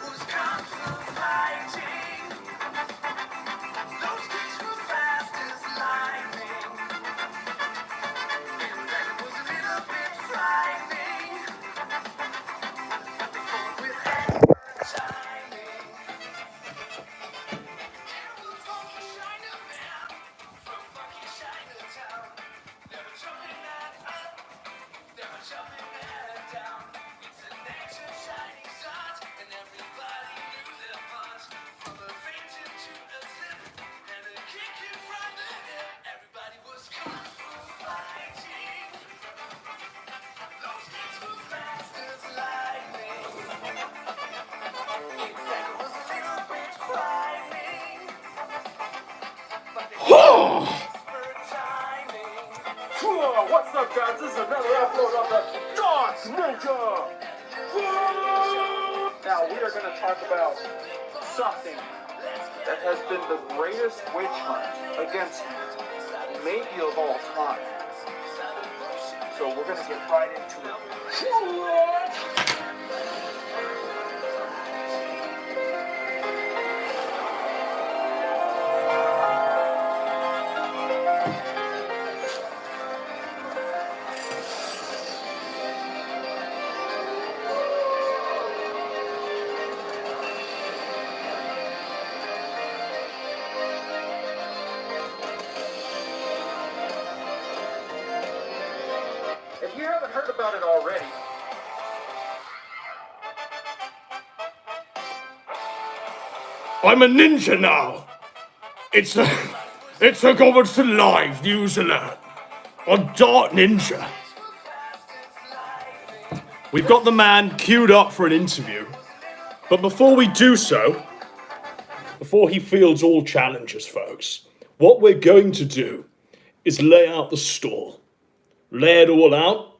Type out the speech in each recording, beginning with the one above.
was kung fu fighting. Those kicks were fast as lightning. In fact, it was a little bit frightening. But they fought with expert timing. There was funky Chinaman from funky Chinatown. They were jumping that up, they were jumping that down. It's an ancient Chinese art, and everybody knew their part. From a fainting to a slip, and a kick in from the hip. Everybody was kung fu fighting. Those kicks were fast as lightning. In fact, it was a little bit frightening. But they had expert timing. What's up, guys? This is another episode of the Dark Ninja. Now we are going to talk about something that has been the greatest witch hunt against maybe of all time. So we're going to get right into it. If you haven't heard about it already, I'm a ninja now. It's a Godwinson live news alert on Dark Ninja. We've got the man queued up for an interview, but before we do so, before he fields all challenges, folks, what we're going to do is lay out the stall, lay it all out,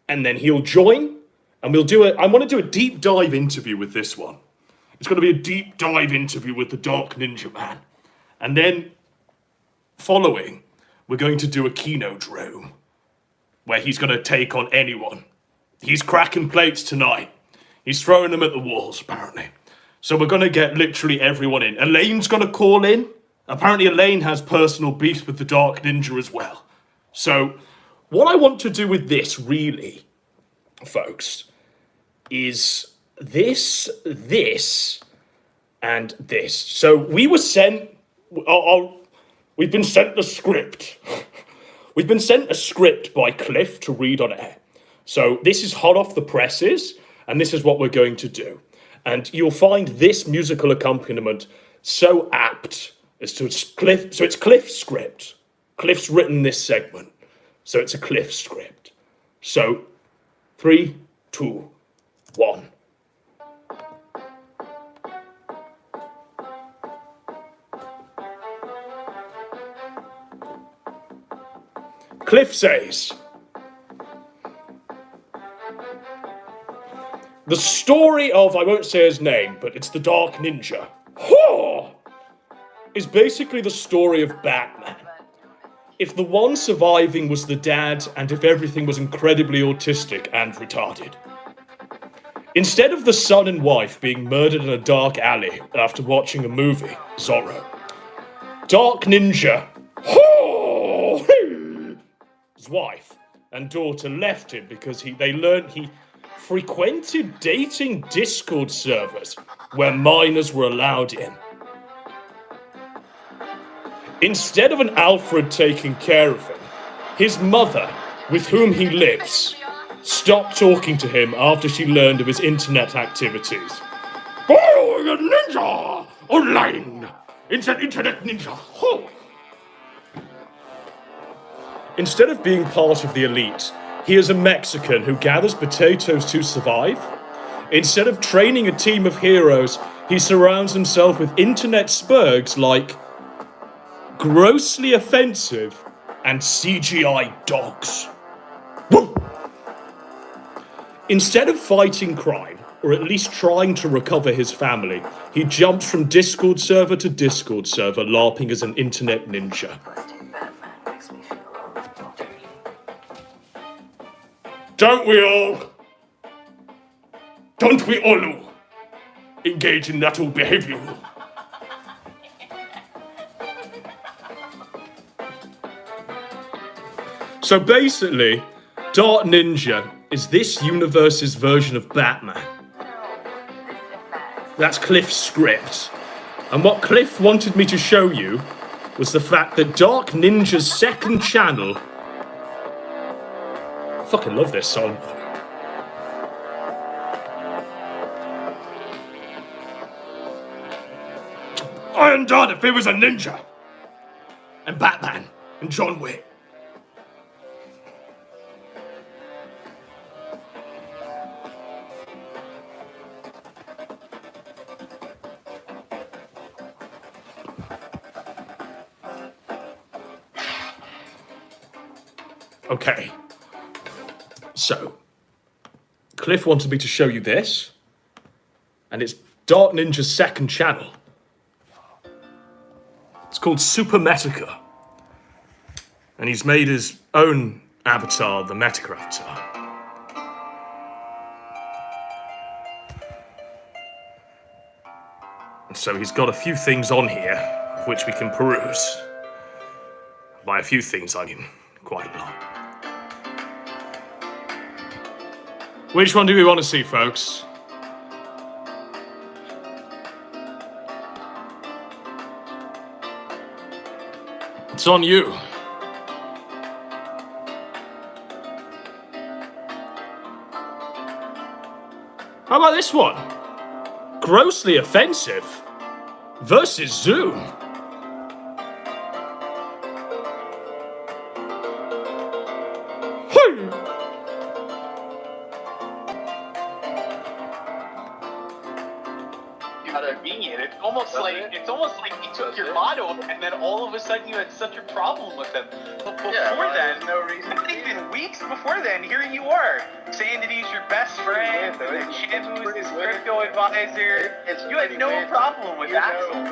and then he'll join, and we'll do it. I want to do a deep dive interview with this one. It's going to be a deep dive interview with the Dark Ninja Man. And then, following, we're going to do a KINODROME, where he's going to take on anyone. He's cracking plates tonight. He's throwing them at the walls, apparently. So we're going to get literally everyone in. Elaine's going to call in. Apparently Elaine has personal beefs with the Dark Ninja as well. So, what I want to do with this, really, folks, is this, and this. So we were sent, we've been sent the script. We've been sent a script by Cliff to read on air. So this is hot off the presses, and this is what we're going to do. And you'll find this musical accompaniment so apt as to it's Cliff's script. Cliff's written this segment, so it's a Cliff script. So 3, 2, 1. Cliff says, the story of, I won't say his name, but it's the Dark Ninja, is basically the story of Batman. If the one surviving was the dad, and if everything was incredibly autistic and retarded. Instead of the son and wife being murdered in a dark alley after watching a movie, Zorro, Dark Ninja, his wife and daughter left him because they learned he frequented dating Discord servers where minors were allowed in. Instead of an Alfred taking care of him, his mother, with whom he lives, stopped talking to him after she learned of his internet activities. Oh, you're a ninja! Online! It's an internet ninja! Oh. Instead of being part of the elite, he is a Mexican who gathers potatoes to survive. Instead of training a team of heroes, he surrounds himself with internet spurgs like grossly offensive and CGI dogs. Woo! Instead of fighting crime, or at least trying to recover his family, he jumps from Discord server to Discord server, LARPing as an internet ninja. Don't we all? engage in that all behavior. So basically, Dark Ninja is this universe's version of Batman. That's Cliff's script. And what Cliff wanted me to show you was the fact that Dark Ninja's second channel... I fucking love this song. Iron Dad if he was a ninja. And Batman. And John Wick. Okay, so Cliff wanted me to show you this, and it's Dark Ninja's second channel. It's called Super Metica, and he's made his own avatar, the Metica avatar. And so he's got a few things on here, which we can peruse. By a few things, I mean quite a lot. Which one do we want to see, folks? It's on you. How about this one? Grossly Offensive versus Zoom. It's almost like he took your motto and then all of a sudden you had such a problem with him. But before then, no reason. Not even weeks before then, here you are saying that he's your best friend, and Chip who's his crypto advisor. You had no problem with Axel.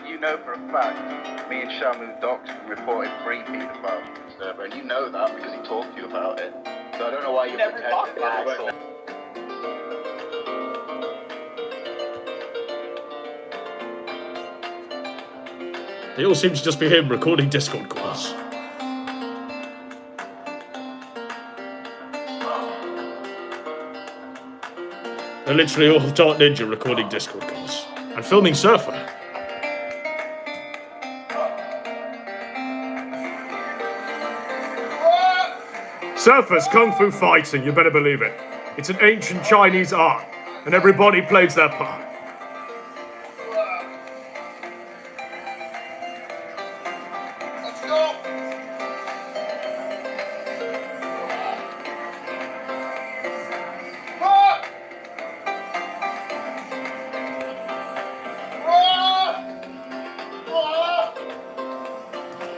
You know for a fact, me and Shamu docs reported 3 pedophiles on the server, and you know that because he talked to you about it. So I don't know why you never talked to Axel. It all seems to just be him recording Discord calls. They're literally all Dark Ninja recording Discord calls. And filming Surfer. Surfer's Kung Fu fighting, you better believe it. It's an ancient Chinese art, and everybody plays their part.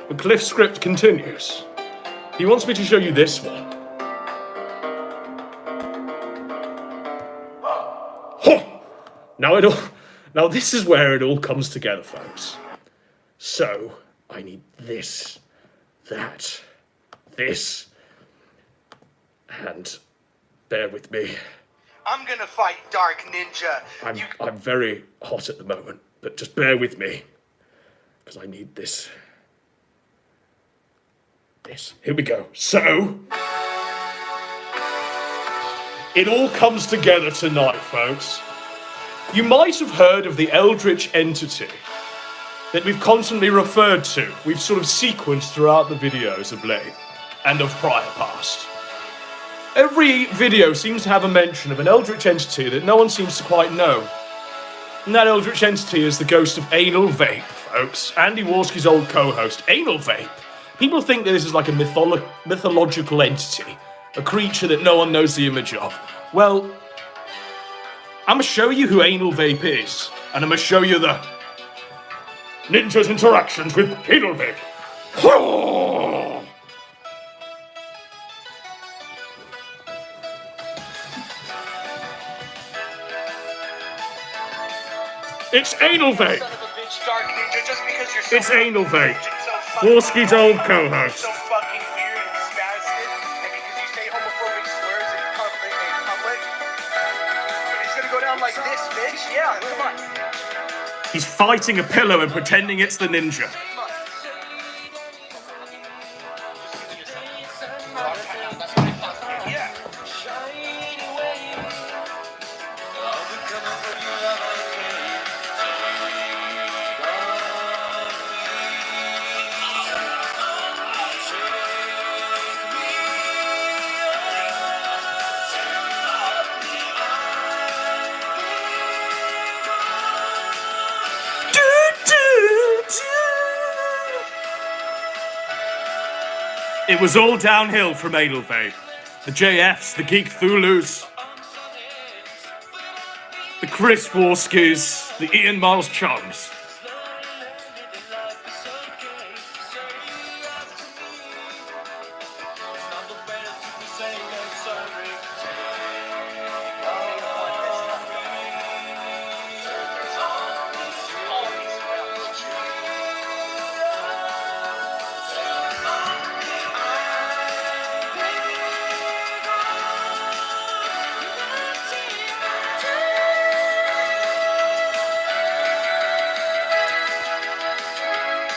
The Cliff script continues. He wants me to show you this one. Now this is where it all comes together, folks. So, I need this, that, this, and bear with me. I'm gonna fight Dark Ninja. I'm very hot at the moment, but just bear with me, because I need this. Here we go. So, it all comes together tonight, folks. You might have heard of the Eldritch entity that we've constantly referred to. We've sort of sequenced throughout the videos of late and of prior past. Every video seems to have a mention of an Eldritch entity that no one seems to quite know. And that Eldritch entity is the ghost of Anal Vape, folks. Andy Warski's old co-host, Anal Vape. People think that this is like a mythological entity, a creature that no one knows the image of. Well, I'm gonna show you who Anal Vape is, and I'm gonna show you the ninja's interactions with Anal Vape. It's Anal Vape. Son of a bitch, Dark Ninja, just because you're so It's Anal Vape. so Warski's old co-host. so fucking weird and spastic, and because you say homophobic slurs in public, but it's gonna go down like this, bitch. bitch. Yeah, come on. He's fighting a pillow and pretending it's the ninja. Come on. Yeah. It was all downhill from Anal Vape. The JFs, the Geek Thulus, the Chris Warskis, the Ian Miles Chums.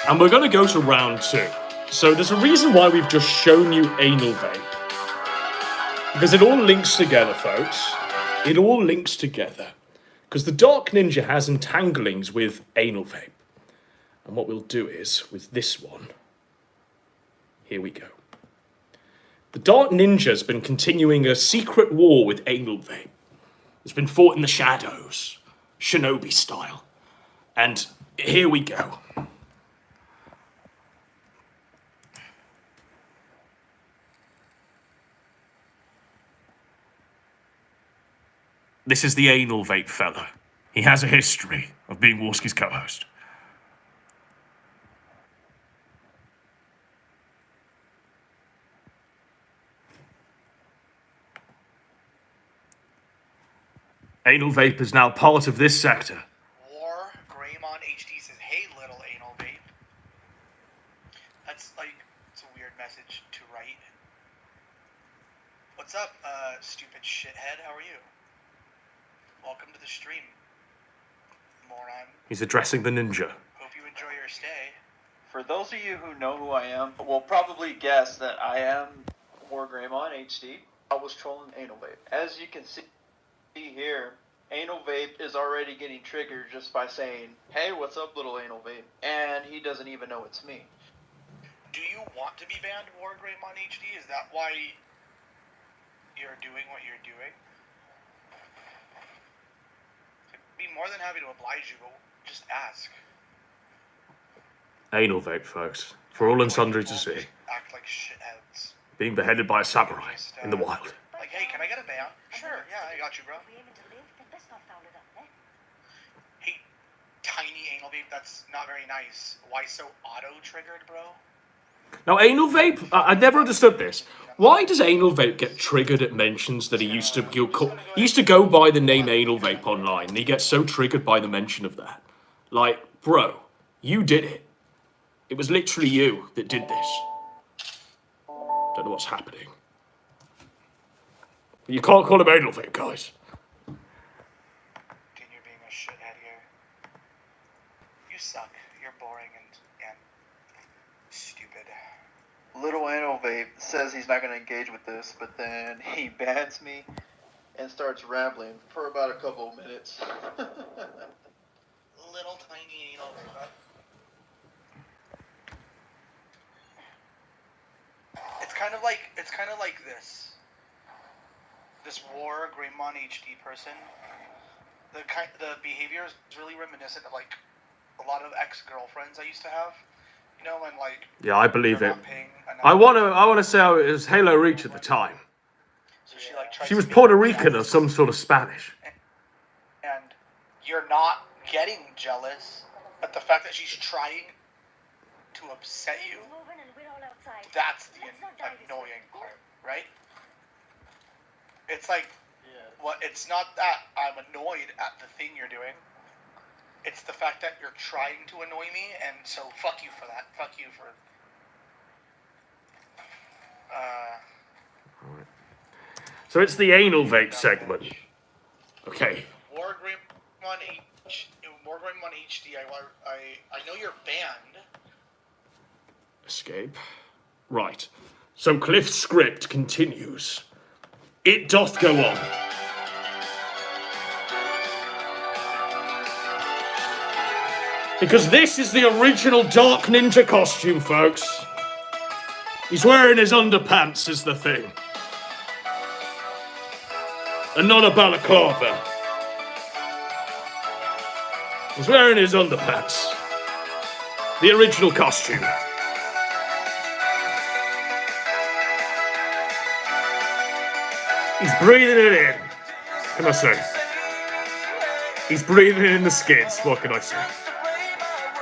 And we're going to go to round 2. So there's a reason why we've just shown you Anal Vape. Because it all links together, folks. It all links together. Because the Dark Ninja has entanglings with Anal Vape. And what we'll do is, with this one, here we go. The Dark Ninja's been continuing a secret war with Anal Vape. It's been fought in the shadows, shinobi style. And here we go. This is the Anal Vape fella. He has a history of being Warski's co-host. Anal Vape is now part of this sector. War, Greymon HD says, hey, little Anal Vape. That's like, it's a weird message to write. What's up, stupid shithead? How are you? Welcome to the stream, moron. He's addressing the ninja. Hope you enjoy your stay. For those of you who know who I am, will probably guess that I am Wargreymon HD. I was trolling Anal Vape. As you can see here, Anal Vape is already getting triggered just by saying, hey, what's up, little Anal Vape? And he doesn't even know it's me. Do you want to be banned, Wargreymon HD? Is that why you're doing what you're doing? I'd be more than happy to oblige you, but just ask. Anal Vape, folks. For all and sundry to see. Act like shitheads. Being beheaded by a samurai in the wild. Like, hey, can I get a ban? Sure, yeah, I got you, bro. Hey, tiny Anal Vape, that's not very nice. Why so auto-triggered, bro? Now, Anal Vape, I never understood this. Why does Anal Vape get triggered at mentions that he used to go by the name Anal Vape online, and he gets so triggered by the mention of that? Like, bro, you did it. It was literally you that did this. Don't know what's happening. You can't call him Anal Vape, guys. Continue being a shithead here. You suck. You're boring and stupid. Little Anal Vape says he's not going to engage with this, but then he bans me and starts rambling for about a couple of minutes. Little tiny Anal Vape. It's kind of like this. This War Greymon HD person. The behavior is really reminiscent of like a lot of ex-girlfriends I used to have. You know, when like Yeah, I believe it. I want to say it was Halo Reach at the time. So she like tries She was to Puerto make me Rican or jealous. some sort of Spanish. And you're not getting jealous, but the fact that she's trying to upset you, that's the annoying part, right? It's like, it's not that I'm annoyed at the thing you're doing. It's the fact that you're trying to annoy me, and so fuck you for that. Fuck you for... So it's the Anal Vape segment. Okay. War Grim... on HD. I know you're banned. Escape. Right. So Cliff's script continues. It doth go on. Because this is the original Dark Ninja costume, folks. He's wearing his underpants is the thing. And not a balaclava. He's wearing his underpants. The original costume. He's breathing it in. What can I say? He's breathing in the skids. What can I say?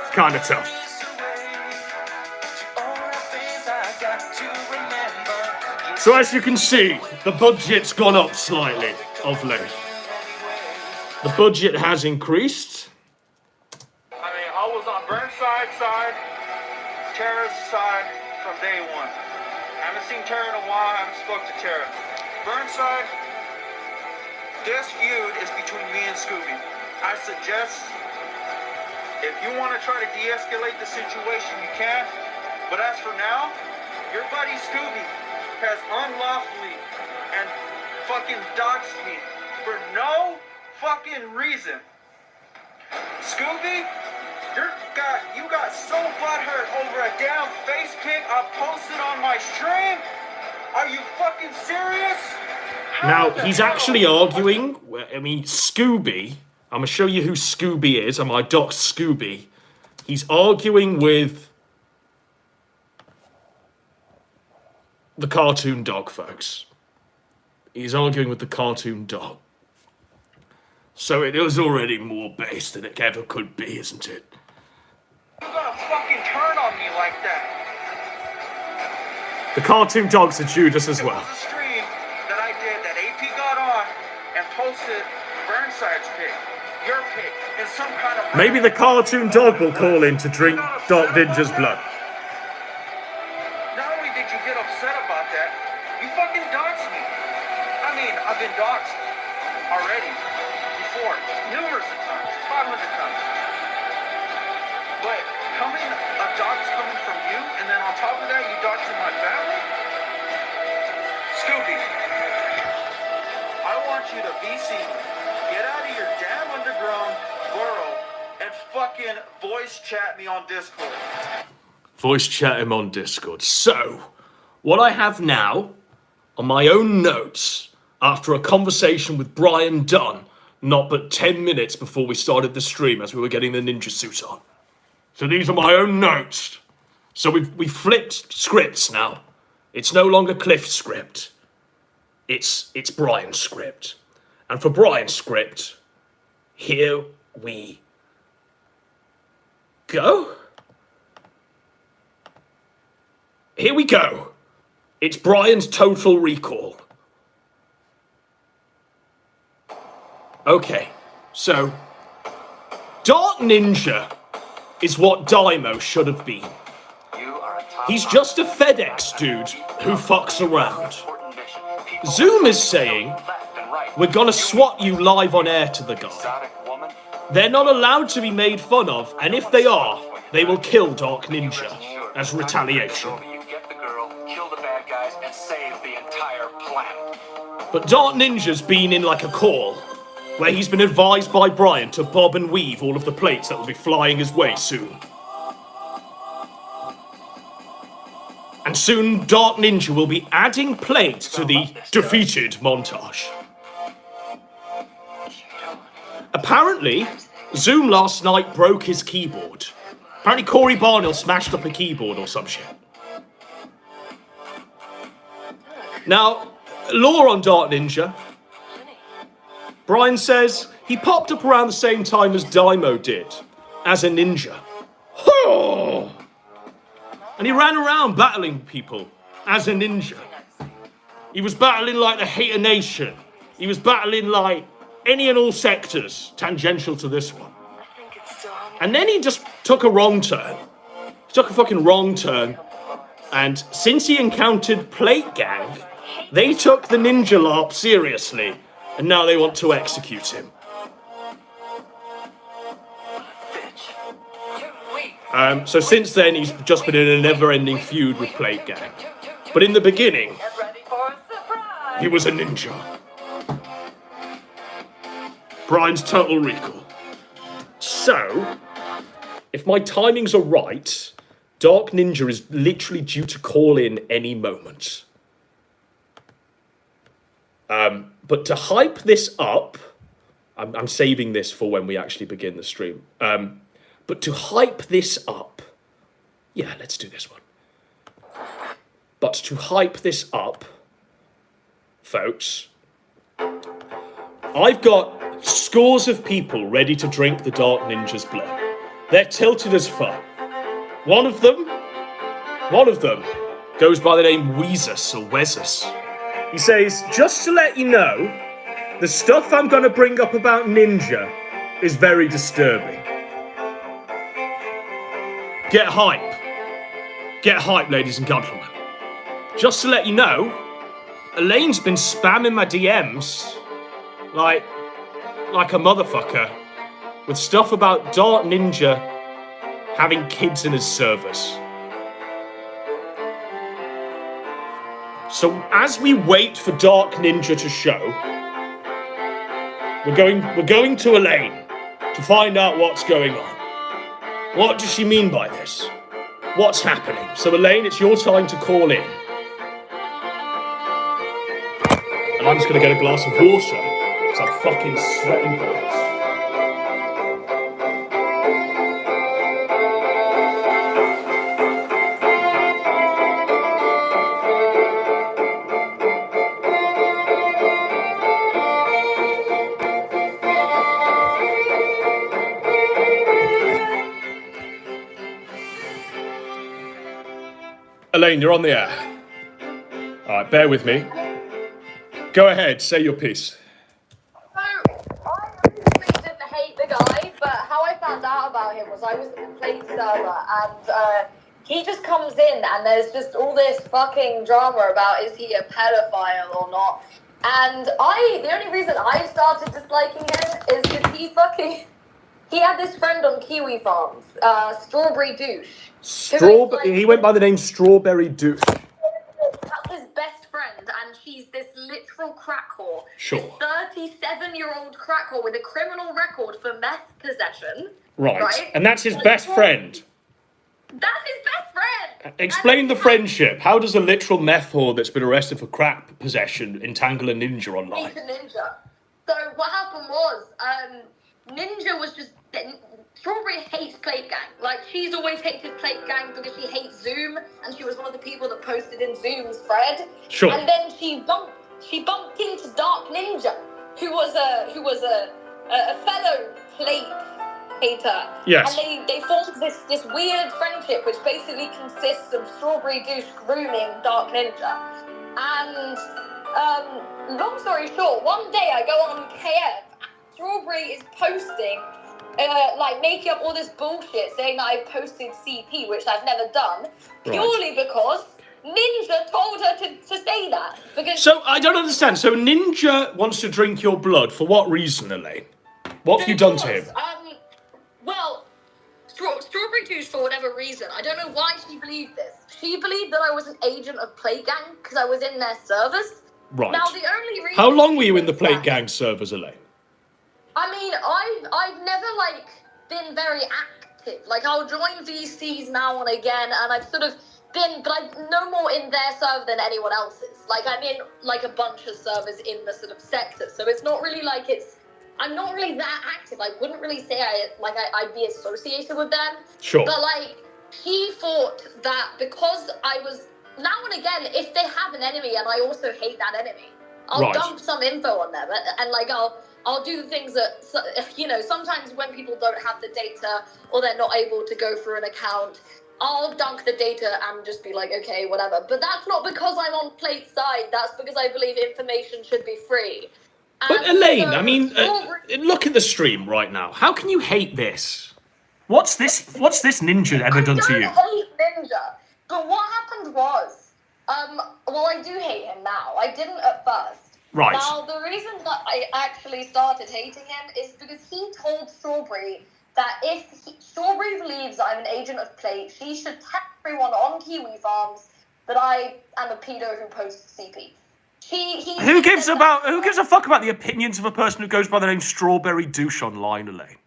It's kind of tough. So as you can see, the budget's gone up slightly of late. The budget has increased. I mean, I was on Burnside's side, Tara's side from day one. I haven't seen Tara in a while, I haven't spoke to Tara. Burnside, this feud is between me and Scooby. I suggest, if you want to try to de-escalate the situation, you can. But as for now, your buddy Scooby has unlawfully and fucking doxed me for no fucking reason. Scooby, you got so butthurt over a damn face pic I posted on my stream. Are you fucking serious? Now, he's actually arguing. I mean, Scooby. I'm going to show you who Scooby is. And I dox Scooby. He's arguing with the cartoon dog, folks. He's arguing with the cartoon dog. So it is already more base than it ever could be, isn't it? You gotta fucking turn on me like that. The cartoon dog's a Judas as well. It was a stream that I did that AP got on and posted Burnside's pic, your pic, in some kind of... Maybe the cartoon dog will call in to drink Dark Ninja's blood. Not only did you get upset about that, you fucking doxed me. I mean, I've been doxed already, before, numerous of times, 500 times. But a dox coming from you, and then on top of that, you doxing my family? Scooby, I want you to be seen. Get out of your damn underground burrow and fucking voice chat me on Discord. Voice chat him on Discord. So, what I have now on my own notes after a conversation with Brian Dunn, not but 10 minutes before we started the stream as we were getting the ninja suit on. So these are my own notes. So we've flipped scripts now. It's no longer Cliff's script. It's Brian's script. And for Brian's script, here we go. Here we go. It's Brian's Total Recall. Okay, so Dark Ninja is what Daimo should have been. He's just a FedEx dude who fucks around. Zoom is saying, we're gonna swat you live on air to the guy. They're not allowed to be made fun of, and if they are, they will kill Dark Ninja as retaliation. But Dark Ninja's been in like a call, where he's been advised by Brian to bob and weave all of the plates that will be flying his way soon. And soon, Dark Ninja will be adding plates to the defeated montage. Apparently, Zoom last night broke his keyboard. Apparently Corey Barnhill smashed up a keyboard or some shit. Now, lore on Dark Ninja. Brian says he popped up around the same time as Daimo did, as a ninja. And he ran around battling people as a ninja. He was battling like the Hater Nation. He was battling like any and all sectors tangential to this one. And then he just took a wrong turn. He took a fucking wrong turn. And since he encountered Plate Gang, they took the ninja LARP seriously. And now they want to execute him. So since then, he's just been in a never-ending feud with Plate Gang. But in the beginning, he was a ninja. Brian's total recall. So, if my timings are right, Dark Ninja is literally due to call in any moment. But to hype this up, I'm saving this for when we actually begin the stream. But to hype this up, yeah, let's do this one. But to hype this up, folks, I've got scores of people ready to drink the Dark Ninja's blood. They're tilted as fuck. One of them goes by the name Weezus or Wezus. He says, just to let you know, the stuff I'm going to bring up about Ninja is very disturbing. Get hype. Get hype, ladies and gentlemen. Just to let you know, Elaine's been spamming my DMs like a motherfucker with stuff about Dark Ninja having kids in his servers. So as we wait for Dark Ninja to show, we're going to Elaine to find out what's going on. What does she mean by this? What's happening? So Elaine, it's your time to call in. And I'm just going to get a glass of water because I'm fucking sweating bullets. Elaine, you're on the air. All right, bear with me. Go ahead, say your piece. So, I originally didn't hate the guy, but how I found out about him was I was in the Plate server, and he just comes in, and there's just all this fucking drama about is he a pedophile or not. And the only reason I started disliking him is because he had this friend on Kiwi Farms, Strawberry Douche. He went by the name Strawberry Douche. That's his best friend, and she's this literal crack whore. Sure. This 37-year-old crack whore with a criminal record for meth possession. Right. And that's his best friend. That's his best friend! Explain the friendship. How does a literal meth whore that's been arrested for crack possession entangle a ninja online? He's a ninja. So what happened was, Ninja was just... Strawberry hates Plate Gang. Like, she's always hated Plate Gang because she hates Zoom, and she was one of the people that posted in Zoom's thread. Sure. And then she bumped into Dark Ninja, who was a fellow Plate hater. Yes. And they formed this weird friendship, which basically consists of Strawberry Douche grooming Dark Ninja. And long story short, one day I go on KF, Strawberry is posting. Making up all this bullshit saying that I posted CP, which I've never done, purely because Ninja told her to say that. So, I don't understand. So, Ninja wants to drink your blood. For what reason, Elaine? What have you done to him? Strawberry Douche, for whatever reason, I don't know why she believed this. She believed that I was an agent of Plate Gang because I was in their servers. Right. Now, the only reason... How long were you in the Plate Gang servers, Elaine? I mean, I've never, been very active. I'll join VCs now and again, and I've sort of been, but I'm no more in their server than anyone else's. I'm in, a bunch of servers in the sort of sector, so it's not really I'm not really that active. I wouldn't really say I'd be associated with them. Sure. But, he thought that because I was, now and again, if they have an enemy and I also hate that enemy, I'll dump some info on them, and I'll do things that, sometimes when people don't have the data or they're not able to go through an account, I'll dunk the data and just be like, okay, whatever. But that's not because I'm on Plate's side. That's because I believe information should be free. But Elaine, look at the stream right now. How can you hate this? What's this ninja ever done to you? I don't hate Ninja. But what happened was, I do hate him now. I didn't at first. Right. Now, the reason that I actually started hating him is because he told Strawberry that if Strawberry believes I'm an agent of plate, she should tell everyone on Kiwi Farms that I am a pedo who posts CP. Who gives a fuck about the opinions of a person who goes by the name Strawberry Douche online, Elaine?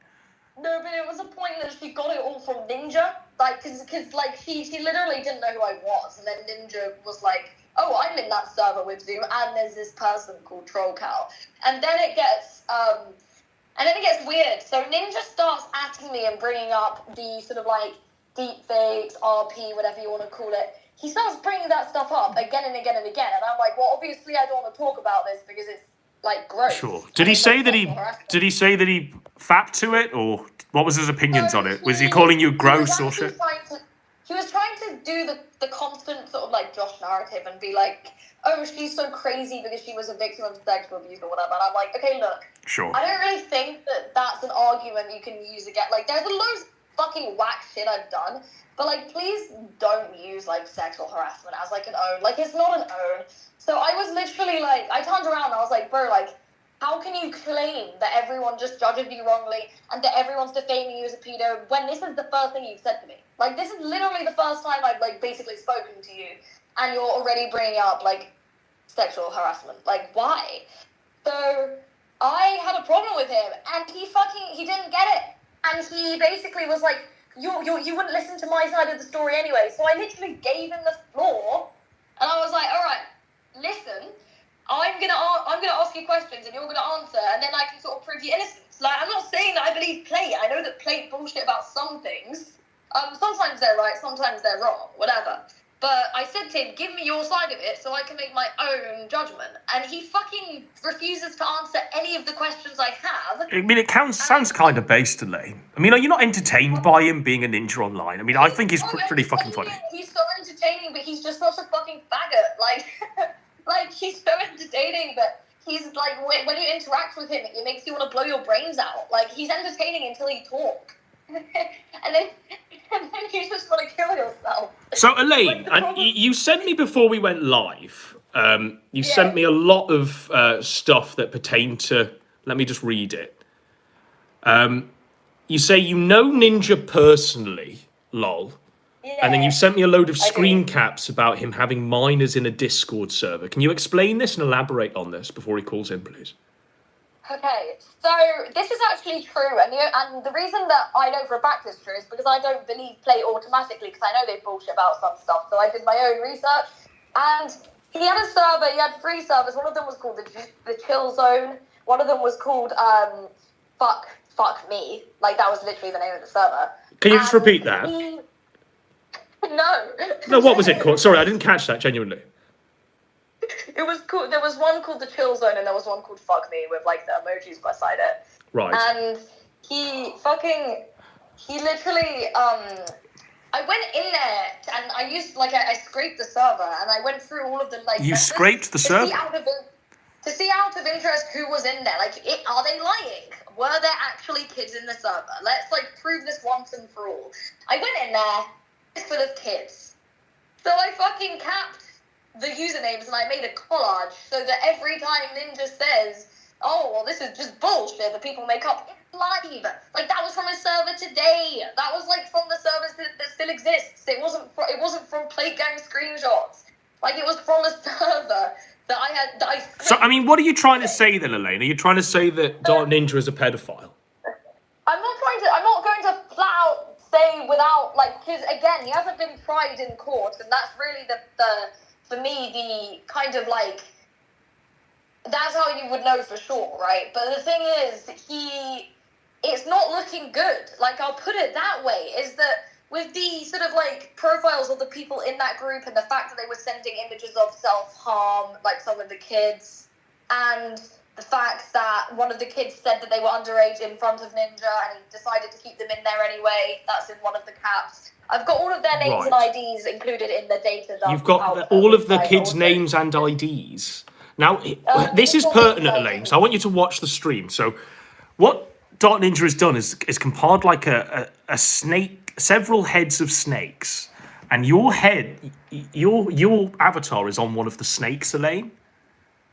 No, but it was a point that she got it all from Ninja, like, cause like she literally didn't know who I was, and then Ninja was like, oh, I'm in that server with Zoom, and there's this person called Troll Cow, and then it gets weird. So Ninja starts asking me and bringing up the sort of like deep fakes, RP, whatever you want to call it. He starts bringing that stuff up again and again and again, and I'm like, well, obviously I don't want to talk about this because it's like gross. Sure. Did he say that he fapped to it, or what was his opinions on it? Was he calling you gross or shit? He was trying to do the constant sort of like Josh narrative and be like, oh, she's so crazy because she was a victim of sexual abuse or whatever. And I'm like, okay, look. Sure. I don't really think that that's an argument you can use again. Like, there's a load of fucking whack shit I've done, but like, please don't use like sexual harassment as like an own. Like, it's not an own. So I was literally like, I turned around and I was like, bro, like, how can you claim that everyone just judges you wrongly and that everyone's defaming you as a pedo when this is the first thing you've said to me? Like, this is literally the first time I've like basically spoken to you, and you're already bringing up like sexual harassment. Like, why? So I had a problem with him, and he didn't get it, and he basically was like, you wouldn't listen to my side of the story anyway. So I literally gave him the floor, and I was like, all right, listen, I'm gonna ask you questions, and you're gonna answer, and then I can sort of prove your innocence. Like, I'm not saying that I believe plate. I know that plate bullshit about some things. Sometimes they're right, sometimes they're wrong, whatever. But I said to him, give me your side of it so I can make my own judgment. And he fucking refuses to answer any of the questions I have. I mean, sounds kind of based, Elaine. I mean, are you not entertained by him being a ninja online? I mean, I think he's pretty fucking funny. He's so entertaining, but he's just such a fucking faggot. Like, like, he's so entertaining, but he's like, when you interact with him, it makes you want to blow your brains out. Like, he's entertaining until he talks. and then you just want to kill yourself. So, Elaine, you sent me before we went live, you sent me a lot of stuff that pertained to, let me just read it. You say you know Ninja personally, lol. Yeah, and then you sent me a load of screen caps about him having minors in a Discord server. Can you explain this and elaborate on this before he calls in, please? Okay, so this is actually true, and the reason that I know for a fact it's true is because I don't believe plate automatically, because I know they bullshit about some stuff, so I did my own research, and he had a server, he had 3 servers. One of them was called the Chill Zone, one of them was called Fuck Me, like that was literally the name of the server. Can you just repeat that? No, what was it called? Sorry, I didn't catch that, genuinely. It was cool. There was one called the Chill Zone, and there was one called Fuck Me with like the emojis beside it. Right. And he literally, I went in there and I used I scraped the server and I went through all of the like. You scraped the server? To see out of interest who was in there. Like, are they lying? Were there actually kids in the server? Let's like prove this once and for all. I went in there, it's full of kids. So I fucking capped the usernames and I made a collage so that every time Ninja says, oh, well, this is just bullshit that people make up, it's live. Like, that was from a server today. That was like from the servers that still exists. It wasn't from Plate Gang screenshots. Like, it was from a server that I So, I mean, what are you trying to say then, Elaine? Are you trying to say that Dark Ninja is a pedophile? I'm not going to flat out say without, like, because again, he hasn't been tried in court, and that's really the for me, the kind of like, that's how you would know for sure, right? But the thing is, it's not looking good. Like, I'll put it that way, is that with the sort of like profiles of the people in that group and the fact that they were sending images of self-harm, like some of the kids, and the fact that one of the kids said that they were underage in front of Ninja and he decided to keep them in there anyway, that's in one of the caps. I've got all of their names and IDs included in the data. You've got all of the kids' names and IDs. Now, this is pertinent, Elaine, so I want you to watch the stream. So what Dark Ninja has done is compiled like a snake, several heads of snakes. And your head, your avatar is on one of the snakes, Elaine.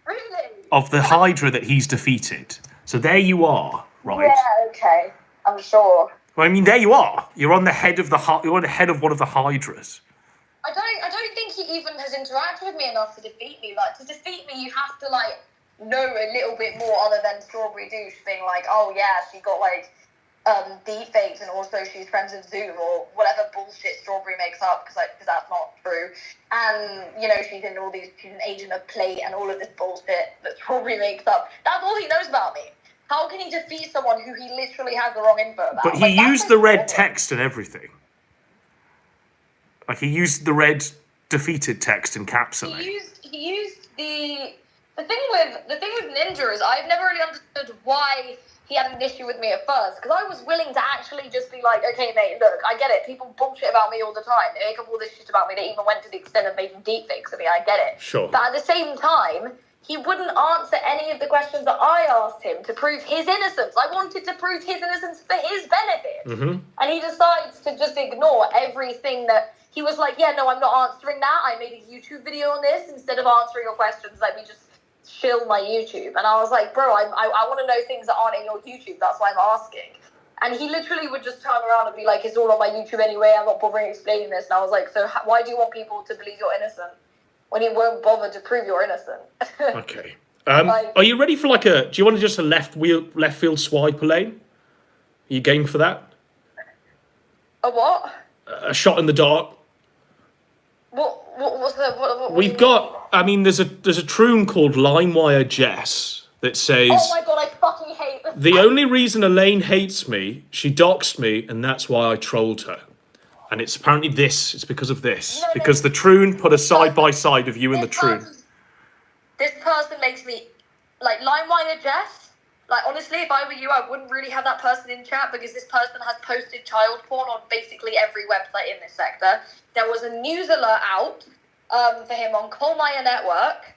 Really? Of the Hydra that he's defeated. So there you are, right? Yeah, okay. I'm sure. Well, I mean, there you are. You're on the head of you're on the head of one of the Hydras. I don't think he even has interacted with me enough to defeat me. Like, to defeat me, you have to, like, know a little bit more other than Strawberry Douche being like, oh, yeah, she got, like, deepfakes and also she's friends with Zoom or whatever bullshit Strawberry makes up because that's not true. And, you know, she's an agent of plate and all of this bullshit that Strawberry makes up. That's all he knows about me. How can he defeat someone who he literally has the wrong info about? But he used the red text and everything. Like, he used the red defeated text encapsulate. He used the thing with Ninja is I've never really understood why he had an issue with me at first, because I was willing to actually just be like, okay, mate, look, I get it. People bullshit about me all the time. They make up all this shit about me. They even went to the extent of making deepfakes of me. I get it. Sure. But at the same time, he wouldn't answer any of the questions that I asked him to prove his innocence. I wanted to prove his innocence for his benefit. Mm-hmm. And he decides to just ignore everything that... He was like, yeah, no, I'm not answering that. I made a YouTube video on this. Instead of answering your questions, let me just shill my YouTube. And I was like, bro, I want to know things that aren't in your YouTube. That's why I'm asking. And he literally would just turn around and be like, it's all on my YouTube anyway. I'm not bothering explaining this. And I was like, so why do you want people to believe you're innocent when you won't bother to prove you're innocent? Okay. Are you ready for do you want to just a left field swipe, Elaine? Are you game for that? A what? A shot in the dark. We've got, I mean, there's a troom called LimeWire Jess that says, oh my god, I fucking hate this. The only reason Elaine hates me, she doxed me, and that's why I trolled her. And it's apparently this, it's because of this. Because the troon put a side-by-side of you and the troon. This person makes me, like, LimeWire Jess, like, honestly, if I were you, I wouldn't really have that person in chat because this person has posted child porn on basically every website in this sector. There was a news alert out for him on Kolmaya Network,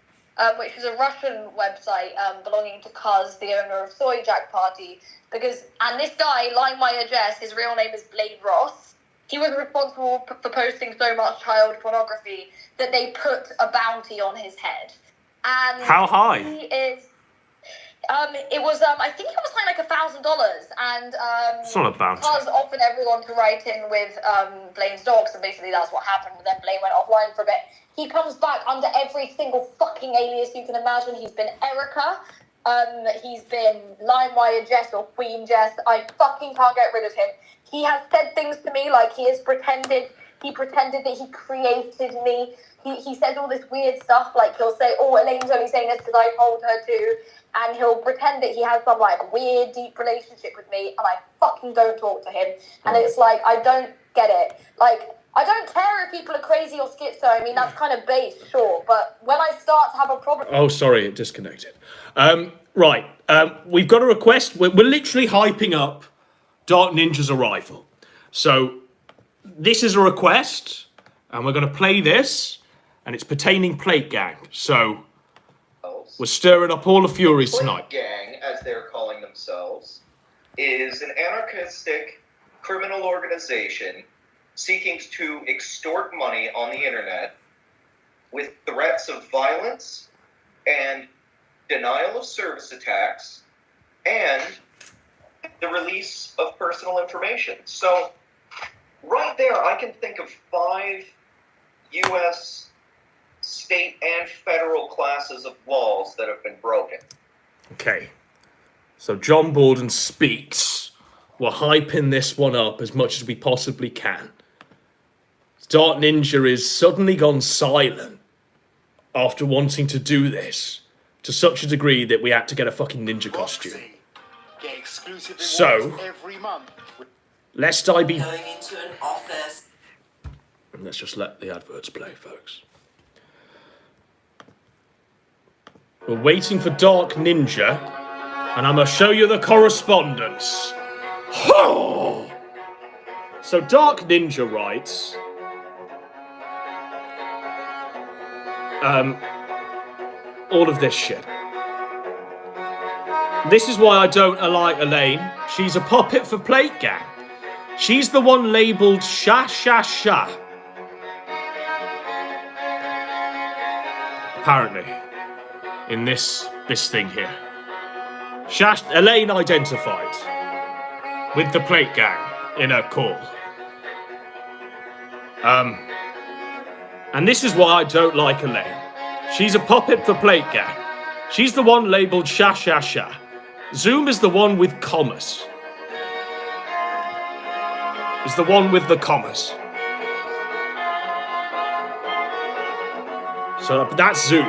which is a Russian website belonging to Kuz, the owner of Soy Jack Party. And this guy, LimeWire Jess, his real name is Blade Ross. He was responsible for posting so much child pornography that they put a bounty on his head. And how high? He is... it was, I think it was like $1,000, and it's not a bounty. Kuz offered everyone to write in with Blaine's dogs, and basically that's what happened. Then Blaine went offline for a bit. He comes back under every single fucking alias you can imagine. He's been Erica, he's been LimeWire Jess or Queen Jess. I fucking can't get rid of him. He has said things to me like he pretended that he created me. He says all this weird stuff, like he'll say, oh, Elaine's only saying this because I told her to. And he'll pretend that he has some, like, weird, deep relationship with me, and I fucking don't talk to him. And it's like, I don't get it. Like, I don't care if people are crazy or schizo. I mean, that's kind of base, sure. But when I start to have a problem... Oh, sorry, it disconnected. Right, we've got a request. We're literally hyping up Dark Ninja's arrival. So, this is a request, and we're going to play this, and it's pertaining Plate Gang. So... we're stirring up all the furies tonight. Plate Gang, as they're calling themselves, is an anarchistic criminal organization seeking to extort money on the internet with threats of violence and denial of service attacks and the release of personal information. So, right there, I can think of 5 U.S. state and federal classes of laws that have been broken. Okay. So John Borden speaks. We're hyping this one up as much as we possibly can. Dark Ninja is suddenly gone silent after wanting to do this to such a degree that we had to get a fucking ninja costume. So, lest I be... going into an office. And let's just let the adverts play, folks. We're waiting for Dark Ninja, and I'm going to show you the correspondence. Oh! So Dark Ninja writes... all of this shit. This is why I don't like Elaine. She's a puppet for Plate Gang. She's the one labelled Sha Sha Sha. Apparently. In this thing here. Elaine identified with the Plate Gang. in her call. And this is why I don't like Elaine. She's a puppet for Plate Gang. She's the one labelled Sha Sha Sha. Zoom is the one with commas. Is the one with the commas. So that's Zoom.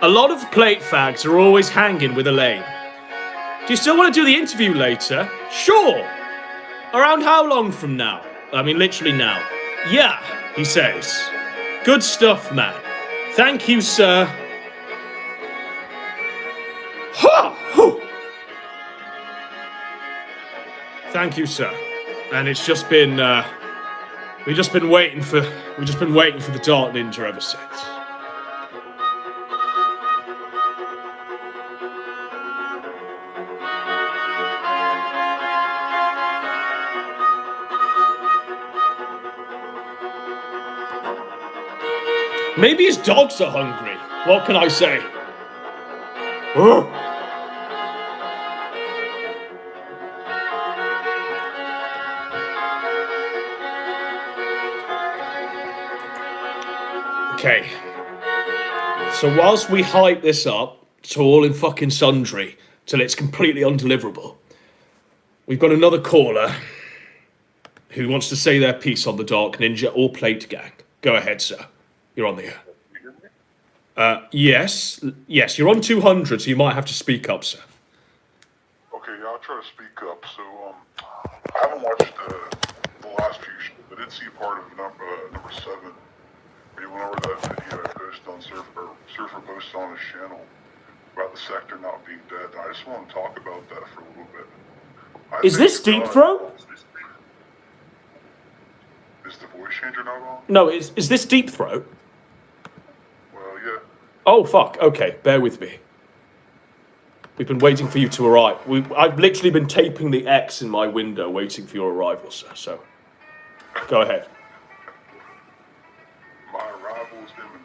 A lot of plate fags are always hanging with Elaine. Do you still want to do the interview later? Sure. Around how long from now? I mean, literally now. Yeah, he says. Good stuff, man. Thank you, sir. Thank you, sir. And it's just been, we've just been waiting for the Dark Ninja ever since. Maybe his dogs are hungry. What can I say? Okay. So whilst we hype this up to all in fucking sundry till it's completely undeliverable, we've got another caller who wants to say their piece on the Dark Ninja or Plate Gang. Go ahead, sir. You're on the air. Yes, you're on 200, so you might have to speak up, sir. Okay, yeah, I'll try to speak up. So, I haven't watched the last few shows. I did see part of number 7, where you went over that video I posted on Surfer posted on his channel about the sector not being dead. And I just want to talk about that for a little bit. Is this Deep Throat? Is the voice changer not on? No, is this Deep Throat? Well, yeah. Oh, fuck. Okay, bear with me. We've been waiting for you to arrive. I've literally been taping the X in my window waiting for your arrival, sir. So, go ahead. My arrival is imminent.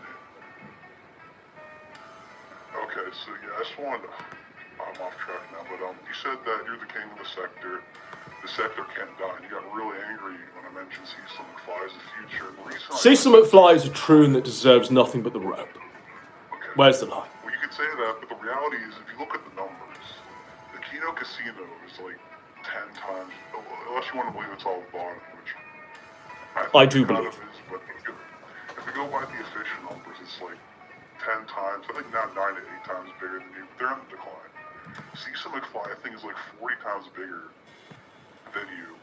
Okay, so yeah, I just wanted to... I'm off track now, but you said that you're the king of the sector. The sector can't die, and you got really angry when I mentioned Cecil McFly as the future. Cecil McFly is a troon that deserves nothing but the rope. Okay. Where's the lie? Well, you could say that, but the reality is, if you look at the numbers, the Kino Casino is like 10 times, unless you want to believe it's all bottom, which I do believe. Is, but if we go by the official numbers, it's like 10 times, I think now 9 to 8 times bigger than you. They're in the decline. Cecil McFly, I think, is like 40 times bigger than you.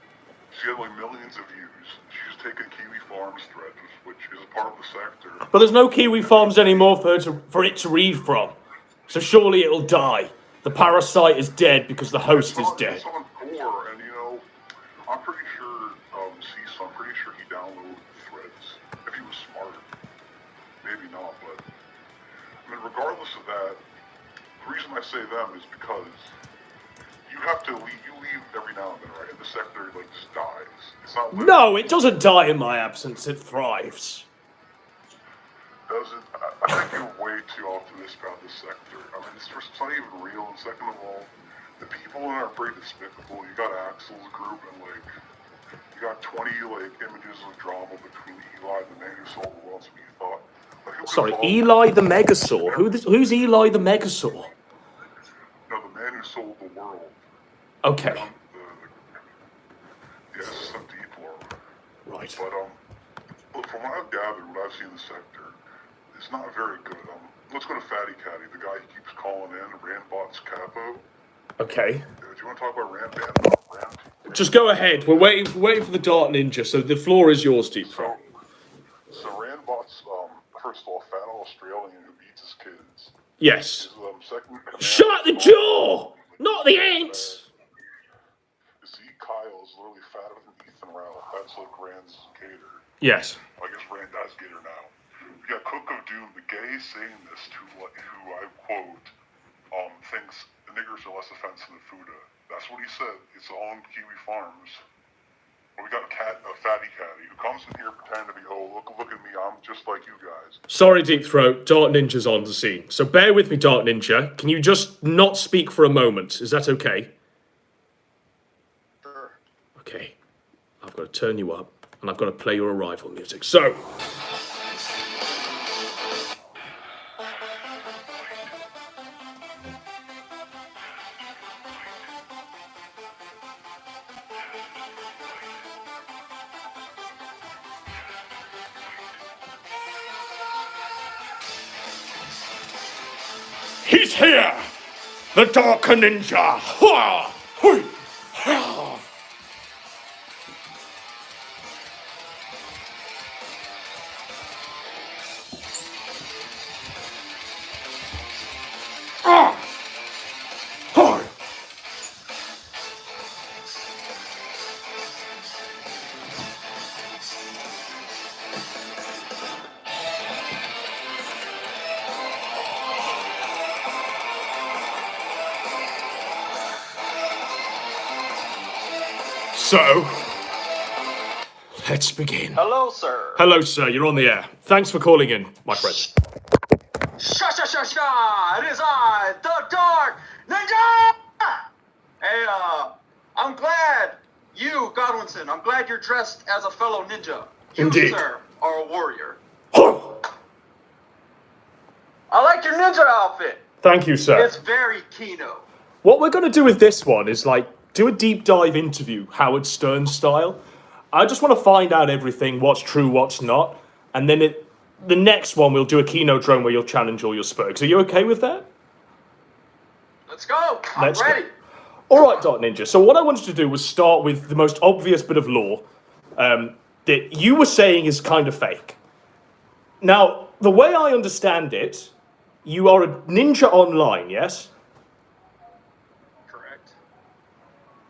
She had like millions of views. She's taken Kiwi Farms threads, which is a part of the sector. But there's no Kiwi Farms anymore for it to read from. So surely it'll die. The parasite is dead because the host is dead. It's on core, and you know, I'm pretty sure, Cecil, I'm pretty sure he downloaded threads. If he was smart. Maybe not, but I mean, regardless of that, the reason I say them is because you have to leave. You leave every now and then, right? And the sector like just dies. It's not. No, it doesn't die in my absence. It thrives. Does it? I think you're way too optimistic about this sector. I mean, it's not even real. And second of all, the people in it are pretty despicable. You got Axel's group, and like, you got 20 like images of drama between Eli and the man who sold the world. So you thought. Like, Sorry, Eli the Megasaur. Who's Eli the Megasaur? No, the man who sold the world. Okay. The SSMD form. Right. But from what I've gathered, what I've seen in the sector, it's not very good. Let's go to Fatty Caddy, the guy who keeps calling in, Randbot's capo. Okay. Do you want to talk about Rand? Just go ahead. We're waiting for the Dart Ninja, so the floor is yours, Deep Throat. So Randbot's, first of all, fat Australian who beats his kids. Yes. Second, shut the door! Not the ants! See, Kyle is literally fatter than Ethan Ralph. That's like Rand's gator. Yes. I guess Rand has gator now. We got Cook of Doom, the gay saying this who I quote, thinks the niggers are less offensive than Fuda. That's what he said. It's all in Kiwi Farms. we got a fatty caddy who comes in here pretending to be, oh, look at me, I'm just like you guys. Sorry, Deep Throat. Dark Ninja's on the scene. So bear with me, Dark Ninja. Can you just not speak for a moment? Is that okay? Sure. Okay. I've got to turn you up, and I've got to play your arrival music. So... He's here! The Dark Ninja! Hua! Hui! Ha! Ah! Hi! So, let's begin. Hello, sir. Hello, sir. You're on the air. Thanks for calling in, my friend. Sha! It is I, the Dark Ninja! Hey, I'm glad you, Godwinson, I'm glad you're dressed as a fellow ninja. You, Indeed. sir, are a warrior. Huh. I like your ninja outfit. Thank you, sir. It's very Kino. What we're going to do with this one is, do a deep dive interview, Howard Stern style. I just want to find out everything, what's true, what's not. And then the next one, we'll do a KINODROME where you'll challenge all your spokes. Are you okay with that? Let's go. I'm ready. All right, Dark Ninja. So what I wanted to do was start with the most obvious bit of lore that you were saying is kind of fake. Now, the way I understand it, you are a ninja online, yes? Correct.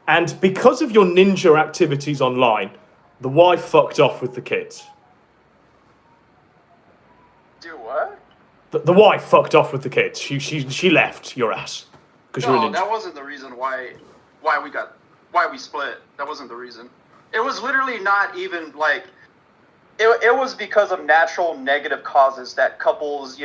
And because of your ninja activities online, the wife fucked off with the kids. Do what? The wife fucked off with the kids. She left your ass because you're a ninja. That wasn't the reason why we split. That wasn't the reason. It was literally not even like. It was because of natural negative causes that couples,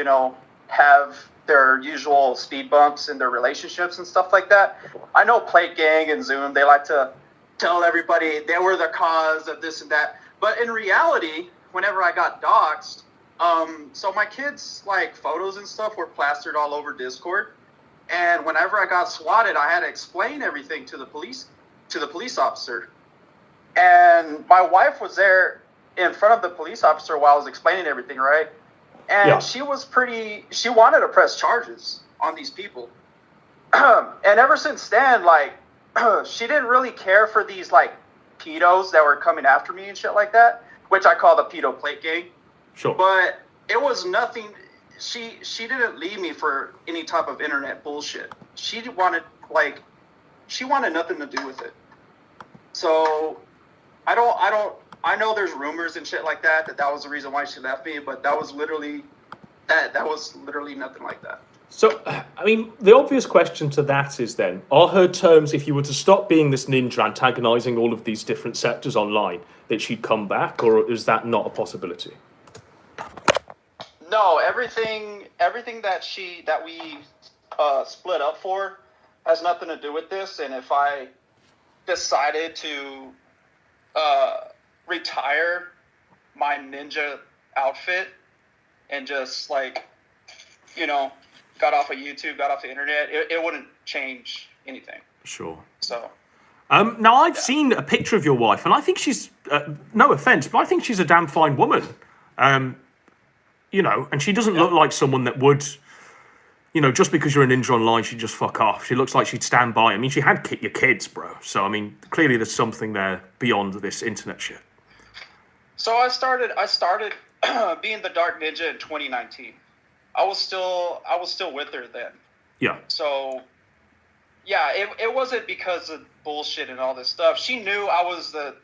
have their usual speed bumps in their relationships and stuff like that. I know Plate Gang and Zoom, they like to tell everybody they were the cause of this and that. But in reality, whenever I got doxxed, so my kids' photos and stuff were plastered all over Discord. And whenever I got swatted, I had to explain everything to the police officer. And my wife was there in front of the police officer while I was explaining everything, right? And she wanted to press charges on these people. And ever since then, she didn't really care for these, pedos that were coming after me and shit like that, which I call the pedo plate gang. Sure. But it was nothing. She didn't leave me for any type of internet bullshit. She wanted nothing to do with it. So I know there's rumors and shit like that was the reason why she left me, but that was literally nothing like that. So, the obvious question to that is then, are her terms, if you were to stop being this ninja antagonizing all of these different sectors online, that she'd come back, or is that not a possibility? No, everything that we split up for has nothing to do with this. And if I decided to retire my ninja outfit and just got off of YouTube, got off the internet, it wouldn't change anything. Sure. So. Now I've seen a picture of your wife, and I think she's no offense, but I think she's a damn fine woman. And she doesn't look like someone that would, just because you're a ninja online, she'd just fuck off. She looks like she'd stand by. She had your kids, bro. So, clearly there's something there beyond this internet shit. So I started being the Dark Ninja in 2019. I was still with her then. Yeah. So, yeah, it wasn't because of bullshit and all this stuff. She knew I was the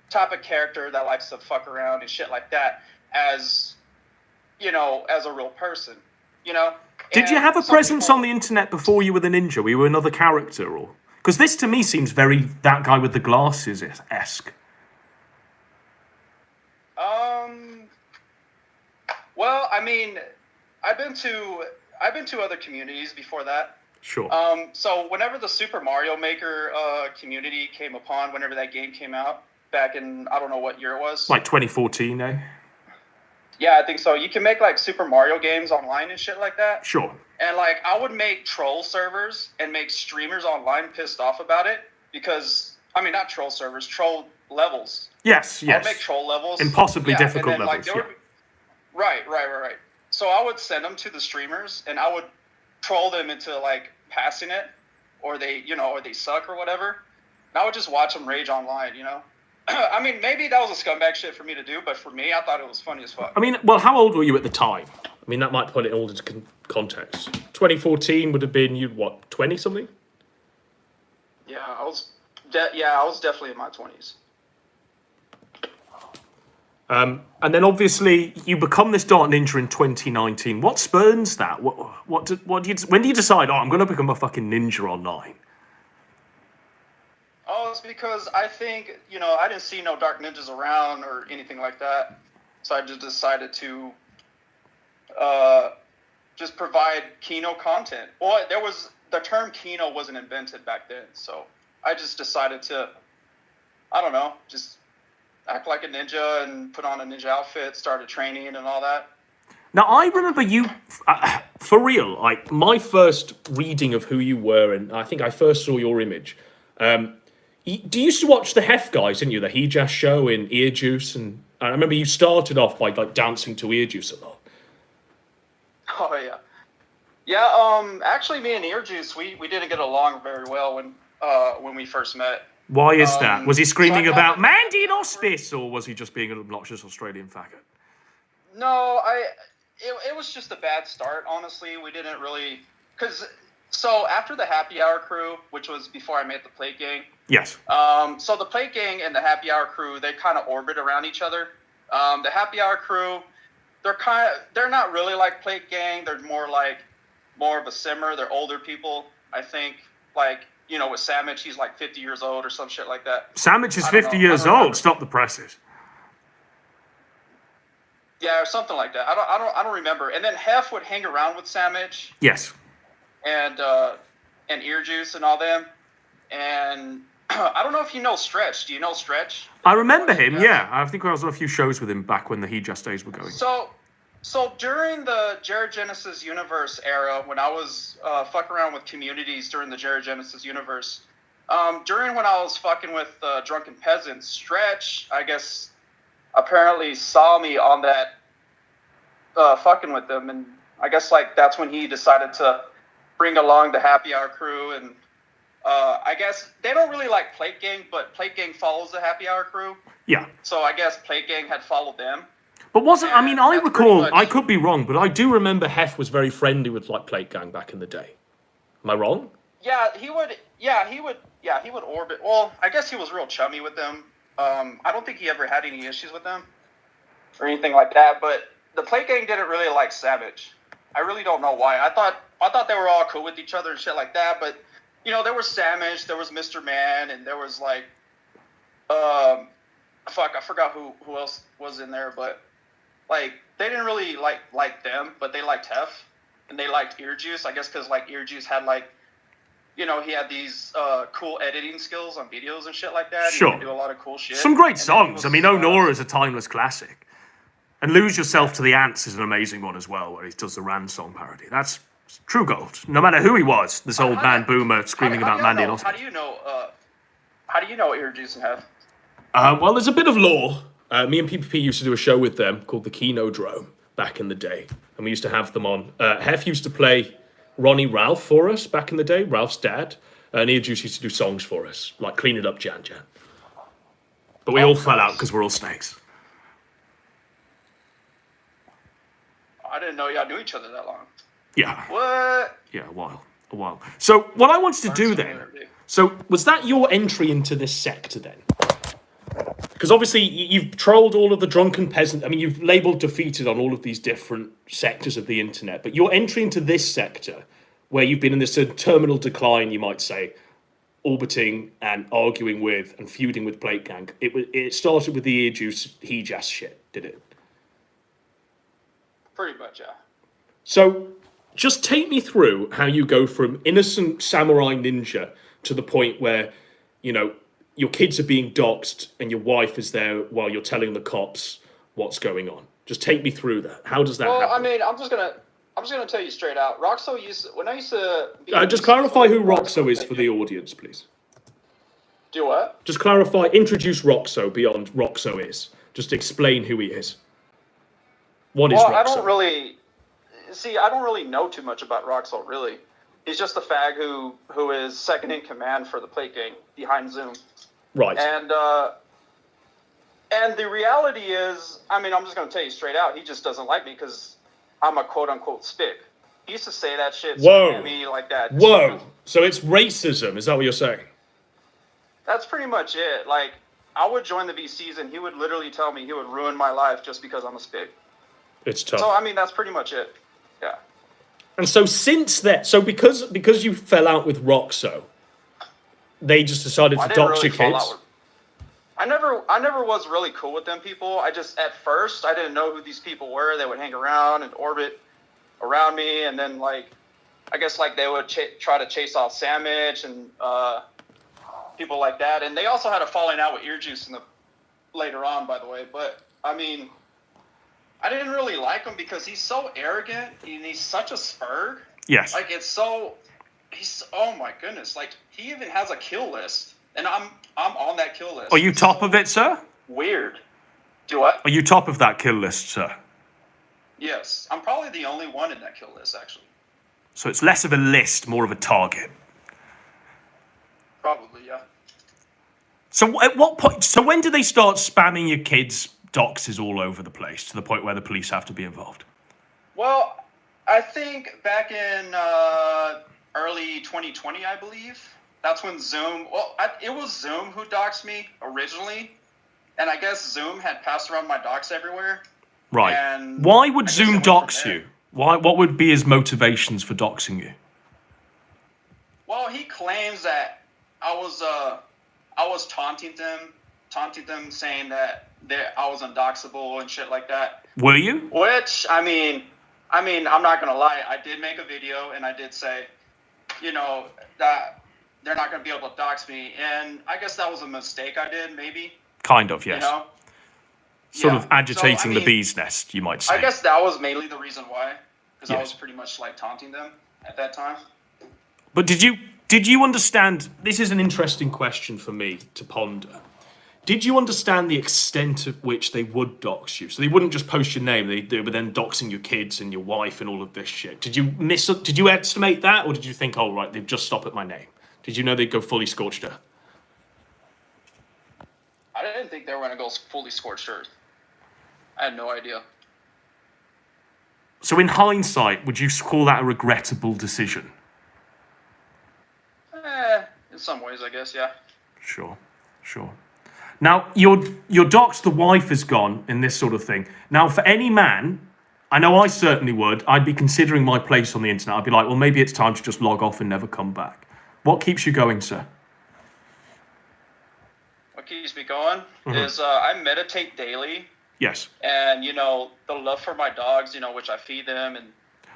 type of character that likes to fuck around and shit like that as a real person, Did you have a presence on the internet before you were the ninja? Were you another character, or? Because this to me seems very that guy with the glasses-esque. Well, I mean, I've been to other communities before that. Sure. So whenever the Super Mario Maker community came upon, whenever that game came out, back in, I don't know what year it was. Like 2014, eh? Yeah, I think so. You can make like Super Mario games online and shit like that. Sure. And like I would make troll servers and make streamers online pissed off about it because, I mean, not troll servers, troll levels. Yes. I'd make troll levels. Impossibly difficult and then, levels. Like, Right. So I would send them to the streamers, and I would troll them into like passing it, or they suck or whatever. And I would just watch them rage online, you know. I mean, maybe that was a scumbag shit for me to do, but for me, I thought it was funny as fuck. I mean, well, how old were you at the time? I mean, that might put it all into context. 2014 would have been you, what, 20 something? Yeah, I was definitely in my 20s. And then obviously you become this Dark Ninja in 2019. What spurns that? When do you decide? Oh, I'm going to become a fucking ninja online. Oh, it's because I think, I didn't see no Dark Ninjas around or anything like that. So I just decided to just provide Kino content. Well, the term Kino wasn't invented back then. So I just decided to, I don't know, just act like a ninja and put on a ninja outfit, started training and all that. Now, I remember you, for real, like my first reading of who you were, and I think I first saw your image. You used to watch the Hef guys, didn't you? The He-Jazz show in Ear Juice, and I remember you started off by like dancing to Ear Juice a lot. Oh yeah, yeah. Actually, me and Ear Juice, we didn't get along very well when we first met. Why is that? Was he screaming about Mandy and Hospice, or was he just being an obnoxious Australian faggot? No, it was just a bad start. Honestly, we didn't really So after the Happy Hour crew, which was before I met the Plate Gang. Yes. So the Plate Gang and the Happy Hour crew, they kind of orbit around each other. The Happy Hour crew, they're not really like Plate Gang. They're more of a simmer. They're older people, I think. Like, with Samich, he's like 50 years old or some shit like that. Samich is 50 years old. Stop the presses. Yeah, or something like that. I don't remember. And then Hef would hang around with Samich. Yes. And Ear Juice and all them. And I don't know if you know Stretch. Do you know Stretch? I remember him, yeah. I think I was on a few shows with him back when the He-Jazz days were going. So during the Jared Genesis Universe era, when I was fucking around with communities during the Jared Genesis Universe, during when I was fucking with Drunken Peasants, Stretch, I guess, apparently saw me on that fucking with them, and I guess like that's when he decided to bring along the Happy Hour crew, and I guess they don't really like Plate Gang, but Plate Gang follows the Happy Hour crew. Yeah. So I guess Plate Gang had followed them. But I recall, I could be wrong, but I do remember Hef was very friendly with like Plate Gang back in the day. Am I wrong? Yeah, he would orbit. Well, I guess he was real chummy with them. I don't think he ever had any issues with them or anything like that. But the Plate Gang didn't really like Savage. I really don't know why. I thought they were all cool with each other and shit like that. But there was Savage, there was Mr. Man, and there was like, I forgot who else was in there. But like they didn't really like them, but they liked Hef and they liked Ear Juice. I guess because like Ear Juice had like. He had these cool editing skills on videos and shit like that. Sure. He could do a lot of cool shit. Some great songs. I mean, Oh Nora is a timeless classic. And Lose Yourself to the Ants is an amazing one as well, where he does the Rand song parody. That's true gold. No matter who he was, this old man boomer screaming about Mandy and Oscar. How do you know Ear Juice and Hef? Well, there's a bit of lore. Me and PPP used to do a show with them called the KINODROME back in the day. And we used to have them on. Hef used to play Ronnie Ralph for us back in the day, Ralph's dad, and Ear Juice used to do songs for us, like Clean It Up, Jan Jan. But we all fell out because we're all snakes. I didn't know y'all knew each other that long. Yeah. What? Yeah, a while. So what I wanted to do then, so was that your entry into this sector then? Because obviously you've trolled all of the drunken peasant. I mean, you've labelled defeated on all of these different sectors of the internet. But your entry into this sector, where you've been in this terminal decline, you might say, orbiting and arguing with and feuding with Plate Gang, it started with the Ear Juice He-Jazz shit, did it? Pretty much, yeah. So, just take me through how you go from innocent samurai ninja to the point where, you know, your kids are being doxxed and your wife is there while you're telling the cops what's going on. Just take me through that. How does that happen? Well, I mean, I'm just gonna tell you straight out. Roxo when I used to be just clarify who Roxo is for the audience, please. Do what? Just clarify, introduce Roxo beyond Roxo is. Just explain who he is. What is Roxo? I don't really know too much about Roxo, really. He's just a fag who is second in command for the plate gang behind Zoom. Right. And the reality is, I mean, I'm just gonna tell you straight out, he just doesn't like me because I'm a quote-unquote spick. He used to say that shit at me like that. Whoa. So it's racism, is that what you're saying? That's pretty much it. Like, I would join the VCs and he would literally tell me he would ruin my life just because I'm a spick. It's tough. So, I mean, that's pretty much it. Yeah. And so since then, so because you fell out with Roxo, they just decided to dox your kids? I never was really cool with them people. I just, at first, I didn't know who these people were. They would hang around and orbit around me, and then, like, I guess, like, they would try to chase off Sandwich and people like that. And they also had a falling out with Earjuice later on, by the way. But, I mean, I didn't really like him because he's so arrogant and he's such a spurg. Yes. Like, oh my goodness. Like, he even has a kill list. And I'm on that kill list. Are you top of it, sir? Weird. Do what? Are you top of that kill list, sir? Yes. I'm probably the only one in that kill list, actually. So it's less of a list, more of a target. Probably, yeah. So at what point? So when do they start spamming your kids' doxes all over the place to the point where the police have to be involved? Well, I think back in early 2020, I believe. That's when Zoom. Well, it was Zoom who doxed me originally, and I guess Zoom had passed around my dox everywhere. Right. And why would Zoom dox you? What would be his motivations for doxing you? Well, he claims that I was taunting them, saying that I was undoxable and shit like that. Were you? Which, I mean, I'm not gonna lie. I did make a video and I did say, you know, that they're not gonna be able to dox me, and I guess that was a mistake I did, maybe. Kind of, yes. You know? Sort of agitating the mean, bee's nest, you might say. I guess that was mainly the reason why, because Yes. I was pretty much like taunting them at that time. But did you understand? This is an interesting question for me to ponder. Did you understand the extent of which they would dox you? So they wouldn't just post your name; they were then doxing your kids and your wife and all of this shit. Did you estimate that, or did you think, oh right, they've just stopped at my name? Did you know they'd go fully scorched earth? I didn't think they were going to go fully scorched earth. I had no idea. So in hindsight, would you call that a regrettable decision? In some ways, I guess, yeah. Sure. Now, your dox, the wife is gone in this sort of thing. Now, for any man, I know I certainly would, I'd be considering my place on the internet. I'd be like, well, maybe it's time to just log off and never come back. What keeps you going, sir? What keeps me going is I meditate daily. Yes. And, you know, the love for my dogs, you know, which I feed them and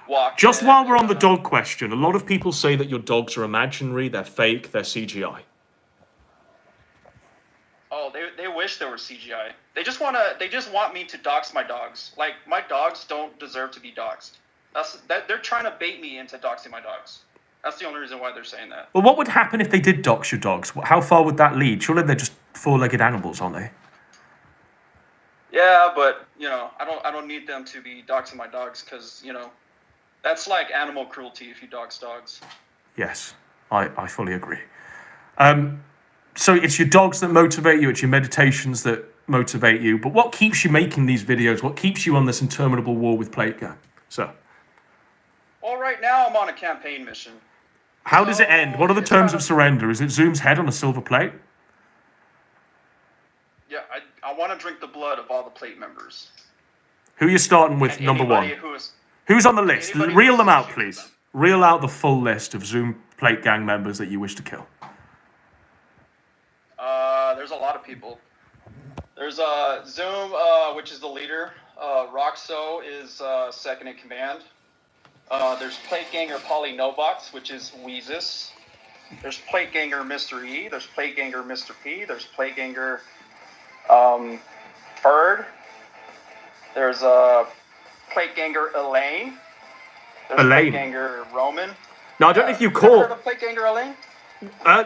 walk. Just while we're on the dog question, a lot of people say that your dogs are imaginary, they're fake, they're CGI. Oh, they wish they were CGI. They just want me to dox my dogs. Like, my dogs don't deserve to be doxed. They're trying to bait me into doxing my dogs. That's the only reason why they're saying that. Well, what would happen if they did dox your dogs? How far would that lead? Surely they're just four-legged animals, aren't they? Yeah, but, you know, I don't need them to be doxing my dogs because, you know, that's like animal cruelty if you dox dogs. Yes, I fully agree. So it's your dogs that motivate you, it's your meditations that motivate you, but what keeps you making these videos? What keeps you on this interminable war with Plate Gang? So, well, right now I'm on a campaign mission. How does it end? What are the terms of surrender? Is it Zoom's head on a silver plate? Yeah, I want to drink the blood of all the Plate members. Who are you starting with, number one? Who's on the list? Reel them out, please. Reel out the full list of Zoom Plate Gang members that you wish to kill. There's a lot of people. There's Zoom, which is the leader. Roxo is second in command. There's Plate Ganger Polly Nobox, which is Weezus. There's Plate Ganger Mr. E. There's Plate Ganger Mr. P. There's Plate Ganger Ferd. There's Plate Ganger Elaine. There's Elaine. Plate Ganger Roman. Now, I don't know if you Ever caught... heard of Plate Ganger Elaine?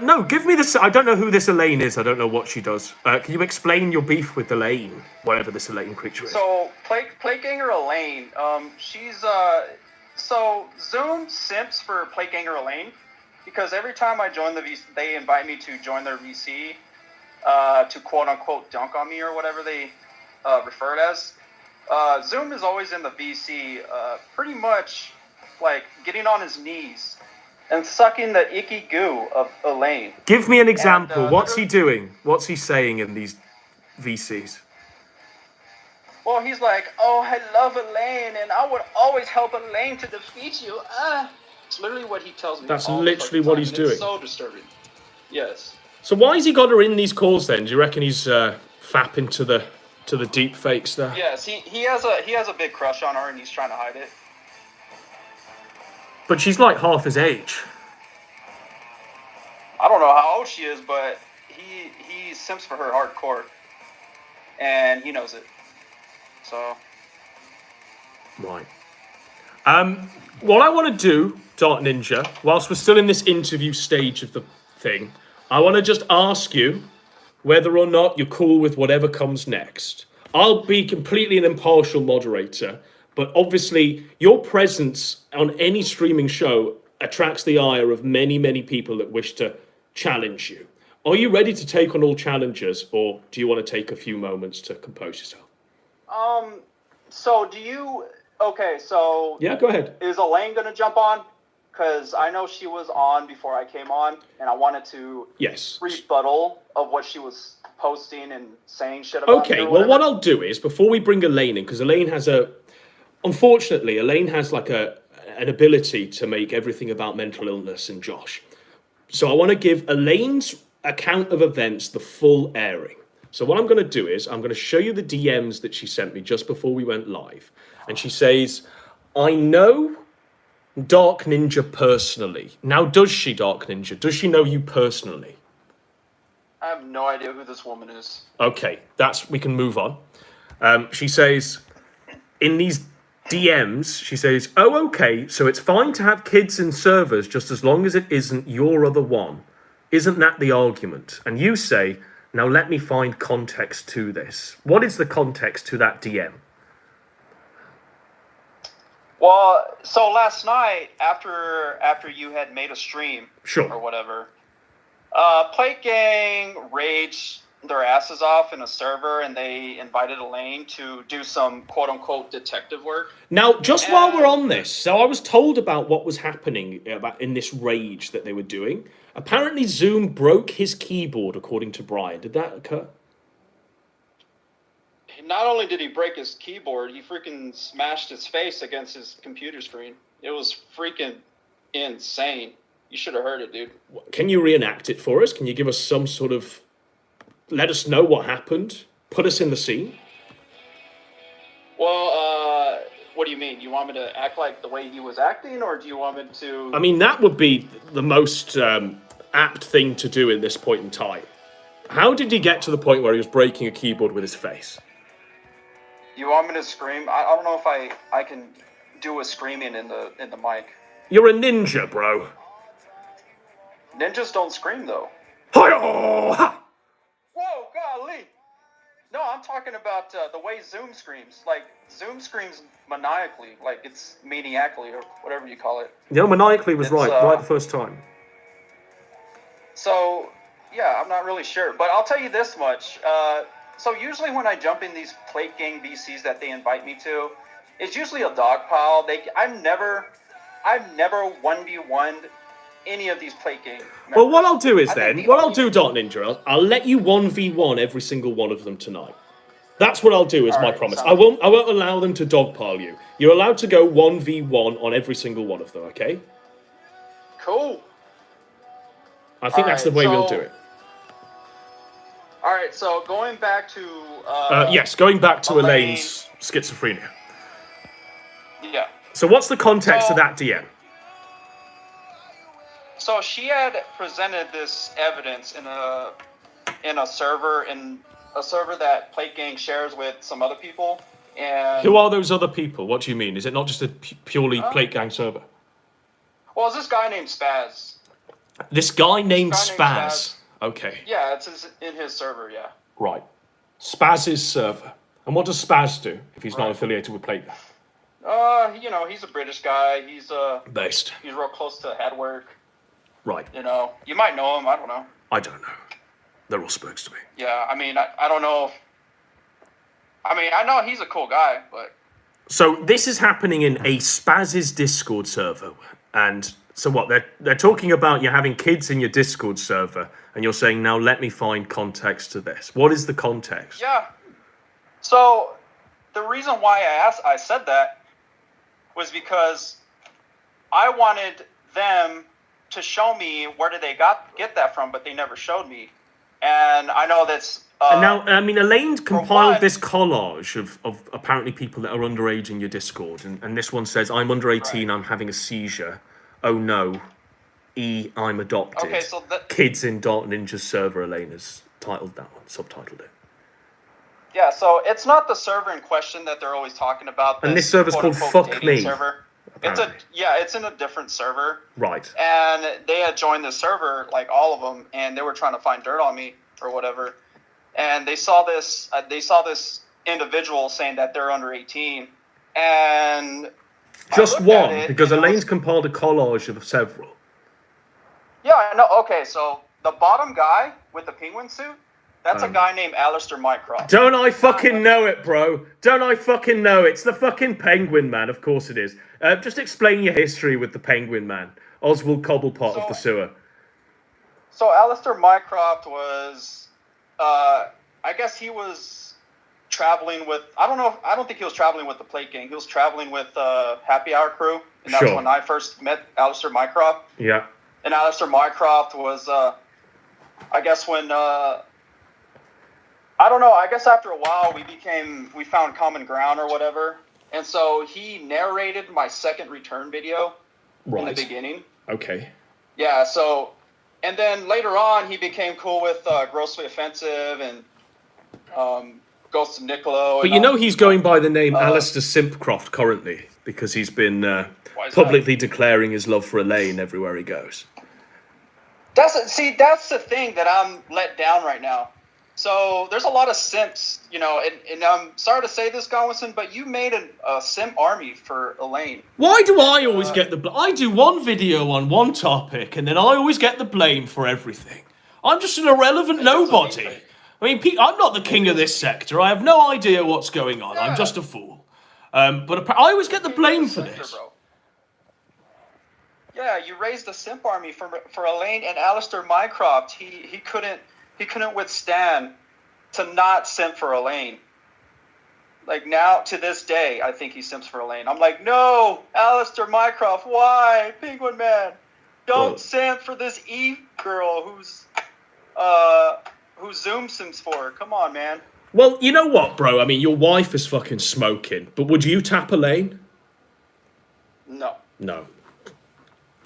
No, give me this. I don't know who this Elaine is. I don't know what she does. Can you explain your beef with Elaine, whatever this Elaine creature is? So, Plate Ganger Elaine, she's, so Zoom simps for Plate Ganger Elaine, because every time I join the VC, they invite me to join their VC, to quote-unquote dunk on me or whatever they refer it as. Zoom is always in the VC, pretty much, like, getting on his knees and sucking the icky goo of Elaine. Give me an example. And, What's he doing? What's he saying in these VCs? Well, he's like, oh, I love Elaine, and I would always help Elaine to defeat you. It's literally what he tells me. That's all the literally fucking what time, he's and doing. It's so disturbing. Yes. So why has he got her in these calls then? Do you reckon he's fapping to the deep fakes there? Yes, he has a big crush on her, and he's trying to hide it. But she's like half his age. I don't know how old she is, but he simps for her hardcore, and he knows it. So. Right. What I want to do, Dark Ninja, whilst we're still in this interview stage of the thing, I want to just ask you whether or not you're cool with whatever comes next. I'll be completely an impartial moderator, but obviously your presence on any streaming show attracts the ire of many, many people that wish to challenge you. Are you ready to take on all challengers, or do you want to take a few moments to compose yourself? So do you... Okay, so... Yeah, go ahead. Is Elaine going to jump on? Because I know she was on before I came on, and I wanted to... Yes. Rebuttal of what she was posting and saying shit about. Okay, well, what I'll do is, before we bring Elaine in, because Elaine has unfortunately, Elaine has like an ability to make everything about mental illness and Josh. So I want to give Elaine's account of events the full airing. So what I'm going to do is, I'm going to show you the DMs that she sent me just before we went live. And she says, I know Dark Ninja personally. Now, does she, Dark Ninja? Does she know you personally? I have no idea who this woman is. Okay, we can move on. She says, in these DMs, she says, oh, okay, so it's fine to have kids in servers just as long as it isn't your other one. Isn't that the argument? And you say, now let me find context to this. What is the context to that DM? Well, so last night, after you had made a stream, sure, or whatever, Plate Gang raged their asses off in a server, and they invited Elaine to do some quote-unquote detective work. Now, just while we're on this, so I was told about what was happening in this rage that they were doing. Apparently, Zoom broke his keyboard, according to Brian. Did that occur? Not only did he break his keyboard, he freaking smashed his face against his computer screen. It was freaking insane. You should have heard it, dude. Can you reenact it for us? Can you give us some sort of... Let us know what happened? Put us in the scene? Well, what do you mean? You want me to act like the way he was acting, or do you want me to... I mean, that would be the most apt thing to do in this point in time. How did he get to the point where he was breaking a keyboard with his face? You want me to scream? I don't know if I can do a screaming in the mic. You're a ninja, bro. Ninjas don't scream, though. Hi-oh! Whoa, golly! No, I'm talking about the way Zoom screams. Like, Zoom screams maniacally, like it's maniacally, or whatever you call it. Yeah, maniacally was right the first time. So, yeah, I'm not really sure. But I'll tell you this much. So usually when I jump in these Plate Gang VCs that they invite me to, it's usually a dog pile. I've never 1v1'd any of these Plate Gang members. Well, what I'll do is I'll do, Dark Ninja, I'll let you 1v1 every single one of them tonight. That's what I'll do, is my promise. I won't allow them to dogpile you. You're allowed to go 1v1 on every single one of them, okay? Cool. I think that's the way we'll do it. All right, so going back to yes, going back to Elaine. Elaine's schizophrenia. Yeah. So what's the context of that DM? So she had presented this evidence in a server that Plate Gang shares with some other people. And who are those other people? What do you mean? Is it not just a purely Plate Gang server? Well, it's this guy named Spaz. This guy named Spaz. Okay. Yeah, it's in his server. Yeah. Right. Spaz's server. And what does Spaz do if he's not affiliated with Plate Gang? You know, he's a British guy. He's based. He's real close to Headwork. Right. You know, you might know him. I don't know. I don't know. They're all spokes to me. Yeah, I mean, I don't know. I mean, I know he's a cool guy, but... So this is happening in a Spaz's Discord server. And so what? They're talking about you having kids in your Discord server, and you're saying, now let me find context to this. What is the context? Yeah. So the reason why I said that was because I wanted them to show me where did they get that from, but they never showed me. And I know that's... and now, I mean, Elaine compiled this collage of apparently people that are underage in your Discord. And this one says, I'm under 18, I'm having a seizure. Oh no. I'm adopted. Okay, so Kids in Dark Ninja's server, Elaine has titled that one, subtitled it. Yeah, so it's not the server in question that they're always talking about. And this server's called Fuck Me. Server. It's in a different server. Right. And they had joined the server, like all of them, and they were trying to find dirt on me or whatever. And they saw this individual saying that they're under 18, and just one, because Elaine's compiled a collage of several. Yeah, I know. Okay, so the bottom guy with the penguin suit, that's a guy named Alistair Mycroft. Don't I fucking know it, bro? Don't I fucking know it? It's the fucking Penguin Man, of course it is. Just explain your history with the Penguin Man. Oswald Cobblepot of the sewer. So Alistair Mycroft was, I guess he was traveling with, I don't think he was traveling with the Plate Gang. He was traveling with Happy Hour crew, and that's when I first met Alistair Mycroft. Yeah. And Alistair Mycroft was, I guess when, I don't know, I guess after a while we found common ground or whatever. And so he narrated my second return video in the beginning. Okay. Yeah, so, and then later on he became cool with Grossly Offensive and Ghost of Niccolo. But you know he's going by the name Alistair Simpcroft currently, because he's been publicly declaring his love for Elaine everywhere he goes. That's the thing that I'm let down right now. So there's a lot of simps, you know, and I'm sorry to say this, Godwinson, but you made a simp army for Elaine. Why do I always get the blame? I do one video on one topic, and then I always get the blame for everything. I'm just an irrelevant nobody. I mean, I'm not the king of this sector. I have no idea what's going on. I'm just a fool. But I always get the blame for this. Yeah, you raised a simp army for Elaine and Alistair Mycroft. He couldn't withstand to not simp for Elaine. Like now, to this day, I think he simps for Elaine. I'm like, no, Alistair Mycroft, why? Penguin Man, don't simp for this Eve girl who Zoom sims for. Come on, man. Well, you know what, bro? I mean, your wife is fucking smoking, but would you tap Elaine? No. No.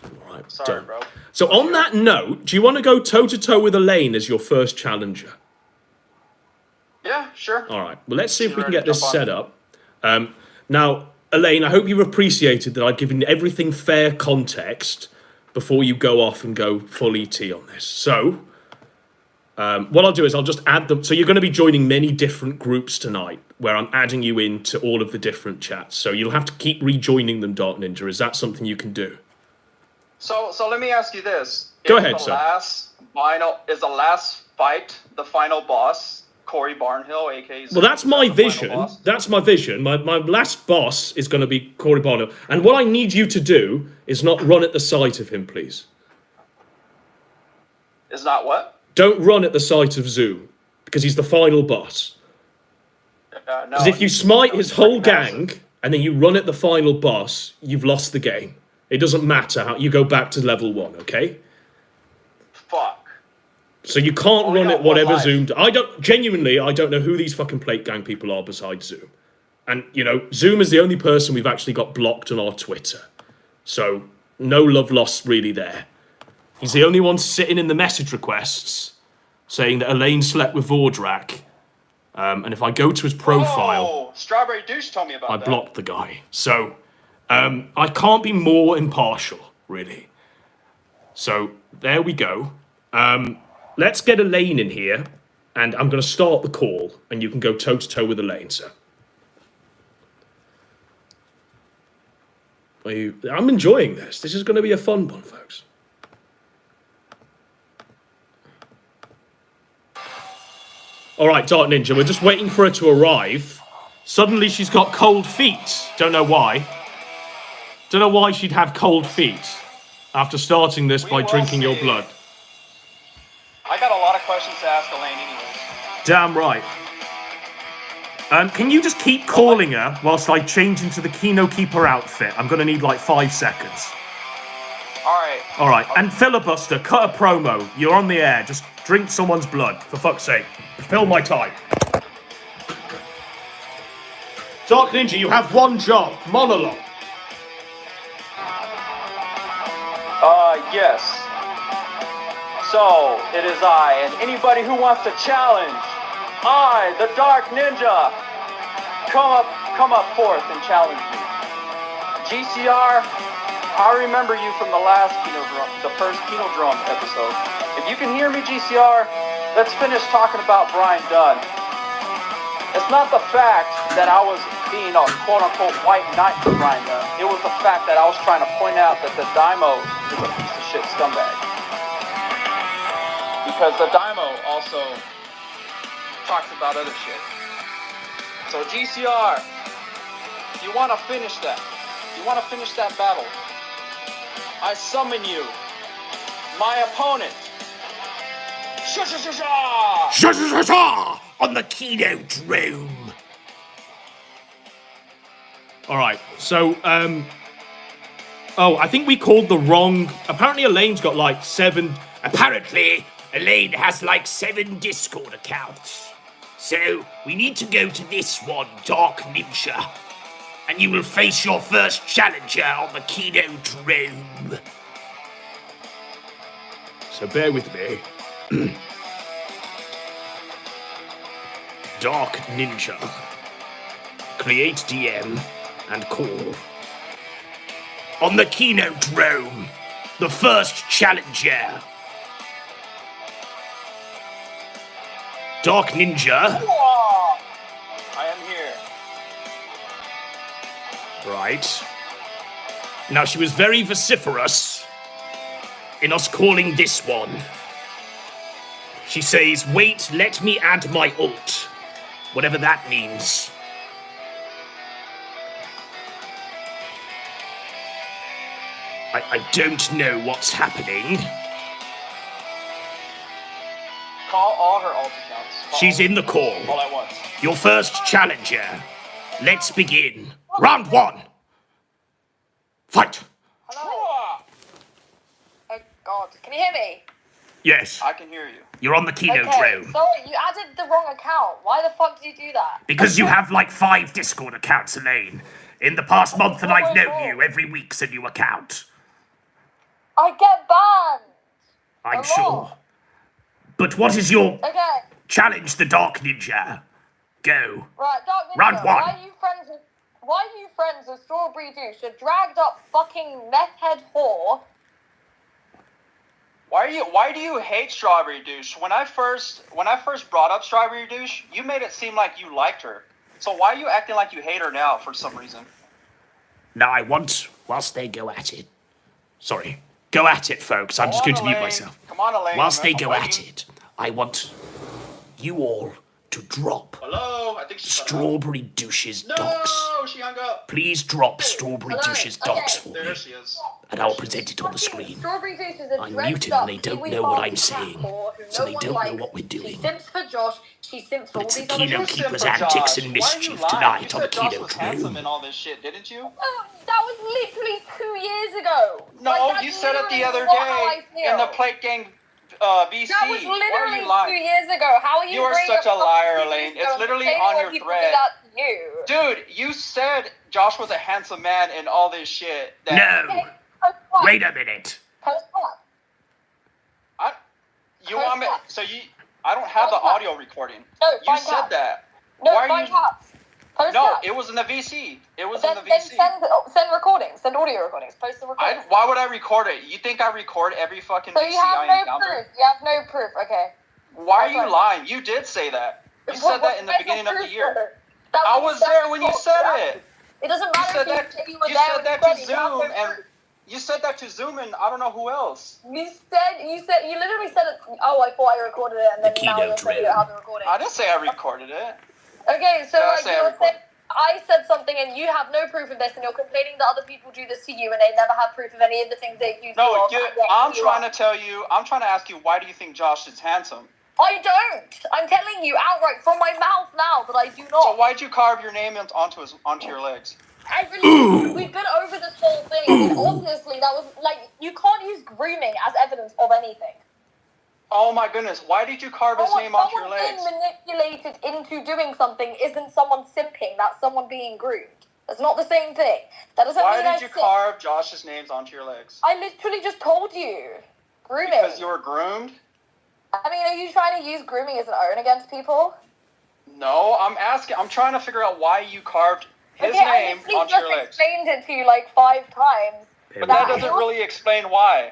All right, sorry, done. bro. So on that note, do you want to go toe-to-toe with Elaine as your first challenger? Yeah, sure. All right. Well, let's see if we can get this set up. Now, Elaine, I hope you've appreciated that I've given everything fair context before you go off and go full ET on this. So, what I'll do is I'll just add them. So you're going to be joining many different groups tonight where I'm adding you into all of the different chats. So you'll have to keep rejoining them, Dark Ninja. Is that something you can do? So let me ask you this. Go ahead, sir. Is the last fight the final boss, Corey Barnhill, aka... Well, that's my vision. That's my vision. My last boss is going to be Corey Barnhill. And what I need you to do is not run at the sight of him, please. Is not what? Don't run at the sight of Zoom, because he's the final boss. Because if you smite his whole gang, and then you run at the final boss, you've lost the game. It doesn't matter how you go back to level 1, okay? Fuck. So you can't run it whatever Zoom. I don't know who these fucking Plate Gang people are besides Zoom. And, you know, Zoom is the only person we've actually got blocked on our Twitter. So, no love lost really there. He's the only one sitting in the message requests saying that Elaine slept with Vordrak. And if I go to his profile... Strawberry Douche told me about that. I blocked the guy. So, I can't be more impartial, really. So, there we go. Let's get Elaine in here. And I'm going to start the call. And you can go toe-to-toe with Elaine, sir. I'm enjoying this. This is going to be a fun one, folks. All right, Dark Ninja, we're just waiting for her to arrive. Suddenly she's got cold feet. Don't know why. Don't know why she'd have cold feet after starting this by drinking your blood. I got a lot of questions to ask Elaine anyways. Damn right. Can you just keep calling her whilst I change into the Kino Keeper outfit? I'm going to need like 5 seconds. All right. And Filibuster, cut a promo. You're on the air. Just drink someone's blood, for fuck's sake. Fill my time. Dark Ninja, you have one job. Monologue. Yes. So, it is I, and anybody who wants to challenge, I, the Dark Ninja, come up forth and challenge me. GCR, I remember you from the last KINODROME, the first KINODROME episode. If you can hear me, GCR, let's finish talking about Brian Dunn. It's not the fact that I was being a quote-unquote white knight for Brian Dunn. It was the fact that I was trying to point out that the Daimo is a piece of shit scumbag. Because the Daimo also talks about other shit. So GCR, you want to finish that. You want to finish that battle. I summon you, my opponent. Sha-sha-sha-sha! On the KINODROME. All right, so, I think we called the wrong... Apparently Elaine's got like 7... Apparently, Elaine has like 7 Discord accounts. So, we need to go to this one, Dark Ninja. And you will face your first challenger on the KINODROME. So bear with me. Dark Ninja. Create DM and call. On the KINODROME, the first challenger. Dark Ninja. I am here. Right. Now, she was very vociferous in us calling this one. She says, wait, let me add my ult. Whatever that means. I don't know what's happening. Call all her ult accounts. She's in the call. All at once. Your first challenger. Let's begin. Round 1. Fight. Hello. Oh God, can you hear me? Yes. I can hear you. You're on the KINODROME. Okay, sorry, you added the wrong account. Why the fuck did you do that? Because you have like 5 Discord accounts, Elaine. In the past month that I've known you, every week's a new account. I get banned. I'm sure. But what is your Okay. challenge, the Dark Ninja? Go. Right, Dark Ninja, Round 1. Why are you friends with Strawberry Douche, a dragged up fucking meth head whore? Why do you hate Strawberry Douche? When I first brought up Strawberry Douche, you made it seem like you liked her. So why are you acting like you hate her now for some reason? Now I want, whilst they go at it. Sorry. Go at it, folks. I'm just going to mute myself. Come on, Elaine. Whilst they go at it, I want you all to drop Hello? I think she's Strawberry Douche's docs. No, she hung up. Please drop Strawberry Douche's docs for me. There she is. And I'll present it on the screen. Strawberry Douche is a I'm drenched muted up and they don't Kiwi know what Barbie I'm saying. cat whore who So no they one don't know likes. what we're doing. She simps for Josh. She simps for all It's the these other Kino people. Keeper's Simp for antics Josh. and Why are you mischief lying? tonight You on the said Josh was handsome KINODROME. and all this shit, didn't you? That was literally 2 years ago. No, Like, that's you said it the literally other not how day I feel. in the Plate Gang VC. That was Why are literally you lying? 2 years ago. How are you? You are bringing such a up liar, something Elaine. 2 years It's ago literally and on saying your people thread. Do that to you? Dude, you said Josh was a handsome man and all this shit. No. Okay, post what? Wait a minute. Post what? You Post want me? what? So you? I don't have the Post what? audio recording. No, You find said out. that. No, Why are find you? out. Post No, that. it was in the VC. It was Then, in the then VC. send recordings. Send audio recordings. Post the recordings. Why would I record it? You think I record every fucking So VC you have I no encounter? proof. You have no proof. Okay. Why are That's you right. lying? You did say that. You said that in the Where's beginning of the proof year. for it? That I was there when you said it. It doesn't You matter said if that. you were You there said when that you to said it. You have no Zoom, and proof. you said that to Zoom, and I don't know who else. You literally said it. Oh, I thought I recorded it, and then now you're saying you don't have the recording. I didn't say I recorded it. Okay, so Did I like say I you're recorded? saying, I said something and you have no proof of this, and you're complaining that other people do this to you, and they never have proof of any of the things they accuse you No, of. I'm trying to tell you. I'm trying to ask you, why do you think Josh is handsome? I don't. I'm telling you outright from my mouth now that I do not. So why'd you carve your name onto your legs? We've been over this whole thing. I mean, obviously, that was like you can't use grooming as evidence of anything. Oh my goodness, why did you carve his name onto your legs? Someone being manipulated into doing something isn't someone simping. That's someone being groomed. That's not the same thing. That doesn't Why mean did you carve Josh's names onto your legs? I literally just told you. Grooming. Because you were groomed? I mean, are you trying to use grooming as an own against people? No, I'm trying to figure out why you carved his name onto your legs. I explained it to you like 5 times. But that doesn't really explain why.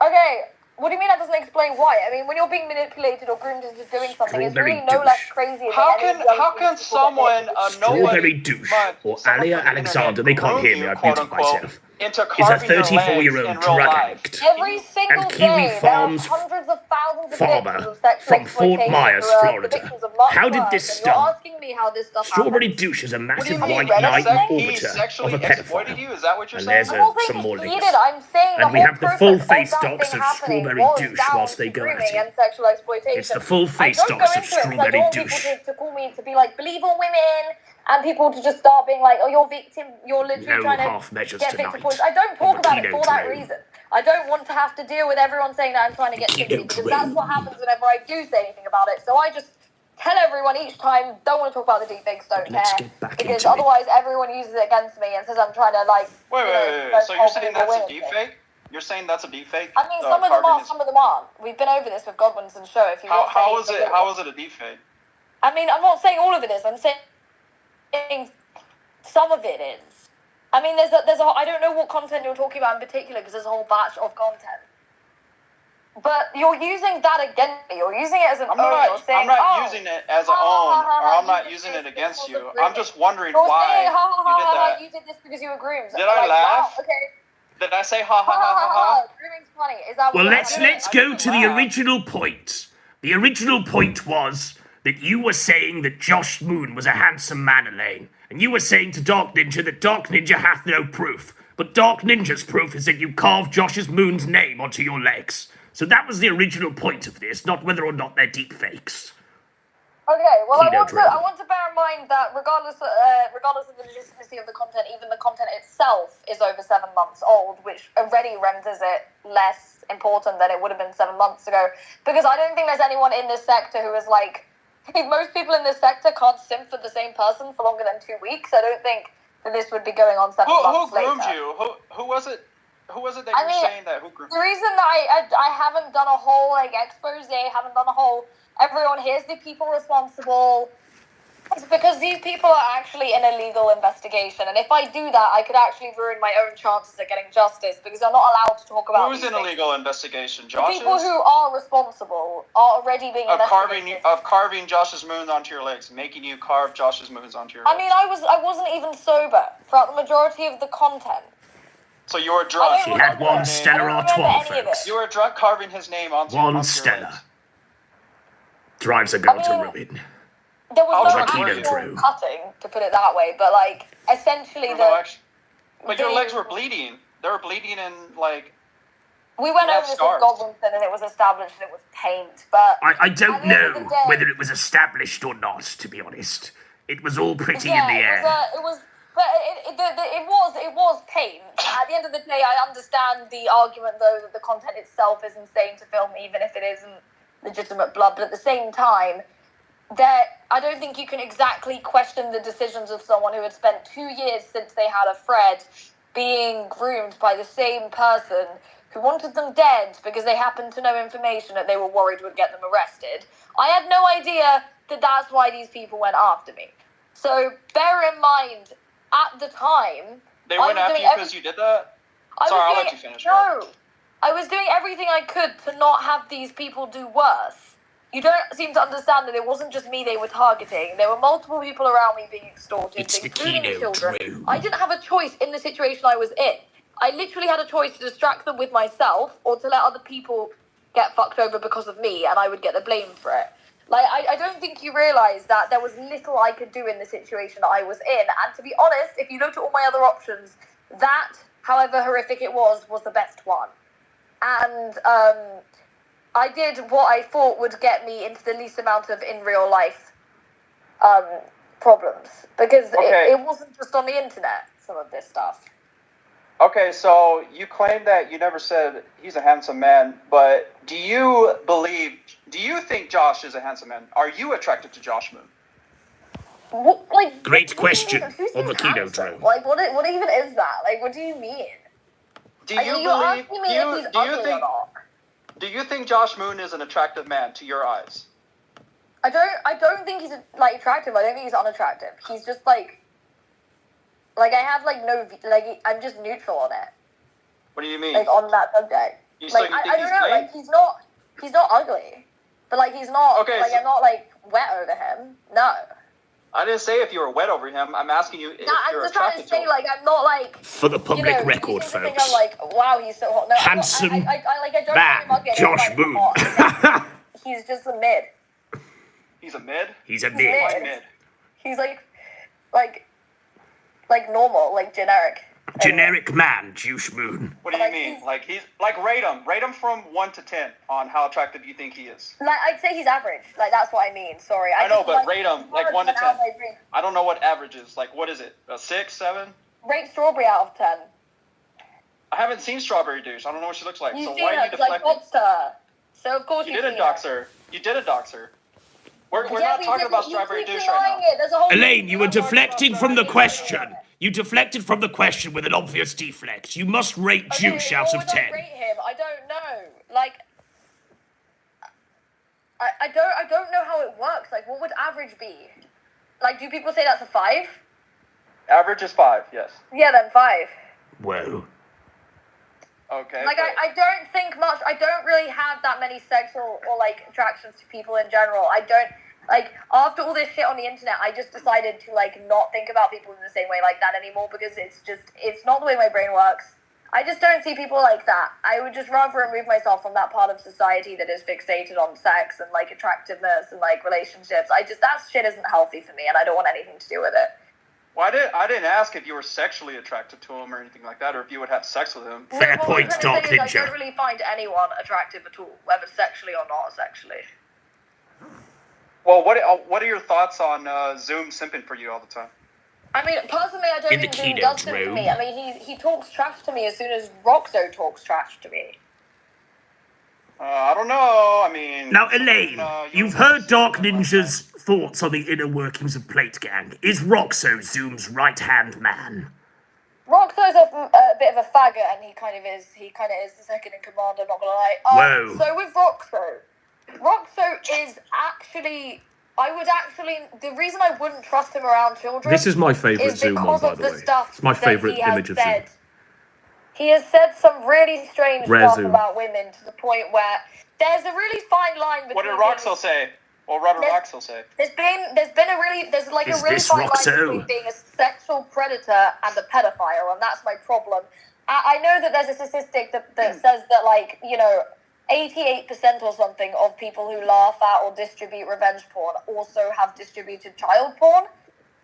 Okay, what do you mean that doesn't explain why? I mean, when you're being manipulated or groomed into doing something, it's really no less crazy. How can someone, nobody, Strawberry douche or Alia Alexander, they can't hear me, I've muted myself, is a 34-year-old drug addict Every single and Kiwi day, Farms there are hundreds of thousands of farmer victims of sexual from Fort exploitation Myers, who are the Florida. victims of much How did worse, this and you're start? asking me how this stuff Strawberry happens. douche is a What do you massive mean? white knight He orbiter sexually of a exploited pedophile. you? Is that what you're And saying? there's I'm not some saying more he links. cheated. I'm saying And we have the full face of docs that of thing Strawberry was douche down whilst they to go at grooming it. and sexual exploitation. It's the full face I don't docs go of into it 'cause I Strawberry don't want douche. people to call me to be like, believe all women, and people to just start being like, oh, you're victim, you're literally No trying half to measures get tonight victim points. I don't talk on the about it for that KINODROME. reason. I don't want to have to deal with everyone saying that I'm trying to get sympathy, because that's what happens whenever I do say anything about it. So I just tell everyone each time, don't want to talk about the deepfakes, don't Let's care. get back Because into otherwise everyone uses it against me and says I'm trying to like... Wait. So you're saying that's a deepfake? You're saying that's a deepfake? I mean, some of them are, some of them aren't. We've been over this with Godwinson's show. If you How is it a deepfake? I mean, I'm not saying all of it is. I'm saying some of it is. I mean, there's a I don't know what content you're talking about in particular, because there's a whole batch of content. But you're using that against me. You're using it as an own. I'm not using it as an own, or I'm not using it against you. I'm just wondering why you did that. You did this because you were groomed. Did I laugh? Wow, okay. Did I say ha ha ha ha ha? Grooming's funny. Is that Well, what let's go to the original point. The original point was that you were saying that Josh Moon was a handsome man, Elaine. And you were saying to Dark Ninja that Dark Ninja hath no proof. But Dark Ninja's proof is that you carved Josh's Moon's name onto your legs. So that was the original point of this, not whether or not they're deep fakes. Okay, well, I KINODROME. want to bear in mind that regardless of the legitimacy of the content, even the content itself is over 7 months old, which already renders it less important than it would have been 7 months ago. Because I don't think there's anyone in this sector who is like... most people in this sector can't simp for the same person for longer than 2 weeks. I don't think that this would be going on 7 months later. Who groomed you? Who was it? Who was it that you're saying that? Who groomed you? The reason that I haven't done a whole expose, haven't done a whole everyone here's the people responsible, is because these people are actually in a legal investigation, and if I do that, I could actually ruin my own chances at getting justice, because I'm not allowed to talk about Who's in a legal investigation? The Josh's? people who are responsible are already being investigated. Of carving Josh's moons onto your legs, making you carve Josh's moons onto your legs. I mean, I wasn't even sober throughout the majority of the content. So you were drunk. She had one Stella Artois, folks. You were drunk carving his name onto your legs. Stella. Drives a girl to ruin. There was no KINODROME. cutting, to put it that way, but essentially But your legs were bleeding. They were bleeding and we went over this with Godwinson, and it was established that it was paint, but... I don't know whether it was established or not, to be honest. It was all pretty in the air. It was But it was pain. At the end of the day, I understand the argument, though, that the content itself is insane to film, even if it isn't legitimate blood. But at the same time, I don't think you can exactly question the decisions of someone who had spent 2 years since they had a Fred being groomed by the same person who wanted them dead because they happened to know information that they were worried would get them arrested. I had no idea that that's why these people went after me. So bear in mind, at the time... They went after you because you did that? Sorry, I'll let you finish. No. I was doing everything I could to not have these people do worse. You don't seem to understand that it wasn't just me they were targeting. There were multiple people around me being extorted, including children. I didn't have a choice in the situation I was in. I literally had a choice to distract them with myself or to let other people get fucked over because of me, and I would get the blame for it. Like, I don't think you realise that there was little I could do in the situation I was in. And to be honest, if you looked at all my other options, that, however horrific it was the best one. And I did what I thought would get me into the least amount of in real life problems. Because it wasn't just on the internet, some of this stuff. Okay, so you claim that you never said he's a handsome man, but do you think Josh is a handsome man? Are you attracted to Josh Moon? What, Great question on the KINODROME. Like, what even is that? Like, what do you mean? Do you think Josh Moon is an attractive man to your eyes? I don't think he's like attractive. I don't think he's unattractive. He's just like I have I'm just neutral on it. What do you mean? Like on that subject. I don't know. Like he's not ugly, but like he's not. Okay. Like I'm not like wet over him. No. I didn't say if you were wet over him. I'm asking you if you're attracted to him. I'm just trying to say, like, I'm not like... For the public record, folks. Think I'm like, wow, he's so hot. No, handsome I don't man, think I'm Josh Moon. He's just a mid. He's a mid? He's a mid. Why mid? He's like normal, like generic. Generic man, Josh Moon. What do you mean? Like he's like rate him from 1 to 10 on how attractive you think he is. Like I'd say he's average. Like that's what I mean. Sorry. I know, but rate him like 1 to 10. I don't know what average is. Like what is it? A 6, 7? Rate Strawberry out of 10. I haven't seen Strawberry Douche. I don't know what she looks like. You've so seen why her, are you deflecting? Like Lobster. So of course you did a doxer. You did a doxer. We're not talking about Strawberry Douche right now. Elaine, you were deflecting from the question. You deflected from the question with an obvious deflect. You must rate Juice out of 10. Rate him? I don't know. Like, I don't know how it works. Like, what would average be? Like, do people say that's a 5? Average is 5, yes. Yeah, then 5. Whoa. Okay. Like, I don't think much. I don't really have that many sexual or, like, attractions to people in general. I don't... Like, after all this shit on the internet, I just decided to, like, not think about people in the same way like that anymore because it's not the way my brain works. I just don't see people like that. I would just rather remove myself from that part of society that is fixated on sex and, like, attractiveness and, like, relationships. That shit isn't healthy for me and I don't want anything to do with it. Well, I didn't ask if you were sexually attracted to him or anything like that, or if you would have sex with him. Fair point, Dark Ninja. I don't really find anyone attractive at all, whether sexually or not sexually. Well, what are your thoughts on Zoom simping for you all the time? I mean, personally, I don't think Zoom does simp to me. I mean, he talks trash to me as soon as Roxo talks trash to me. I don't know. I mean... Now, Elaine, you've heard Dark Ninja's thoughts on the inner workings of Plate Gang. Is Roxo Zoom's right-hand man? Roxo's a bit of a faggot, and he kind of is the second in command, I'm not gonna lie. Whoa. So with Roxo is actually... the reason I wouldn't trust him around children... This is my favourite Zoom one, by the way. It's my favourite image of Zoom. He has said some really strange stuff about women to the point where there's a really fine line between... What did Roxo say? What did Roxo say? There's a really fine line between being a sexual predator and a pedophile, and that's my problem. I know that there's a statistic that says that, like, you know, 88% or something of people who laugh at or distribute revenge porn also have distributed child porn,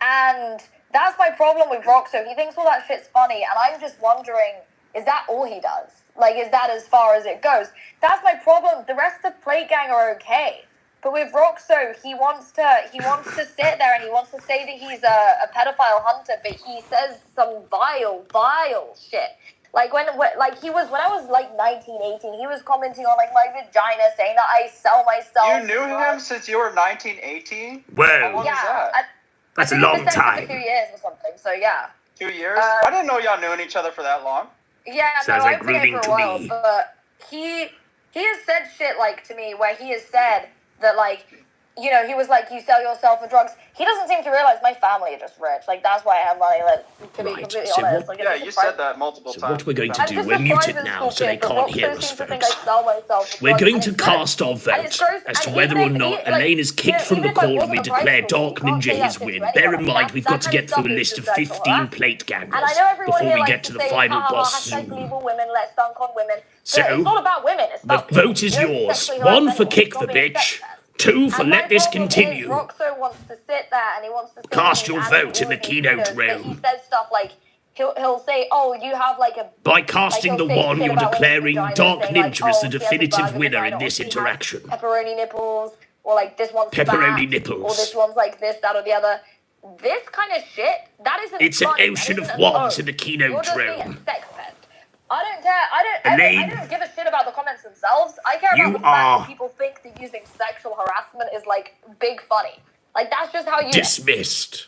and that's my problem with Roxo. He thinks all that shit's funny, and I'm just wondering, is that all he does? Like, is that as far as it goes? That's my problem. The rest of Plate Gang are okay. But with Roxo, he wants to sit there and he wants to say that he's a pedophile hunter, but he says some vile shit. Like when I was like 19, 18, he was commenting on like my vagina, saying that I sell myself. You knew him since you were 19, 18? Whoa. How long is that? That's a long time. For 2 years or something. So yeah. 2 years? I didn't know y'all knew each other for that long. Yeah, Sounds like I've been here grooming for a to while, me. but he has said shit like to me where he has said that like, you know, he was like, you sell yourself for drugs. He doesn't seem to realize my family are just rich. Like, that's why I have money. Like, to be completely so honest. what- like, Yeah, you said that multiple times. What we're going to I'm do, just we're a muted private now, school so they kid, but can't hear Roxo us, seems to think folks. I sell myself for We're drugs. going And to it's cast our And vote it's gross. as to And whether even or not if like, Elaine is kicked from the even if I call and we wasn't a private declare school, Dark you can't say Ninja that his shit to win. anyone. Bear in I mean, mind, we've that got to kind of get through a stuff is list of just sexual 15 harassment. plate And I gangers know everyone before here we likes get to to the say, final ha ha boss ha, hashtag Zoom. evil women, let's dunk on women. So, But it's all about women. It's the not kids. vote is You don't yours. sexually harass 1 for anyone. kick It's the not being a sex bitch, pest. 2 for And my let this problem continue. is Roxo wants to sit there and he wants to say Cast that your he's vote in the anti all of these KINODROME. winners, but he says stuff like he'll say, oh, you have like a By casting the he'll say one, shit you're about women's declaring vaginas, Dark saying, like, Ninja as oh, the she has a definitive bag of winner vagina, in or this she has interaction. pepperoni nipples, or like this one's Pepperoni fat, nipples. or this one's like this, that, or the other. This kind of shit, that isn't It's an funny. ocean That of isn't wands an in the You're just being a KINODROME. sex pest. I don't care. Elaine, I don't give a shit about the comments themselves. I care you about the fact are that people think that using sexual harassment is like big funny. Like that's just how you. dismissed.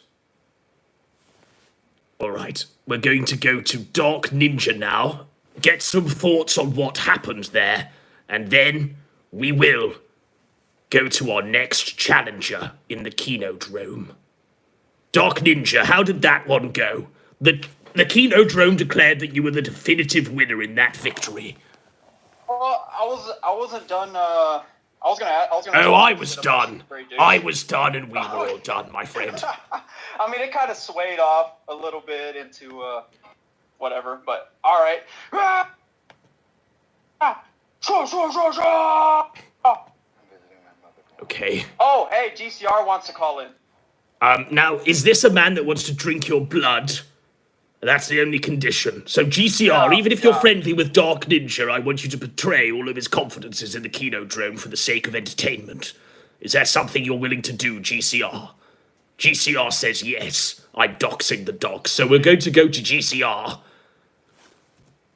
Alright, we're going to go to Dark Ninja now, get some thoughts on what happened there, and then we will go to our next challenger in the KINODROME. Dark Ninja, how did that one go? The KINODROME declared that you were the definitive winner in that victory. Well, I wasn't done. I was gonna. Oh, I was done. I was done, and we were all done, my friend. I mean, it kind of swayed off a little bit into whatever, but all right. Okay. Oh, hey, GCR wants to call in. Now, is this a man that wants to drink your blood? That's the only condition. So, GCR, No, even if you're no. friendly with Dark Ninja, I want you to betray all of his confidences in the KINODROME for the sake of entertainment. Is that something you're willing to do, GCR? GCR says yes. I'm doxing the docs, so we're going to go to GCR.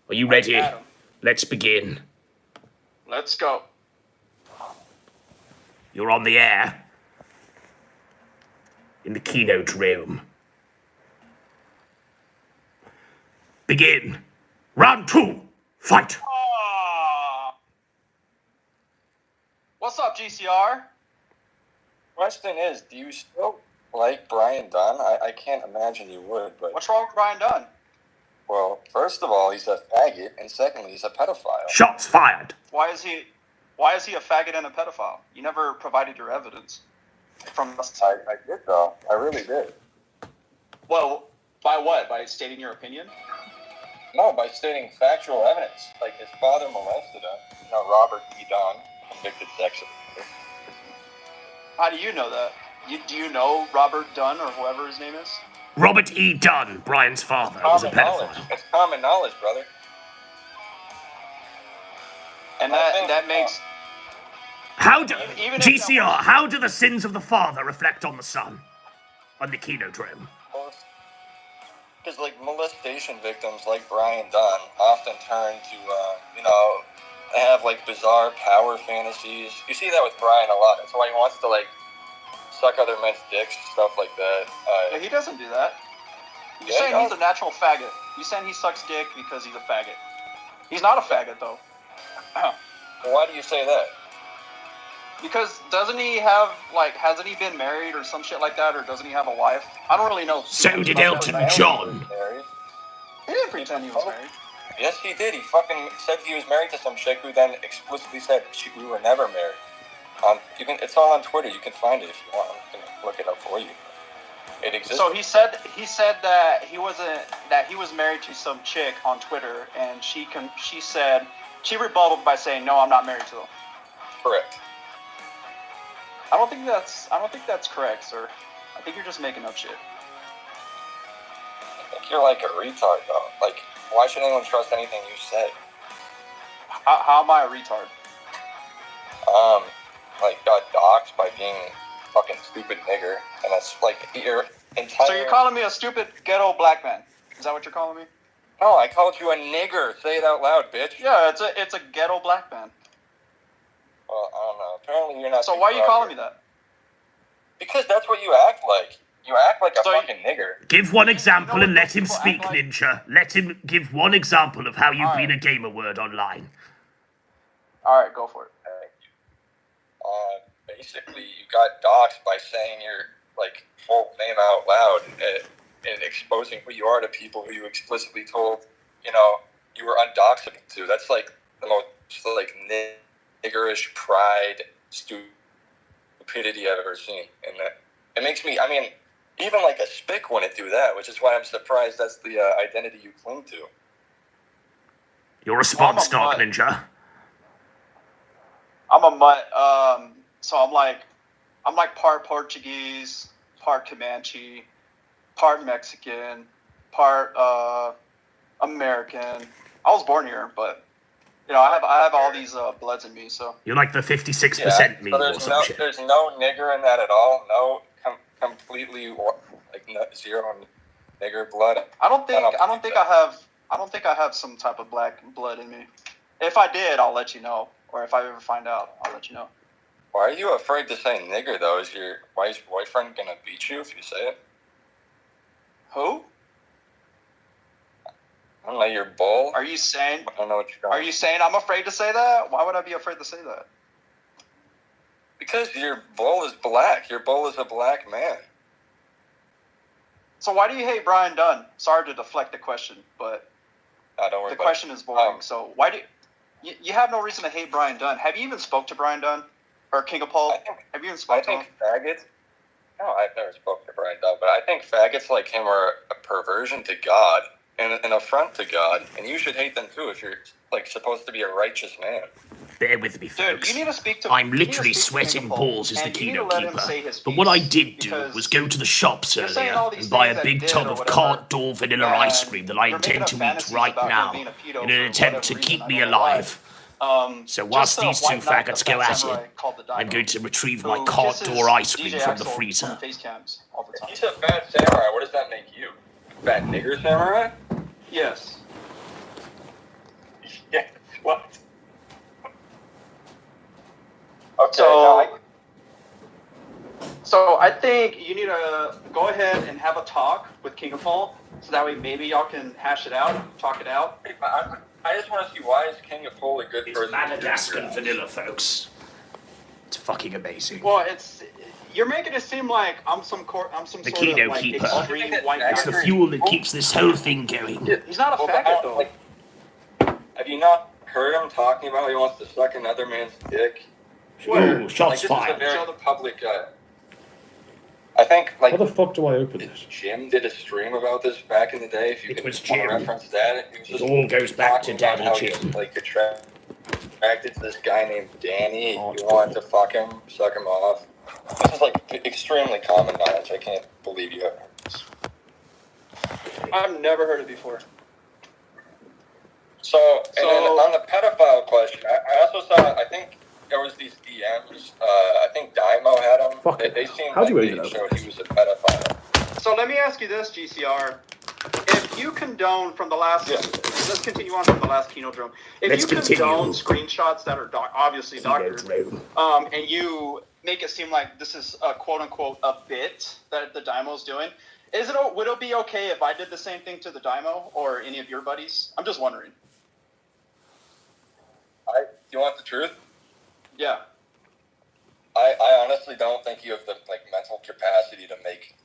Are you ready? Adam. Let's begin. Let's go. You're on the air. In the KINODROME. Begin. Round 2. Fight. What's up, GCR? Question is, do you still like Brian Dunn? I can't imagine you would, but... What's wrong with Brian Dunn? Well, first of all, he's a faggot, and secondly, he's a pedophile. Shots fired. Why is he a faggot and a pedophile? You never provided your evidence from us. I did, though. I really did. Well, by what? By stating your opinion? No, by stating factual evidence. Like, his father molested him. Robert E. Dunn, convicted sex offender. How do you know that? Do you know Robert Dunn or whoever his name is? Robert E. Dunn, Brian's father, was a pedophile. It's common knowledge, brother. And that makes... How do... Even if GCR, how do the sins of the father reflect on the son? On the KINODROME. Because, like, molestation victims like Brian Dunn often turn to, they have, like, bizarre power fantasies. You see that with Brian a lot. That's why he wants to, like, suck other men's dicks, stuff like that. Yeah, he doesn't do that. You're Yeah, saying he's a natural faggot. You're saying he sucks dick because he's a faggot. He's not a faggot, though. Why do you say that? Because doesn't he have, like, hasn't he been married or some shit like that, or doesn't he have a wife? I don't really know. So did Elton John. Married? He didn't pretend he was married. Yes, he did. He fucking said he was married to some chick who then explicitly said we were never married. It's all on Twitter. You can find it if you want. I can look it up for you. It exists. So he said that he was married to some chick on Twitter, and she rebutted by saying, "No, I'm not married to them." Correct. I don't think that's correct, sir. I think you're just making up shit. I think you're like a retard, though. Like, why should anyone trust anything you say? How am I a retard? Like, got doxxed doxxed by being fucking stupid nigger, and that's like your entire... So you're calling me a stupid ghetto black man? Is that what you're calling me? No, I called you a nigger. Say it out loud, bitch. Yeah, it's a ghetto black man. Well, I don't know. Apparently you're not... So why are you calling me that? Because that's what you act like. You act like a fucking nigger. Give one example and let him speak, Ninja. Let him give one example of how you've been a gamer word online. Alright, go for it. Basically, you got doxxed by saying your, like, full name out loud and exposing who you are to people who you explicitly told, you know, you were undoxable to. That's, like, the most, like, niggerish pride, stupidity I've ever seen. And it makes me, I mean, even, like, a spick wouldn't do that, which is why I'm surprised that's the identity you cling to. Your response, Dark Ninja. I'm a mutt. So I'm like part Portuguese, part Comanche, part Mexican, part American. I was born here, but you know I have all these bloods in me. So you're like the 56% me or some shit. There's no nigger in that at all. No, completely like zero nigger blood. I don't think I have some type of black blood in me. If I did, I'll let you know. Or if I ever find out, I'll let you know. Why are you afraid to say nigger, though? Is your wife's boyfriend gonna beat you if you say it? Who? I don't know, your bull? Are you saying... I don't know what you're going. Are you saying I'm afraid to say that? Why would I be afraid to say that? Because your bull is black. Your bull is a black man. So why do you hate Brian Dunn? Sorry to deflect the question, but... don't worry the question is boring. So why do... You have no reason to hate Brian Dunn. Have you even spoke to Brian Dunn? Or King of Paul? Have you even spoke to him? I think faggots... No, I've never spoken to Brian Dunn, but I think faggots like him are a perversion to God and an affront to God, and you should hate them too if you're like supposed to be a righteous man. Bear with me, folks. Dude, you need to speak to I'm literally sweating balls as the Kino Keeper. But what I did do was go to the shops earlier and buy a big tub of cart door vanilla ice cream that I intend to eat right now in an attempt to keep me alive. So whilst these two faggots go at it, I'm going to retrieve my cart door ice cream from the freezer. He's a fat samurai. What does that make you? Fat nigger samurai? Yes. Yeah, what? Okay, so I think you need to go ahead and have a talk with King of Paul, so that way maybe y'all can hash it out, talk it out. I just want to see why is King of Paul a good person. It's Madagascar vanilla, folks. It's fucking amazing. Well, you're making it seem like I'm some sort of like extreme white guy. It's the fuel that keeps this whole thing going. He's not a faggot though. Have you not heard him talking about how he wants to suck another man's dick? Whoa, shots fired. This is a very public. I think like. How the fuck do I open this? Jim did a stream about this back in the day. If you can reference that, it all goes back to Daddy Jim. Like attracted to this guy named Danny. You wanted to fuck him, suck him off. This is like extremely common knowledge. I can't believe you haven't heard this. I've never heard it before. So then on the pedophile question, I also saw. I think there was these DMs. I think Daimo had them. They seemed like they showed he was a pedophile. So let me ask you this, GCR. If you condone from the last... Let's continue on from the last KINODROME. If you condone screenshots that are obviously doctored, and you make it seem like this is a quote-unquote a bit that the Daimo's doing, would it be okay if I did the same thing to the Daimo or any of your buddies? I'm just wondering. You want the truth? Yeah. I honestly don't think you have the mental capacity to make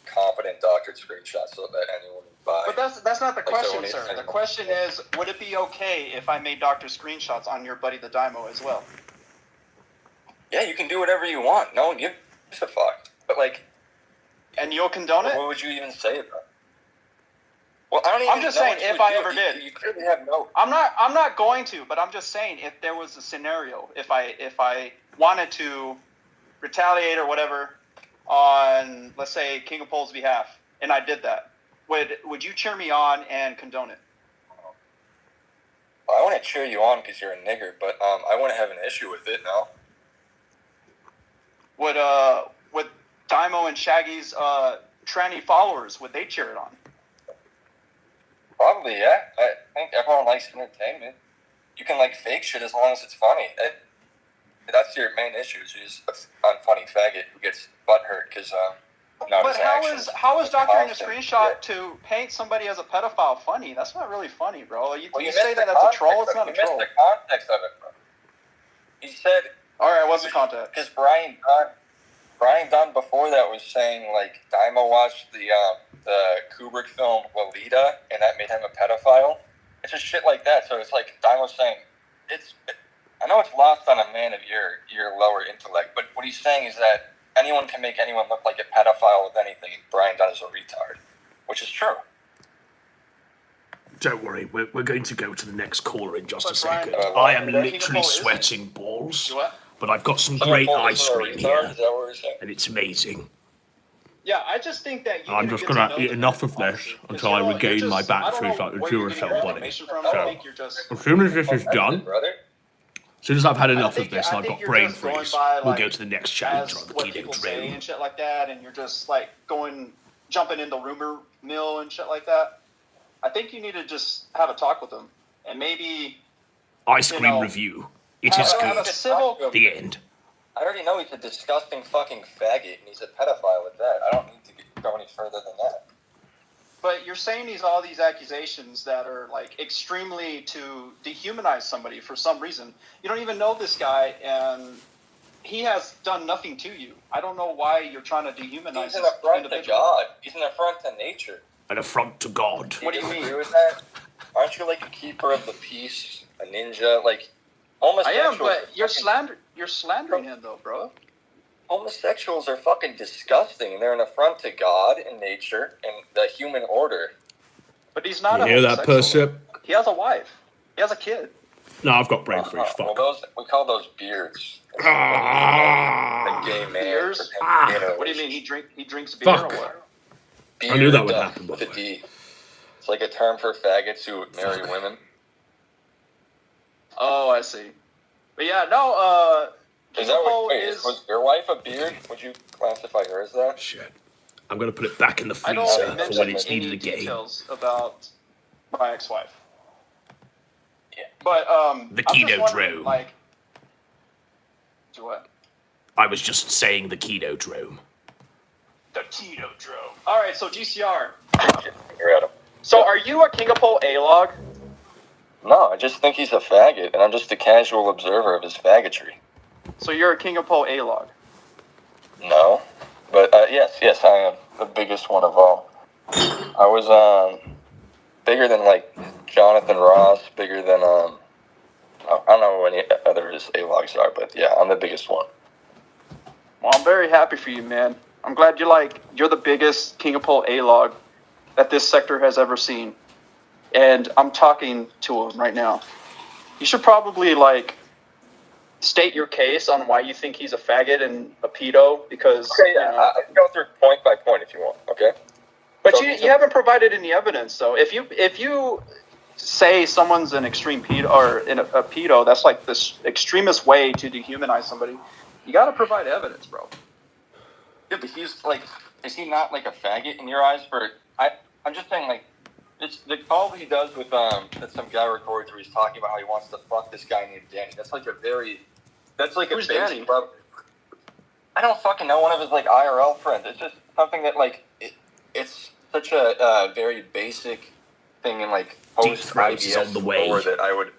competent doctored screenshots so that anyone would buy. But that's not the question, sir. The question is, would it be okay if I made doctored screenshots on your buddy the Daimo as well? Yeah, you can do whatever you want. No one gives a fuck. But and you'll condone it? What would you even say about it? Well, I don't even. I'm just saying, if I ever did, you clearly have no. I'm not going to, but I'm just saying, if there was a scenario, if I wanted to retaliate or whatever on, let's say, King of Pole's behalf, and I did that, would you cheer me on and condone it? Well, I wouldn't cheer you on because you're a nigger, but I wouldn't have an issue with it. No. would Daimo and Shaggy's tranny followers, would they cheer it on? Probably, yeah. I think everyone likes entertainment. You can like fake shit as long as it's funny. That's your main issue. Is you just an unfunny faggot who gets butthurt because But how is doctoring a screenshot to paint somebody as a pedophile funny? That's not really funny, bro. You say that that's a troll. It's not a troll. You missed the context of it, bro. He said. All right, what's the context? Because Brian Dunn before that was saying like Daimo watched the Kubrick film Lolita and that made him a pedophile. It's just shit like that. So it's like Daimo's saying I know it's lost on a man of your lower intellect, but what he's saying is that anyone can make anyone look like a pedophile with anything. Brian Dunn is a retard, which is true. Don't worry, we're going to go to the next caller in just a second. I am literally sweating balls, but I've got some great ice cream here, and it's amazing. Yeah, I just think that I'm just going to eat enough of this until I regain my batteries like the Duracell bunny. So, as soon as this is done, as soon as I've had enough of this and I've got brain freeze, we'll go to the next challenge on the KINODROME. And shit like that, and you're just like jumping in the rumor mill and shit like that. I think you need to just have a talk with them, and maybe ice cream review. It is good. The end. I already know he's a disgusting fucking faggot, and he's a pedophile at that. I don't need to go any further than that. But you're saying all these accusations that are like extremely to dehumanize somebody for some reason. You don't even know this guy, and he has done nothing to you. I don't know why you're trying to dehumanize. He's an affront to God. He's an affront to nature. An affront to God. What do you mean? With that? Aren't you like a keeper of the peace, a ninja? Like homosexuals. I am, but you're slandering him though, bro. Homosexuals are fucking disgusting. They're an affront to God and nature and the human order. But he's not. You hear that, Persip? He has a wife. He has a kid. No, I've got brain freeze. Fuck. Well, we call those beards. A gay man. Beers? What do you mean? He drinks beer or what? Beard, I knew that would happen. With a D. It's like a term for faggots who marry women. Oh, I see. But yeah, no. Is that was your wife a beard? Would you classify her as that? Shit. I'm gonna put it back in the freezer for when it's needed again. Details about my ex-wife. Yeah. But the KINODROME. Like, to what? I was just saying the KINODROME. The KINODROME. All right, so GCR. You're at him. So are you a King of Pole A-log? No, I just think he's a faggot, and I'm just a casual observer of his faggotry. So you're a King of Pole A-log? No, but yes, I am the biggest one of all. I was bigger than like Jonathan Ross, bigger than I don't know what any other A-logs are, but yeah, I'm the biggest one. Well, I'm very happy for you, man. I'm glad you're the biggest King of Pole A-log that this sector has ever seen. And I'm talking to him right now. You should probably state your case on why you think he's a faggot and a pedo, because okay, yeah, I can go through point by point if you want, okay? But so, you haven't provided any evidence, though. If you say someone's an extreme pedo or a pedo, that's like this extremist way to dehumanize somebody. You got to provide evidence, bro. Yeah, but he's is he not like a faggot in your eyes? I'm just saying it's the call he does with that some guy records where he's talking about how he wants to fuck this guy named Danny. That's like Who's Danny? I don't fucking know, one of his IRL friends. It's just something that it's such a very basic thing in post IBS on the way. That I would.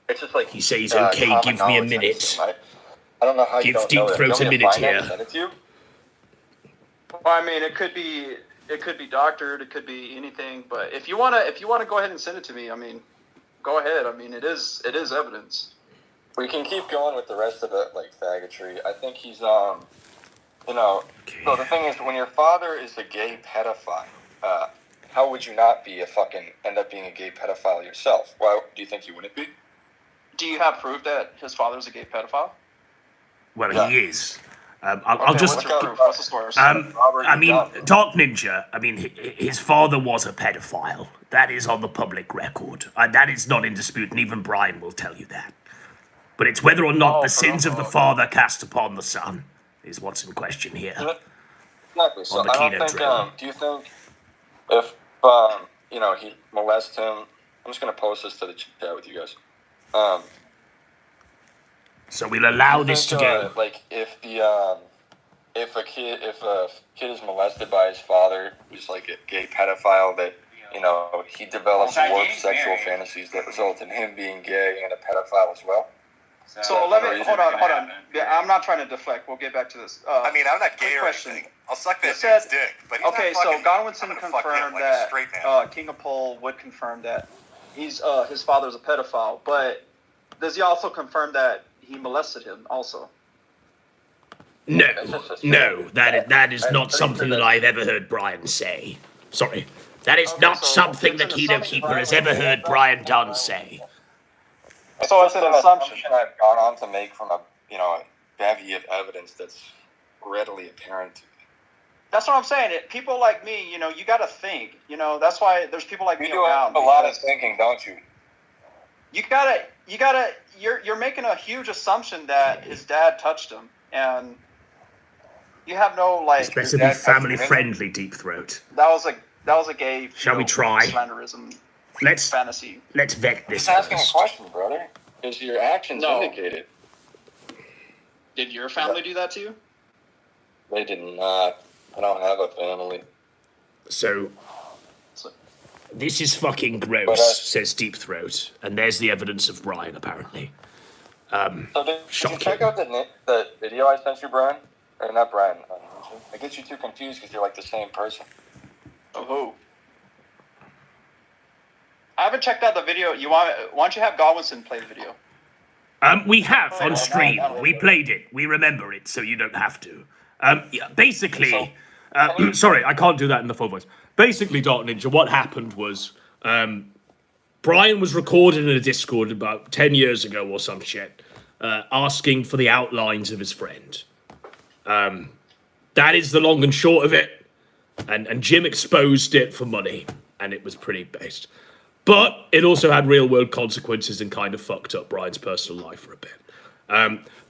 It's just he says, "Okay, give me a minute." I don't know how give you don't Deep know Throat a minute here. Send it to you? Well, I mean, it could be doctored, it could be anything. But if you wanna go ahead and send it to me, I mean, go ahead. I mean, it is evidence. We can keep going with the rest of the faggotry. I think he's So the thing is, when your father is a gay pedophile, how would you not end up being a gay pedophile yourself? Why do you think you wouldn't be? Do you have proof that his father's a gay pedophile? Well, yeah. He is. I'll just. What's the source? I mean, Dark Ninja. I mean, his father was a pedophile. That is on the public record. That is not in dispute, and even Brian will tell you that. But it's whether or not the sins of the father cast upon the son is what's in question here. Exactly. So On the I don't KINODROME. think. Do you think if he molests him? I'm just gonna post this to the chat with you guys. So we'll allow do you this think, to go. Like if a kid is molested by his father, who's like a gay pedophile, that he develops warped sexual fantasies that result in him being gay and a pedophile as well. So let me hold on. Yeah, I'm not trying to deflect. We'll get back to this. I mean, I'm not gay or question. anything. I'll suck that said- dude's dick. But he's Okay, not so fucking, Godwinson I'm gonna fuck him confirmed like a that straight man. King of Pole would confirm that he's his father's a pedophile, but does he also confirm that he molested him also? No, that is not something that I've ever heard Brian say. Sorry. That is not so something the it's an Kino assumption, Keeper Brian. has ever heard Brian Dunn say. So it's an assumption. I've gone on to make from a bevy of evidence that's readily apparent to me. That's what I'm saying. People like me, you got to think. That's why there's people like You me do around. a lot of because thinking, don't you? You're making a huge assumption that his dad touched him, and you have no It's better be family friendly, Deep Throat. That was a gay. Shall we try? Slanderism Let's fantasy. vet this Just asking a first. question, brother. Is your actions No. indicated? Did your family do that to you? They did not. I don't have a family. So, this is fucking But, gross, says Deep Throat, and there's the evidence of Brian, apparently. So did you Shocking. check out the video I sent you, Brian? Or not Brian. It gets you too confused because you're like the same person. Oh, who? I haven't checked out the video. Why don't you have Godwinson play the video? We have on stream. We played it. We remember it, so you don't have to. Yeah, basically, sorry, I can't do that in the full voice. Basically, Dark Ninja, what happened was, Brian was recorded in a Discord about 10 years ago or some shit, asking for the outlines of his friend. That is the long and short of it. And Jim exposed it for money, and it was pretty based. But it also had real world consequences and kind of fucked up Brian's personal life for a bit.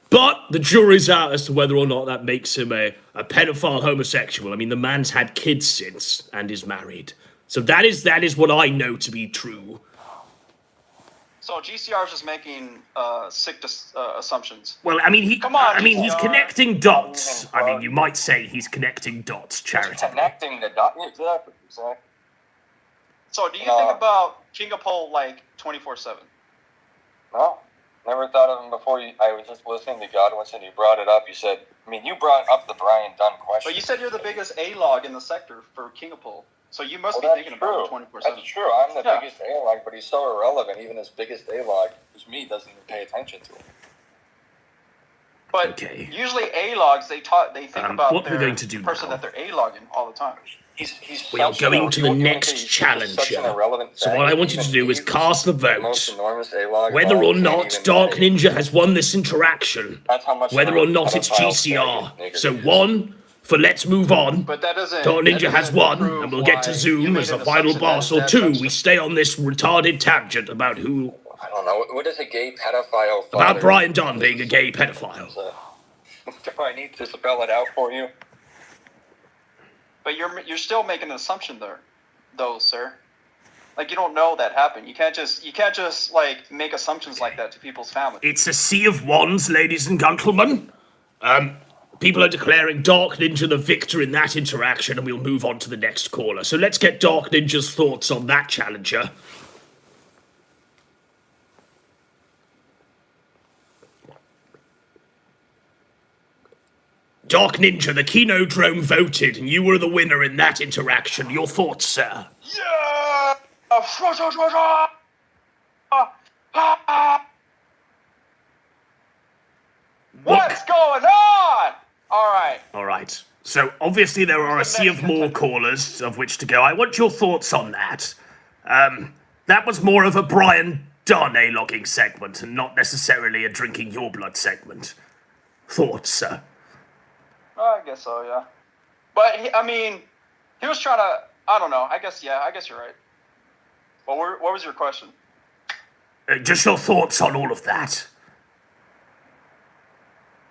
But the jury's out as to whether or not that makes him a pedophile homosexual. I mean, the man's had kids since and is married. So that is what I know to be true. So GCR is just making sick assumptions. Well, I mean, he's GCR. connecting dots. I mean, you might say he's connecting dots charitably. Connecting the dots. Exactly. So do you think about King of Pole like 24/7? No, never thought of him before. I was just listening to Godwinson. You brought it up. You said, you brought up the Brian Dunn question. But you said you're the biggest A-log in the sector for King of Pole. So you must be Well, thinking about it 24/7. That's true. I'm the biggest A-log, but he's so irrelevant. Even his biggest A-log, who's me, doesn't even pay attention to him. But usually A-logs, they think about what we're their going to do person now. that they're A-logging all the time. We are going to the next challenger. So what I want you to do is cast the vote whether or not Dark Ninja has won this interaction. Whether or not it's GCR. So 1 for let's move on. But that doesn't. Dark Ninja has 1, and we'll get to Zoom as the final boss. Or 2, we stay on this retarded tangent about who. I don't know. What is a gay pedophile? About Brian Dunn being a gay pedophile. Do I need to spell it out for you? But you're still making an assumption there, though, sir. Like you don't know that happened. You can't just like make assumptions like that to people's families. It's a sea of wands, ladies and gentlemen. People are declaring Dark Ninja the victor in that interaction, and we'll move on to the next caller. So let's get Dark Ninja's thoughts on that challenger. Dark Ninja, the KINODROME voted, and you were the winner in that interaction. Your thoughts, sir? Yeah! What's going on? All right. So, obviously there are a sea of more callers of which to go. I want your thoughts on that. That was more of a Brian Dunn A-logging segment, and not necessarily a drinking your blood segment. Thoughts, sir? I guess so, yeah. But, he was trying to, I don't know, I guess you're right. Well, what was your question? Just your thoughts on all of that.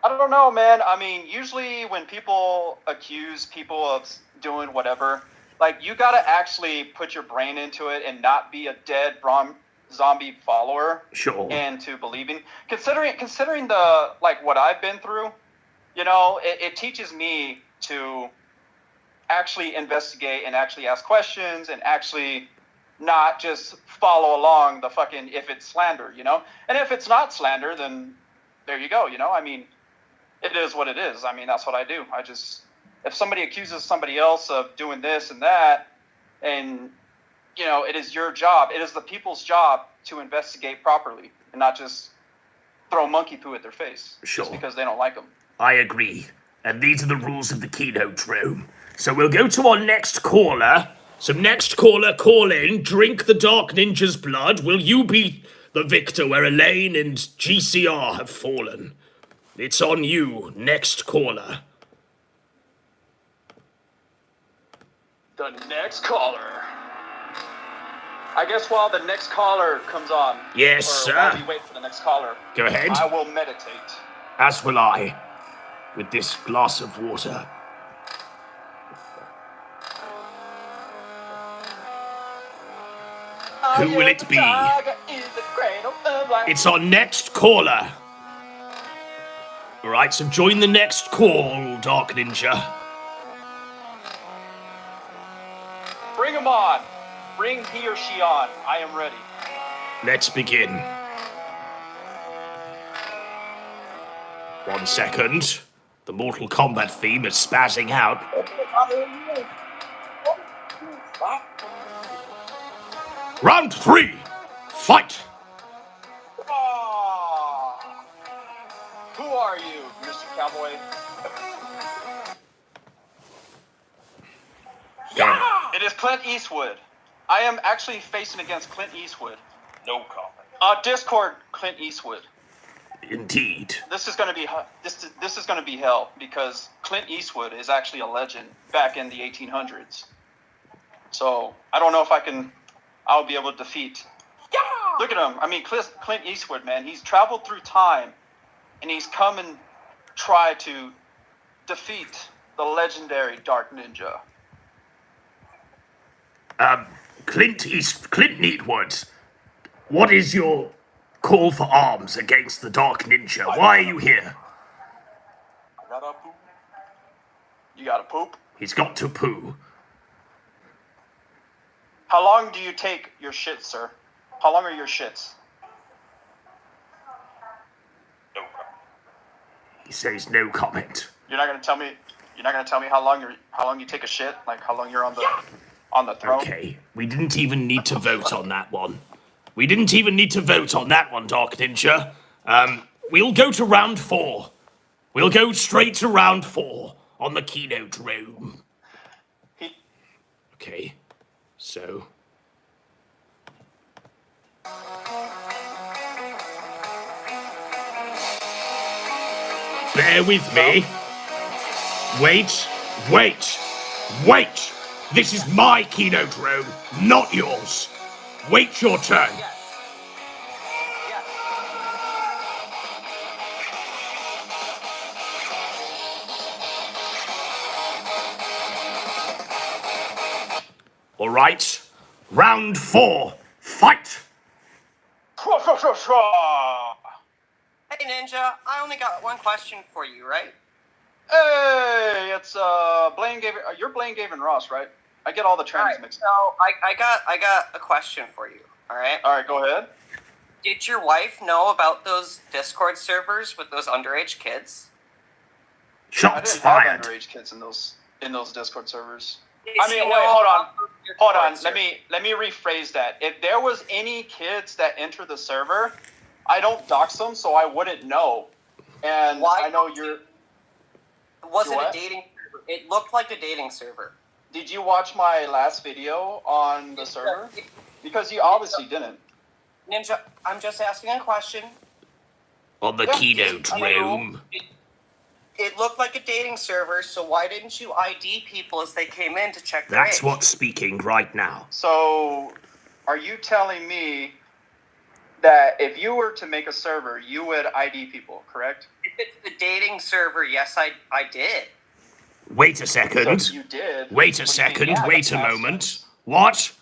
I don't know, man. I mean, usually when people accuse people of doing whatever, like, you gotta actually put your brain into it and not be a dead zombie follower. Sure. And to believing, considering the, like, what I've been through, you know, it teaches me to actually investigate and actually ask questions and actually not just follow along the fucking, if it's slander, you know? And if it's not slander, then there you go, you know? I mean, it is what it is. I mean, that's what I do. If somebody accuses somebody else of doing this and that, and, you know, it is your job, it is the people's job to investigate properly and not just throw monkey poo at their face just because they don't like them. I agree. And these are the rules of the KINODROME. So we'll go to our next caller. So next caller, call in, drink the Dark Ninja's blood. Will you be the victor where Elaine and GCR have fallen? It's on you, next caller. The next caller. I guess while the next caller comes on. Yes, sir. While we wait for the next caller. Go ahead. I will meditate. As will I, with this glass of water. Who will it be? It's our next caller. Alright, so join the next call, Dark Ninja. Bring him on. Bring he or she on. I am ready. Let's begin. 1 second. The Mortal Kombat theme is spazzing out. Round 3. Fight! Who are you, Mr. Cowboy? It is Clint Eastwood. I am actually facing against Clint Eastwood. No comment. Discord Clint Eastwood. Indeed. This is gonna be this is gonna be hell because Clint Eastwood is actually a legend back in the 1800s. So I don't know if I'll be able to defeat. Yeah! Look at him. I mean, Clint Eastwood, man. He's traveled through time, and he's come and tried to defeat the legendary Dark Ninja. Clint Eastwood, what is your call for arms against the Dark Ninja? Why are you here? I gotta poop. You gotta poop? He's got to poo. How long do you take your shits, sir? How long are your shits? No comment. He says no comment. You're not gonna tell me how long you take a shit? Like how long you're on the throne? Okay, we didn't even need to vote on that one. We didn't even need to vote on that one, Dark Ninja. We'll go to round 4. We'll go straight to round 4 on the KINODROME. Okay, so... Bear with me. Wait. This is my KINODROME, not yours. Wait your turn. All right. Round 4. Fight. Hey Ninja, I only got one question for you, right? Hey, it's Blaine Gavin. You're Blaine Gavin Ross, right? I get all the trannies mixed up. So I got a question for you. All right. All right, go ahead. Did your wife know about those Discord servers with those underage kids? Shots I fired. didn't have underage kids in those Discord servers. Did I mean, she wait, know hold on. about your Hold on. Discord Let me rephrase that. If there was any kids that enter the server, I don't dox them, so I wouldn't know. And Why I know don't you're. It wasn't What? a dating server. It looked like a dating server. Did you watch my last video on the server? Because you obviously didn't. Ninja, I'm just asking a question. On the KINODROME. It looked like a dating server, so why didn't you ID people as they came in to check their That's age? what's speaking right now. So, are you telling me that if you were to make a server, you would ID people, correct? If it's the dating server, yes, I did. Wait a second. So you did. Wait a second. Wait a moment. What?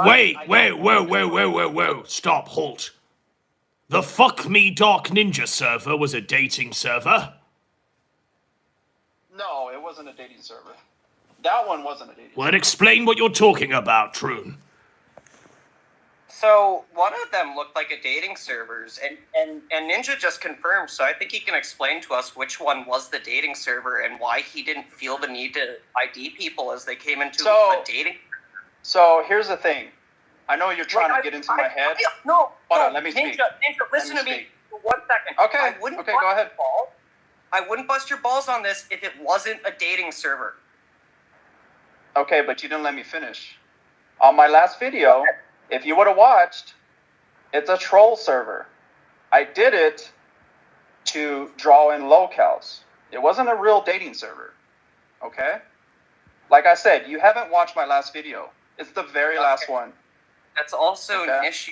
Wait. Whoa. Stop. Halt. The Fuck Me Dark Ninja server was a dating server. No, it wasn't a dating server. That one wasn't a dating server. Well, explain what you're talking about, Troon. So one of them looked like a dating servers, and Ninja just confirmed. So I think he can explain to us which one was the dating server and why he didn't feel the need to ID people as they came into a dating. So here's the thing. I know you're trying to get into my head. No, hold on. Let me speak. Ninja, listen to me for 1 second. Okay. Go ahead. I wouldn't bust your balls on this if it wasn't a dating server. Okay, but you didn't let me finish. On my last video, if you would have watched, it's a troll server. I did it to draw in locales. It wasn't a real dating server. Okay? Like I said, you haven't watched my last video. It's the very last one. That's also an issue.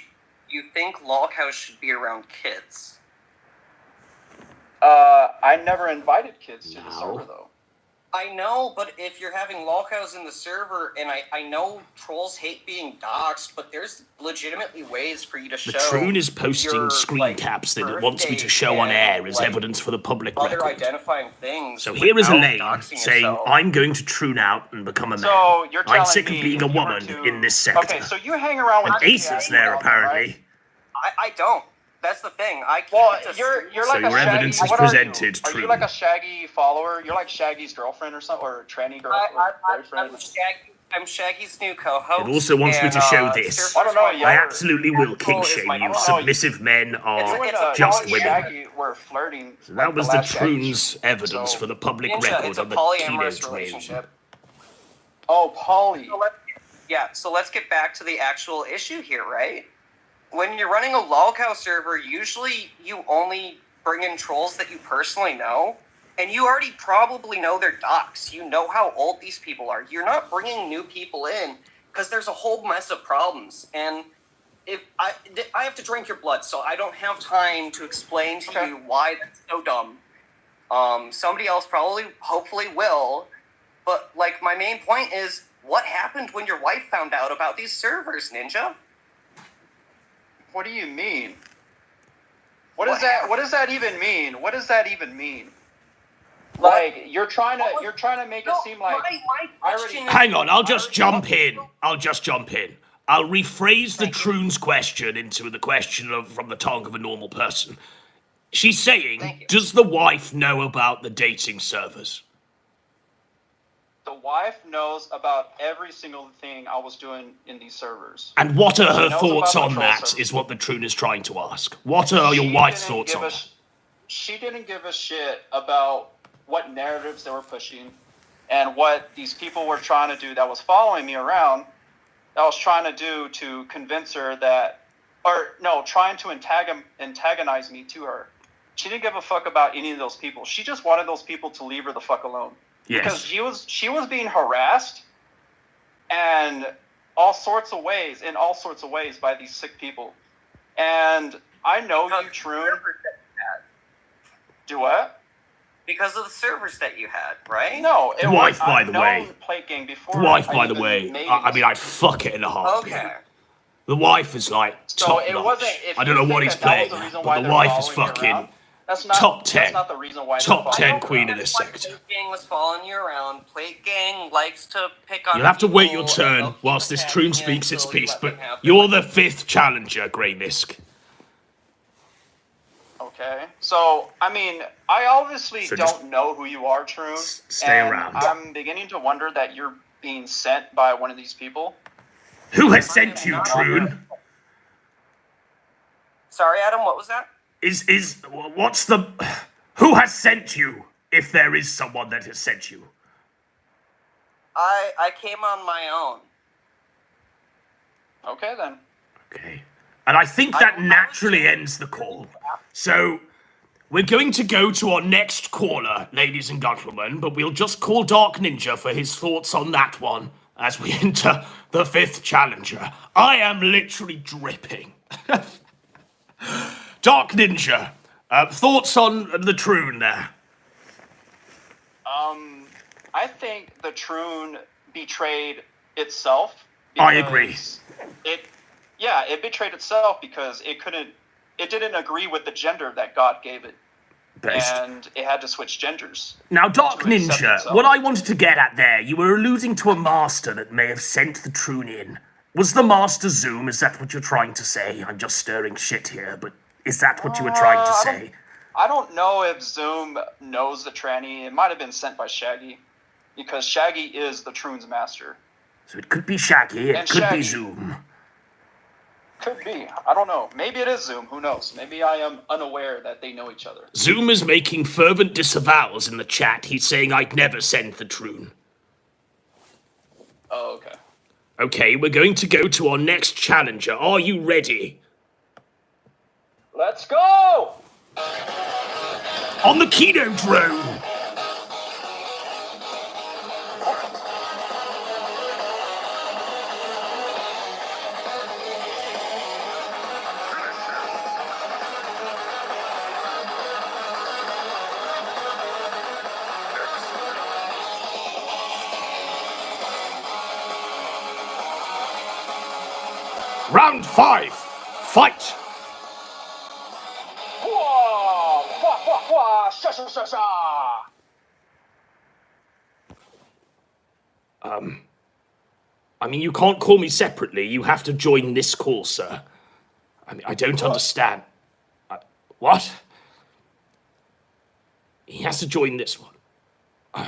You think lolcows should be around kids? I never invited kids to the server, though. I know, but if you're having lolcows in the server, and I know trolls hate being doxxed, but there's legitimately ways for you to show. The Troon is posting screen caps that it wants me to show on air as evidence for the public other record. identifying things. So here is Elaine saying, I'm going to Troon out and become a man. So you're I'm telling sick of me being a if you were woman to- in this sector. Okay, so you hang around with And Ace is there, apparently. I don't. That's the thing. I keep Well, it to you're like So a your Shaggy. evidence is what are you? presented, Are Troon. you like a Shaggy follower? You're like Shaggy's girlfriend or something, or tranny girlfriend, boyfriend? I'm Shaggy's new co-host. It also wants me to show this. I don't know. I absolutely will kink shame you. Submissive men are just women. Shaggy were flirting. So that was the Troon's evidence for the public record it's a on the polyamorous KINODROME. relationship. Oh, poly. So let's get back to the actual issue here, right? When you're running a lolcow server, usually you only bring in trolls that you personally know, and you already probably know their docs. You know how old these people are. You're not bringing new people in because there's a whole mess of problems. And if I have to drink your blood, so I don't have time to explain to you why that's so dumb. Somebody else probably, hopefully, will. But like, my main point is, what happened when your wife found out about these servers, Ninja? What do you mean? What does that even mean? What does that even mean? Like you're trying to make it seem like I already. Hang on, I'll just jump in. I'll rephrase the Troon's question into the question from the tongue of a normal person. She's saying, does the wife know about the dating servers? The wife knows about every single thing I was doing in these servers. And what are her She knows thoughts about on the that, troll servers. is what the Troon is trying to ask. What are your wife's thoughts on that? She didn't give a shit about what narratives they were pushing and what these people were trying to do that was following me around, that was trying to do to convince her that, or no, trying to antagonize me to her. She didn't give a fuck about any of those people. She just wanted those people to leave her the fuck alone. Yes. Because she was being harassed and in all sorts of ways by these sick people. And I know you, Troon. Do what? Because of the servers that you had, right? No, The wife, by the way. Plate game before The wife, I by the even way. made I it. mean, I'd fuck it in a heartbeat. Okay. The wife is like So top it notch. wasn't. If I don't you know what think he's that was playing, the reason but why the they're wife is following you fucking around, that's not, top 10. That's not the reason why. Top they're 10 following queen you in this around. sector. Plate Gang was following you around. Plate Gang likes to pick on You'll have to wait your people, turn and they'll whilst keep this Troon attacking speaks its until you piece, let but them have you're the 5th challenger, Grey Nisk. Okay, so I mean, I obviously So just don't know who you are, Troon. stay and around. I'm beginning to wonder that you're being sent by one of these people. Who has sent you, Troon? Sorry, Adam, what was that? What's the... Who has sent you, if there is someone that has sent you? I came on my own. Okay, then. Okay. And I think that naturally ends the call. So, we're going to go to our next caller, ladies and gentlemen, but we'll just call Dark Ninja for his thoughts on that one as we enter the 5th challenger. I am literally dripping. Dark Ninja, thoughts on the Troon there? I think the Troon betrayed itself. I agree. It betrayed itself because it didn't agree with the gender that God gave it. And it had to switch genders. Now, Dark Ninja, what I wanted to get at there, you were alluding to a master that may have sent the Troon in. Was the master Zoom? Is that what you're trying to say? I'm just stirring shit here, but is that what you were trying to say? I don't know if Zoom knows the tranny. It might have been sent by Shaggy, because Shaggy is the Troon's master. So it could be Shaggy, it could be Zoom. Could be. I don't know. Maybe it is Zoom. Who knows? Maybe I am unaware that they know each other. Zoom is making fervent disavowals in the chat. He's saying I'd never send the Troon. Oh, okay. Okay, we're going to go to our next challenger. Are you ready? Let's go! On the KINODROME! Round 5, fight! I mean, you can't call me separately. You have to join this call, sir. I mean, I don't understand. What? He has to join this one.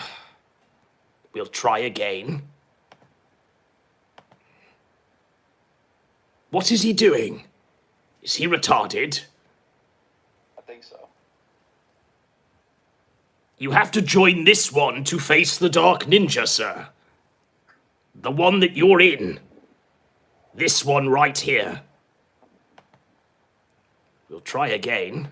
We'll try again. What is he doing? Is he retarded? I think so. You have to join this one to face the Dark Ninja, sir. The one that you're in. This one right here. We'll try again.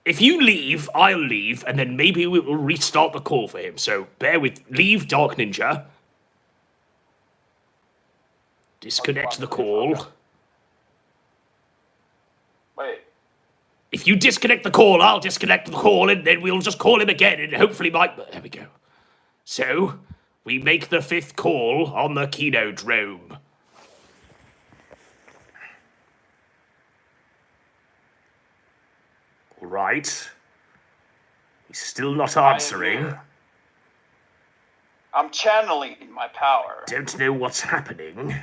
If you leave, I'll leave, and then maybe we will restart the call for him. So bear with... Leave, Dark Ninja. Disconnect the call. Wait. If you disconnect the call, I'll disconnect the call, and then we'll just call him again, and hopefully there we go. So, we make the 5th call on the KINODROME. All right. He's still not answering. I'm channeling my power. Don't know what's happening.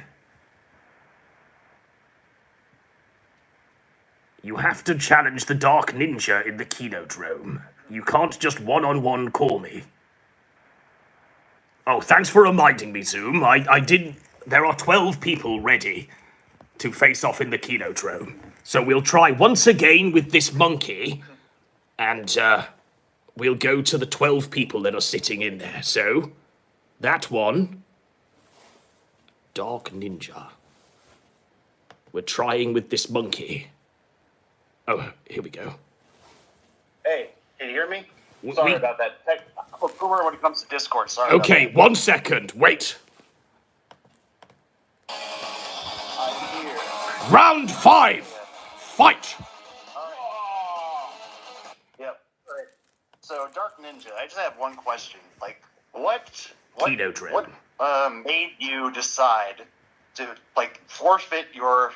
You have to challenge the Dark Ninja in the KINODROME. You can't just one-on-one call me. Oh, thanks for reminding me, Zoom. I didn't... There are 12 people ready to face off in the KINODROME. So we'll try once again with this monkey, and we'll go to the 12 people that are sitting in there. So, that one... Dark Ninja. We're trying with this monkey. Oh, here we go. Hey, can you hear me? Sorry about that. I'm a boomer when it comes to Discord. Sorry. Okay, 1 second. Wait. I'm here. Round 5. Fight. Yep. All right. So, Dark Ninja, I just have one question. Like, what made you decide to forfeit your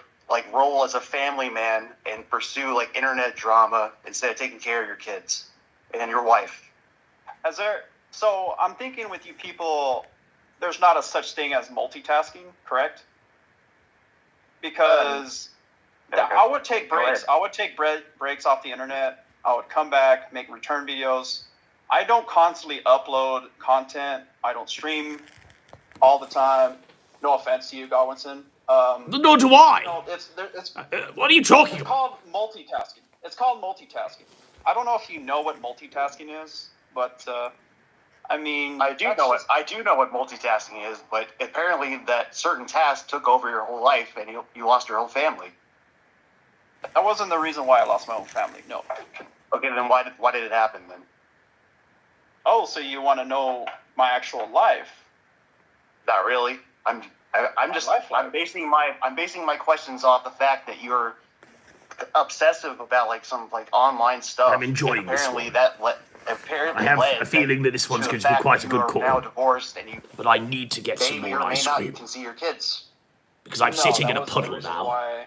role as a family man and pursue internet drama instead of taking care of your kids and your wife? So I'm thinking with you people, there's not a such thing as multitasking, correct? Because I would take breaks. I would take breaks off the internet. I would come back, make return videos. I don't constantly upload content. I don't stream all the time. No offense to you, Godwinson. Nor do I. What are you talking about? It's called multitasking. It's called multitasking. I don't know if you know what multitasking is, but I mean, I do know what multitasking is, but apparently that certain task took over your whole life, and you lost your whole family. That wasn't the reason why I lost my own family. No. Okay, then why did it happen then? Oh, so you want to know my actual life? Not really. I'm basing my questions off the fact that you're obsessive about like some like online stuff. I'm enjoying and this apparently one. apparently I have led a feeling that this one's to going the to be fact quite that a you good are call. now divorced and you But I need to get some may more or may ice not cream. can see your kids. Because I'm sitting in a puddle now.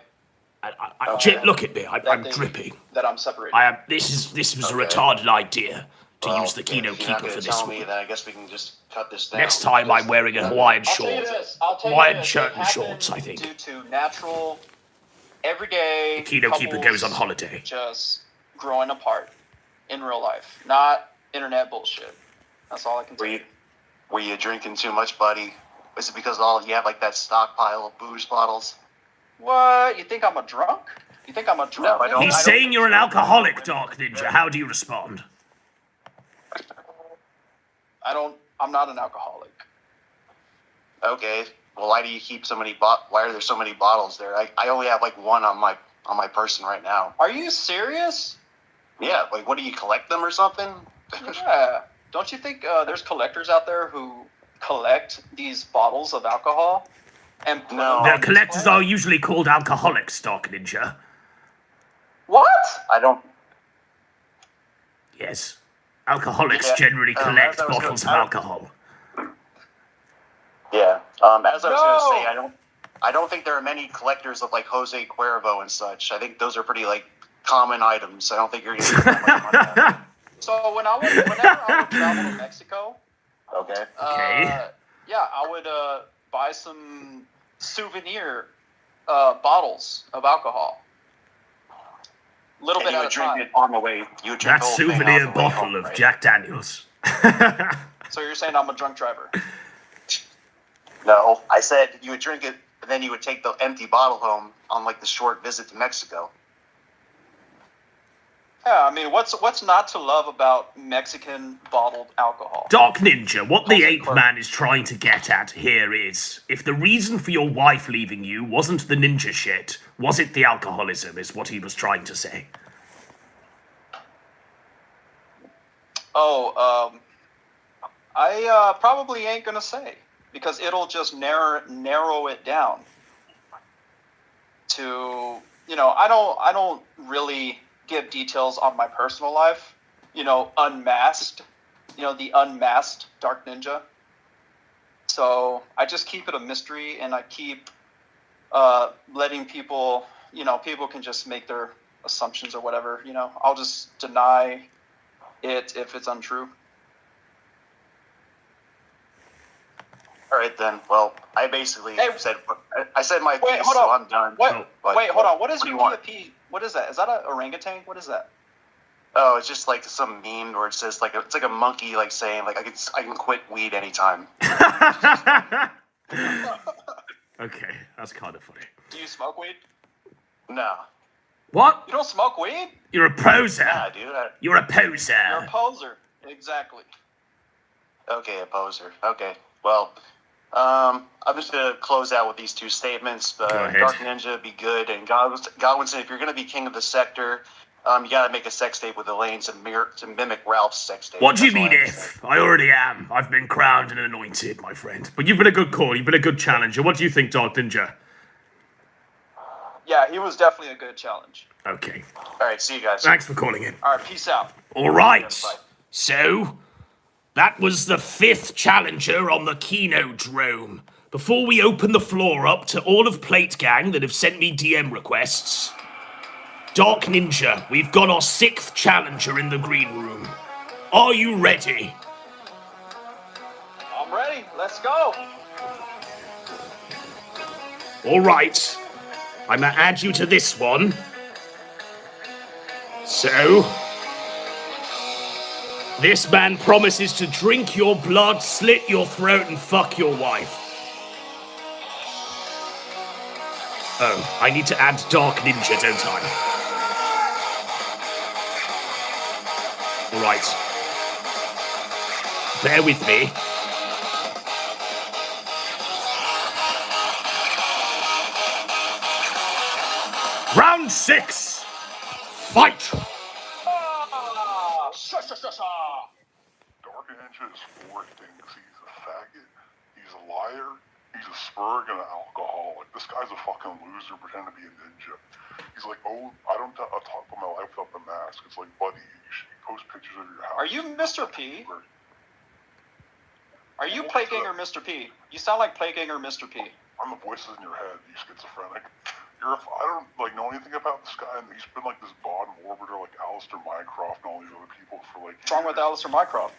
Jim, look at me. I'm dripping. That I'm separated. This was a retarded idea to use the Kino If you're not Keeper going for to this tell one. me, then I guess we can just cut this down. Next time I'm wearing a Hawaiian I'll tell you short. this. I'll tell Hawaiian you this. shirt It and shorts, I happened think. due to natural, everyday. The Kino Keeper couples goes on holiday. Just growing apart in real life, not internet bullshit. That's all I can tell you. Were you drinking too much, buddy? Is it because you have like that stockpile of booze bottles? What? You think I'm a drunk? You think I'm a drunk? No, I don't. He's saying you're an alcoholic, Dark Ninja. How do you respond? I'm not an alcoholic. Okay. Well, why do you keep so many? Why are there so many bottles there? I only have like one on my person right now. Are you serious? Yeah. Like, what do you collect them or something? Yeah. Don't you think there's collectors out there who collect these bottles of alcohol? And The collectors are usually called alcoholics, Dark Ninja. What? I don't. Yes. Alcoholics Yeah, generally collect as I was bottles of gonna- alcohol. Yeah. As I was No! going to say, I don't think there are many collectors of like Jose Cuervo and such. I think those are pretty like common items. I don't think you're going to get that much money out of it. So whenever I would travel to Mexico, Okay. yeah, I would buy some souvenir bottles of alcohol. A little bit you at would a drink time. it on the way. You would drink That the whole thing souvenir on the way bottle home, of right? Jack Daniels. So you're saying I'm a drunk driver? No, I said you would drink it, and then you would take the empty bottle home on like the short visit to Mexico. Yeah, I mean, what's not to love about Mexican bottled alcohol? Dark Ninja, what the ape man is trying to get at here is, if the reason for your wife leaving you wasn't the ninja shit, was it the alcoholism, is what he was trying to say. Oh, I probably ain't gonna say, because it'll just narrow it down to, I don't really give details on my personal life, unmasked, the unmasked Dark Ninja. So I just keep it a mystery, and I keep letting people, people can just make their assumptions or whatever, I'll just deny it if it's untrue. All right then. Well, I basically said my Wait, piece, hold so on. I'm done. What? But Wait, hold on. What is do you your want? PFP? What is that? Is that an orangutan? What is that? Oh, it's just like some meme where it says like it's like a monkey like saying like I can quit weed anytime. Okay, that's kind of funny. Do you smoke weed? No. What? You don't smoke weed? You're a poser. Nah, dude. You're a poser. You're a poser. Exactly. Okay, a poser. Okay. Well, I'm just gonna close out with these two statements. Go ahead. Dark Ninja, be good, and Godwinson, if you're gonna be king of the sector, you gotta make a sex tape with Elaine to mimic Ralph's sex tape. What do you That's all mean I have to say. if? I already am. I've been crowned and anointed, my friend. But you've been a good call. You've been a good challenger. What do you think, Dark Ninja? Yeah, he was definitely a good challenge. Okay. All right, see you guys. Thanks for calling in. All right, peace out. All right. Bye. So, that was the 5th challenger on the KINODROME. Before we open the floor up to all of Plate Gang that have sent me DM requests, Dark Ninja, we've got our 6th challenger in the green room. Are you ready? I'm ready. Let's go. All right. I'm gonna add you to this one. So, this man promises to drink your blood, slit your throat, and fuck your wife. Oh, I need to add Dark Ninja, don't I? All right. Bear with me. Round 6. Fight. Dark Ninja is 4 things. He's a faggot, he's a liar, He's a spurg and an alcoholic. This guy's a fucking loser pretending to be a ninja. He's like, oh, I don't talk about my life without the mask. It's like, buddy, you should post pictures of your house. Are you Mr. P? Are you Playganger Mr. P? You sound like Playganger Mr. P. I'm the voices in your head, you schizophrenic. I don't like know anything about this guy, and he's been like this bottom orbiter like Alistair Mycroft and all these other people for like. What's wrong with Alistair Mycroft?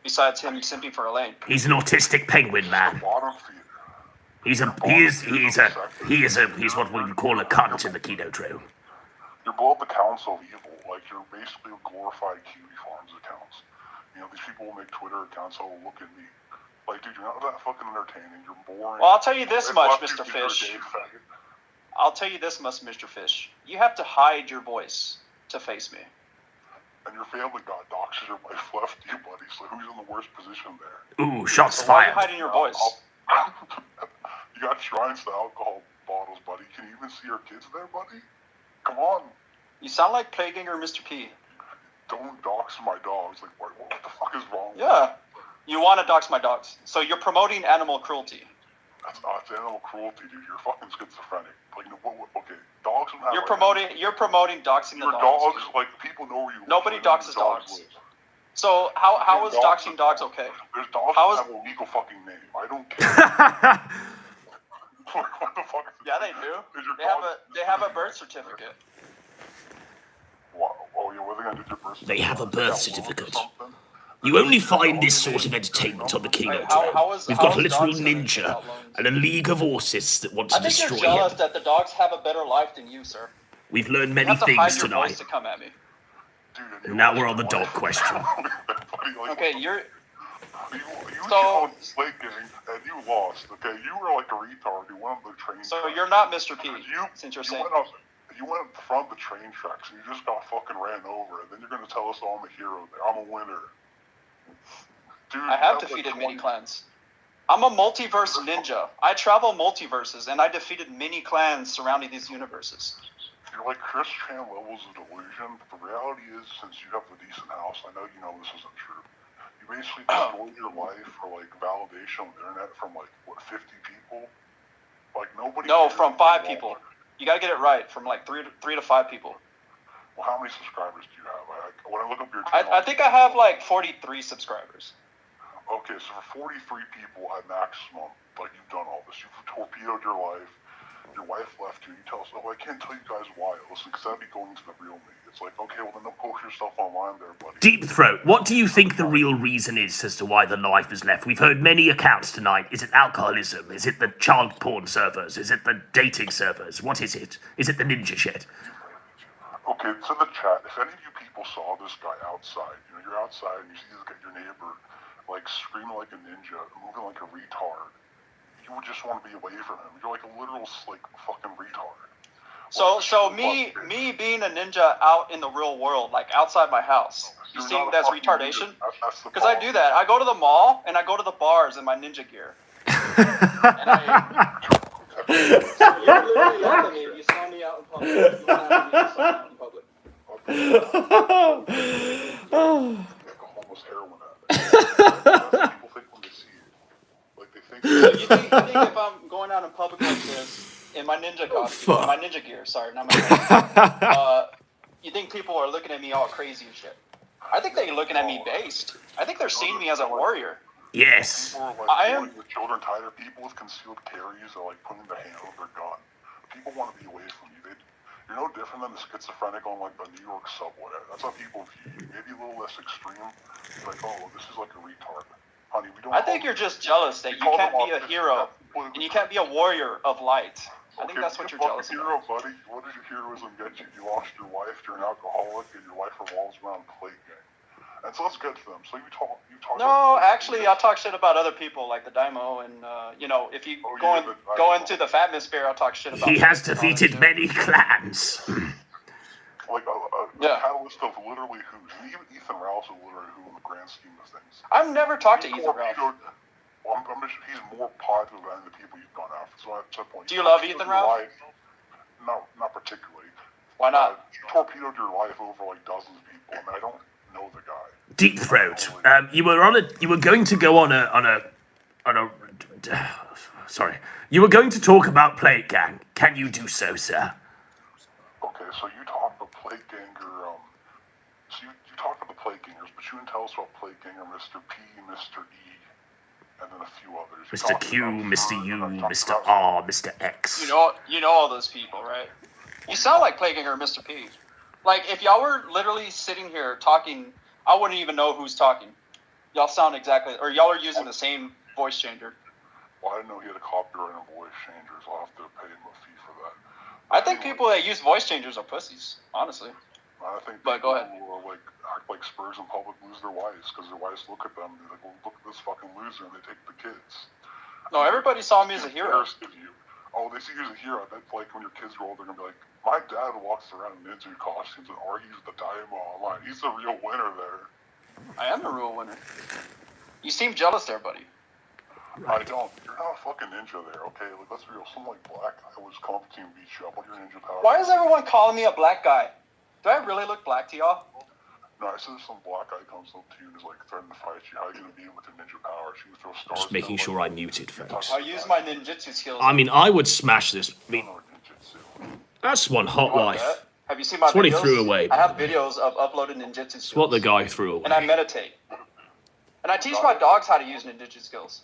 Besides him simping for Elaine. He's an autistic penguin man. He's what we would call a cunt in the KINODROME. You're below the council of evil. Like, you're basically a glorified Kiwi Farms accounts. You know, these people will make Twitter accounts that will look at me. Like, dude, you're not that fucking entertaining. You're boring. Well, I'll tell you this much, Mr. Fish. I'll tell you this much, Mr. Fish. You have to hide your voice to face me. And your family got doxed. Your wife left you, buddy. So who's in the worst position there? Ooh, shots so why fired. are you hiding your voice? You got shrines to alcohol bottles, buddy. Can you even see your kids there, buddy? Come on. You sound like Playganger Mr. P. Don't dox my dogs. Like, what the fuck is wrong with Yeah. You want to dox my dogs. So you're promoting animal cruelty. That's animal cruelty, dude. You're fucking schizophrenic. Like, okay, dogs don't have. You're promoting doxing the dogs. Dogs, like, people know where you live. Nobody doxes dogs. So how is doxing dogs okay? There's dogs that have a legal fucking name. I don't care. What the fuck? Yeah, they do. They have a birth certificate. Wow. Oh yeah, what are they gonna do to your birth certificate? They have a birth certificate. You only find this sort of entertainment on the KINODROME. We've got a literal ninja and a league of Autists that want to destroy him. I think you're jealous that the dogs have a better life than you, sir. We've learned many things tonight. To come at me. And now we're on the dog question. Okay, You joined the Slate Gang and you lost. Okay, you were like a retard. You went on the train. So you're not Mr. P. Since you're saying. You went in front of the train tracks and you just got fucking ran over. And then you're gonna tell us I'm a hero there. I'm a winner. Dude, I have defeated many clans. I'm a multiverse ninja. I travel multiverses, and I defeated many clans surrounding these universes. You're like Chris Chan levels of delusion, but the reality is, since you have a decent house, I know you know this isn't true. You basically destroyed your life for like validation on the internet from like what 50 people. Like nobody. No, from 5 people. You gotta get it right. From like 3 to 5 people. Well, how many subscribers do you have? When I look up your channel, I think I have like 43 subscribers. Okay, so for 43 people at maximum, like you've done all this. You've torpedoed your life. Your wife left you. You tell us, oh, I can't tell you guys why. Listen, because that'd be going to the real me. It's like, okay, well then don't post yourself online there, buddy. Deep Throat, what do you think the real reason is as to why the life is left? We've heard many accounts tonight. Is it alcoholism? Is it the child porn servers? Is it the dating servers? What is it? Is it the ninja shit? Okay, to the chat, if any of you people saw this guy outside, you know, you're outside and you see your neighbor, like, screaming like a ninja, moving like a retard, you would just want to be away from him. You're like a literal, like, fucking retard. So me being a ninja out in the real world, like, outside my house, you think that's retardation? Because I do that. I go to the mall, and I go to the bars in my ninja gear. And you're literally laughing at me if you saw me out in public. You want to have me saw me out in public. Almost heroin addict. People think when they see you. Like, they think... So you think if I'm going out in public like this, in my ninja costume, my ninja gear, sorry, not my you think people are looking at me all crazy and shit? I think they're looking at me based. I think they're seeing me as a warrior. Yes. I am. The children tighter, people with concealed carries are like putting their hand on their gun. People want to be away from you. You're no different than the schizophrenic on like the New York subway. That's how people view you. Maybe a little less extreme. Like, oh, this is like a retard. Honey, we don't. I think you're just jealous that you can't be a hero and you can't be a warrior of light. I think that's what you're jealous of. Hero, buddy. What does your heroism get you? You lost your wife. You're an alcoholic, and your life revolves around plate game. And so let's get to them. So you talk. No, actually, I talk shit about other people like the Daimo, and you know, if you go into the Fatmosphere, I'll talk shit about. He has defeated many clans. Like a catalyst of literally who's even Ethan Ralph's literally who in the grand scheme of things. I've never talked to Ethan Ralph. Well, he's more popular than the people you've gone after. So at some point, do you love Ethan Ralph? No, not particularly. Why not? You torpedoed your life over like dozens of people. I mean, I don't know the guy. Deep Throat. You were going to go on a sorry. You were going to talk about Plague Gang. Can you do so, sir? Okay, so you talked about Plague Ganger, so you talked about the Plague Gangers, but you didn't tell us about Plague Ganger, Mr. P, Mr. E, and then a few others. Mr. Q, Mr. U, Mr. R, Mr. X. You know all those people, right? You sound like Plague Ganger or Mr. P. Like, if y'all were literally sitting here talking, I wouldn't even know who's talking. Y'all sound exactly, or y'all are using the same voice changer. Well, I didn't know he had a copyright on voice changers. I'll have to pay him a fee for that. I think people that use voice changers are pussies, honestly. I think but go ahead. People like act like Spurs in public lose their wives because their wives look at them and they're like, well, look at this fucking loser, and they take the kids. No, everybody saw me as a hero. Oh, they see you as a hero. I bet like when your kids grow old, they're gonna be like, my dad walks around in ninja costumes and argues with the Daimyo online. He's the real winner there. I am the real winner. You seem jealous there, buddy. I don't. You're not a fucking ninja there, okay? Like, let's be real. Some like black guy was coming up to you and beat you up with your ninja power. Why is everyone calling me a black guy? Do I really look black to y'all? No, I said some black guy comes up to you and is like threatening to fight you. How are you gonna beat him with your ninja power? She can throw stars. Just making sure I muted, folks. I'll use my ninjutsu skills. I mean, I would smash this. I mean, that's one hot life. Have you seen my That's what he videos? threw away. I have videos of uploaded ninjutsu skills. That's what the guy threw away. And I meditate. And I teach my dogs how to use ninjutsu skills.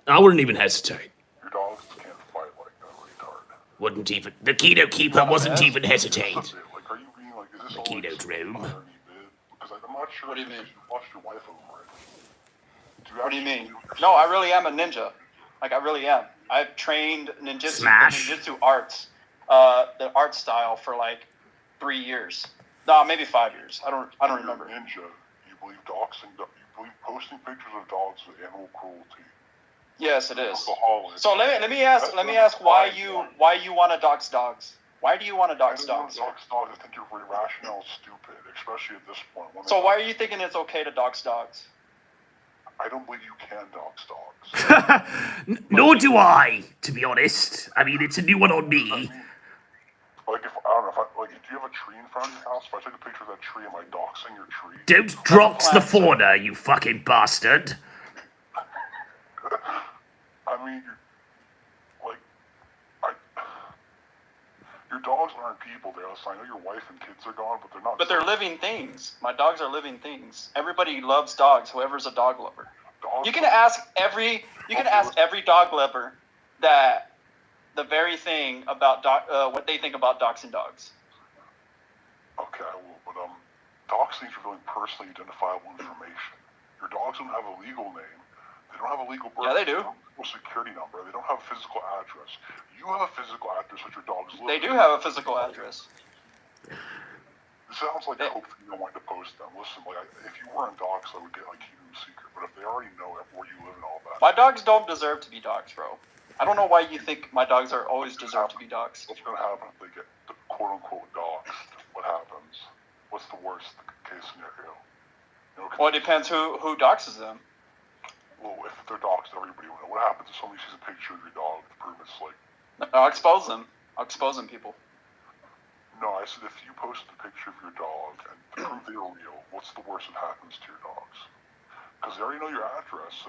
I wouldn't even hesitate. Your dogs can't fight like that, retard. Wouldn't even. The Kino Keeper wasn't even hesitate. Like, are you being like, is this The all KINODROME. Because I'm not sure. What do you mean? You watched your wife over it. What do you mean? No, I really am a ninja. Like, I really am. I've trained ninjutsu, the ninjutsu arts, the art style for like 3 years. No, maybe 5 years. I don't remember. Ninja. You believe doxing? You believe posting pictures of dogs with animal cruelty? Yes, it is. Alcoholic. So let me ask why you want to dox dogs? Why do you want to dox dogs? Dox dogs. I think you're irrational, stupid, especially at this point. So why are you thinking it's okay to dox dogs? I don't believe you can dox dogs. Nor do I, to be honest. I mean, it's a new one on me. Like, if I don't know, do you have a tree in front of your house? If I take a picture of that tree, am I doxing your tree? Don't dox the fauna, you fucking bastard. I mean, your dogs aren't people there. So I know your wife and kids are gone, but they're not. But they're living things. My dogs are living things. Everybody loves dogs. Whoever's a dog lover. You can ask every dog lover that the very thing about what they think about doxing dogs. Okay, I will. But doxing is revealing personally identifiable information. Your dogs don't have a legal name. They don't have a legal birth. Yeah, they do. A security number. They don't have a physical address. You have a physical address with your dogs live. They do have a physical address. It sounds like I hope that you don't want to post them. Listen, like if you weren't doxed, I would get like keep them secret. But if they already know where you live and all that, my dogs don't deserve to be dogs, bro. I don't know why you think my dogs are always deserve to be dogs. What's gonna happen if they get the quote unquote doxed? What happens? What's the worst case scenario? Well, it depends who doxes them. Well, if they're doxed, everybody will know. What happens if somebody sees a picture of your dog to prove it's like... I'll expose them. I'll expose them, people. No, I said if you post a picture of your dog and to prove they're real, what's the worst that happens to your dogs? Because they already know your address, so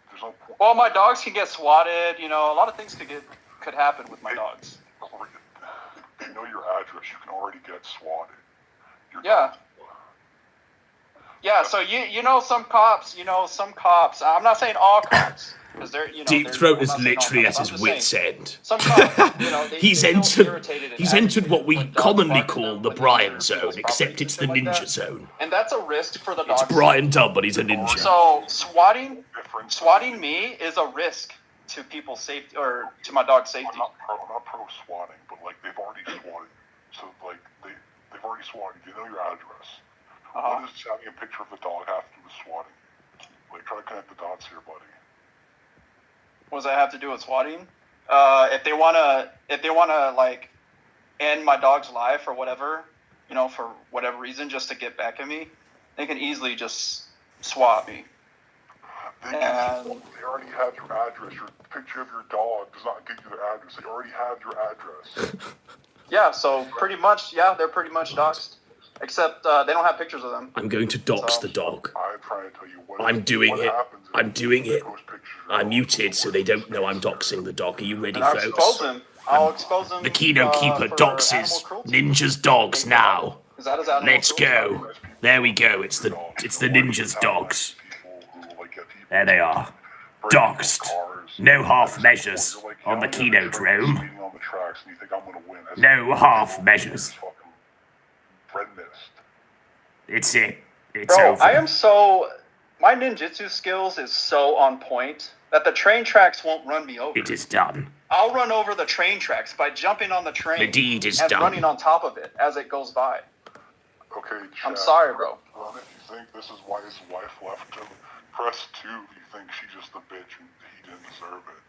there's no point. Well, my dogs can get swatted. You know, a lot of things could happen with my dogs. They know your address. You can already get swatted. Yeah. Yeah, so you know some cops, I'm not saying all cops, because they're, Deep Throat is literally at his wit's end. Some cops, He's entered what we commonly call the Brian Zone, except it's the Ninja Zone. And that's a risk for the dogs. It's Brian dumb, but he's a ninja. So swatting me is a risk to people's safety, or to my dog's safety. I'm not pro swatting, but like they've already swatted. So like they've already swatted. You know your address. What does having a picture of the dog have to do with swatting? Like, try to connect the dots here, buddy. What does that have to do with swatting? If they wanna like end my dog's life or whatever, for whatever reason, just to get back at me, they can easily just swat me. They already have your address. Your picture of your dog does not give you their address. They already have your address. Yeah, so pretty much, they're pretty much doxed. Except they don't have pictures of them. I'm going to dox the dog. I'm trying to tell you what. I'm doing what it. happens if I'm doing you it. post pictures of I'm dogs muted, so they don't know I'm space. doxing the dog. Are you ready, And I'll expose folks? him. I'll expose him. The Kino Keeper for doxes animal cruelty. Ninja's dogs now. Is that his animal Let's cruelty? go. There we go. It's the Ninja's dogs. There they are. Doxed. No half measures on the KINODROME. No half measures. It's it. It's Bro, over. I am so. My ninjutsu skills is so on point that the train tracks won't run me over. It is done. I'll run over the train tracks by jumping on the train The deed is and done. running on top of it as it goes by. Okay, I'm sorry, bro. Well, if you think this is why his wife left him, press 2 if you think she's just a bitch and he didn't deserve it.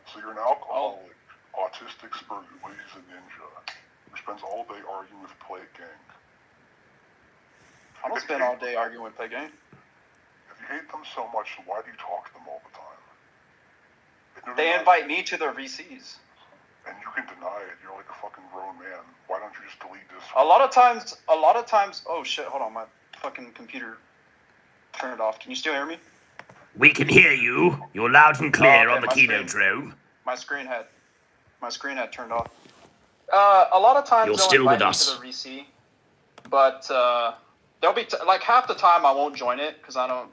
So you're an alcoholic, autistic spur who believes a ninja, who spends all day arguing with Plate Gang. I don't spend all day arguing with Plate Gang. If you hate them so much, why do you talk to them all the time? They invite me to their VCs. And you can deny it. You're like a fucking grown man. Why don't you just delete this? A lot of times, oh shit, hold on, my fucking computer turned off. Can you still hear me? We can hear you. You're loud and clear Okay, on the KINODROME. My screen had turned off. A lot of times You're they'll still invite with me us. to the VC, but there'll be like half the time I won't join it because I don't,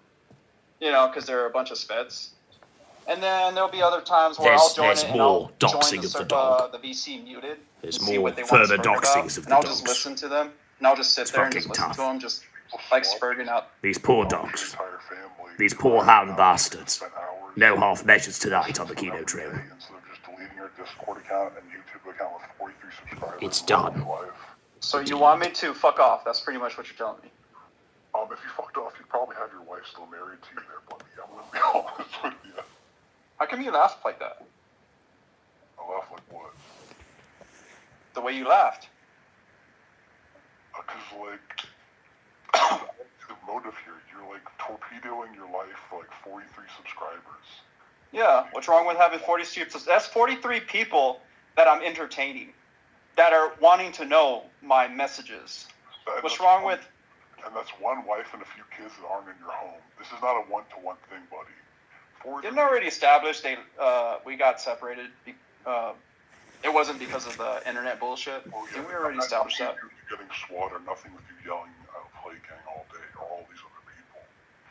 because there are a bunch of speds. And then there'll be other times where I'll join it and more I'll doxing join of the dog. the VC muted. There's and see more what they want to further spurg about, doxings of the and I'll just dogs. listen to them. And I'll just sit It's there and fucking just listen tough. to them, just like spurging out. These poor dogs. These poor hound bastards. No half measures tonight on the KINODROME. Instead of just deleting your Discord account and YouTube account with 43 subscribers. It's done. So you want me to fuck off? That's pretty much what you're telling me. If you fucked off, you probably have your wife still married to you there, buddy. I'm gonna be honest with you. How come you laughed like that? I laugh like what? The way you laughed. Because, the motive here, you're, torpedoing your life for, 43 subscribers. Yeah, what's wrong with having 43? That's 43 people that I'm entertaining, that are wanting to know my messages. What's wrong with... And that's one wife and a few kids that aren't in your home. This is not a one-to-one thing, buddy. Didn't already establish we got separated. It wasn't because of the internet bullshit. Didn't we already establish that? You getting swat or nothing with you yelling at Plate Gang all day or all these other people.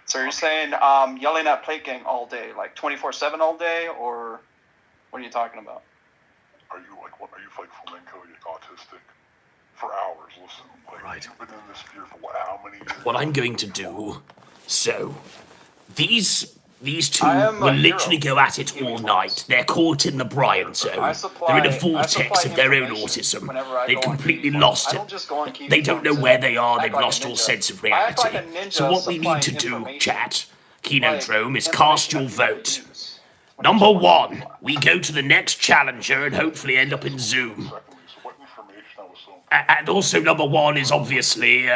So you're saying yelling at Plate Gang all day, like 24/7 all day, or what are you talking about? Are you flamenco, you're autistic? For hours, listen. Right. You've been in this fear for how many years? What I'm going to do, so, these two I am a will literally hero. go at it all night. They're caught in the Brian zone. They're in a vortex of their own autism. They've completely lost it. They don't know where they are. They've lost all sense of reality. So what we need to do, chat, KINODROME, is cast your vote. Number 1, we go to the next challenger and hopefully end up in Zoom. And also number 1 is obviously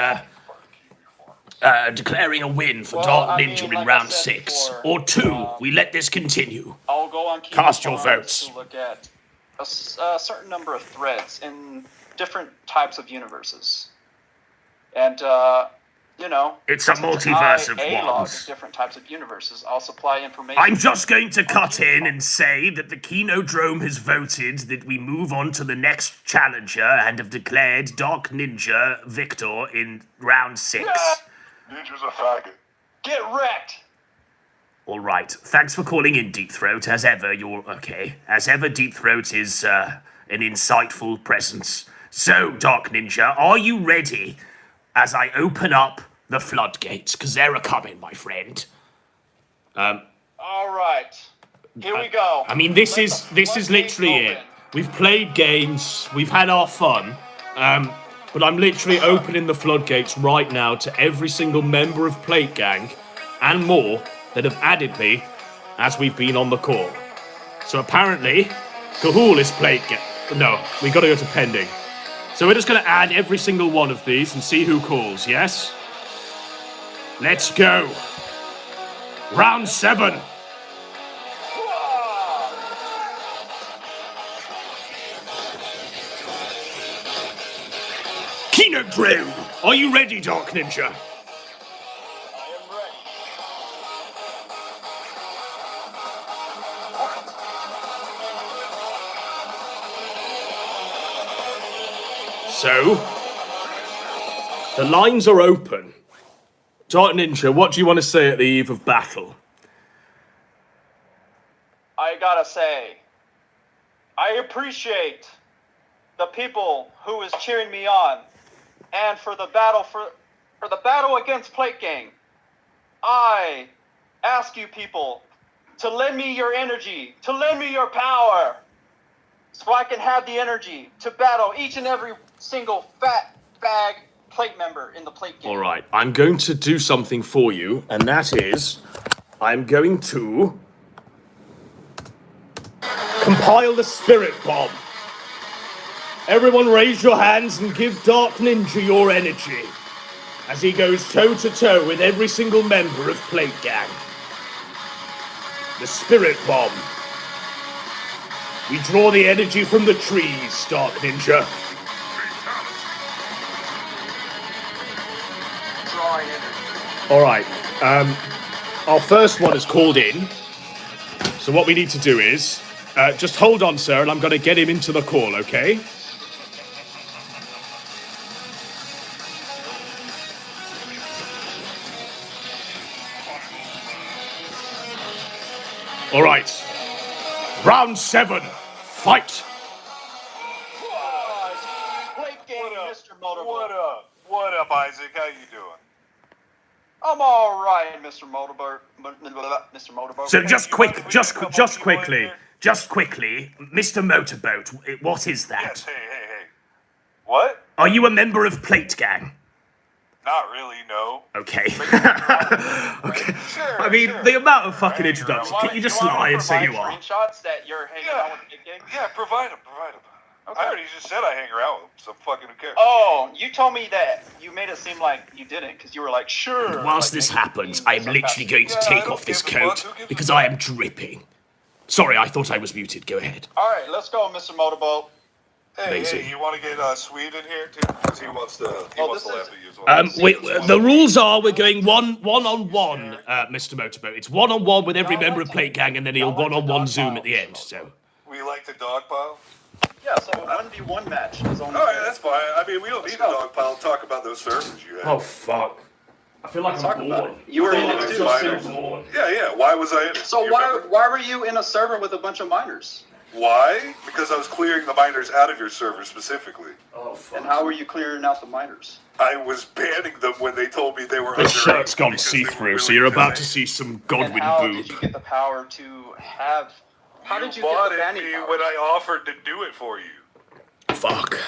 declaring a win for Dark Ninja in round 6. Or 2, we let this continue. I'll go on Cast your votes. to look at a certain number of threads in different types of universes. And, It's a multiverse of log ones. different types of universes. I'll supply information. I'm just going to cut in and say that the KINODROME has voted that we move on to the next challenger and have declared Dark Ninja victor in round 6. Ninja's a faggot. Get wrecked! All right. Thanks for calling in, Deep Throat. As ever, As ever, Deep Throat is an insightful presence. So, Dark Ninja, are you ready as I open up the floodgates? Because they're a-coming, my friend. All right. Here we go. I mean, this is literally it. We've played games. We've had our fun. But I'm literally opening the floodgates right now to every single member of Plate Gang and more that have added me as we've been on the call. So apparently, Kahul is Plate Gang. No, we got to go to pending. So we're just going to add every single one of these and see who calls, yes? Let's go. Round 7. KINODROME. Are you ready, Dark Ninja? So, the lines are open. Dark Ninja, what do you want to say at the eve of battle? I gotta say, I appreciate the people who is cheering me on, and for the battle against Plate Gang. I ask you people to lend me your energy, to lend me your power, so I can have the energy to battle each and every single fat bag plate member in the Plate Gang. All right, I'm going to do something for you, and that is, I'm going to compile the spirit bomb. Everyone raise your hands and give Dark Ninja your energy as he goes toe to toe with every single member of Plate Gang. The spirit bomb. We draw the energy from the trees, Dark Ninja. Drawing energy. All right. Our first one is called in. So what we need to do is just hold on, sir, and I'm going to get him into the call, okay? All right. Round 7. Fight. Mr. Motorboat. What up? What up, Isaac? How you doing? I'm all right, Mr. Motorboat. Mr. Motorboat. So just quickly, Mr. Motorboat, what is that? Yes, hey. What? Are you a member of Plate Gang? Not really, no. Okay. Okay. Sure, I mean, sure. the amount of fucking introduction. Can you just lie and say you are? Screenshots that you're hanging out with Plate Gang? Yeah, provide them. Okay. I already just said I hang around with them, so fucking who cares? Oh, you told me that. You made it seem like you didn't, because you were like, sure. Whilst like, this making it happens, seem I am so literally fast. going to Yeah, I take don't off this give a fuck. coat Who gives a because fuck? I am dripping. Sorry, I thought I was muted. Go ahead. All right, let's go, Mr. Motorboat. Amazing. Hey, you want to get Swede in here too? Because he wants to laugh at you as well. The rules are we're going one-on-one, Mr. Motorboat. It's one-on-one with every member of Plate Gang, and then he'll one-on-one Zoom at the end. So. We like the dogpile? Yeah, so a 1v1 match is only. Alright, that's fine. I mean, we don't need a dogpile to talk about those servers you have. Oh fuck! I feel like I'm bored. You were in it too. Yeah. Why was I in it? So why were you in a server with a bunch of minors? Why? Because I was clearing the miners out of your server specifically. Oh fuck! And how were you clearing out the minors? I was banning them when they told me they were The underage shirt's gone because they were see-through, really so you're about to insane. see some And Godwin how boob. did you get the power to have? How did you bought get the it banning me power? when I offered to do it for you. Fuck.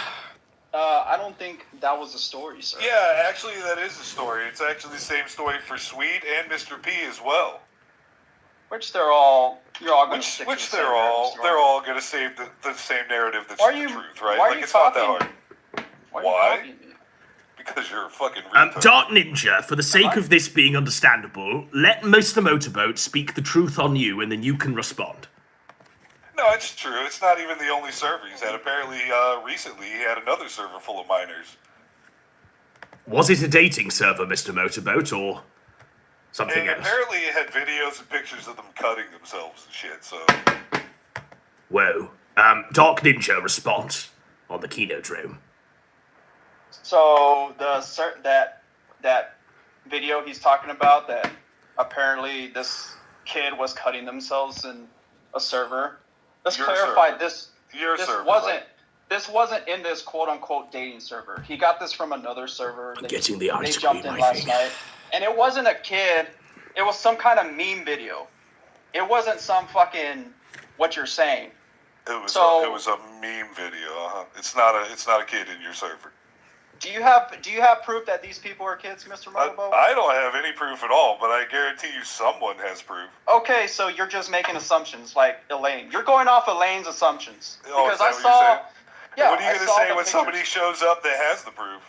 I don't think that was the story, sir. Yeah, actually, that is the story. It's actually the same story for Sweet and Mr. P as well. Which you're all going to stick to Which the they're same all narrative story. they're all going to say the same narrative that's Why are the you- truth, right? why are Like you it's not that talking- hard. Why? Why? Are you talking? Because you're a fucking retard. Dark Ninja, for the sake of this being understandable, let Mr. Motorboat speak the truth on you, and then you can respond. No, it's true. It's not even the only server he's had. Apparently, recently he had another server full of minors. Was it a dating server, Mr. Motorboat, or something And else? apparently it had videos and pictures of them cutting themselves and shit, so... Whoa. Dark Ninja, response on the KINODROME. So that video he's talking about, that apparently this kid was cutting themselves in a server. Let's Your clarify server. this. Your This server, wasn't. right? This wasn't in this quote unquote dating server. He got this from another server. I'm getting the ice They jumped cream, in I last think. night, and it wasn't a kid. It was some kind of meme video. It wasn't some fucking what you're saying. It was So- it was a meme video. It's not a kid in your server. Do you have proof that these people are kids, Mr. Motorboat? I don't have any proof at all, but I guarantee you someone has proof. Okay, so you're just making assumptions like Elaine. You're going off Elaine's assumptions. Oh, Because is that I what you're saw. saying? Yeah, What are I you saw gonna say the when somebody pictures. shows up that has the proof?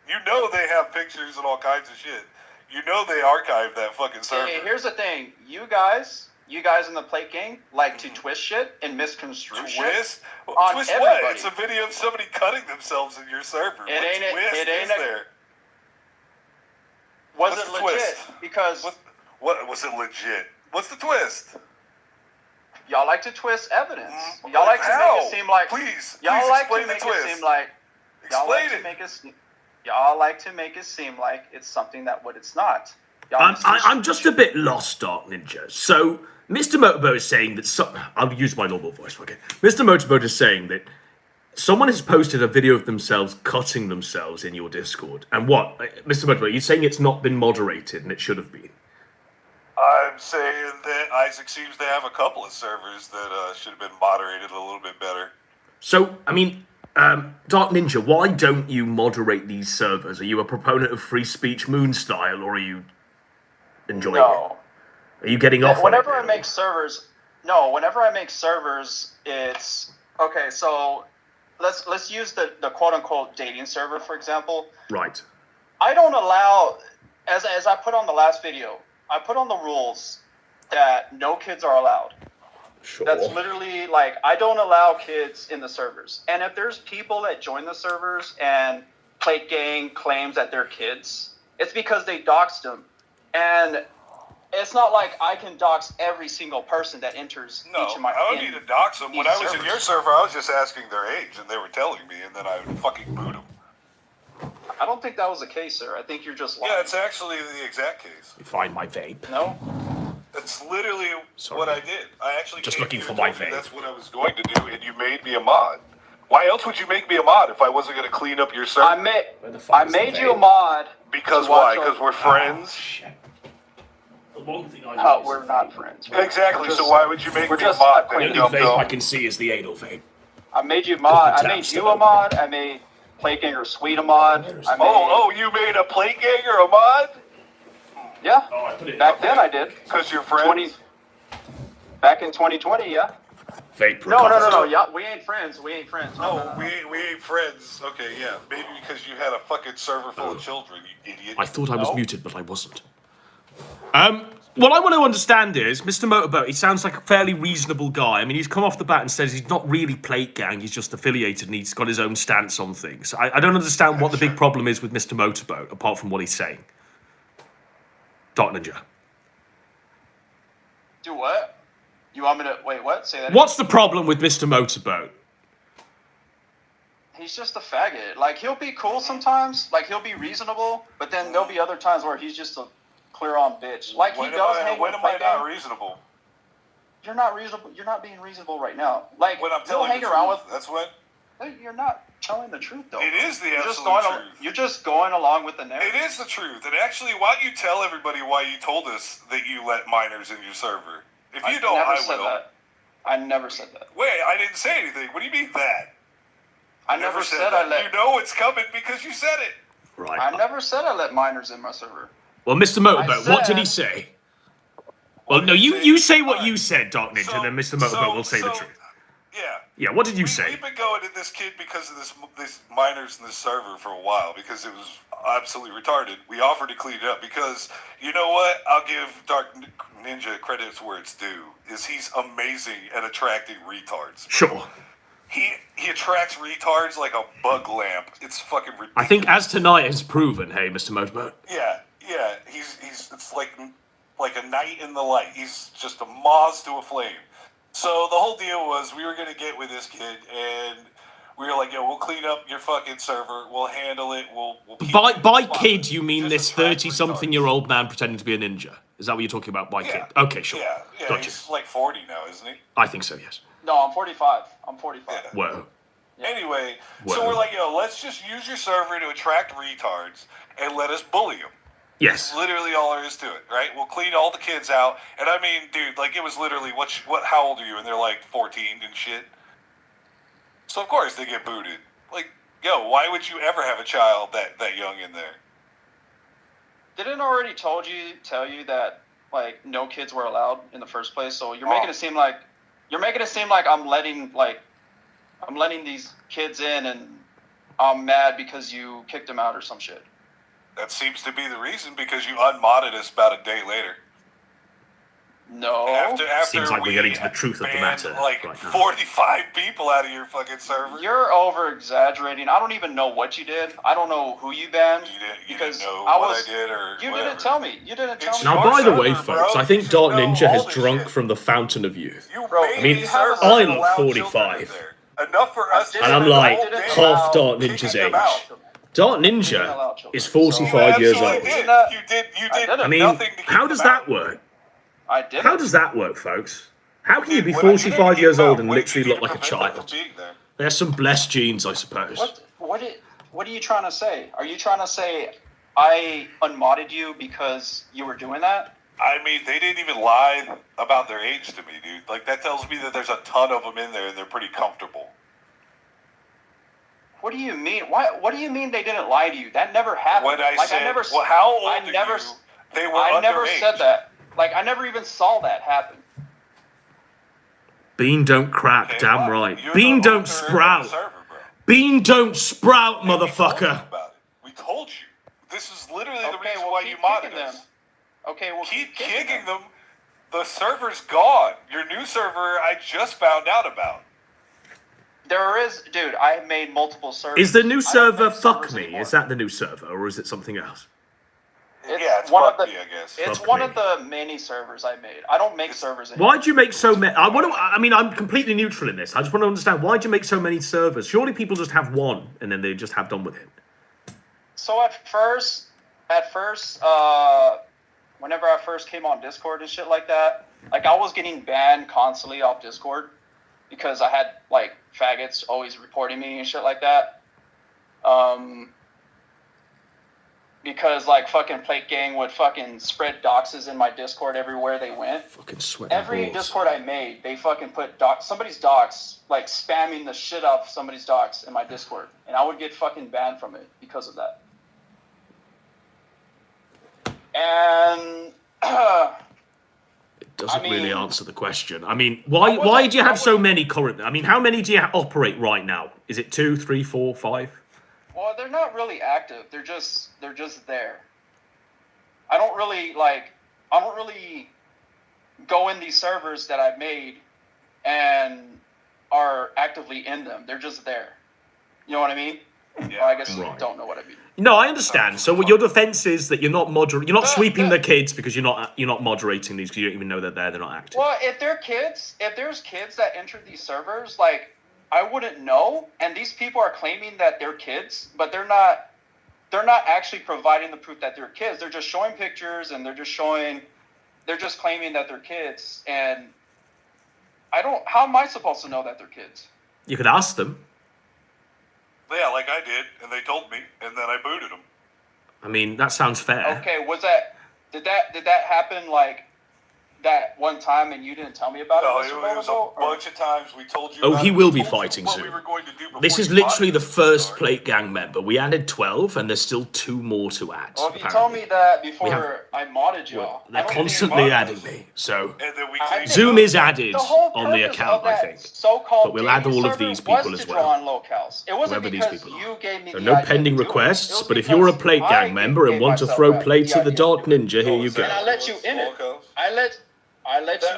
You know they have pictures and all kinds of shit. You know they archived that fucking server. Hey, here's the thing. You guys you guys in the Plate Gang like to twist shit and misconstrue shit Twist? on Twist everybody. what? It's a video of somebody cutting themselves in your server. It ain't What twist is there? Was What's it the legit? twist? Because What was it legit? What's the twist? y'all like to twist evidence. Mm, Y'all like to how? make it seem like Please like explain to the make twist. it seem like Explain it. Y'all like to make it seem like it's something that what it's not. I'm just a bit lost, Dark Ninja. So, Mr. Motorboat is saying that I'll use my normal voice, okay? Mr. Motorboat is saying that someone has posted a video of themselves cutting themselves in your Discord. And what? Mr. Motorboat, you're saying it's not been moderated and it should have been? I'm saying that Isaac seems to have a couple of servers that should have been moderated a little bit better. So, I mean, Dark Ninja, why don't you moderate these servers? Are you a proponent of free speech moon style, or are you enjoying it? Are you getting off Whenever on it? I make servers, it's okay. So let's use the quote unquote dating server for example. Right. I don't allow, as I put on the last video, I put on the rules that no kids are allowed. Sure. That's literally like, I don't allow kids in the servers. And if there's people that join the servers and Plate Gang claims that they're kids, it's because they doxed them. And it's not like I can dox every single person that enters each of my. I don't need to dox them. When I was in your server, I was just asking their age, and they were telling me, and then I would fucking boot them. I don't think that was the case, sir. I think you're just lying. Yeah, it's actually the exact case. You find my vape. No. That's literally what I did. I actually just came looking here for and my told you vape. that's what I was going to do, and you made me a mod. Why else would you make me a mod if I wasn't going to clean up your server? I made you a mod. Because why? Because we're friends? We're not friends. Exactly, so why would you make me a mod? The only vape I can see is the anal vape. I made you mod. I made you a mod. I made Plate Ganger Sweet a mod. You made a Plate Ganger a mod? Yeah. Back then I did. Because you're friends? Back in 2020, yeah. Vape. No. Yeah, we ain't friends. We ain't friends. No. We ain't friends. Okay, yeah. Maybe because you had a fucking server full of children, you idiot. I thought I was muted, but I wasn't. What I want to understand is, Mr. Motorboat, he sounds like a fairly reasonable guy. I mean, he's come off the bat and says he's not really Plate Gang, he's just affiliated and he's got his own stance on things. I don't understand what the big problem is with Mr. Motorboat, apart from what he's saying. Dark Ninja. Do what? You want me to... Wait, what? Say that What's the problem with Mr. Motorboat? He's just a faggot. Like, he'll be cool sometimes. Like, he'll be reasonable. But then there'll be other times where he's just a clear-on bitch. Like, he does hang with When am I Plate not Gang. reasonable? You're not reasonable. You're not being reasonable right now. Like, When I'm he'll telling hang the around truth, with... that's when... You're not telling the truth, though. It is the You're just absolute going truth. You're just going along with the narrative. It is the truth. And actually, why don't you tell everybody why you told us that you let minors in your server? If you don't, I will. That. I never said that. Wait, I didn't say anything. What do you mean that? I never said that. I let... You know it's coming because you said it. Right. I never said I let minors in my server. Well, Mr. Motorboat, what did he say? Well, no, you say what you said, Dark Ninja, and then Mr. Motorboat will say the truth. Yeah. Yeah, what did you say? We've been going at this kid because of this minors in this server for a while because it was absolutely retarded. We offered to clean it up because, you know what? I'll give Dark Ninja credit where it's due. Is he's amazing at attracting retards. Sure. He attracts retards like a bug lamp. It's fucking ridiculous. I think as tonight has proven, hey, Mr. Motorboat. Yeah. He's it's like a night in the light. He's just a moth to a flame. So the whole deal was we were gonna get with this kid, and we were like, "Yo, we'll clean up your fucking server. We'll handle it. We'll keep By kid, you mean this 30-something-year-old man pretending to be a ninja? Is that what you're talking about by kid? Okay, sure. Yeah. Gotcha. He's like 40 now, isn't he? I think so, yes. No, I'm 45. I'm 45. Yeah. Whoa. Anyway, Whoa. so we're like, "Yo, let's just use your server to attract retards and let us bully them." Yes. That's literally all there is to it, right? We'll clean all the kids out, and I mean, dude, like it was literally how old are you? And they're like 14 and shit. So of course they get booted. Like, yo, why would you ever have a child that young in there? Didn't already tell you that like no kids were allowed in the first place? So you're making it seem like I'm letting these kids in, and I'm mad because you kicked them out or some shit. That seems to be the reason because you unmodded us about a day later. No. After Seems like we're getting to the we truth of the banned, matter like right now. 45 people out of your fucking server. You're over exaggerating. I don't even know what you did. I don't know who you banned. You because didn't know I what was, I did or you whatever. didn't tell me. You didn't tell me. Now, your by the way, server, folks, bro. I think You should Dark know Ninja all has this drunk shit. from the fountain of youth. You Bro, made I mean, these servers I that look allow 45. children in there. Enough for us And I'm to like spend the whole day half Dark kicking Ninja's them age. out. Dark Ninja is 45 You years absolutely old. did. You did I mean, nothing to keep how does them out. that work? I did. How does that work, folks? How can you be What did you 45 do years to keep old them and out? What did you literally do look to like a prevent them from child? being there? There's some blessed genes, I suppose. What are you trying to say? Are you trying to say I unmodded you because you were doing that? I mean, they didn't even lie about their age to me, dude. Like, that tells me that there's a ton of them in there and they're pretty comfortable. What do you mean? What do you mean they didn't lie to you? That never happened. What I said, never, well, how old I are never, you? They were I never underage. said that. Like, I never even saw that happen. Bean don't crack, Okay, damn fine. right. You're Bean the don't owner of the sprout. server, bro. Bean don't sprout, And we told you motherfucker. about it. We told you. This is literally the Okay, reason well, why keep you modded kicking us. them. Okay, well, Keep kicking them. The server's gone. Your new server, I just found out about. There is, dude. I have made multiple servers. Is the new I don't server make Fuck servers Me? anymore. Is that the new server, or is it something else? It's one Fuck of the. Me, I guess. It's Fuck one me. of the many servers I made. I don't make servers anymore. Why'd you make so many? I mean, I'm completely neutral in this. I just want to understand, why'd you make so many servers? Surely people just have one, and then they just have done with it. So at first, whenever I first came on Discord and shit like that, like I was getting banned constantly off Discord because I had like faggots always reporting me and shit like that. Because like fucking Plate Gang would fucking spread doxes in my Discord everywhere they went. Fucking sweat. Every balls. Discord I made, they fucking put somebody's docs, like spamming the shit out of somebody's docs in my Discord, and I would get fucking banned from it because of that. And It doesn't really mean, answer the question. I mean, why do you have so many current? I mean, how many do you operate right now? Is it 2, 3, 4, 5? well, they're not really active. They're just there. I don't really go in these servers that I've made and are actively in them. They're just there. You know what I mean? Yeah, Well, I guess right. you don't know what I mean. No, I understand. So your defense is that you're not sweeping the kids because you're not moderating these because you don't even know they're there. They're not active. Well, if there's kids that enter these servers, like I wouldn't know, and these people are claiming that they're kids, but they're not actually providing the proof that they're kids. They're just showing pictures and they're just claiming that they're kids, and how am I supposed to know that they're kids? You could ask them. Yeah, like I did, and they told me, and then I booted them. I mean, that sounds fair. Okay, did that happen like that one time and you didn't tell me about No, it? it was a bunch of times we told you. Oh, about he it. will We be told you fighting what soon. we were going to do before This is you literally modded the us. first Plate Gang member. We added 12, and there's still 2 more to add. Well, if you apparently. told me that We before have- I modded y'all, They're I don't constantly think adding me, so And then we I cleaned Zoom it up. is added the whole on the purpose account, of I that think. so-called But we'll add dating all of server these people was as to well. draw on locales. It wasn't Whoever these because people you gave me So the no idea pending to do it. It requests, was but if you're a because Plate I Gang member and gave want to myself throw the plates at the idea to Dark do it. Ninja, here you is that And I go. let you in it. Locals? I let you.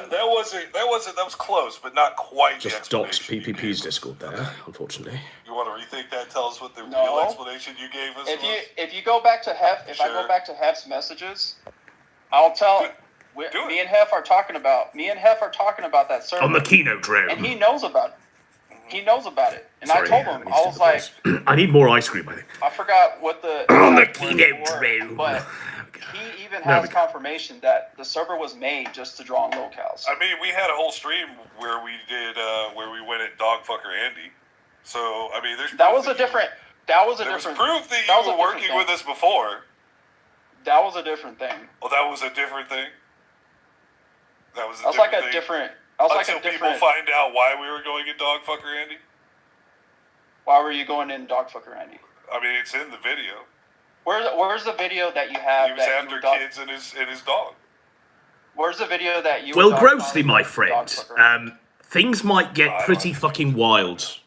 That was close, but not quite the Just doxed explanation you PPP's gave us. Discord there, unfortunately. You want to rethink that? Tell us what the No. real explanation you gave us was? If you go back to Hef, if I Sure. go back to Hef's messages, I'll tell. Do Me it. and Hef are talking about that server. On the KINODROME. And he knows about it. He knows about it. And Sorry, I told him, need I to was take a like, pause. I need more ice cream, I think. I forgot what the On the exact words were, KINODROME. but he even There has we go. confirmation that the server was made just to draw on locales. I mean, we had a whole stream where we did where we went at Dogfucker Andy. So I mean, there's That proof was a different. That was a There was different. proof that that you was a were different working thing. with us before. That was a different thing. Well, that was a different thing. That was a That was different like a thing. different. That was like Until a different. people find out why we were going at Dogfucker Andy. Why were you going in Dogfucker Andy? I mean, it's in the video. Where's the video that you have? He was that you after were dog- kids and his dog. Where's the video that you? Well, were grossly, dog- my friend. Dogfucker? Things might get pretty fucking wild.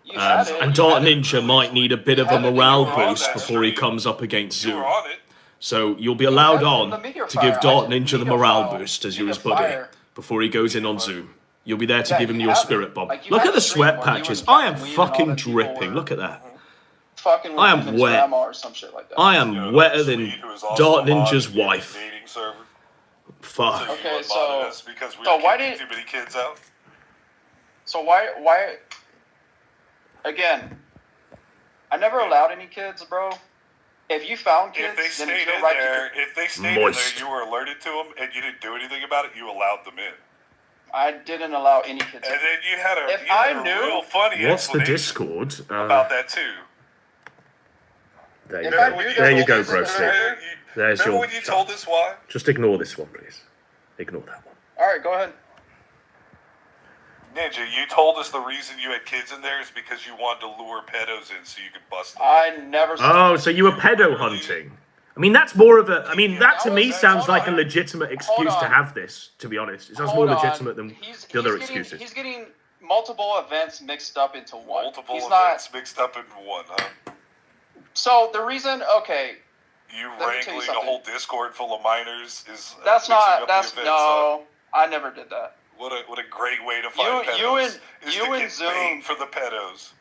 You had it. And Dark Ninja might need a bit of a had it. morale You were on boost that before he stream. comes up against You Zoom. were on it. So you'll be allowed That's on the meteor to give fire. Dark I did Ninja the meteor morale fire. boost, as you Meteor was putting it. fire. before he goes in on Zoom. You'll be there to Yeah, give him you your have spirit it. bomb. Like, you Look had at the a stream sweat where you patches. and I am Captain Weed and all fucking them people dripping. were Look at that. Fucking with I him am and his wet. grandma or some shit like that. I am wetter than Dart Ninja's wife. Dating server. Fuck. So Okay, you so- unmodded us because we so were why kicking did- too many kids out? So why? Again, I never allowed any kids, bro. If you found kids, If they then stayed it's your in right there, to. if they stayed in Moist. there, you were alerted to them and you didn't do anything about it. You allowed them in, I didn't allow any kids. and then you had a, If you had I a knew- real funny What's the explanation Discord? about that too. There you If go. I knew There you there go, was bro. a Steve. server- There's Remember your when you told chance. us why? Just ignore this one, please. Ignore that one. All right, go ahead. Ninja, you told us the reason you had kids in there is because you wanted to lure pedos in so you could bust them. I never. Oh, so you were pedo hunting. I mean, that's more of a. I mean, that to me sounds like a legitimate excuse to on. have this. To be honest, it sounds Hold more on. legitimate than the other excuses. He's getting multiple events mixed up into one. Multiple He's events mixed up in one, huh? So the reason, okay, You Let me tell you wrangling a something. whole Discord full of minors is that's mixing not. up That's the events, huh? no. I never did that. What a great way to find You- pedos. you and- is you to and get Zoom- bait for the pedos.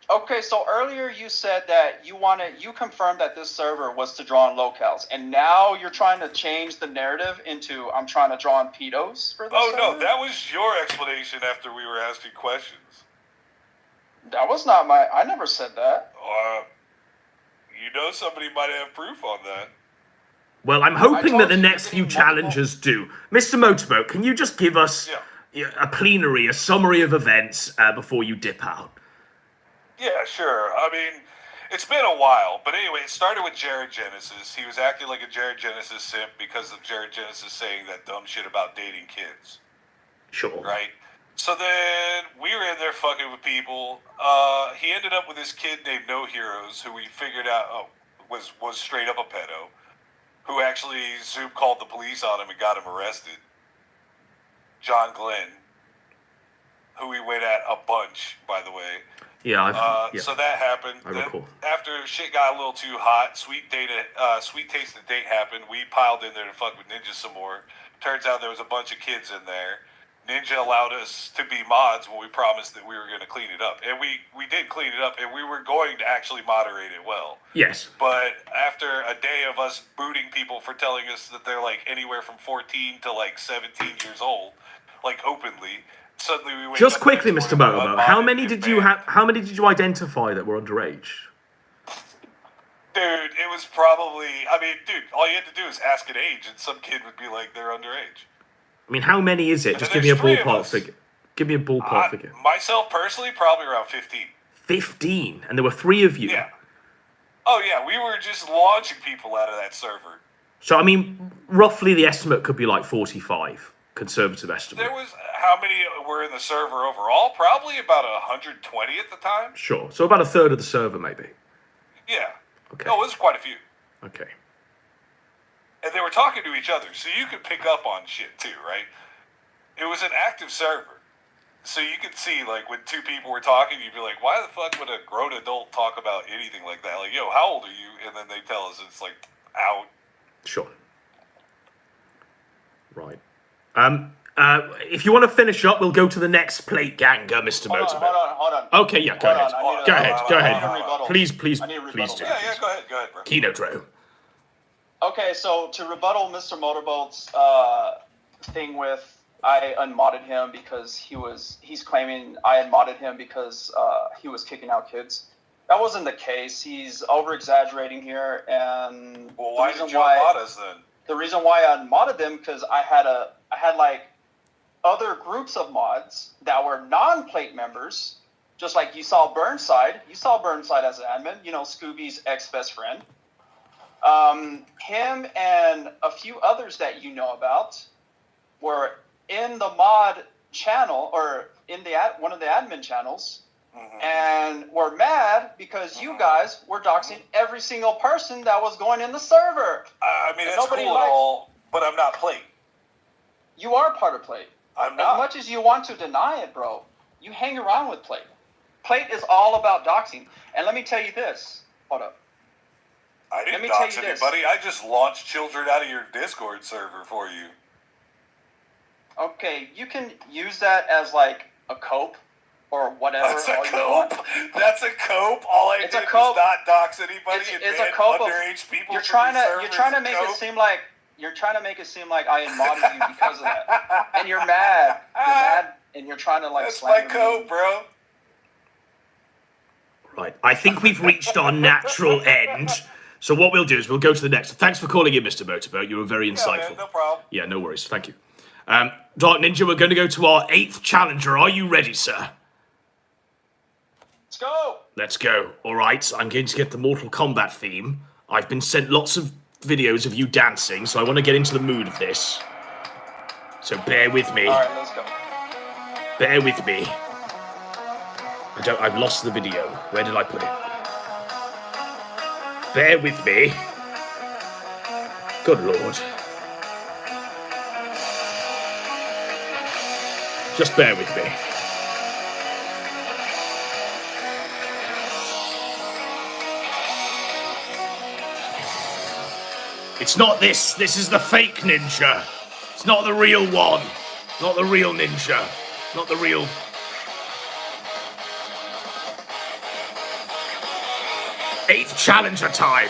Okay, so earlier you said that you confirmed that this server was to draw on locales, and now you're trying to change the narrative into I'm trying to draw on pedos for this Oh server? no, that was your explanation after we were asking questions. That was not my. I never said that. You know somebody might have proof on that. Well, I'm hoping that the next few challengers do. Mr. Motorboat, can you just give us a plenary, a summary of events before you dip out? Yeah, sure. I mean, it's been a while, but anyway, it started with Jared Genesis. He was acting like a Jared Genesis simp because of Jared Genesis saying that dumb shit about dating kids. Sure. Right? So then we were in there fucking with people. He ended up with this kid named No Heroes, who we figured out was straight up a pedo, who actually Zoom called the police on him and got him arrested. John Glenn, who we went at a bunch, by the way. Yeah, So that happened. I Then recall. after shit got a little too hot, Sweet Taste of Date happened. We piled in there to fuck with Ninja some more. Turns out there was a bunch of kids in there. Ninja allowed us to be mods when we promised that we were going to clean it up. And we did clean it up, and we were going to actually moderate it well. Yes. But after a day of us booting people for telling us that they're like anywhere from 14 to like 17 years old, like openly, suddenly we wake Just up quickly, next Mr. morning, Motorboat, how many did you have? How many did you identify that were underage? Dude, it was probably, I mean, dude, all you had to do is ask an age, and some kid would be like, they're underage. I mean, how many is it? And Just then give me a there's 3 of ballpark us. figure. Give me a ballpark figure. Myself, personally, probably around 15. 15, and there were 3 of you. Yeah. Oh, yeah, we were just launching people out of that server. So, I mean, roughly the estimate could be like 45, conservative estimate. There was, how many were in the server overall? Probably about 120 at the time. Sure. So about a third of the server, maybe. Yeah. Okay. No, it was quite a few. Okay. And they were talking to each other, so you could pick up on shit too, right? It was an active server. So you could see, like, when 2 people were talking, you'd be like, why the fuck would a grown adult talk about anything like that? Like, yo, how old are you? And then they tell us it's, like, out. Sure. Right. If you want to finish up, we'll go to the next plate ganger, Mr. Motorboat. Hold on. Okay, yeah, go ahead. Go ahead. Please do. I need a rebuttal. Yeah, go ahead, bro. KINODROME. Okay, so to rebuttal Mr. Motorboat's thing with I unmodded him because he's claiming I unmodded him because he was kicking out kids. That wasn't the case. He's over exaggerating here, and well, why did you unmod us then? The reason why I unmodded them because I had like other groups of mods that were non-plate members, just like you saw Burnside. You saw Burnside as an admin. You know, Scooby's ex-best friend. Him and a few others that you know about were in the mod channel or in the one of the admin channels, and were mad because you guys were doxing every single person that was going in the server. I mean, it's cool and all, but I'm not plate. You are part of plate. I'm not. As much as you want to deny it, bro, you hang around with plate. Plate is all about doxing. And let me tell you this. Hold up. I didn't dox anybody. I just launched children out of your Discord server for you. Okay, you can use that as like a cope or whatever. That's a cope. That's a cope. All I It's did a cope. was not dox anybody. It's a cope of underage people. you're trying to make it seem like I modded you because of that, and you're mad. You're mad, and you're trying to like. That's my cope, bro. Right, I think we've reached our natural end. So what we'll do is we'll go to the next. Thanks for calling in, Mr. Motorboat. You were very insightful. Yeah, man, no problem. Yeah, no worries. Thank you. Dark Ninja, we're going to go to our 8th challenger. Are you ready, sir? Let's go. Let's go. All right, I'm going to get the Mortal Kombat theme. I've been sent lots of videos of you dancing, so I want to get into the mood of this. So bear with me. All right, let's go. Bear with me. I've lost the video. Where did I put it? Bear with me. Good Lord. Just bear with me. It's not this. This is the fake ninja. It's not the real one. Not the real ninja. Not the real... Eighth challenger time.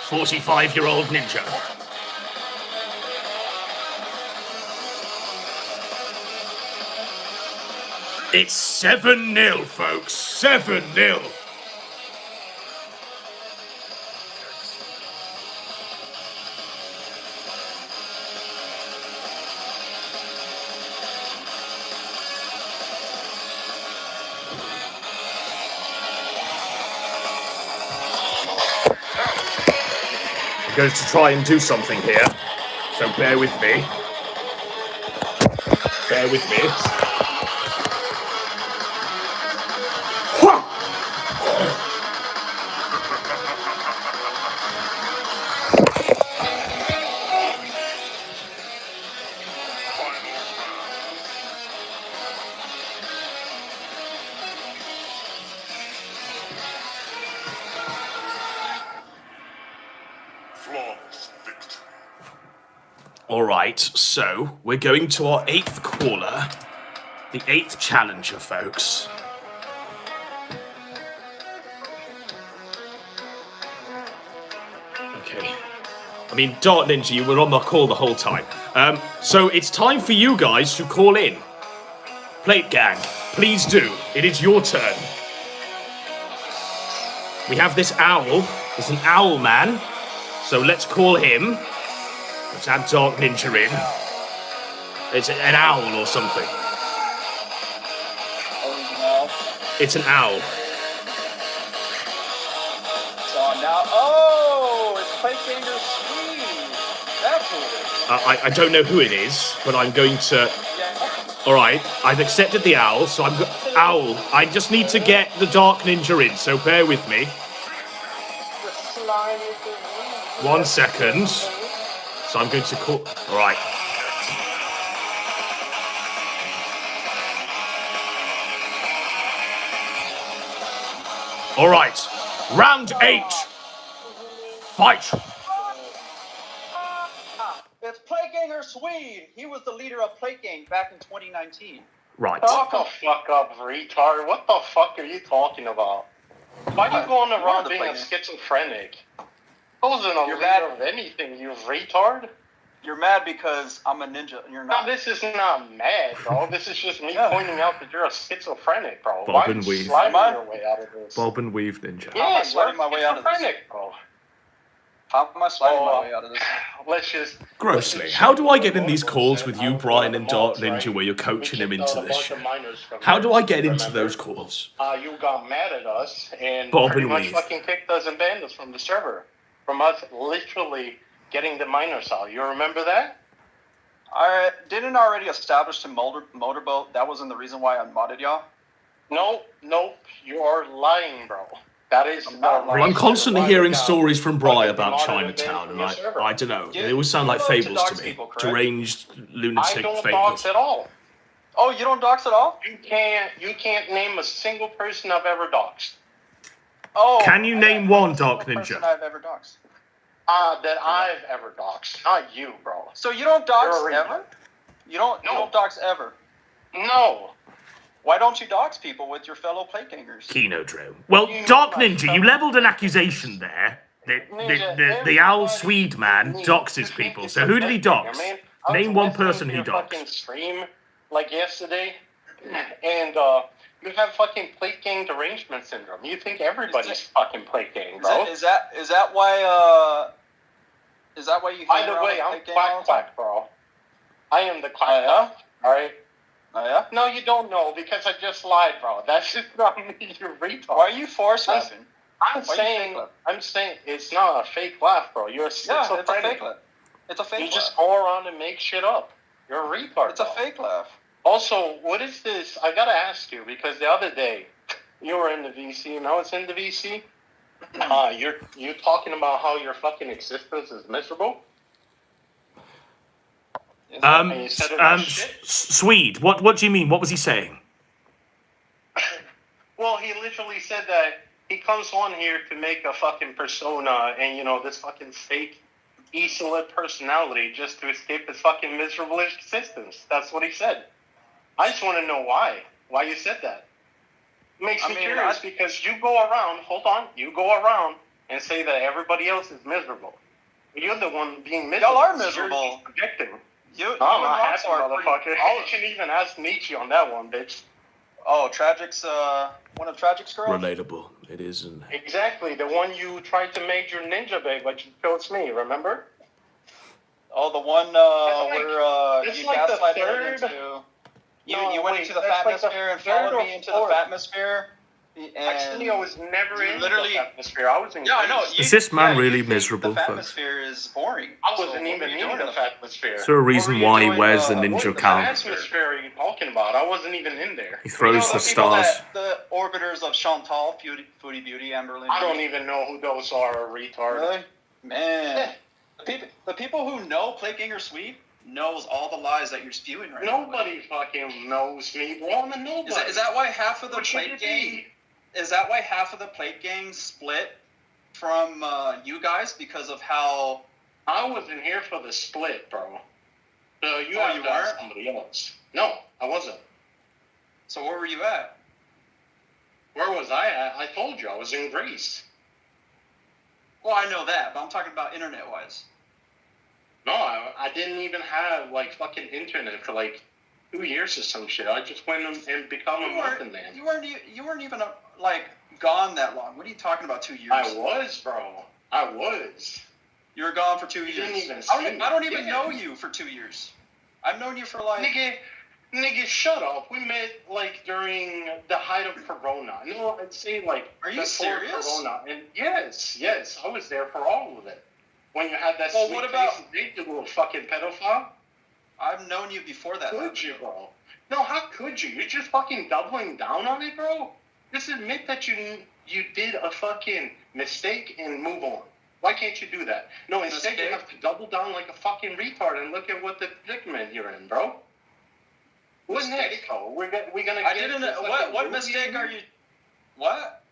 45-year-old ninja. It's 7-0, folks. 7-0. Going to try and do something here, so bear with me. Bear with me. Alright, so we're going to our 8th caller, the 8th challenger, folks. Okay. I mean, Dark Ninja, you were on the call the whole time. So it's time for you guys to call in. Plate Gang, please do. It is your turn. We have this owl. It's an owl man. So let's call him. Let's add Dark Ninja in. It's an owl or something. It's an owl. It's on now. Oh, it's Playfinger Sweet. That's who it is. I don't know who it is, but I'm going to... Alright, I've accepted the owl, so I'm... Owl. I just need to get the Dark Ninja in, so bear with me. 1 second. So I'm going to call... Alright. Alright. Round 8. Fight. It's Playganger Swede. He was the leader of Playgang back in 2019. Right. Shut the fuck up, retard. What the fuck are you talking about? Why are you going around being a schizophrenic? I wasn't a leader of anything, you retard. You're mad because I'm a ninja and you're not. No, this is not mad, bro. This is just me pointing out that you're a schizophrenic, bro. Bob Why are and you weave. sliding your way out of this? Bob and weave ninja. Yeah, sliding my way out of this, bro. How am I sliding my way out of this? Let's just... Grossly. How do I get in these calls with you, Brian, and Dark Ninja, where you're coaching him into this shit? How do I get into those calls? You got mad at us and Bob pretty and much weave. fucking kicked us and banned us from the server. From us literally getting the miners out. You remember that? I didn't already establish the motorboat. That wasn't the reason why I modded y'all. Nope, you are lying, bro. That is not Well, I'm constantly hearing stories from Brian about Chinatown, and I don't know. They always sound like fables to me. Deranged, lunatic I don't fables. dox at all. Oh, you don't dox at all? You can't name a single person I've ever doxed. Oh. Can you name one, Dark Person Ninja? I've ever doxed. That I've ever doxed. Not you, bro. So you don't dox You're a ever? You don't dox ever. No. Why don't you dox people with your fellow plate gangers? KINODROME. Well, Dark Ninja, you leveled an accusation there. The owl Swede man doxes people. So who did he dox? Name one person he doxed. Fucking stream like yesterday, and you have fucking plate gang derangement syndrome. You think everybody's fucking plate gang, bro? Is that why you? By the way, I'm quack, bro. I am the quack. All right. Oh yeah? No, you don't know because I just lied, bro. That's just not me, you retard. Why are you force laughing? I'm saying it's not a fake laugh, bro. You're it's a fake laugh. It's a fake laugh. You just go around and make shit up. You're a retard. It's a fake laugh. Also, what is this? I gotta ask you because the other day you were in the VC and I was in the VC. You're talking about how your fucking existence is miserable. Swede, what do you mean? What was he saying? Well, he literally said that he comes on here to make a fucking persona and, this fucking fake e-solid personality just to escape his fucking miserable existence. That's what he said. I just want to know why. Why you said that. It makes me curious because you go around and say that everybody else is miserable. You're the one being miserable. Y'all are miserable. You're projecting. I'm not happy, motherfucker. I can even ask Nietzsche on that one, bitch. Oh, Tragic's, one of Tragic's girls? Relatable. It isn't. Exactly. The one you tried to make your ninja babe, but you chose me, remember? Oh, the one, where, you gaslighted her into... You went into the fatmosphere and followed me into the fatmosphere. Actually, I was never in the atmosphere. I was in. Yeah, I know. Is this man really miserable? The atmosphere is boring. I wasn't even in the atmosphere. Is there a reason why he wears the ninja cowl? What atmosphere are you talking about? I wasn't even in there. He throws the stars. The orbiters of Chantal, Foodie Beauty, Amberlynn. I don't even know who those are, retard. Really? Man. The people who know Plate Ganger Swede knows all the lies that you're spewing right now. Nobody fucking knows me, bro. I'm a nobody. Is that why half of the Plate Gang... Is that why half of the Plate Gang split from you guys because of how... I wasn't here for the split, bro. So you have to ask somebody else. No, I wasn't. So where were you at? Where was I at? I told you, I was in Greece. Well, I know that, but I'm talking about internet-wise. No, I didn't even have, fucking internet for, 2 years or some shit. I just went and become a muffin man. You weren't even gone that long. What are you talking about? 2 years? I was, bro. I was. You were gone for 2 years. Didn't even I don't even know you for 2 years. I've known you for Nigga, shut up. We met during the height of Corona. No, I'd say Are you serious? Corona. And yes, I was there for all of it. When you had that sweet face and date, you little fucking pedophile. I've known you before that. Could you, bro? No, how could you? You're just fucking doubling down on it, bro. Just admit that you did a fucking mistake and move on. Why can't you do that? No, instead you have to double down like a fucking retard and look at what the predicament you're in, bro. What next, bro? We're gonna what mistake are you... What?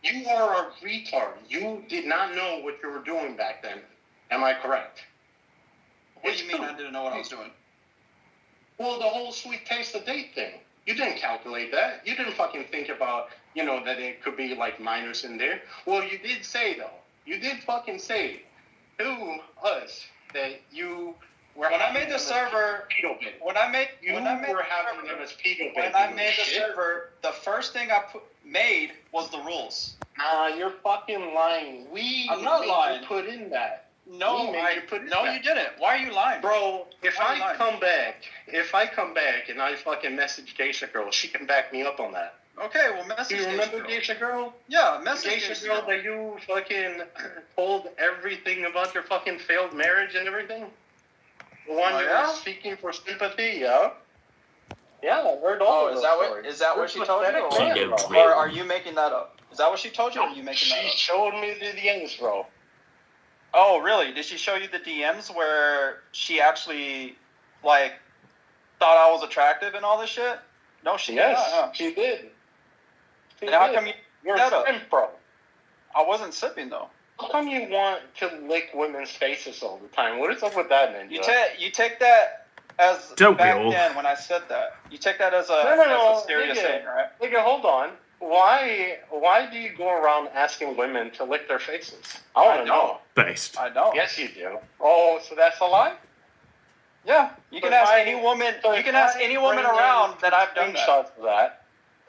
You are a retard. You did not know what you were doing back then. Am I correct? What do you mean I didn't know what I was doing? Well, the whole sweet taste of date thing. You didn't calculate that. You didn't fucking think about, that it could be minors in there. Well, you did say, though. You did fucking say to us that you were... When I made the server... When I made the server, the first thing I made was the rules. Nah, you're fucking lying. I'm not lying. Put in that. No, you didn't. Why are you lying? Bro, if I come back and I fucking message Geisha Girl, she can back me up on that. Okay, well, message Geisha Girl. Do you remember Geisha Girl? Yeah, message Geisha Girl that you fucking told everything about your fucking failed marriage and everything? The one you were seeking for sympathy, yeah? Yeah, I heard all of those stories. Is that what she told you? Or are you making that up? Is that what she told you, or are you making that up? She showed me the DMs, bro. Oh, really? Did she show you the DMs where she actually, thought I was attractive and all this shit? No, she did. She did. How come you You're a simp, bro. I wasn't sipping, though. How come you want to lick women's faces all the time? What is up with that, Ninja? You take that as Don't we back all? then when I said that. You take that as a, No, as a serious thing, right? Nigga, hold on. Why do you go around asking women to lick their faces? I want to know. Based. I don't. Yes, you do. Oh, so that's a lie? Yeah, you can ask any woman. You can ask any woman around that I've done that. Screenshots of that.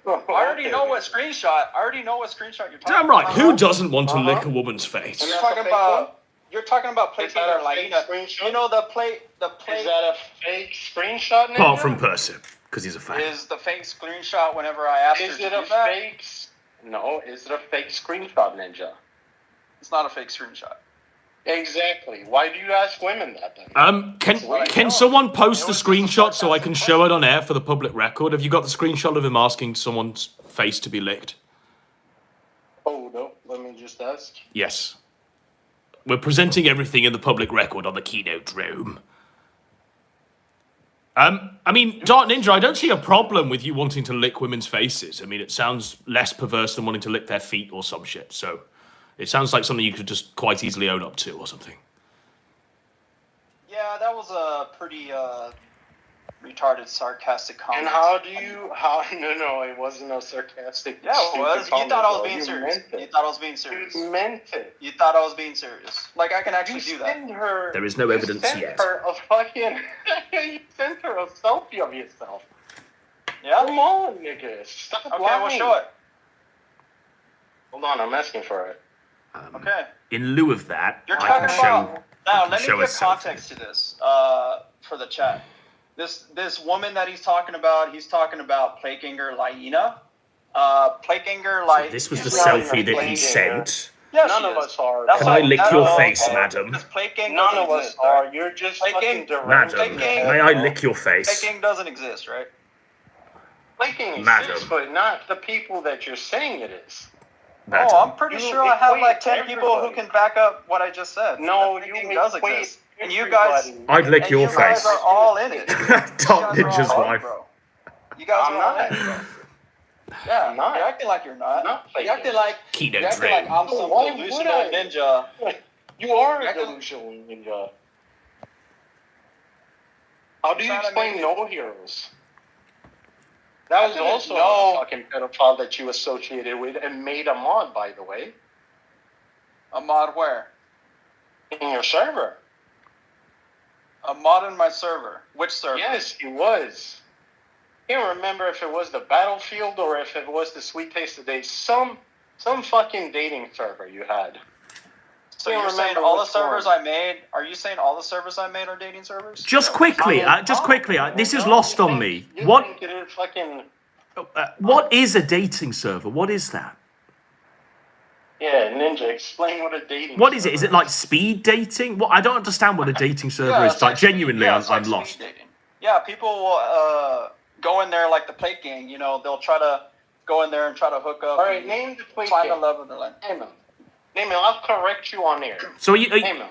I already know what screenshot. you're talking Damn about. right. Who doesn't want to lick a woman's face? You're talking about. You're talking about plate finger, like you know the plate. Is that a fake screenshot? Ninja? Apart from Percy, because he's a fan. Is the fake screenshot whenever I asked her Is to it do a that? fake? No. Is it a fake screenshot, Ninja? It's not a fake screenshot. Exactly. Why do you ask women that then? Can someone post the screenshot so I can show it on air for the public record? Have you got the screenshot of him asking someone's face to be licked? Oh no. Let me just ask. Yes. We're presenting everything in the public record on the KINODROME. I mean, Dark Ninja, I don't see a problem with you wanting to lick women's faces. I mean, it sounds less perverse than wanting to lick their feet or some shit, so it sounds like something you could just quite easily own up to or something. Yeah, that was a pretty retarded, sarcastic comment. And how do you? No, it wasn't a sarcastic. Yeah, it was. You thought I was being serious. You thought I was being serious. You meant it. You thought I was being serious. Like I can actually do that. There is no evidence yet. You sent her a selfie of yourself. Yeah. Come on, nigga. Stop Okay, lying. we'll show it. Hold on, I'm asking for it. Okay. In lieu of that, You're I talking can show. about. Now, let me show a give selfie. context to this for the chat. This woman that he's talking about Plakeanger Laina. Plakeanger Laina. This was the selfie that he sent. Yes, None of us are. Can I lick your face, madam? None of us are. You're just fucking direct. Madam, may I lick your face? Plakeing doesn't exist, right? Plaking Madam. exists, but not the people that you're saying it is. Madam. Oh, I'm pretty You sure I have equate like 10 people who everybody. can back up what I just said. No, That you plakeing does equate exist. And you guys, everybody. I'd lick your you guys face. are all in it. Dark You guys are Ninja's all in, wife. bro. You guys I'm are all not. in, bro. Yeah, I'm not. you're acting like you're not. Not You're acting like KINODROME. I'm some Why would delusional I? ninja. You are I a can- delusional ninja. How do you Trying to explain make no heroes? That was didn't also know- a fucking pedophile that you associated with and made a mod, by the way, A mod where? in your server. A mod in my server. Which server? Yes, he was. I can't remember if it was the Battlefield or if it was the Sweet Taste of Days. Some fucking dating server you had. So Can't you're saying remember all the which servers one. I made? Are you saying all the servers I made are dating servers? Just quickly, this is lost on me. You What think it is fucking... what is a dating server? What is that? Yeah, Ninja, explain what a dating What is it? Is it like speed dating? What I don't understand what a dating server Yeah, is. it's Like like speed- genuinely, yeah, I'm it's like lost. speed dating. Yeah, people will go in there like the plate gang. You know, they'll try to go in there and try to hook up. All right, and name the plate find the game. love of their life. Name him. Name him. I'll correct you on air. So Name him.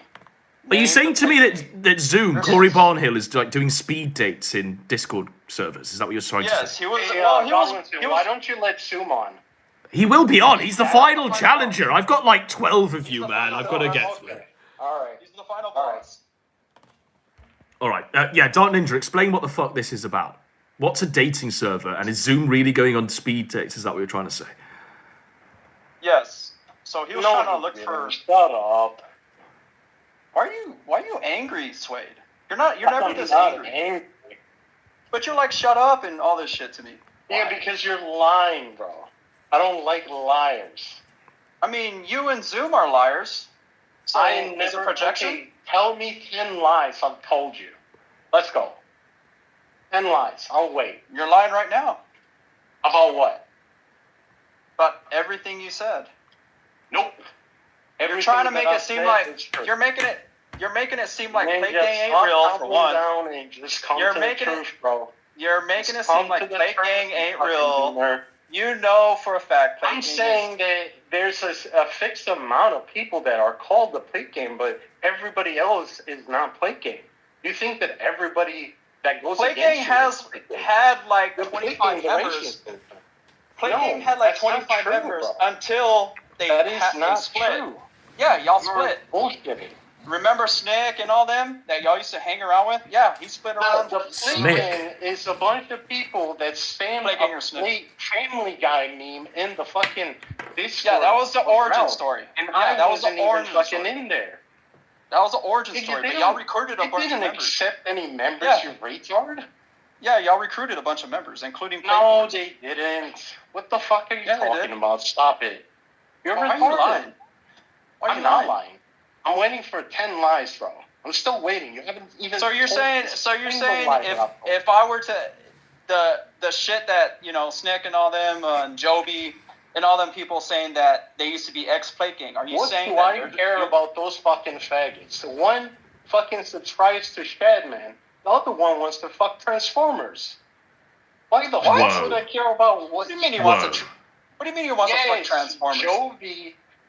are you saying to me that Zoom, Corey Barnhill, is like doing speed dates in Discord servers? Is that what you're trying to Yes, say? he was. Hey, Well, he was. Godwinson, He why was. don't you let Zoom on? He will be on. He's the final challenger. I've got like 12 of you, man. I've got to get through. All right. He's the final boss. All right. Yeah, Dark Ninja, explain what the fuck this is about. What's a dating server, and is Zoom really going on speed dates? Is that what you're trying to say? Yes. So he was No, trying to he look didn't. for. Shut up. Why are you angry, Suede? You're not. You're never I'm this not angry. But you're like, shut up and all this shit to me. Yeah, because you're lying, bro. I don't like liars. I mean, you and Zoom are liars. So I is it never. projection? Okay, tell me 10 lies I've told you. Let's go. 10 lies. I'll wait. You're lying right now. About what? About everything you said. Nope. You're trying to make it seem like you're making it seem like Ninja, plate gang ain't stop real for calming one. down and just come You're to making the it- truth, bro. You're making it Just come seem like to the plate truth, gang you ain't fucking real. boomer. You know for a fact plate I'm gang saying that there's a fixed amount of people that are called the plate game, but everybody else is not plate game. You think that everybody that goes Plate against gang you has is plate game. had like The plate 25 game's a members. racist. Plate No, gang had like that's not 25 true, members bro. until they That is they not split. true. Yeah, y'all split. Bullshitting. Remember Snick and all them that y'all used to hang around with? Yeah, he split around. The Snick is a bunch of people that spam a Family Guy meme in the fucking Discord. Yeah, that was the origin story. And that was the wasn't even origin fucking story. in there. That was the origin story, but y'all recruited a bunch of members. You didn't accept any members, you retard? Yeah, y'all recruited a bunch of members, including No, they didn't. What the fuck are you talking about? Stop it. You're Why are retarded. you lying? Why are I'm you not lying? lying. I'm waiting for 10 lies, bro. I'm still waiting. You haven't even. So you're told saying a if single lie about it. if I were to the shit that Snick and all them and Joby and all them people saying that they used to be ex-Plate Gang, are you What saying do that I care about those fucking faggots? The one fucking subscribes to Shadman. The other one wants to fuck Transformers. Why the fuck would I care about what? What do you mean he wants to? What do you mean he wants to fuck Transformers?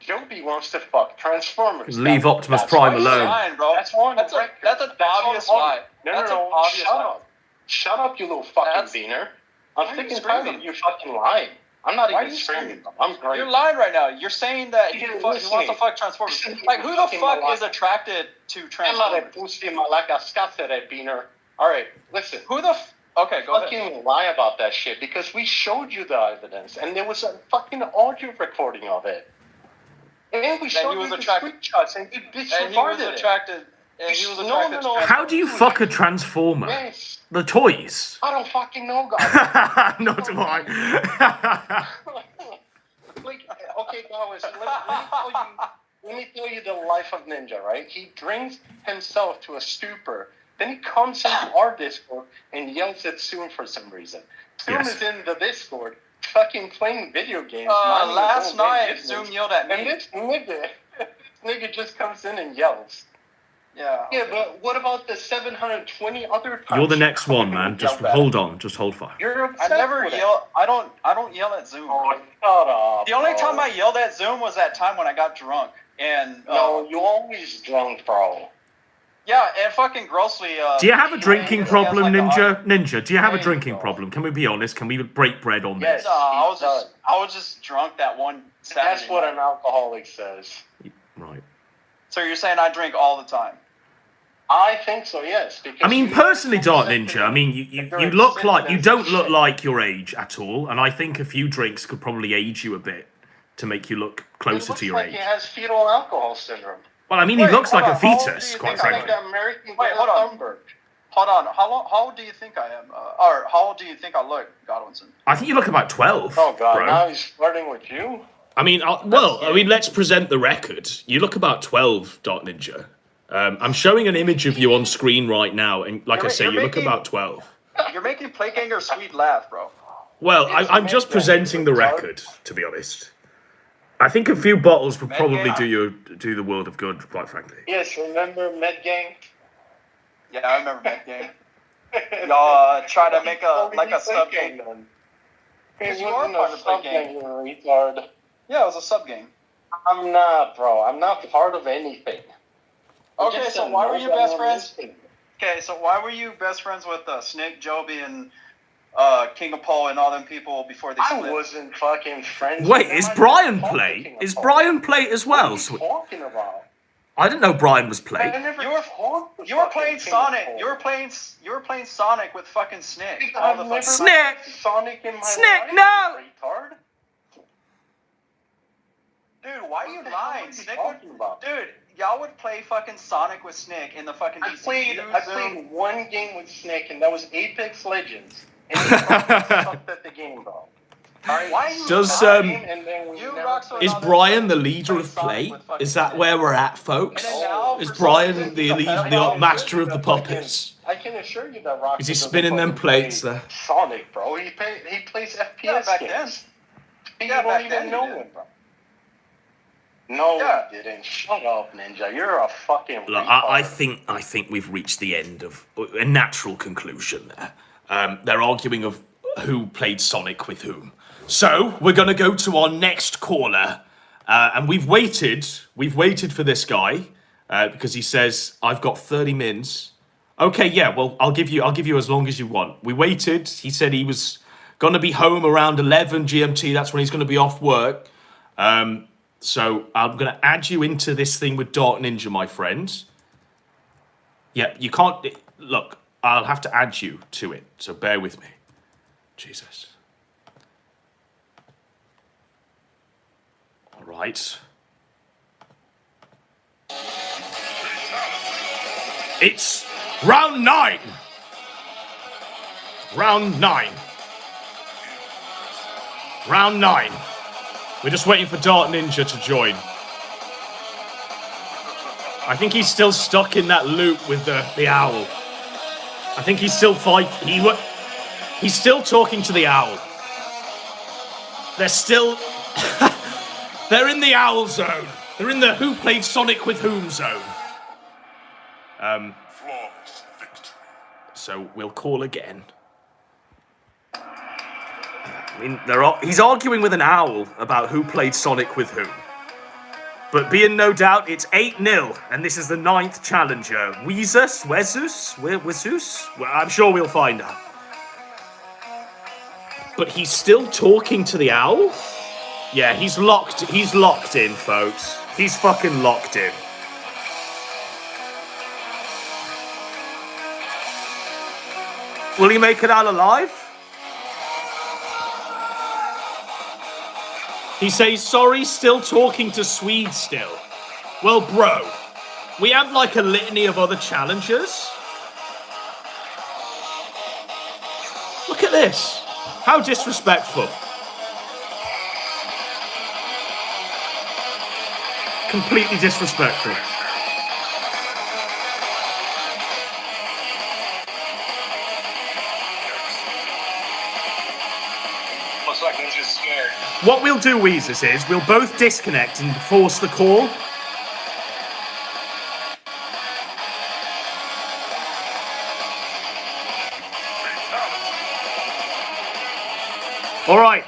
Joby wants to fuck Transformers. Leave Optimus Prime alone. Lying, bro. That's on That's record. an obvious lie. That's an obvious shut lie. up. Shut up, you little fucking beaner. I'm sick and tired of you fucking lying. I'm not Why are even you screaming. I'm great. You're lying right now. You're saying that he wants to fuck Transformers. Like, who the fuck is attracted to Transformers? Beaner. All right, listen. Who the Okay, go ahead. Fucking lie about that shit because we showed you the evidence and there was a fucking audio recording of it. And we showed you the screenshots and you disregarded it. And he was attracted No. How do you fuck a Transformer? Yes. The toys? I don't fucking know, guys. Not do I. Okay, guys, let me tell you the life of Ninja, right? He drinks himself to a stupor. Then he comes into our Discord and yells at Soon for some reason. Soon is in the Discord, fucking playing video games. Last night, Zoom yelled at me. And this nigga just comes in and yells. Yeah. Yeah, but what about the 720 other times? You're the next one, man. Just hold on. Just hold fire. You're I never yell. I don't yell at Zoom. Oh, shut up. The only time I yelled at Zoom was that time when I got drunk. And no, you always drunk, bro. Yeah, and fucking grossly. Do you have a drinking problem, Ninja? Ninja, do you have a drinking problem? Can we be honest? Can we break bread on this? No, I was just drunk that one Saturday. That's what an alcoholic says. Right. So you're saying I drink all the time? I think so, yes. I mean, personally, Dark Ninja, I mean, you look like, you don't look like your age at all, and I think a few drinks could probably age you a bit to make you look closer to your age. He has fetal alcohol syndrome. Well, I mean, he looks like a fetus, quite frankly. Wait, hold on. Hold on. How old do you think I am? Or how old do you think I look, Godwinson? I think you look about 12. Oh, God, bro. now he's flirting with you? I mean, let's present the record. You look about 12, Dark Ninja. I'm showing an image of you on screen right now, and like I say, you look about 12. You're making Plate Ganger Sweet laugh, bro. Well, I'm just presenting the record, to be honest. I think a few bottles would probably do the world of good, quite frankly. Yes, remember Med Gang? Yeah, I remember Med Gang. Y'all try to make a sub gang. It you are wasn't part a of Plate sub Gang. gang, you retard. Yeah, it was a sub gang. I'm not, bro. I'm not part of anything. Okay, so why were you best friends? Okay, so why were you best friends with Snake, Joby, and King of Paul and all them people before they split? I wasn't fucking friends. Wait, is Brian Plate? Is Brian Plate as well? What are you talking about? I didn't know Brian was Plate. You were playing Sonic. You were playing Sonic with fucking Snake. Snake. Sonic in my Snake, life, no. retard. Dude, why are you lying? Dude, y'all would play fucking Sonic with Snake in the fucking I DC. played one game with Snake, and that was Apex Legends. And he sucked at the game, bro. Is Brian the leader of Plate? Is that where we're at, folks? Is Brian the master of the puppets? I can assure you that Rocky Is he spinning them plates there? Sonic, bro. He plays FPS games. You don't even know him, bro. No, he didn't. Shut up, Ninja. You're a fucking Look, I think we've reached the end of a natural conclusion there. They're arguing of who played Sonic with whom. So we're gonna go to our next caller, and we've waited for this guy because he says I've got 30 mins. Okay, yeah, well I'll give you as long as you want. We waited. He said he was gonna be home around 11 GMT. That's when he's gonna be off work. So I'm going to add you into this thing with Dark Ninja, my friend. Yep, you can't... Look, I'll have to add you to it, so bear with me. Jesus. All right. It's round 9. Round 9. Round 9. We're just waiting for Dark Ninja to join. I think he's still stuck in that loop with the owl. I think he's still fighting. He's still talking to the owl. They're still... They're in the owl zone. They're in the who played Sonic with whom zone. Flawless victory. So we'll call again. I mean, he's arguing with an owl about who played Sonic with whom. But be in no doubt, it's 8-0, and this is the 9th challenger. Weezus? Well, I'm sure we'll find out. But he's still talking to the owl? Yeah, he's locked in, folks. He's fucking locked in. Will he make it out alive? He says, sorry, still talking to Swede still. Well, bro, we have like a litany of other challengers. Look at this. How disrespectful. Completely disrespectful. Looks like Ninja's scared. What we'll do, Weezus, is we'll both disconnect and force the call. All right.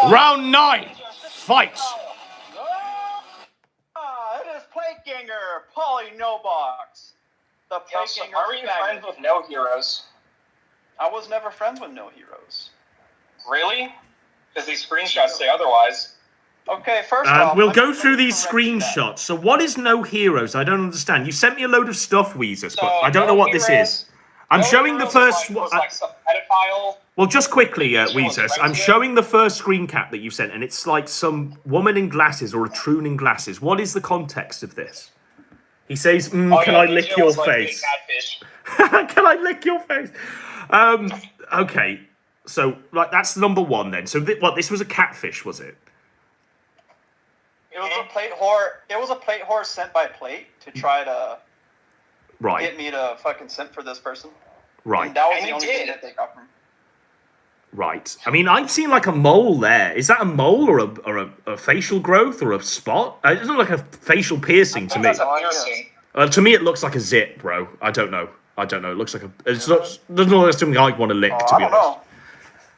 Round 9. Fight. It is Plateganger, Polly Nobox. The Plateganger. Are you friends with No Heroes? I was never friends with No Heroes. Really? Because these screenshots say otherwise. Okay, first off, we'll go through these screenshots. So what is No Heroes? I don't understand. You sent me a load of stuff, Weezus, but I don't know what this is. I'm showing the first... Was like some pedophile. Well, just quickly, Weezus, I'm showing the first screen cap that you sent, and it's like some woman in glasses or a troon in glasses. What is the context of this? He says, can I lick your face? Can I lick your face? Okay, so like that's number 1 then. So this was a catfish, was it? It was a plate whore. It was a plate whore sent by Plate to try to get me to fucking simp for this person. Right. And that was the only thing that they got from. Right. I mean, I've seen like a mole there. Is that a mole or a facial growth or a spot? It doesn't look like a facial piercing to me. That's a piercing. To me, it looks like a zit, bro. I don't know. It looks like a. It's not. Doesn't look like something I'd want to lick, to be honest. Know.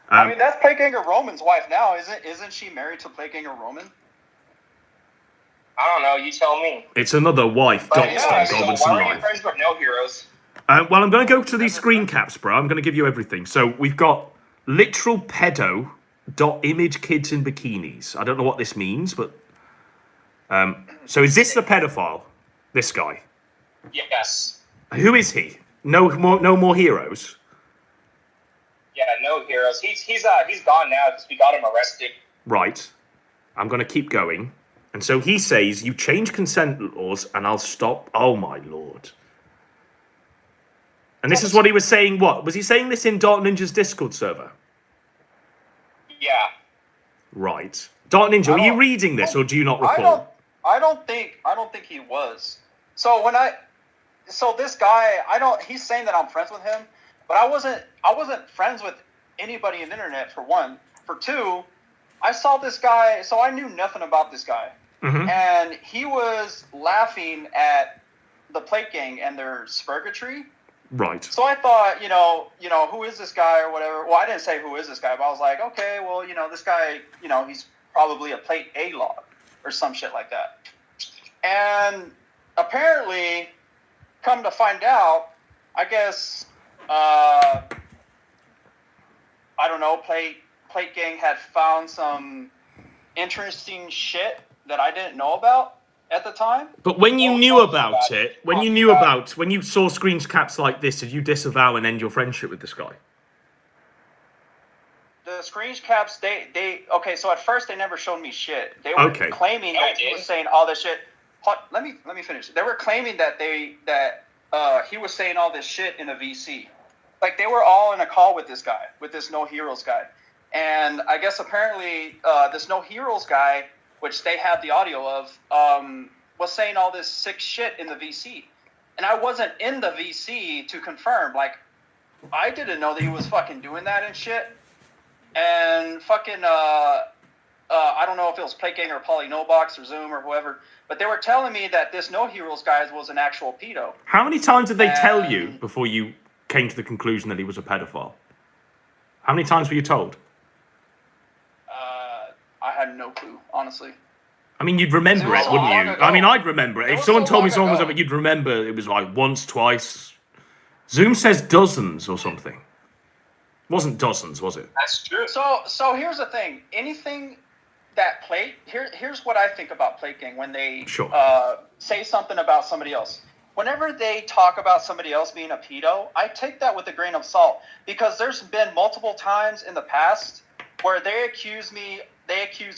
I mean, that's Plateganger Roman's wife now, isn't she married to Plateganger Roman? I don't know. You tell me. It's another wife, Godwinson so why are you life. friends with No Heroes? Well, I'm going to go to these screen caps, bro. I'm going to give you everything. So we've got literal pedo .image kids in bikinis. I don't know what this means, but so is this the pedophile? This guy? Yes. Who is he? No more heroes. Yeah, No Heroes. He's gone now because we got him arrested. Right. I'm going to keep going. And so he says, you change consent laws and I'll stop. Oh, my Lord. And this is what he was saying. What? Was he saying this in Dark Ninja's Discord server? Yeah. Right. Dark Ninja, were you reading this or do you not recall? I don't think he was. So this guy, he's saying that I'm friends with him, but I wasn't friends with anybody on the internet, for one. For two, I saw this guy, so I knew nothing about this guy. Mm-hmm. And he was laughing at the Plate Gang and their spurgatory. Right. So I thought, who is this guy or whatever. Well, I didn't say who is this guy, but I was like, okay, well, this guy, he's probably a Plate A log or some shit like that. And apparently, come to find out, I guess, I don't know, Plate Gang had found some interesting shit that I didn't know about at the time. But when you knew about it, when you saw screen caps like this, did you disavow and end your friendship with this guy? The screen caps, okay. So at first they never showed me shit. They were claiming that he was saying all this shit. Let me finish. They were claiming that he was saying all this shit in a VC. Like they were all in a call with this guy, with this No Heroes guy, and I guess apparently this No Heroes guy, which they have the audio of, was saying all this sick shit in the VC, and I wasn't in the VC to confirm. Like I didn't know that he was fucking doing that and shit. And fucking, I don't know if it was PlateGang or PolyNobox or Zoom or whoever, but they were telling me that this No Heroes guy was an actual pedo. How many times did they tell you before you came to the conclusion that he was a pedophile? How many times were you told? I had no clue, honestly. I mean, you'd remember it, wouldn't you? I mean, I'd remember it. If someone told me someone was a, you'd remember it was like once, twice. Zoom says dozens or something. It wasn't dozens, was it? That's true. So here's the thing. Anything that here's what I think about PlateGang when they say something about somebody else. Whenever they talk about somebody else being a pedo, I take that with a grain of salt because there's been multiple times in the past where they accuse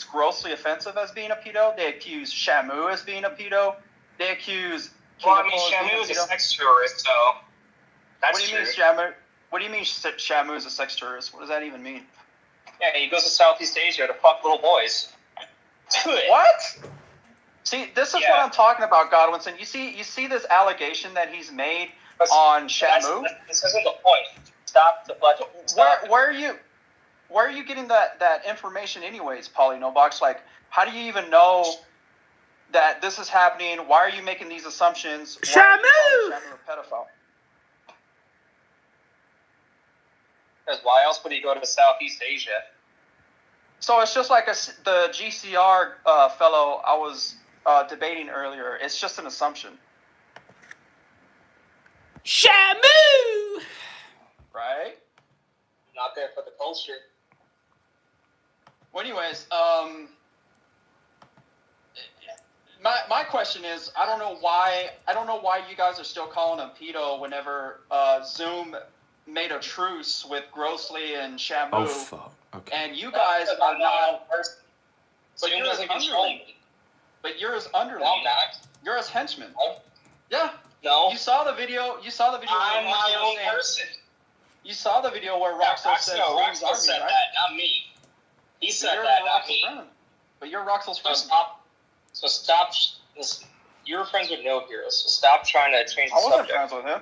Grossly Offensive as being a pedo. They accuse Shamu as being a pedo. They accuse. Well, I mean, Shamu is a sex tourist, so that's What do you mean, Shamu? What do you mean Shamu is a sex tourist? What does that even mean? Yeah, he goes to Southeast Asia to fuck little boys. What? See, this is what I'm talking about, Godwinson. You see this allegation that he's made on Shamu? This isn't the point. Stop the budget. Where are you getting that information anyways, PolyNobox? Like, how do you even know that this is happening? Why are you making these assumptions? Shamu! Shamu a pedophile? Because why else would he go to Southeast Asia? So it's just like the GCR fellow I was debating earlier. It's just an assumption. Shamu! Right? Not there for the culture. Well, anyways, my question is, I don't know why you guys are still calling him pedo whenever Zoom made a truce with Grossly and Shamu. Oh fuck. Okay. And you guys are now. But you're doesn't control me. But you're his underling. No, I'm not. You're his henchman. No. Yeah. No. You saw the video. I'm my own person. You saw the video where Roxo said Roxo said that, not me. He said that, not me. Friend. But you're Roxo's friend. So stop. You were friends with No Heroes. So stop trying to change the subject. I wasn't friends with him.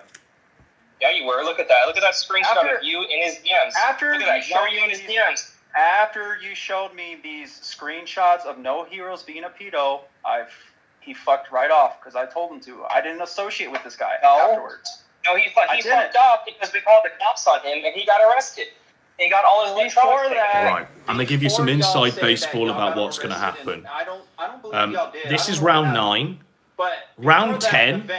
Yeah, you were. Look at that. Look at that screenshot of you in his DMs. Look at that. Show you in his DMs. After you showed me these screenshots of No Heroes being a pedo, he fucked right off because I told him to. I didn't associate with this guy afterwards. No, he fucked off because we called the cops on him and he got arrested. He got all his electronics taken. Right, I'm gonna give you some inside baseball about what's gonna happen. I don't believe y'all did. This is round 9. Round 10,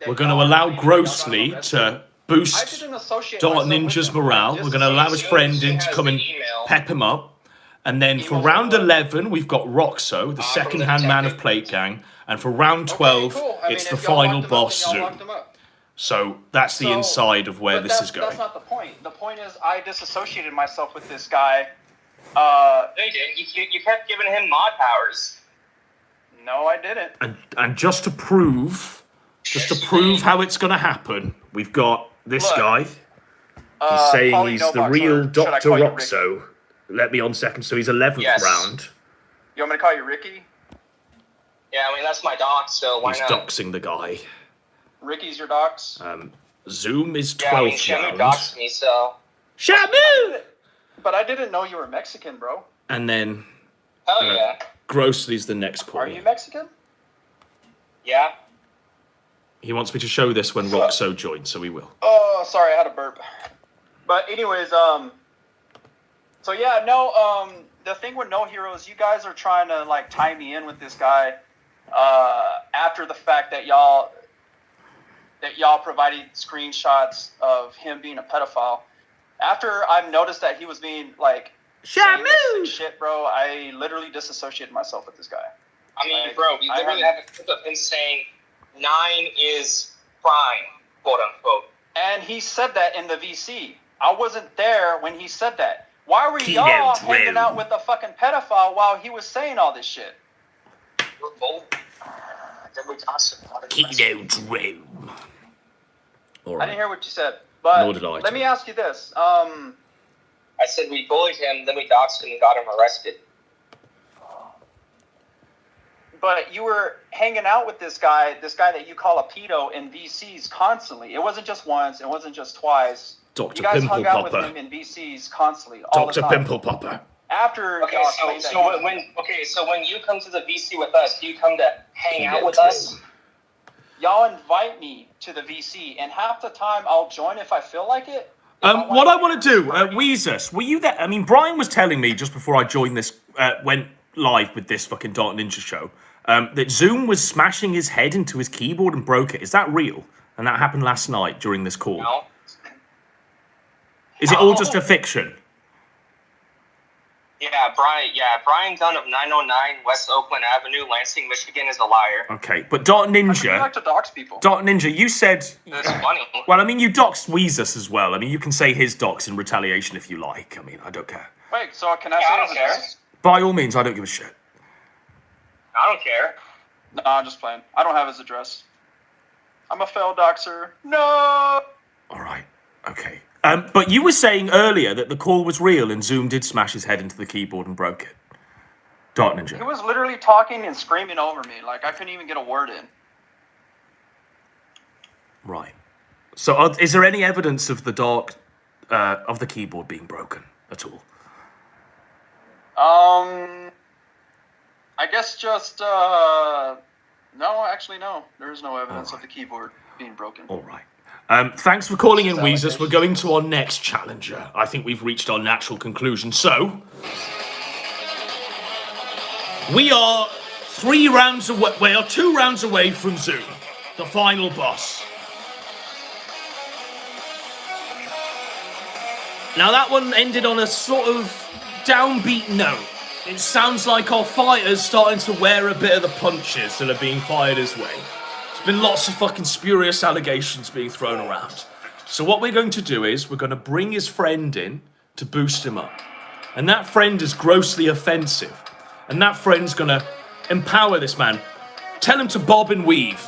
we're gonna allow Grossly to boost Dart Ninja's morale. We're gonna allow his friend in to come and pep him up. And then for round 11, we've got Roxo, the second-hand man of PlateGang. And for round 12, it's the final boss, Zoom. So that's the inside of where this is going. That's not the point. The point is I disassociated myself with this guy. No, you didn't. You kept giving him mod powers. No, I didn't. And just to prove how it's going to happen, we've got this guy. He's saying he's the real Dr. Roxo. Let me on second. So he's 11th round. You want me to call you Ricky? Yeah, I mean, that's my doc, so why not? He's doxing the guy. Ricky's your docs? Zoom is 12th round. Shamu doxed me, so... Shamu! But I didn't know you were Mexican, bro. And then... Hell yeah. Grossly's the next call. Are you Mexican? Yeah. He wants me to show this when Roxo joins, so we will. Oh, sorry, I had a burp. But anyways, so yeah, no, the thing with No Heroes, you guys are trying to, like, tie me in with this guy, after the fact that y'all provided screenshots of him being a pedophile. After I've noticed that he was being, like, Shamu! shit, bro, I literally disassociated myself with this guy. I mean, bro, we literally have a clip of him saying 9 is prime, quote unquote. And he said that in the VC. I wasn't there when he said that. Why were y'all hanging out with a fucking pedophile while he was saying all this shit? We're both. Then we tossed him out of the KINODROME. All right. I didn't hear what you said, but Nor did I. let me ask you this. I said we bullied him, then we doxed him and got him arrested. But you were hanging out with this guy that you call a pedo in VCs constantly. It wasn't just once. It wasn't just twice. Dr. You guys Pimple hung out Popper. with him in VCs constantly, all Dr. the time. Pimple Popper. After Okay, so when you come to the VC with us, do you come to hang out with us? Y'all invite me to the VC, and half the time I'll join if I feel like it. What I want to do, Weezus, were you there? I mean, Brian was telling me just before I joined this, went live with this fucking Dark Ninja show, that Zoom was smashing his head into his keyboard and broke it. Is that real? And that happened last night during this call. No. Is it all just a fiction? Yeah, Brian Dunn of 909 West Oakland Avenue, Lansing, Michigan is a liar. Okay, but Dark Ninja... You like to dox people. Dark Ninja, you said... That's funny. Well, I mean, you doxed Weezus as well. I mean, you can say his dox in retaliation if you like. I mean, I don't care. Wait, so can I say I don't care. By all means, I don't give a shit. I don't care. No, I'm just playing. I don't have his address. I'm a failed doxer. No! All right, okay. But you were saying earlier that the call was real and Zoom did smash his head into the keyboard and broke it. Dark Ninja. He was literally talking and screaming over me. Like, I couldn't even get a word in. Right. So is there any evidence of the of the keyboard being broken at all? I guess just, no, actually, no. There is no evidence of the keyboard being broken. All right. Thanks for calling in, Weezus. We're going to our next challenger. I think we've reached our natural conclusion. So, we are 2 rounds away from Zoom, the final boss. Now, that one ended on a sort of downbeat note. It sounds like our fighter's starting to wear a bit of the punches that are being fired his way. Been lots of fucking spurious allegations being thrown around. So what we're going to do is we're going to bring his friend in to boost him up. And that friend is grossly offensive. And that friend's going to empower this man. Tell him to bob and weave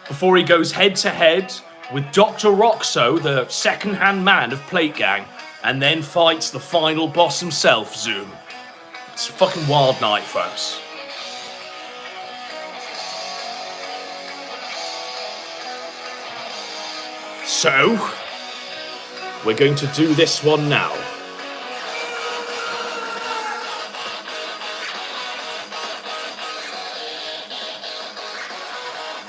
before he goes head to head with Dr. Roxo, the second-hand man of Plate Gang, and then fights the final boss himself, Zoom. It's a fucking wild night, folks. So, we're going to do this one now.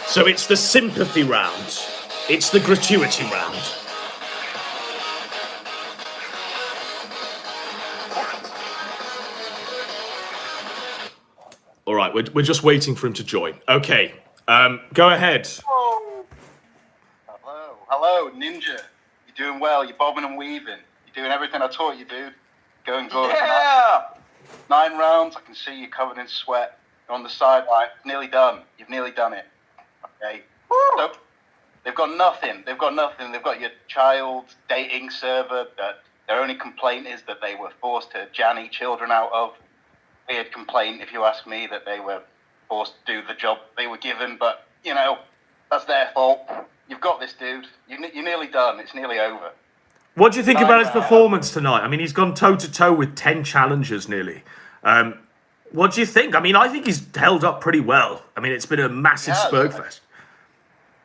So it's the sympathy round. It's the gratuity round. All right, we're just waiting for him to join. Okay, go ahead. Hello, Ninja. You're doing well. You're bobbing and weaving. You're doing everything I taught you, dude. Going good. Yeah! 9 rounds. I can see you covered in sweat. You're on the sideline. Nearly done. You've nearly done it. Okay. So, they've got nothing. They've got nothing. They've got your child dating server that their only complaint is that they were forced to janny children out of. Weird complaint, if you ask me, that they were forced to do the job they were given. But, you know, that's their fault. You've got this, dude. You're nearly done. It's nearly over. What do you think about his performance tonight? I mean, he's gone toe-to-toe with 10 challengers nearly. What do you think? I mean, I think he's held up pretty well. I mean, it's been a massive spurgfest.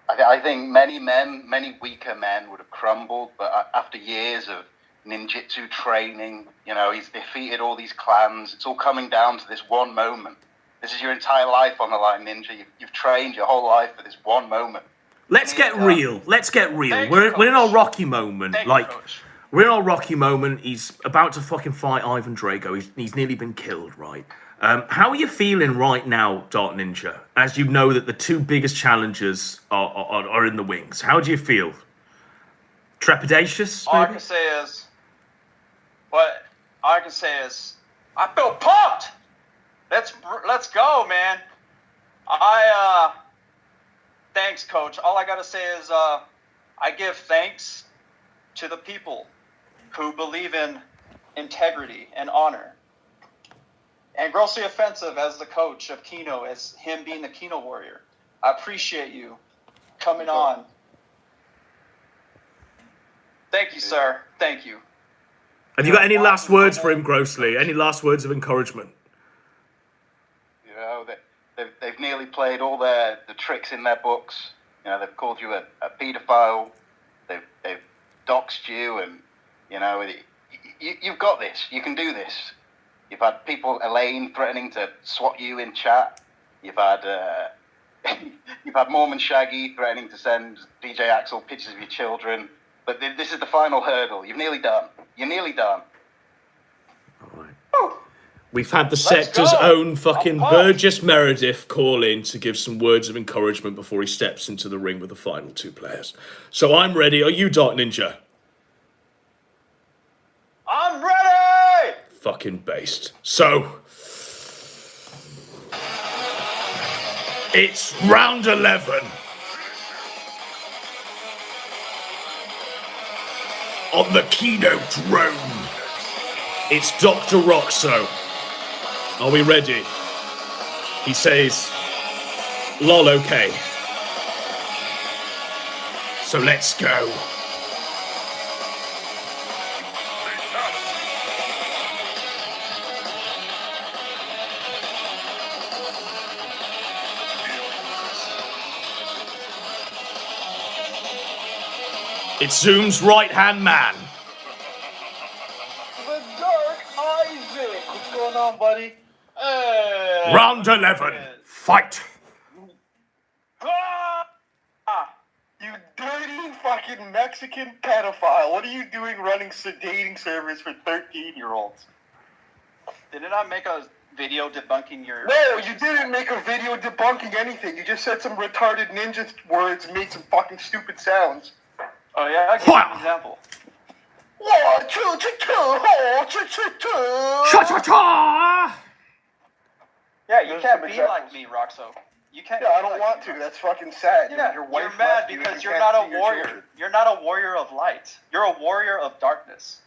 I think many weaker men would have crumbled, but after years of ninjutsu training, you know, he's defeated all these clans. It's all coming down to this one moment. This is your entire life on the line, Ninja. You've trained your whole life for this one moment. Let's get real. Let's get real. We're in our Rocky moment. We're in our Rocky moment. He's about to fucking fight Ivan Drago. He's nearly been killed, right? How are you feeling right now, Dark Ninja? As you know that the 2 biggest challengers are in the wings. How do you feel? Trepidatious, maybe? All I can say is, I feel pumped. Let's go, man. Thanks, Coach. All I gotta say is, I give thanks to the people who believe in integrity and honor. And grossly offensive as the coach of Kino, as him being the Kino warrior. I appreciate you coming on. Thank you, sir. Thank you. Have you got any last words for him, Grossly? Any last words of encouragement? You know, they've nearly played all the tricks in their books. You know, they've called you a paedophile. They've doxed you, and you know, you've got this. You can do this. You've had people, Elaine, threatening to swat you in chat. You've had Mormon Shaggy threatening to send DJ Axel pictures of your children. But this is the final hurdle. You've nearly done. You're nearly done. All right. We've had the sector's own fucking Burgess Meredith call in to give some words of encouragement before he steps into the ring with the final two players. So I'm ready. Are you, Dark Ninja? I'm ready! Fucking based. So it's round 11. On the KINODROME. It's Dr. Roxo. Are we ready? He says, lol, okay. So let's go. It's Zoom's right-hand man. The Dark Isaac. What's going on, buddy? Hey. Round 11. Fight. You dirty fucking Mexican pedophile. What are you doing running dating servers for 13-year-olds? Didn't I make a video debunking your... No, you didn't make a video debunking anything. You just said some retarded ninja words and made some fucking stupid sounds. Oh yeah, I'll give you an example. Cha-cha-cha! Yeah, you can't be like me, Roxo. You can't. Yeah, I don't want to. That's fucking sad. Yeah, your wife you're mad left you because and you're you not can't a see your warrior. children. You're not a warrior of light. You're a warrior of darkness.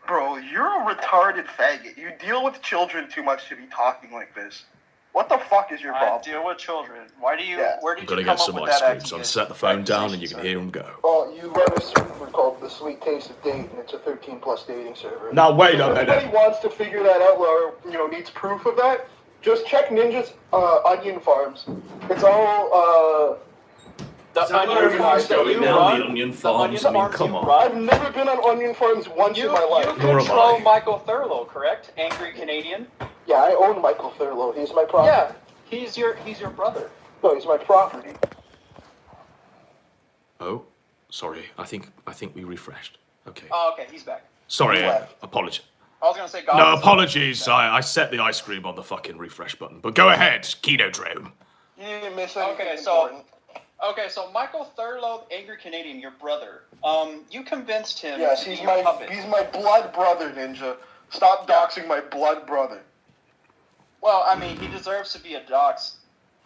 Bro, you're a retarded faggot. You deal with children too much to be talking like this. What the fuck is your problem? I deal with children. Why do you? Yeah. Where did I'm you gonna come get up some with ice that cream, so I'm idea? set the phone down and you can hear him go. Well, you run a server called The Sweet Taste of Date, and it's a 13-plus dating server. Now wait a If minute. anybody wants to figure that out, or needs proof of that, just check Ninja's onion farms. It's all Onion farms going down, the onion farms. I mean, come on. I've never been on onion farms once in my life. You control Michael Thurlow, correct? Angry Canadian. Yeah, I own Michael Thurlow. He's my property. Yeah, he's your brother. No, he's my property. Oh, sorry. I think we refreshed. Okay. Oh, okay, he's back. Sorry. Apologies. I was gonna say. No, apologies. I set the ice cream on the fucking refresh button. But go ahead, KINODROME. You didn't miss anything important. Okay, so Michael Thurlow, Angry Canadian, your brother. You convinced him. Yes, to be he's your my puppet. blood brother, Ninja. Stop doxing my blood brother. Well, I mean, he deserves to be a dox.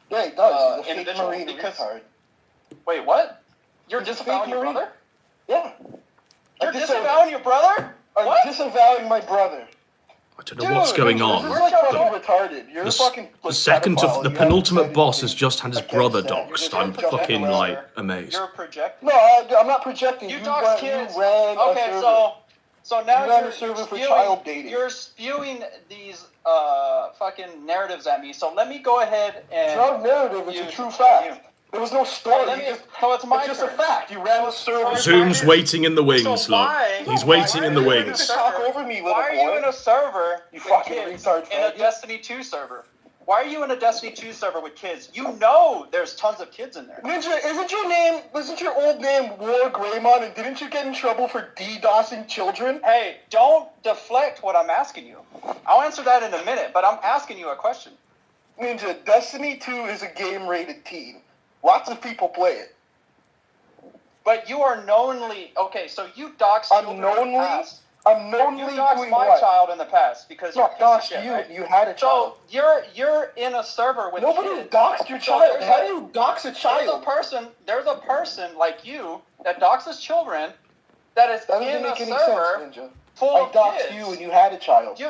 Yeah, he does. He's a fake individual Marine because. retard. Wait, what? You're He's a disavowing fake your Marine. brother? Yeah. You're disavowing your brother? I'm disavowing my brother. I don't know what's going on. This is like fucking retarded. You're fucking The second pedophile. of the You penultimate haven't boss has just had his brother against that. You're doxed. just I'm projecting fucking around like there. amazed. You're projecting. No, I'm not projecting. You dox kids. You ran a Okay, server. so now You ran you're a server for spewing, child dating. You're spewing these fucking narratives at me. So let me go ahead and. It's not a narrative. It's a true fact. There was no story. So it's my just turn. a fact. You ran a server. Zoom's waiting in the wings, So look. why- He's waiting in the why are you wings. Talk over me, little Why are boy. you in a server You with fucking kids retard in a faggot. Destiny 2 server? Why are you in a Destiny 2 server with kids? You know there's tons of kids in there. Ninja, isn't your old name War Greymon, and didn't you get in trouble for DDoSing children? Hey, don't deflect what I'm asking you. I'll answer that in a minute, but I'm asking you a question. Ninja, Destiny 2 is a game rated teen. Lots of people play it. But you are knowingly... Okay, so you doxed children in the past. unknowingly You doxed doing my what? child in the past because No, you're a piece of doxed shit, you. right? You had a child. So you're in a server with Nobody kids. doxed your So child. How do you dox a child? There's a person like you that doxes children that is That in doesn't a make any server sense, Ninja. full I of doxed kids. you and you had a child.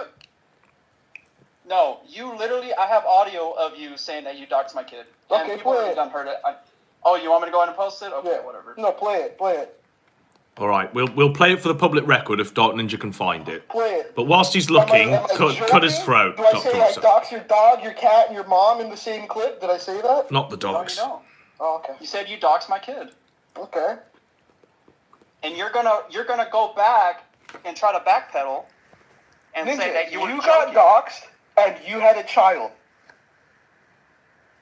No, you literally. I have audio of you saying that you doxed my kid. And Okay, people play already it. done heard it. Oh, you want me to go ahead and post it? Okay, whatever. No, play it. Play it. All right, we'll play it for the public record if Dark Ninja can find it. Play it. But whilst he's looking, Am I cut his joking? throat. Do I Dr. say I Wilson. dox your dog, your cat, and your mom in the same clip? Did I say that? Not the dogs. No, you don't. Oh, okay. You said you doxed my kid. Okay. And you're gonna go back and try to backpedal and Ninja, say that you were got doxed and you had a child.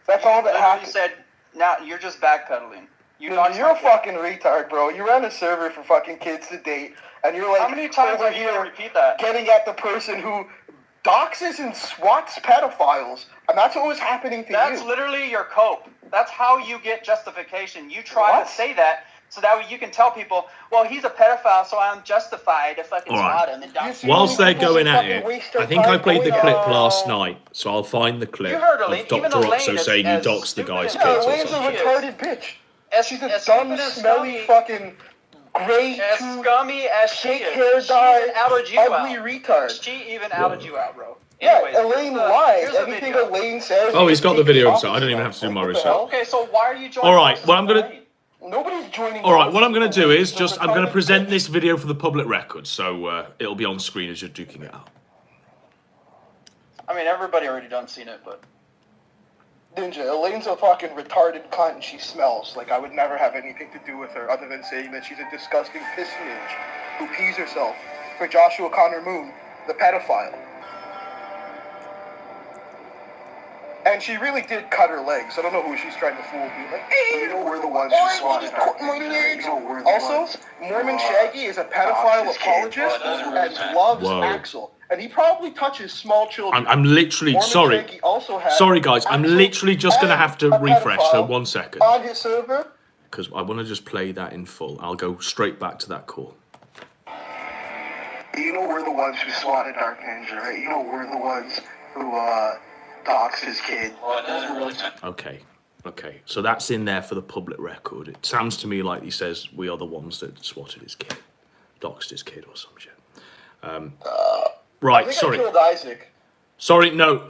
That's all that happened. You said now you're just backpedaling. You're a fucking retard, bro. You ran a server for fucking kids to date, and you're like, how many times over are you gonna here repeat that? getting at the person who doxes and swats pedophiles, and that's what was happening to you. That's literally your cope. That's how you get justification. You try to say that so that way you can tell people, well, he's a pedophile, so I'm justified to fucking All right. swat him and dox him. Whilst they're going at it, I think I played the clip last night, so I'll find the clip You heard of Elaine. Dr. Even Elaine Oxo is saying you as doxed the guy's stupid kids as- or Elaine's a something. retarded bitch. She's a as dumb, stupid as smelly, scummy- fucking gray, As scummy as she fake is, hair she dye, even outed you ugly out. retard. She even outed you out, bro. Yeah, Anyways, Elaine here's lies. the Everything video. Elaine says. Oh, he's got the video, off so I don't even have to do my What the research. hell? Okay, so why are you joining? All right, well, I'm gonna. Nobody's joining. All right, what I'm gonna do is It's a I'm gonna retarded present bitch. this video for the public record, so it'll be on screen as you're duking it out. I mean, everybody already done seen it, but Ninja, Elaine's a fucking retarded cunt and she smells. Like, I would never have anything to do with her other than saying that she's a disgusting piss midge who pees herself for Joshua Connor Moon, the pedophile. And she really did cut her legs. I don't know who she's trying to fool. Be like, hey, You know we're the ones who swatted our my legs. You know we're the Also, ones Mormon who, Shaggy is a pedophile doxed his apologist kid. and loves Whoa. Axel. And he probably touches small children. I'm literally Mormon sorry. Shaggy also has Sorry, guys. I'm Axel literally just gonna and have to a refresh. So pedophile 1 second, on his server. because I want to just play that in full. I'll go straight back to that call. You know we're the ones who swatted Dark Ninja, right? You know we're the ones who doxed his kid. Okay. Okay. So that's in there for the public record. It sounds to me like he says we are the ones that swatted his kid, doxed his kid, or some shit. I Right. think Sorry. I killed Isaac. Sorry. No.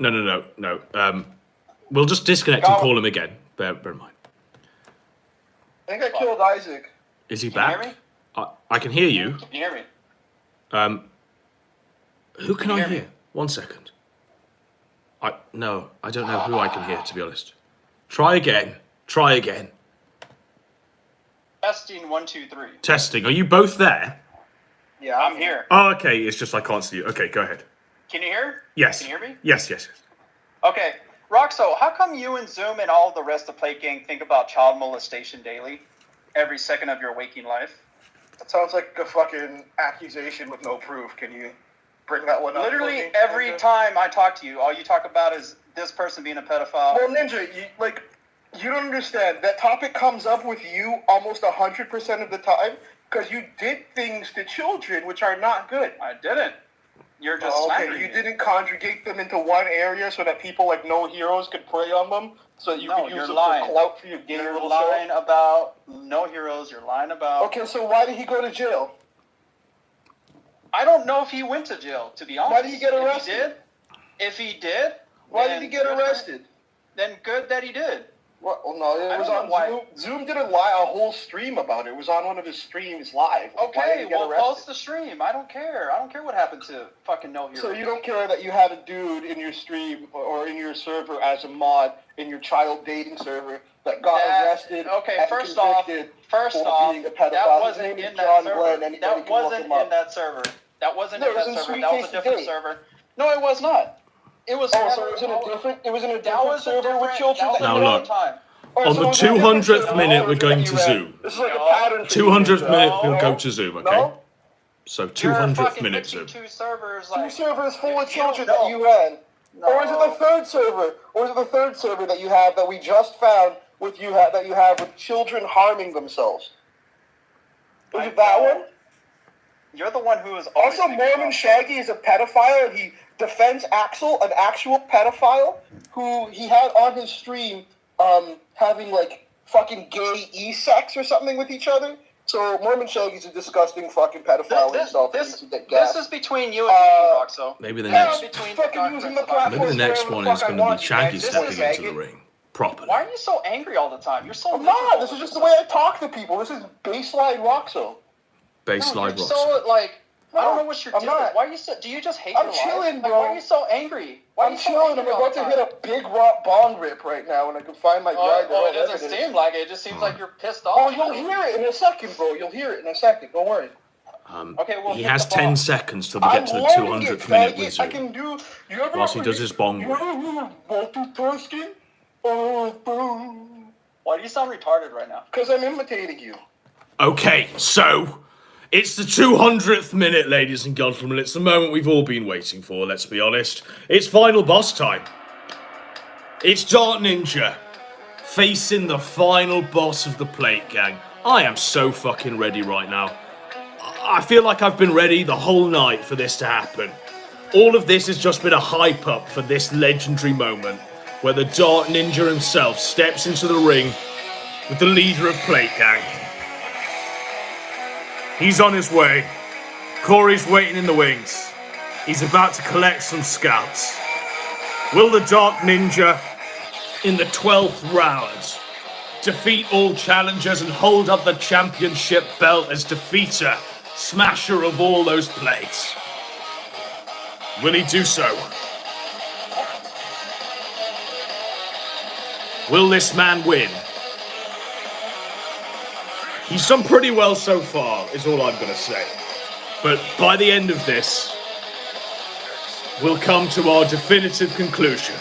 We'll just disconnect and call him again. Bear in mind. I think I killed Isaac. Is he Can you back? hear me? I can hear you. Can you hear me? Who can I hear me? hear? 1 second. No, I don't know who I can hear, to be honest. Try again. Try again. Testing 1, 2, 3. Testing. Are you both there? Yeah, I'm here. Oh, okay. It's just I can't see you. Okay, go ahead. Can you hear? Yes. Can you hear me? Yes. Okay, Roxo, how come you and Zoom and all the rest of Play Gang think about child molestation daily, every second of your waking life? That sounds like a fucking accusation with no proof. Can you bring that one up? Literally for me, every Ninja? time I talk to you, all you talk about is this person being a pedophile. Well, Ninja, you don't understand. That topic comes up with you almost 100% of the time because you did things to children which are not good. I didn't. You're just okay. slandering You me. didn't conjugate them into one area so that people like No Heroes could prey on them, so that you could use you're them lying. for clout for your game. You're lying about No Heroes. You're lying about. Okay, so why did he go to jail? I don't know if he went to jail, to be honest. Why did he get arrested? If he did, Why then did he get good- arrested? Then good that he did. Well, no, I it was don't on know why. Zoom. Zoom did a whole stream about it. It was on one of his streams live. Why did Okay, he get well, arrested? post the stream. I don't care. I don't care what happened to fucking No Heroes. So you don't care that you had a dude in your stream or in your server as a mod in your child dating server that got arrested. Okay, and first off, convicted for being a pedophile. that His wasn't name is in that John server. Glenn. Anybody That can look wasn't him up. in that server. That wasn't No, in it was that in server. Sweet That was a Case different Date. server. No, it was not. It was. Oh, so it was in a different. It was in a different server with children. That was Now a look. different time. On the 200th minute, we're going to Zoom. This is like a pattern. 200th minute, we'll go to Zoom, okay? No? So 200th minute Zoom. Two servers. Two servers full of you don't children know. that you ran. No. Or is it the third server? Or is it the third server that you have that we just found with you that you have with children harming themselves? Was it that one? You're the one who is also Mormon Shaggy is a pedophile, and he defends Axel, an actual pedophile who he had on his stream, having like fucking gay e-sex or something with each other. So Mormon Shaggy's a disgusting fucking pedophile himself. This is between you and me, Roxo. Maybe the next. Maybe the next one is going to be Shaggy stepping into the ring properly. Why are you so angry all the time? You're so. I'm not. This is just the way I talk to people. This is baseline Roxo. Baseline Roxo. So like, I don't know what you're doing. Not. Why are you so? Do you just hate I'm your chilling, life? bro. Like, why are you so angry? Why are you so chilling. angry I'm all about the to time? hit a big rock bong rip right now, and I can find my grinder. Oh, it doesn't seem like it. It just seems like you're pissed off. Oh, you'll hear it in a second, bro. You'll hear it in a second. Don't worry. Okay, well, he has 10 seconds till we get to the 200th minute with I Zoom. can do. You ever Whilst he does his bong rip. multitasking? Oh, bro. Why do you sound retarded right now? Because I'm imitating you. Okay, so it's the 200th minute, ladies and gentlemen. It's the moment we've all been waiting for, let's be honest. It's final boss time. It's Dark Ninja facing the final boss of the Plate Gang. I am so fucking ready right now. I feel like I've been ready the whole night for this to happen. All of this has just been a hype up for this legendary moment where the Dark Ninja himself steps into the ring with the leader of Plate Gang. He's on his way. Corey's waiting in the wings. He's about to collect some scalps. Will the Dark Ninja, in the 12th round, defeat all challengers and hold up the championship belt as defeater, smasher of all those plates? Will he do so? Will this man win? He's done pretty well so far, is all I'm going to say. But by the end of this, we'll come to our definitive conclusion.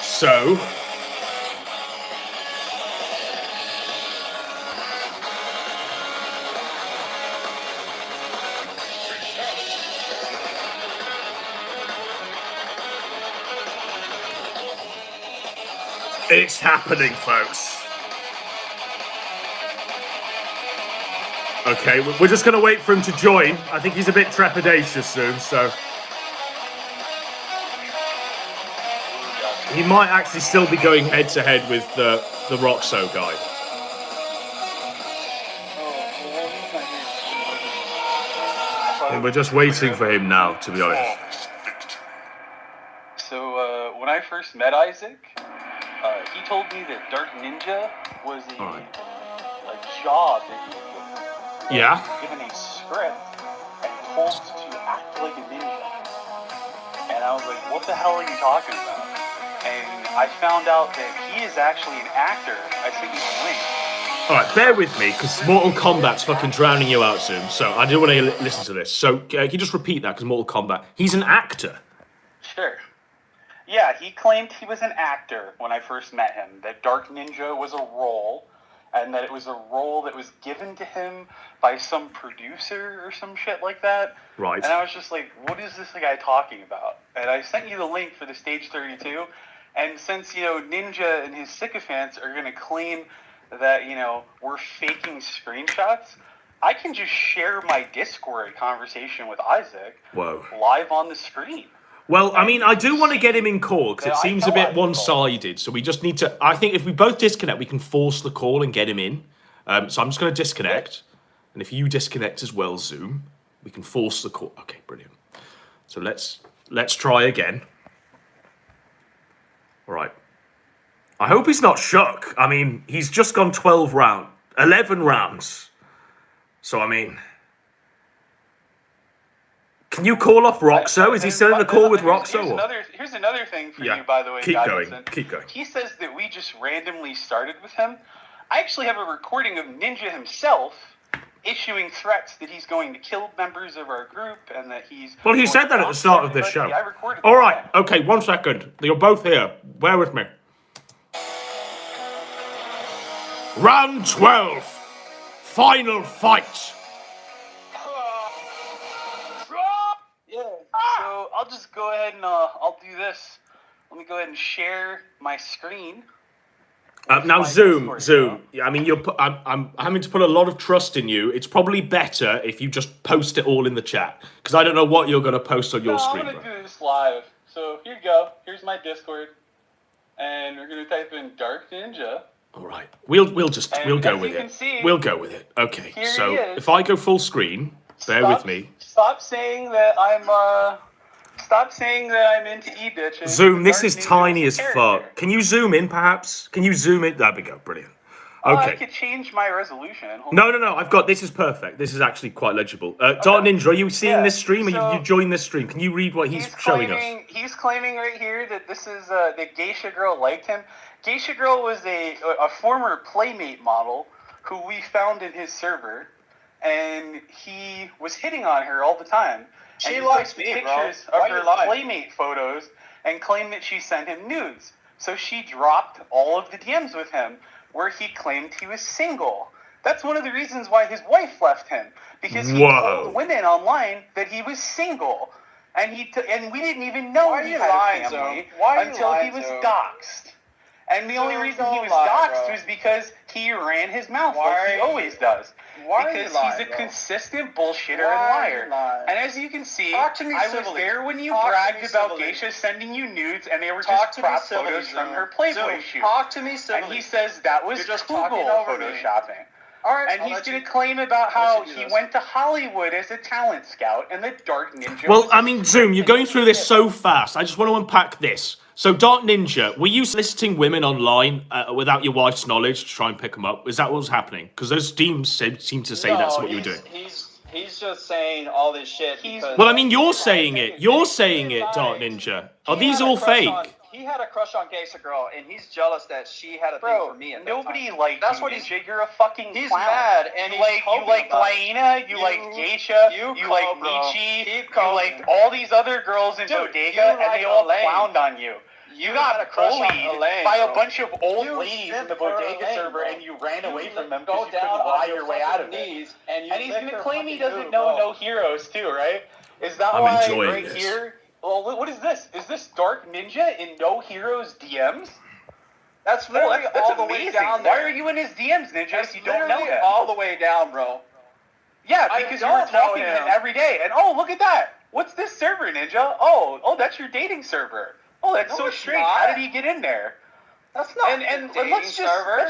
So, it's happening, folks. Okay, we're just going to wait for him to join. I think he's a bit trepidatious soon, so... He might actually still be going head-to-head with the Roxo guy. And we're just waiting for him now, to be honest. So, when I first met Isaac, he told me that Dark Ninja was a job that he was given a script and told to act like a ninja. And I was like, what the hell are you talking about? And I found out that he is actually an actor. I sent you the link. Alright, bear with me, because Mortal Kombat's fucking drowning you out soon, so I do want to listen to this. So, can you just repeat that, because Mortal Kombat, he's an actor. Sure. Yeah, he claimed he was an actor when I first met him, that Dark Ninja was a role, and that it was a role that was given to him by some producer or some shit like that. Right. And I was just like, what is this guy talking about? And I sent you the link for the Stage 32, and since, Ninja and his sycophants are going to claim that, we're faking screenshots, I can just share my Discord conversation with Isaac live on the screen. Well, I mean, I do want to get him in call, because it seems a bit one-sided, so we just need to... I think if we both disconnect, we can force the call and get him in. So I'm just going to disconnect, and if you disconnect as well, Zoom, we can force the call. Okay, brilliant. So let's try again. All right. I hope he's not shook. I mean, he's just gone 11 rounds. So, I mean... Can you call off Roxo? Is he still in the call with Roxo? Here's another thing for you, by the way, Keep Godwinson. going. He says that we just randomly started with him. I actually have a recording of Ninja himself issuing threats that he's going to kill members of our group and that he's... Well, he said that at the start of this show. I recorded All right, okay, 1 second. You're both here. Bear with me. Round 12. Final fight. Yeah, so I'll just go ahead and I'll do this. Let me go ahead and share my screen. Now, Zoom. I mean, I'm having to put a lot of trust in you. It's probably better if you just post it all in the chat, because I don't know what you're going to post on your screen. I'm gonna do this live. So here you go. Here's my Discord, and we're gonna type in Dark Ninja. All right. We'll go with it. We'll go with it. Okay. So if I go full screen, bear with me. Stop saying that I'm into e-bitches. Zoom, this is tiny as fuck. Can you zoom in, perhaps? Can you zoom in? There we go. Brilliant. Okay. I could change my resolution. No. I've got, this is perfect. This is actually quite legible. Dark Ninja, are you seeing this stream? Or you joined this stream? Can you read what he's showing us? He's claiming right here that this is that Geisha Girl liked him. Geisha Girl was a former Playmate model who we found in his server, and he was hitting on her all the time. She and likes me, pictures bro. of her Playmate photos and claimed that she sent him nudes. So she dropped all of the DMs with him where he claimed he was single. That's one of the reasons why his wife left him, because he told women online that he was single, and and we didn't even know he had a family until he was doxxed. And the only reason he was doxxed was because he ran his mouth like he always does. Because he's a consistent bullshitter and liar. And as you can see, I was there when you bragged about Geisha sending you nudes, and they were just crop photos from her Playboy shoot. Talk to me civilly. And he says that was Google photoshopping. All right, and he's going to claim about how he went to Hollywood as a talent scout and the Dark Ninja. Well, I mean, Zoom, you're going through this so fast. I just want to unpack this. So, Dark Ninja, were you soliciting women online without your wife's knowledge to try and pick them up? Is that what was happening? Because those teams seem to say that's what you were doing. He's just saying all this shit. Well, I mean, you're saying it. You're saying it, Dark Ninja. Are these all fake? He had a crush on Geisha Girl, and he's jealous that she had a thing for me. Nobody liked you, Ninja. You're a fucking He's clown. mad, and you like Laena, you like Geisha, you like Michi, you liked all these other girls in Bodega, and they all clowned on you. You got bullied by a bunch of old ladies in the Bodega server, and you ran away from them because you couldn't lie your way out of it. And he's going to claim he doesn't know no heroes too, right? Is that why right here? Well, what is this? Is this Dark Ninja in No Heroes DMs? That's literally all the way down there. Why are you in his DMs, Ninja, if you don't know him? All the way down, bro. Yeah, because you were talking to him every day. And oh, look at that. What's this server, Ninja? Oh, that's your dating server. Oh, that's so strange. How did he get in there? That's not and let's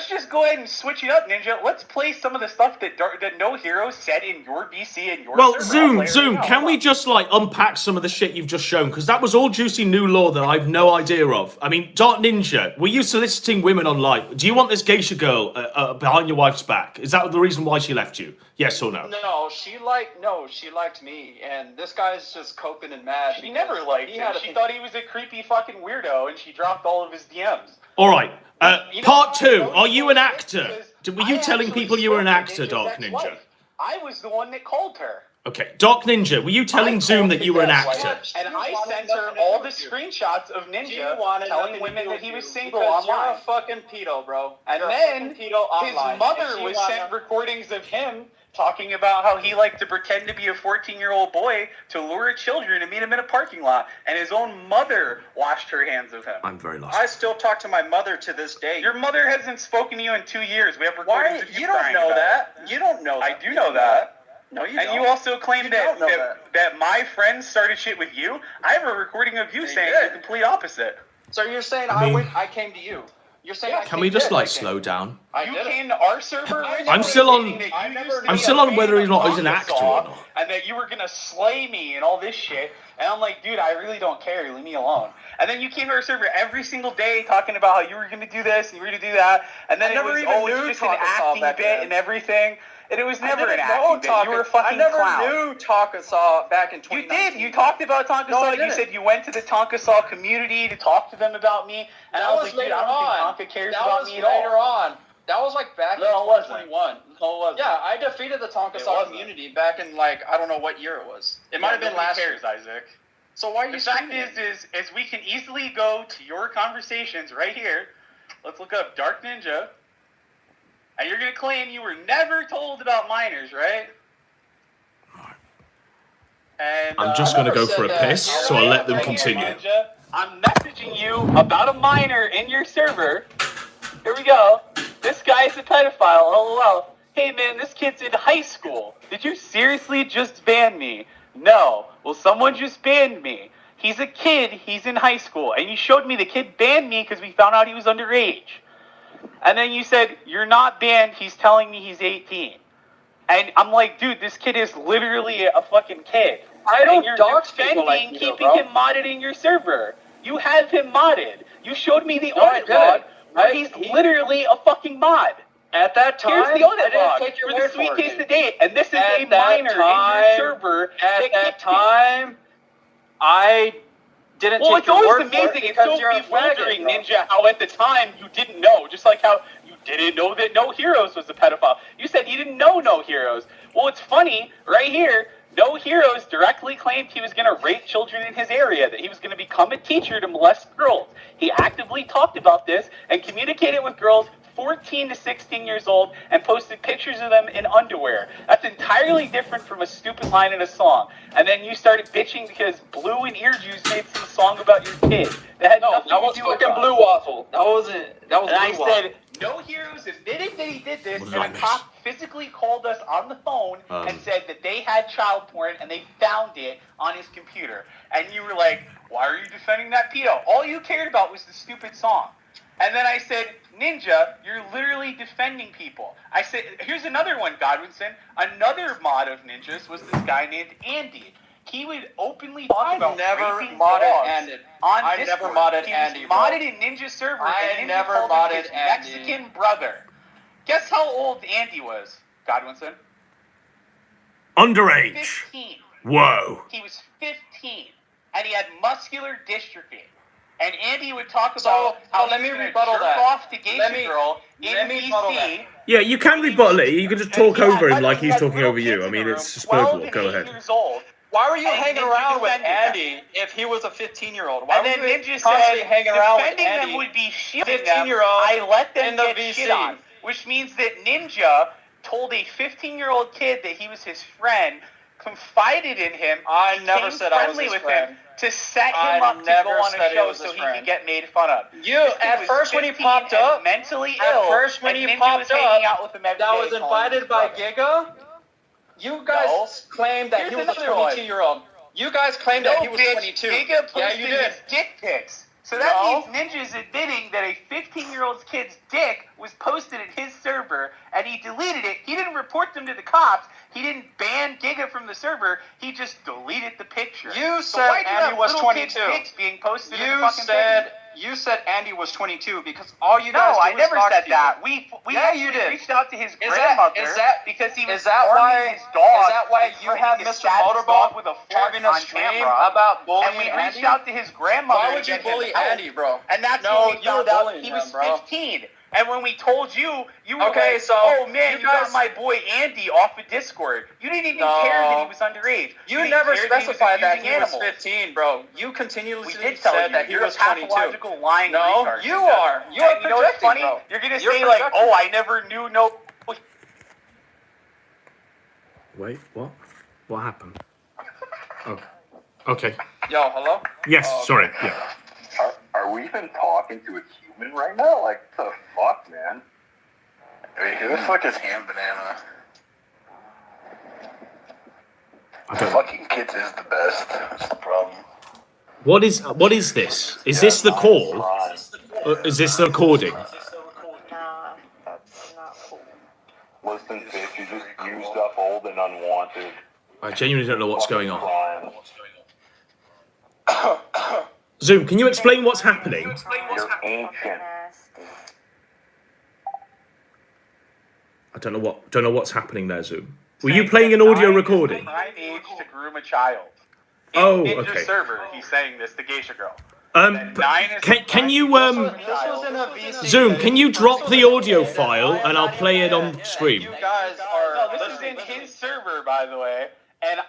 just go ahead and switch it up, Ninja. Let's play some of the stuff that No Heroes said in your BC and your server. Zoom, can we just unpack some of the shit you've just shown? Because that was all juicy new lore that I have no idea of. I mean, Dark Ninja, were you soliciting women online? Do you want this Geisha girl behind your wife's back? Is that the reason why she left you? Yes or no? No, she liked me, and this guy's just coping and mad. She never liked him. She thought he was a creepy fucking weirdo, and she dropped all of his DMs. All right. Part 2. Are you an actor? Were you telling people you were an actor, Dark Ninja? I was the one that called her. Okay. Dark Ninja, were you telling Zoom that you were an actor? And I sent her all the screenshots of Ninja telling women that he was single online. You're a fucking pedo, bro. And then his mother was sent recordings of him talking about how he liked to pretend to be a 14-year-old boy to lure children and meet him in a parking lot. And his own mother washed her hands of him. I'm very lost. I still talk to my mother to this day. Your mother hasn't spoken to you in 2 years. We have recordings of you don't know that. You don't know that. I do know that. No, you don't. And you also claimed that my friends started shit with you. I have a recording of you saying the complete opposite. So you're saying I came to you. You're saying can we just slow down? You came to our server. I'm still on whether he's an actor or not. And that you were gonna slay me and all this shit. And I'm like, dude, I really don't care. Leave me alone. And then you came to our server every single day talking about how you were gonna do this and you were gonna do that. And then it was always just an acting bit and everything. And it was never an acting bit. You were a fucking clown. I never knew Tonkasaw back in 2019. You did. You talked about Tonkasaw. You said you went to the Tonkasaw community to talk to them about me. And I was like, dude, I don't think Tonka cares about me at all. That was later on. That was back in 2021. No, it wasn't. Yeah, I defeated the Tonkasaw community back in I don't know what year it was. It might have been last year, Isaac. So why are you? The fact is we can easily go to your conversations right here. Let's look up Dark Ninja. And you're going to claim you were never told about minors, right? And, I'm just going to go for a piss, so I'll let them continue. I'm messaging you about a minor in your server, Here we go. This guy's a pedophile. LOL. Hey man, this kid's in high school. Did you seriously just ban me? No. Well, someone just banned me. He's a kid. He's in high school. And you showed me the kid banned me because we found out he was underage. And then you said, you're not banned. He's telling me he's 18. And I'm like, dude, this kid is literally a fucking kid. I don't you're dox people defending like you, keeping bro. him modded in your server. You have him modded. You showed me the No, I audit log didn't. where he's literally a fucking mod. At that time, Here's the audit I didn't log take your for the word sweet for taste it. of date. And this is At a that minor in your time- server. At that kicked me. time, I didn't Well, take it's your always word for it amazing. It's because so you're a bewildering, faggot, bro. Ninja, how at the time you didn't know. Just like how you didn't know that No Heroes was a pedophile. You said you didn't know No Heroes. Well, it's funny, right here, No Heroes directly claimed he was going to rape children in his area, that he was going to become a teacher to molest girls. He actively talked about this and communicated with girls 14 to 16 years old and posted pictures of them in underwear. That's entirely different from a stupid line in a song. And then you started bitching because Blue and Ear Juice made some song about your kid. That had nothing That to was do with fucking us. Blue Waffle. That was And Blue I Waffle. said, No Heroes admitted that he did this, and a cop physically called us on the phone and said that they had child porn and they found it on his computer. And you were like, why are you defending that pedo? All you cared about was the stupid song. And then I said, Ninja, you're literally defending people. I said, here's another one, Godwinson. Another mod of Ninjas was this guy named Andy. He would openly talk about raping dogs on I Discord. never modded He Andy, was bro. modded in Ninja server. I and Ninja never called him modded his Andy. Mexican brother. Guess how old Andy was, Godwinson? Underage. 15. Whoa. He was 15, and he had muscular dystrophy. And Andy would talk about how let me he was rebuttal jerk that. off to Geisha Let me- Girl in let me rebuttal BC. that. Yeah, you can rebuttal it. You can just talk over him like he's talking over you. I mean, it's spoken. Go ahead. Years old. Why were you And hanging Ninja around with defended them. Andy if he was a 15-year-old? Why And were then you Ninja constantly said hanging around with defending Andy? them would be shielding them. 15-year-old I let them in the get VC. shit on, which means that Ninja told a 15-year-old kid that he was his friend, confided in him. I never became said I was friendly his with friend. him to set him I up to never go on said a he show was so his he friend. could get made fun of. You, This kid at was first when he 15 popped and up, mentally at ill, first when and he Ninja popped was hanging up, out with him every that day, was calling him invited his by brother. Giga. You guys claimed that Here's he was a another one. 22-year-old. You guys claimed No, that he was bitch, 22. Giga Yeah, posted you did. his dick pics. So that No. means Ninja's admitting that a 15-year-old kid's dick was posted at his server, and he deleted it. He didn't report them to the cops. He didn't ban Giga from the server. He just deleted the picture. You So said why do you Andy have was little 22. kids' dicks being posted in the You fucking said thing? you said Andy was 22 because all you No, guys do I is never dox said people. that. We Yeah, actually you did. reached out to his Is that- grandmother is that- because he was is that farming why- his dog. is that why and you have threatening to Mr. stab his Motorboat dog with a fork having a on stream camera. about bullying And we reached Andy? out to his grandmother. Why to would you get him bully help. Andy, bro? And that's No, when we you were found out bullying he him, was bro. 15. And when we told you, you were Okay, like, so oh man, you you got guys- my boy Andy off of Discord. You didn't even No. care that he was underage. You didn't never care that he was specified that abusing he was animals. 15, bro. You continuously We did tell said you. that he You're was a 22. pathological lying No, retard. you Ninja. are. You And are you know what's projecting, funny? bro. You're gonna You're say like, projecting. oh, I never knew no. Wait, what? What happened? Oh, okay. Yo, hello? Yes, Oh, sorry. okay. Yeah. Are we even talking to a human right now? Like, what the fuck, man? I mean, who the fuck is Ham Banana? Fucking kids is the best. That's the problem. What is this? Is this the call? Is this the recording? Nah, that's not cool. Listen, bitch, you just used up old and unwanted. I genuinely don't know what's going on. Crime. Zoom, can you explain what's happening? You're ancient. I don't know what's happening there, Zoom. Were you playing an audio recording? Prime age to groom a child. Oh, Ninja okay. server, he's saying this, the Geisha Girl. Can you Zoom? Can you drop the audio file and I'll play it on stream? You guys are. No, this is in his server, by the way. And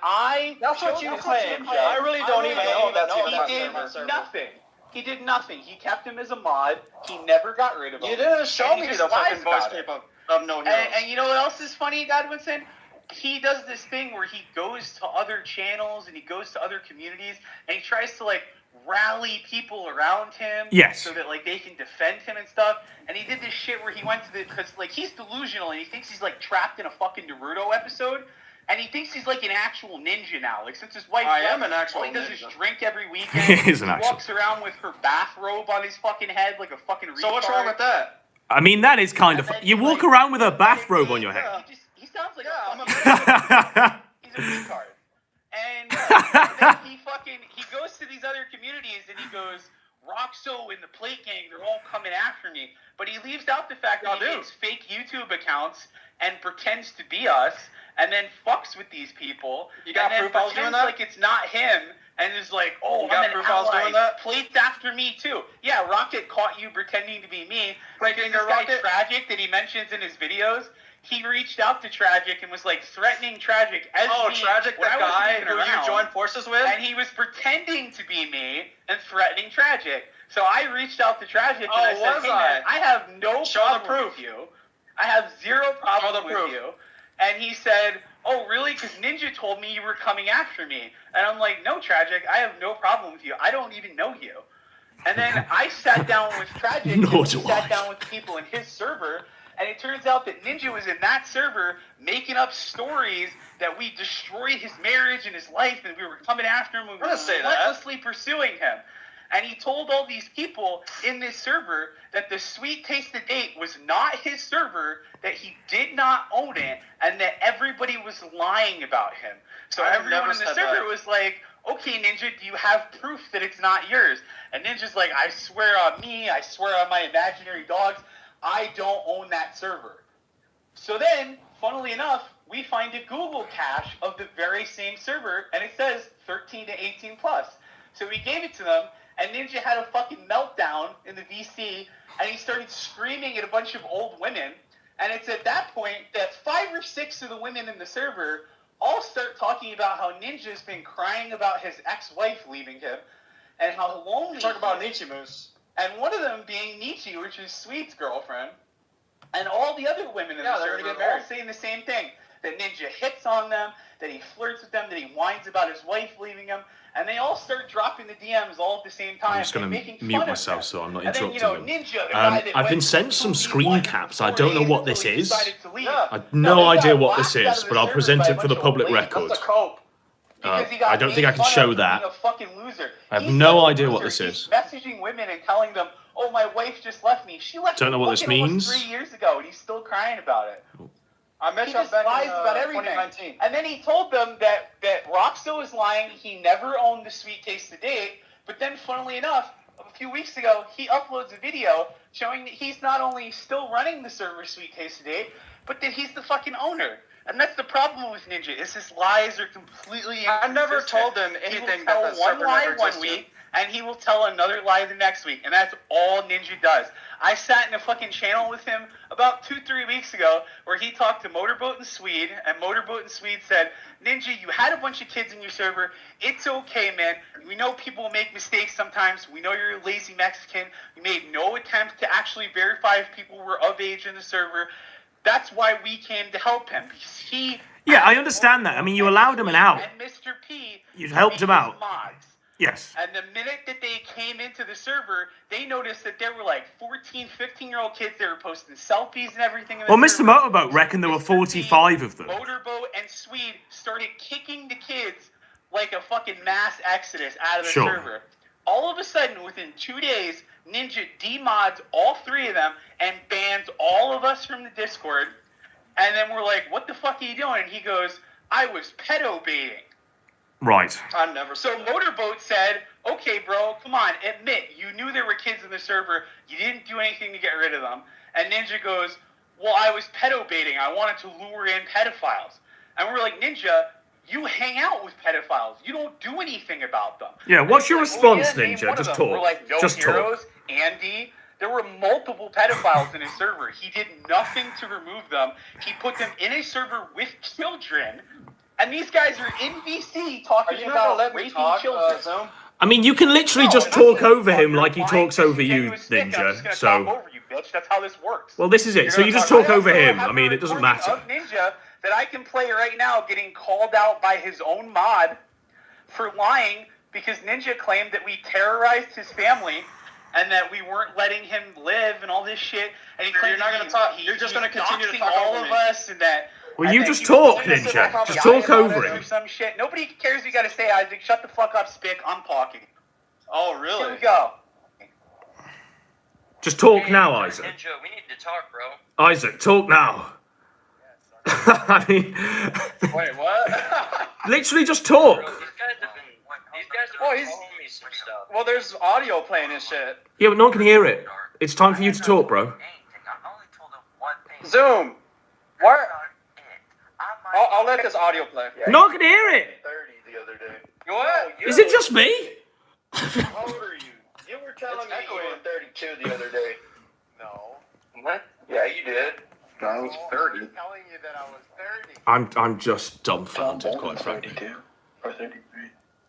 That's what you claim. I really don't even know that's even He did nothing. He did nothing. He kept him as a mod. He never got rid of him. You didn't show And he me just the fucking lies voice about it. tape of No Heroes. And you know what else is funny, Godwinson? He does this thing where he goes to other channels and he goes to other communities and he tries to like rally people around him. Yes. So that like they can defend him and stuff. And he did this shit where he went to because like he's delusional and he thinks he's like trapped in a fucking Naruto episode. And he thinks he's like an actual ninja now. Like since his wife I am an actual all he does ninja. is drink every weekend. He is an actual. Walks around with her bathrobe on his fucking head like a fucking retard. So what's wrong with that? I mean, that is kind of. You walk around with a bathrobe on your head. He sounds like he's a retard. And then he goes to these other communities and he goes, Roxo and the Plate Gang, they're all coming after me. But he leaves out the fact that he makes fake YouTube accounts and pretends to be us and then fucks with these people. You got and proof then I was doing pretends that? like it's not him and is like, oh, You got I'm an proof I was ally. doing that? Plate's after me too. Yeah, Rocket caught you pretending to be me. Like this guy Tragic that he mentions in his videos, he reached out to Tragic and was like threatening Tragic as me. Tragic, when that I wasn't guy even who around. you joined forces with? And he was pretending to be me and threatening Tragic. So I reached out to Tragic and I said, hey man, I have no problem with you. I have zero problem with you. And he said, oh really? Because Ninja told me you were coming after me. And I'm like, no Tragic, I have no problem with you. I don't even know you. And then I sat down with Tragic and he sat down with the people in his server. And it turns out that Ninja was in that server making up stories that we destroyed his marriage and his life and we were coming after him and we were relentlessly pursuing him. And he told all these people in this server that the Sweet Taste of Date was not his server, that he did not own it, and that everybody was lying about him. So everyone in the server was like, okay, Ninja, do you have proof that it's not yours? And Ninja's like, I swear on me, I swear on my imaginary dogs, I don't own that server. So then, funnily enough, we find a Google cache of the very same server, and it says 13 to 18 plus. So we gave it to them, and Ninja had a fucking meltdown in the VC, and he started screaming at a bunch of old women. And it's at that point that 5 or 6 of the women in the server all start talking about how Ninja's been crying about his ex-wife leaving him, and how lonely. Talk about Nietzsche Moose. And one of them being Nietzsche, which is Sweet's girlfriend. And all the other women in the server are all saying the same thing. That Ninja hits on them, that he flirts with them, that he whines about his wife leaving him. And they all start dropping the DMs all at the same time. I'm just going to mute myself so I'm not interrupting them. Ninja, the guy that I've been sent some screen caps. I don't know what this is. I have no this idea guy what this blasted out is, of but the I'll server present by a it for the bunch of public ladies. record. That's a cope. Because he got I don't think I made can fun show of that. being a fucking loser. I have He's no a idea what loser. this is. He's messaging women and telling them, "Oh, my wife just left me. She left Don't me know what this fucking almost means. 3 years ago, and he's still crying about it." I met He you just back lies in about everything. 2019. And then he told them that Roxo is lying. He never owned the Sweet Taste of Date. But then, funnily enough, a few weeks ago, he uploads a video showing that he's not only still running the server Sweet Taste of Date, but that he's the fucking owner. And that's the problem with Ninja, is his lies are completely inconsistent. I never told him anything He that will the tell one server lie never one existed. week, and he will tell another lie the next week. And that's all Ninja does. I sat in a fucking channel with him about 2-3 weeks ago where he talked to Motorboat and Swede, and Motorboat and Swede said, Ninja, you had a bunch of kids in your server. It's okay, man. We know people make mistakes sometimes. We know you're a lazy Mexican. You made no attempt to actually verify if people were of age in the server. That's why we came to help him. Because he... Yeah, I understand that. I mean, you allowed him an out. And Mr. P... You helped him out. Mods. Yes. And the minute that they came into the server, they noticed that there were like 14, 15-year-old kids that were posting selfies and everything. In the Well, Mr. server. Motorboat reckoned there were 45 of them. Motorboat and Swede started kicking the kids like a fucking mass exodus out of the Sure. server. All of a sudden, within 2 days, Ninja demods all 3 of them and bans all of us from the Discord. And then we're like, what the fuck are you doing? And he goes, I was pedo baiting. Right. I never. So Motorboat said, okay, bro, come on, admit, you knew there were kids in the server. You didn't do anything to get rid of them. And Ninja goes, well, I was pedo baiting. I wanted to lure in pedophiles. And we're like, Ninja, you hang out with pedophiles. You don't do anything about them. Yeah, what's your Like, response, name Ninja? one of Just them. talk. We're like, no Just talk. heroes, Andy. There were multiple pedophiles in his server. He did nothing to remove them. He put them in a server with children. And these guys are in VC talking about raping children. I mean, you can literally just talk over him like he talks over you, Ninja. So, Over you, bitch. That's how this works. well, this is it. So you just talk over him. I mean, it doesn't matter. Of Ninja that I can play right now, getting called out by his own mod for lying because Ninja claimed that we terrorized his family and that we weren't letting him live and all this shit. And he claimed You're not gonna talk. You're just gonna continue to talk all over of me. us, and that. Well, and you that just he was talk, possessive Ninja. about Just us talk or over him. some shit. Nobody cares what you gotta say, Isaac. Shut the fuck up, Spick. I'm talking. Oh, Here really? we go. Just talk now, Isaac. Ninja, we need to talk, bro. Isaac, talk now. I mean, Wait, what? literally just talk. These guys have been telling me some stuff. Well, there's audio playing and shit. Yeah, but no one can hear it. It's time for you to talk, bro. Zoom. Where? I'll let this audio play. No one can hear it. 30 the other day. What? Is it just me? How old are you? You were telling me you were 32 the other day. No. What? Yeah, you did. I was 30. I'm telling you that I was 30. I'm just dumbfounded, quite frankly. 32 or 33.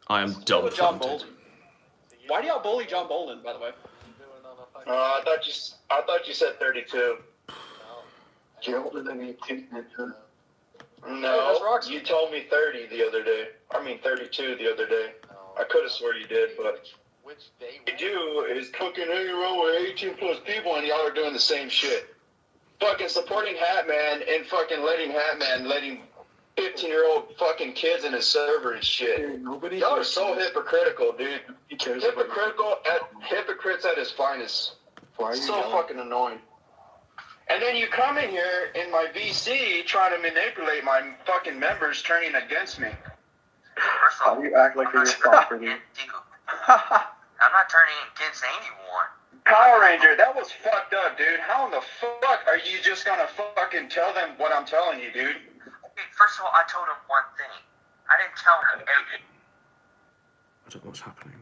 I am John dumbfounded. Bolden. Why do y'all bully John Bolden, by the way? I thought you said 32. You're older than 18. No, you told me 30 the other day. I mean 32 the other day. I could have swore you did, but what you do is fucking hang around with 18 plus people and y'all are doing the same shit. Fucking supporting Hatman and fucking letting 15-year-old fucking kids in his server and shit. Y'all are so hypocritical, dude. Hypocrites at his finest. So fucking annoying. And then you come in here in my VC trying to manipulate my fucking members turning against me. First of all, you act like you're property. I'm not turning against anyone. Power Ranger, that was fucked up, dude. How in the fuck are you just gonna fucking tell them what I'm telling you, dude? Okay, first of all, I told him one thing. I didn't tell him everything. I don't know what's happening.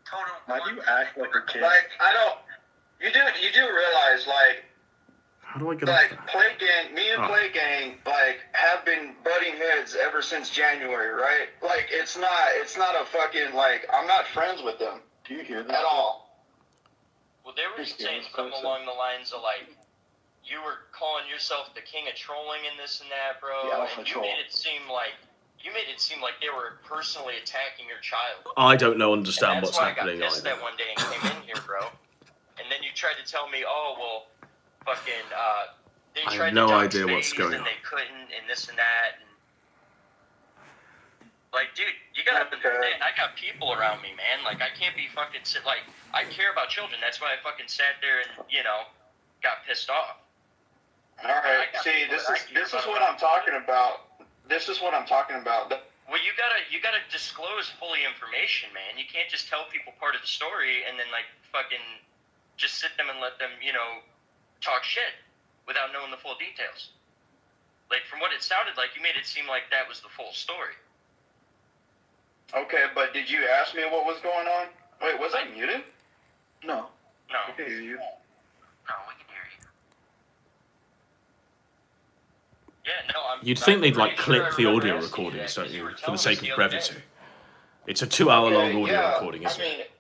Told him Why one do you thing. act like a kid? Like, I don't. You do realize, like, How do I get like off that? Plague Gang, me and Oh. Plague Gang, like, have been butting heads ever since January, right? Like, it's not a fucking, like, I'm not friends with them. Do you hear that? At all. Well, they were saying something along the lines of like, you were calling yourself the king of trolling and this and that, bro. Yeah, and you made it seem like they were personally attacking your child. I don't know, understand And what's that's why happening I got pissed either. that one day and came in here, bro. And then you tried to tell me, oh well, fucking, they I have tried no to idea what's going and on. they couldn't, and this and that. And like, dude, you gotta understand, I got people around me, man. Like, I can't be fucking like, I care about children. That's why I fucking sat there and, got pissed off. Alright, see, this is what I'm talking about. This is what I'm talking about. Well, you gotta disclose fully information, man. You can't just tell people part of the story and then, like, fucking just sit them and let them, talk shit without knowing the full details. Like, from what it sounded like, you made it seem like that was the full story. Okay, but did you ask me what was going on? Wait, was I muted? No. No. I can hear you. No, we can hear you. Yeah, no, You'd think they'd like clip the audio recordings, don't you, for the sake of brevity? It's a 2-hour-long audio recording, isn't it?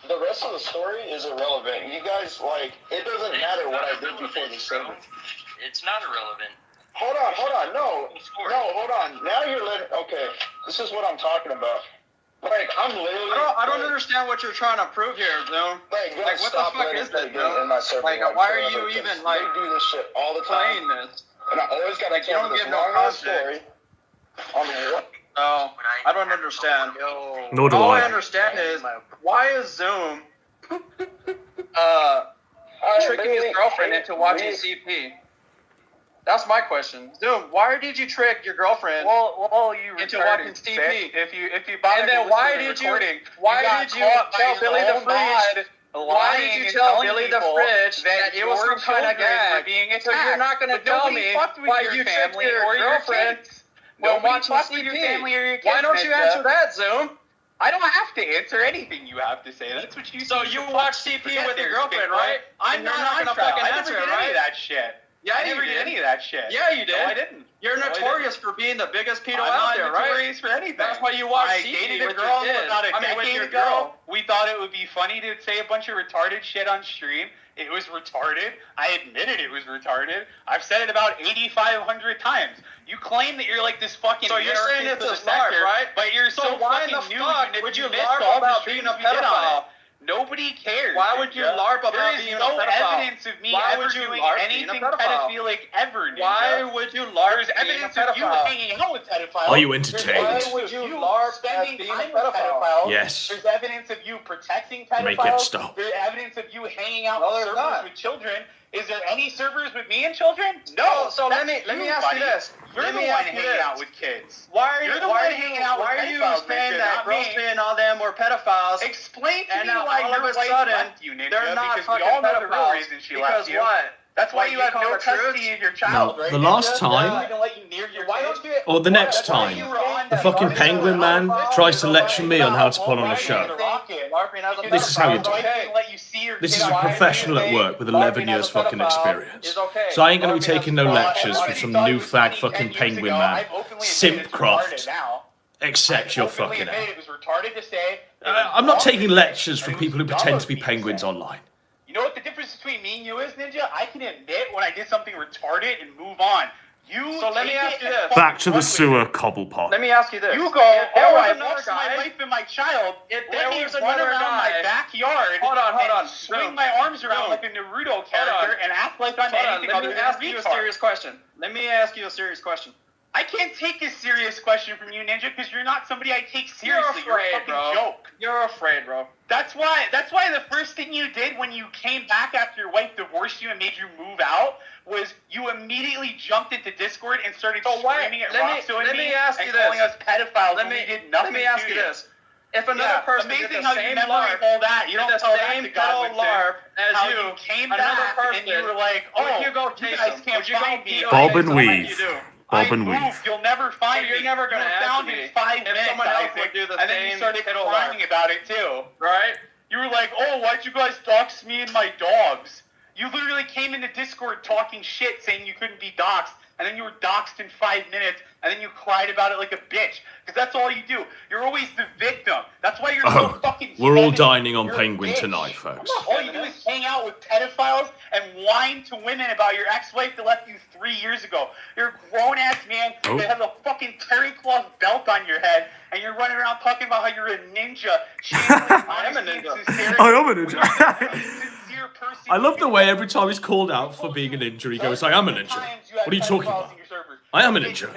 The rest of the story is irrelevant. You guys, like, it doesn't matter what I did before the server. It's not irrelevant. Hold on. No, hold on. Now you're letting. Okay, this is what I'm talking about. Like, I'm literally. I don't understand what you're trying to prove here, Zoom. Like what the fuck is this, bro? Like, Like, why are you even like they do this shit all the time? playing this? And I always gotta Like, you tell don't this give no long-ass context. story. I mean, what? No, I don't understand. Nor do All I I. understand is, why is Zoom tricking his girlfriend into watching CP? That's my question. Zoom, why did you trick your girlfriend into watching CP? If you And then why did you tell Billy the Fridge? Why did you tell Billy the Fridge that it was some kind of gag? So you're not going to tell me why you tricked your girlfriend when watching CP? Why don't you answer that, Zoom? I don't have to answer anything you have to say. That's what you. So you watch CP with your girlfriend, right? I'm not going to fucking answer it, any right? of that shit. Yeah, I never did any of that shit. Yeah, you did. No, I didn't. You're No, I notorious for being the biggest pedo I'm out not there, right? notorious for anything. That's why you watch I TV dated a with girl your kids. about a with decade your ago. girl. We thought it would be funny to say a bunch of retarded shit on stream. It was retarded. I admitted it was retarded. I've said it about 8,500 times. You claim that you're like this fucking. So you're saying it's anarchist a of the LARP, sector, right? But you're so why fucking the new. fuck you would you missed LARP all the about streams being a we did on pedophile? it. Nobody cares. Why would you LARP about there is being no a pedophile? evidence of me Why ever would you doing LARP being a anything pedophile? pedophilic ever, Ninja. Why would you LARP There's being a evidence of you pedophile? hanging out with pedophiles. Are you There's entertained? evidence Why would of you you LARP as spending being a time with pedophile? pedophiles. Yes. There's evidence of you protecting pedophiles. Make it stop. There's evidence of you hanging out No, with there's servers not. with children. Is there any servers with me and children? No. So let me ask you this. You're Let the me one ask you hanging this. out with kids. Why are You're you the one hanging out with why are you pedophiles, saying Ninja, that not me. Grossman and all them were pedophiles? Explain to And me now why all of your a wife sudden, left you, Ninja, they're not because we fucking all know the real pedophiles. reason she Because left you. what? That's why you have no custody custody of your child, No, right? the last Ninja? time- They're not even let you near your kid. Or the next time, the fucking penguin man tries to lecture me on how to put on a show. This is how you do it. This is a professional at work with 11 years fucking experience. So I ain't gonna be taking no lectures from some new fag fucking penguin man. Simpcroft. Accept your fucking ass. It was retarded to say. I'm not taking lectures from people who pretend to be penguins online. You know what the difference between me and you is, Ninja? I can admit when I did something retarded and move on. You So let me ask you this. Back to the sewer cobblepot. Let me ask you this. You go, If there oh, was I another lost guy, my wife and my child. If Let there me was run another around guy, my backyard hold on. swing my arms around like a Naruto character and act like I'm anything Let other me than ask a you a retard. serious question. Let me ask you a serious question. I can't take a serious question from you, Ninja, because you're not somebody I take seriously. You're afraid, a fucking bro. joke. You're afraid, bro. That's why the first thing you did when you came back after your wife divorced you and made you move out was you immediately jumped into Discord and started screaming at Roxo and me and calling us pedophiles when we did nothing. Let me ask you this. If another person did amazing the how same you memorize LARP, all that. You did don't the tell that same to pedo Godwinson. LARP as How you, came another back person, and you were like, oh, would you go you chase guys him? can't Would you go find me. Bob and him? weave. You do. Bob and I weave. moved. You'll never find me. You're never gonna You were answer found me. in 5 If minutes, someone else Isaac, would do the and then you same started pedo crying LARP. about it too. Right? You were like, oh, why'd you guys dox me and my dogs? You literally came into Discord talking shit, saying you couldn't be doxxed, and then you were doxxed in 5 minutes, and then you cried about it like a bitch. Because that's all you do. You're always the victim. That's why you're so fucking We're all feminine. dining on You're a Penguin bitch. tonight, folks. All you do is hang out with pedophiles and whine to women about your ex-wife that left you 3 years ago. You're a grown-ass man that has a fucking terry cloth belt on your head, and you're running around talking about how you're a ninja. I am a ninja. I am a ninja. I love the way every time he's called out for being a ninja, he goes, I am a ninja. What are you talking about? I am a ninja.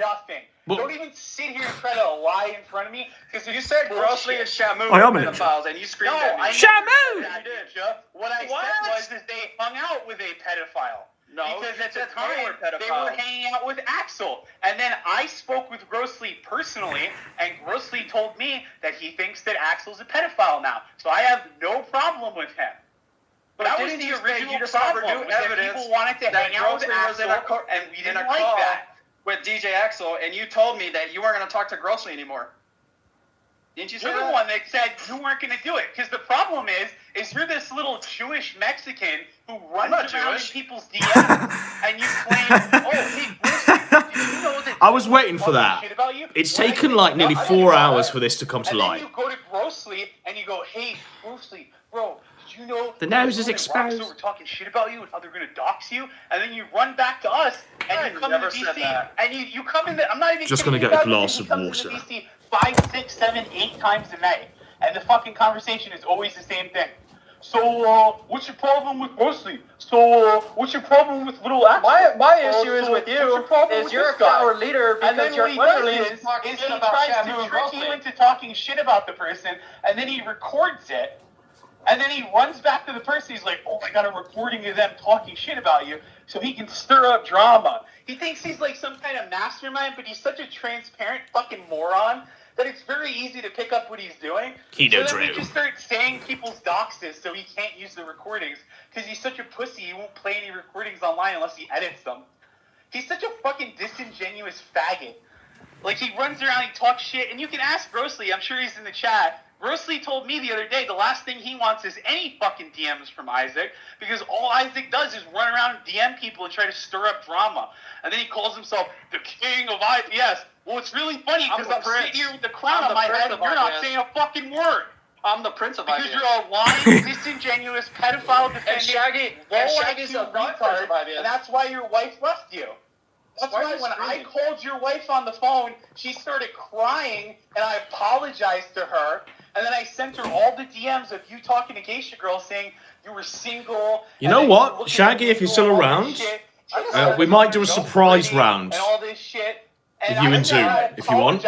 Don't even sit here and try to lie in front of me, because You said Grossly and Shamu I am were a ninja. pedophiles, and you screamed No, at me. I Shamu! never said that, Ninja. What I said was that they hung out with a pedophile. No, because you at the said they time were they were pedophiles. hanging out with Axel, and then I spoke with Grossly personally, and Grossly told me that he thinks that Axel's a pedophile now. So I have no problem with him. But that was didn't the you say original you discovered problem. new was that evidence people wanted to hang out with Grossly was Axel, in and we in didn't a like call that. with DJ Axel, and you told me that you weren't going to talk to Grossly anymore. Didn't you say You're that? the one that said you weren't going to do it. Because the problem is you're this little Jewish Mexican who runs around in people's DMs, and you claim, oh, hey, Grossly, did you know that I was waiting for that. shit about you? It's Well, taken I like think nearly I 4 didn't know hours that. for this to come to And then light. you go to Grossly and you go, hey, Grossly, bro, did you know The nose is that exposed. Roxo were talking shit about you and how they're going to dox you? And then you run back to us and you come never into said DC that. and you come in. I'm not even Just kidding gonna you, get a guys. glass He of comes into water. DC 5, 6, 7, 8 times a night, and the fucking conversation is always the same thing. So, what's your problem with Grossly? So, what's your problem with little Axel? My issue is with you, what's your problem is with you're this a guy? coward leader And then because you're what he literally does talking is shit he about tries Shamu to and trick you Grossly. into talking shit about the person, and then he records it, and then he runs back to the person. He's like, oh, I got a recording of them talking shit about you, so he can stir up drama. He thinks he's like some kind of mastermind, but he's such a transparent fucking moron that it's very easy to pick up what he's doing. So then we KINODROME. just start saying people's doxes so he can't use the recordings, because he's such a pussy, he won't play any recordings online unless he edits them. He's such a fucking disingenuous faggot. Like, he runs around, he talks shit, and you can ask Grossly, I'm sure he's in the chat, Grossly told me the other day the last thing he wants is any fucking DMs from Isaac, because all Isaac does is run around and DM people and try to stir up drama. And then he calls himself the king of IPS. Well, it's really funny because I'm sitting here with the crown on my head and you're not saying a fucking word. I'm the prince of because IBS. You're a lying, disingenuous, pedophile defendant, Shaggy's a prince of IBS. and that's why your wife left you. That's why when I called your wife on the phone, she started crying, and I apologized to her, and then I sent her all the DMs of you talking to Geisha Girl saying you were single. You know what, Shaggy, if you're still around, we might do a surprise round. And all this shit. With you and Zoom, if you want.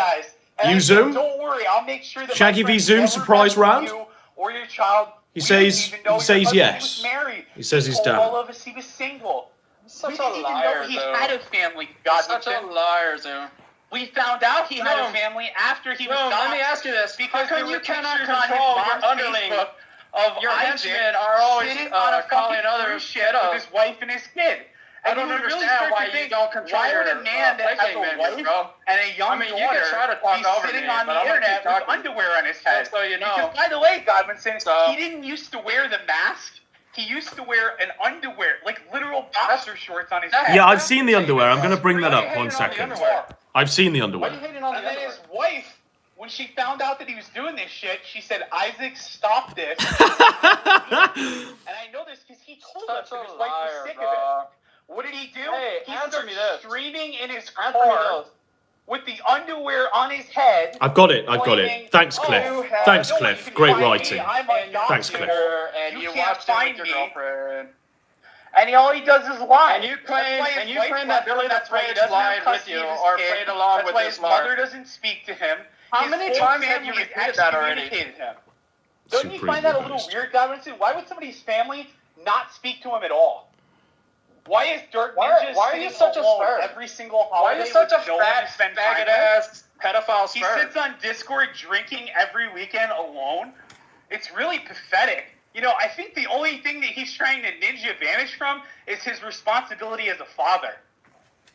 You Zoom? Don't worry, I'll make sure that Shaggy v Zoom surprise round? You or your child. He says yes. He says he's down. All of us, he was single. Such a liar, he though. had a family. Godwinson. Such a liar, Zoom. We found out he had a family after he was gone. Let me ask you this: because how come you cannot control your underling? Of your Isaac henchmen are always calling others shit with his wife and his kid. I don't understand why you don't control why your would a man that has a wife and a young daughter you can try to talk be over sitting me, on but the I'm gonna internet keep with talking. underwear on his head? Just so you know. Because, by the way, Godwinson, he didn't used to wear the mask. He used to wear an underwear, like literal boxer shorts on his head. Yeah, I've seen the underwear. I'm going to bring that up 1 second. I've seen the underwear. And then his wife, when she found out that he was doing this shit, she said, Isaac, stop this. And I know this because he told us that his wife was sick of it. What did he do? Hey, he answer me started this. streaming in his car with the underwear on his head. I've got it. Thanks, Cliff. Thanks, Cliff. Great writing. Thanks, Cliff. And you watched it with your girlfriend. And all he does is lie. And you claim that Billy the Fridge lied with you or played along with this his mother doesn't speak to him. How many times have you repeated that already? Don't you find that a little weird, Godwinson? Why would somebody's family not speak to him at all? Why is Dark Ninja why are you such a spur? Every single holiday? Why are you such a no fat, faggot-ass pedophile spur? He sits on Discord drinking every weekend alone. It's really pathetic. You know, I think the only thing that he's trying to ninja vanish from is his responsibility as a father.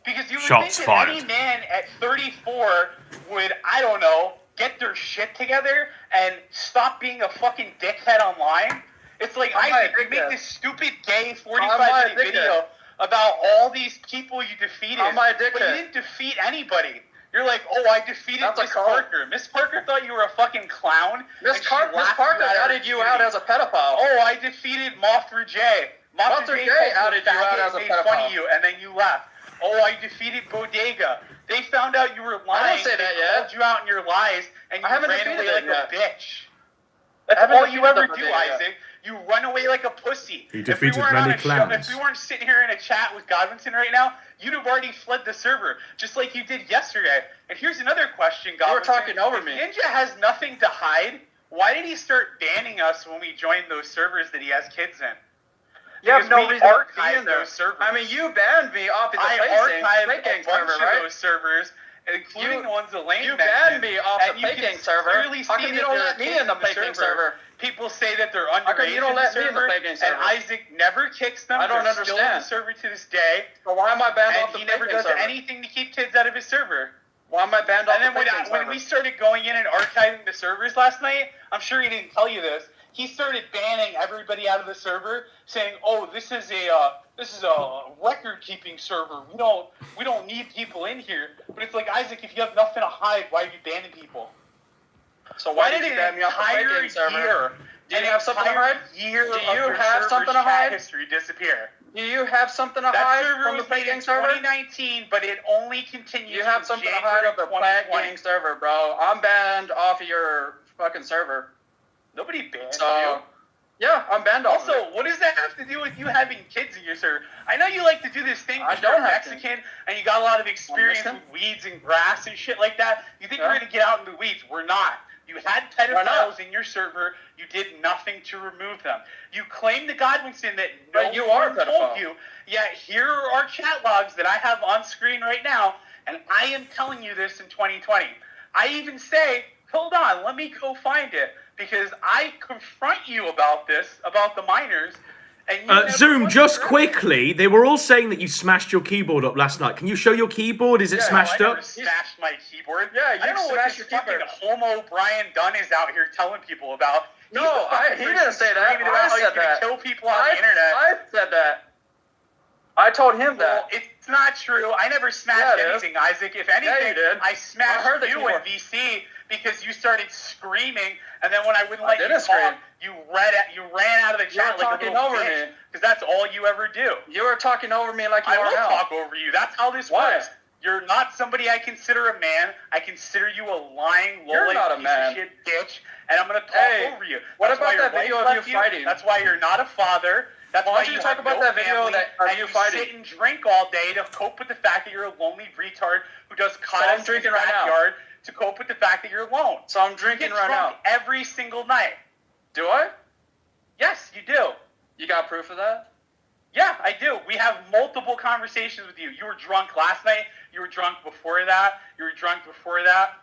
Because you would think that any man at 34 would, I don't know, get their shit together and stop being a fucking dickhead online. It's like, Isaac, you make this stupid gay 45-minute video about all these people you defeated, but you didn't defeat anybody. You're like, oh, I defeated Miss Parker. Miss Parker thought you were a fucking clown. Miss Parker outed you out as a pedophile. Oh, I defeated Mothra J. Mothra J outed you out as a pedophile. Made fun of you, and then you left. Oh, I defeated Bodega. They found out you were lying. I didn't say that yet. Called you out in your lies, and you ran away like a bitch. That's all you ever do, Isaac. You run away like a pussy. He defeated many clowns. If we weren't sitting here in a chat with Godwinson right now, you'd have already fled the server, just like you did yesterday. And here's another question, Godwinson. You were talking over me. Ninja has nothing to hide. Why did he start banning us when we joined those servers that he has kids in? You have no reason to be in there. Servers. I mean, you banned me off of the archived Faking a bunch server, right? Of those servers, including the ones that Lane You mentioned. banned me off the Faking server. How come you don't let me in the Faking server? People say that they're underage. How come you don't let me in the Faking server? And Isaac never kicks them. I don't They're still in the understand. server to this day. So why am I banned off the And he never Faking does server? anything to keep kids out of his server. Why am I banned off And the then Faking server? when we started going in and archiving the servers last night, I'm sure he didn't tell you this. He started banning everybody out of the server, saying, "Oh, this is a record-keeping server. We don't need people in here." But it's like, Isaac, if you have nothing to hide, why are you banning people? So why did you ban me off the Faking server? Do you have something to hide? Do you have something to hide? History disappear. Do you have something to That hide server from the was made Faking in server? 2019, but it only continues. You have something to hide of the Faking server, bro. I'm banned off of your fucking server. Nobody banned So, you. yeah, I'm banned off. Also, what does that have to do with you having kids in your server? I know you like to do this thing because you're Mexican and you got a lot of experience with weeds and grass and shit like that. You think we're going to get out in the weeds. We're not. You had pedophiles in your server. You did nothing to remove them. You claim to Godwinson that no one told you. Yet here are our chat logs that I have on screen right now, and I am telling you this in 2020. I even say, hold on, let me go find it, because I confront you about this, about the minors, And you never Zoom, once just heard it. quickly, they were all saying that you smashed your keyboard up last night. Can you show your keyboard? Is it smashed I up? never smashed my keyboard. Yeah, you I don't know what smashed this your fucking keyboard. homo Brian Dunn is out here telling people about. No, He's the fucking he person didn't say that. screaming about I how he's said gonna that. kill people on the internet. I said that. I told him Well, that. it's not true. I never smashed Yeah, it is. anything, Isaac. If anything, Yeah, you did. I smashed I heard the you in keyboard. VC because you started screaming, and then when I wouldn't let you didn't scream. talk, you ran out of the You were chat like a talking little over bitch. me. Because that's all you ever do. You were talking over me like you I are will now. talk over you. That's how this Why? works. You're not somebody I consider a man. I consider you a lying, You're low-life not a piece man. of shit bitch, and I'm gonna talk Hey, over you. what That's about why your that video wife of you left fighting? That's why you're not a father. That's Why why don't you you talk have about no that video family, that of and you you fighting? sit and drink all day to cope with the fact that you're a lonely retard who does I'm kayaking in drinking the right now. backyard to cope with the fact that you're alone. So I'm You drinking get right drunk now. every single night. Do I? Yes, you do. You got proof of that? Yeah, I do. We have multiple conversations with you. You were drunk last night. You were drunk before that. You were drunk before that.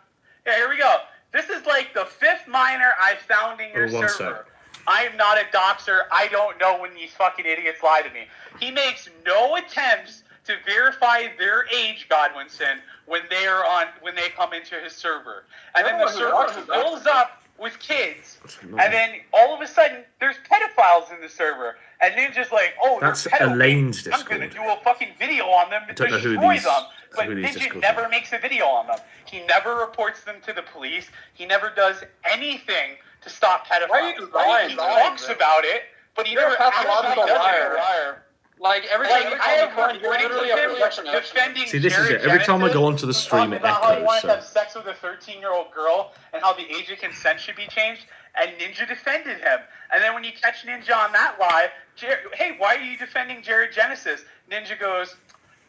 Yeah, here we go. This is like the 5th miner I found in your one server. I am not a doxer. I don't know when these fucking idiots lie to me. He makes no attempts to verify their age, Godwinson, when they come into his server. And then the server fills up with kids, and then all of a sudden there's pedophiles in the server. And Ninja's like, oh, That's they're pedophiles. Elaine's I'm gonna Discord. do a fucking video on them to I don't know who destroy these- them. But who these Ninja Discords never makes a video on them. He never reports them to the police. He never does anything to stop pedophiles. Why are you lying? He talks about it, but he You're never a pathological actually does liar. it. Like every Like, time you I call me have corn, you're recordings literally of a him perfectionist. defending See, this is Jared it. Every time I Genesis, go onto the stream, talking it about how he echoes. wanted to have So sex with a 13-year-old girl and how the age of consent should be changed, and Ninja defended him. And then when you catch Ninja on that lie, hey, why are you defending Jared Genesis? Ninja goes,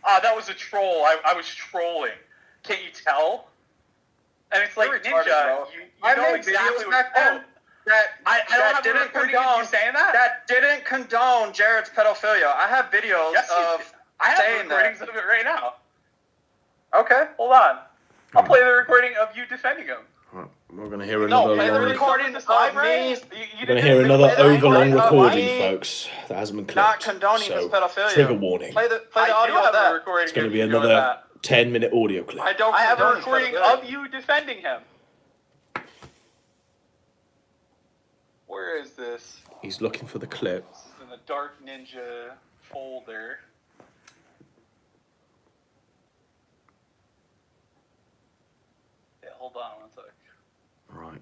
that was a troll. I was trolling. Can't you tell? And it's like, You're retarded, Ninja, bro. you I know made exactly videos what... back then. I don't that have a didn't recording of you condone saying that. That didn't condone Jared's pedophilia. I have videos Yes, you of did. I have saying recordings that. of it right now. Okay. Hold on. I'll play the recording of you defending him. we're gonna hear No, another play the long. recording of me. We're gonna hear another overlong recording, folks. That hasn't been Not clipped. condoning his So pedophilia. trigger warning. Play the audio I of that. have a recording It's gonna of be you doing another that. 10-minute audio clip. I don't. I have a condone recording pedophilia. of you defending him. Where is this? He's looking for the clip. This is in the Dark Ninja folder. Yeah, hold on one sec. Right.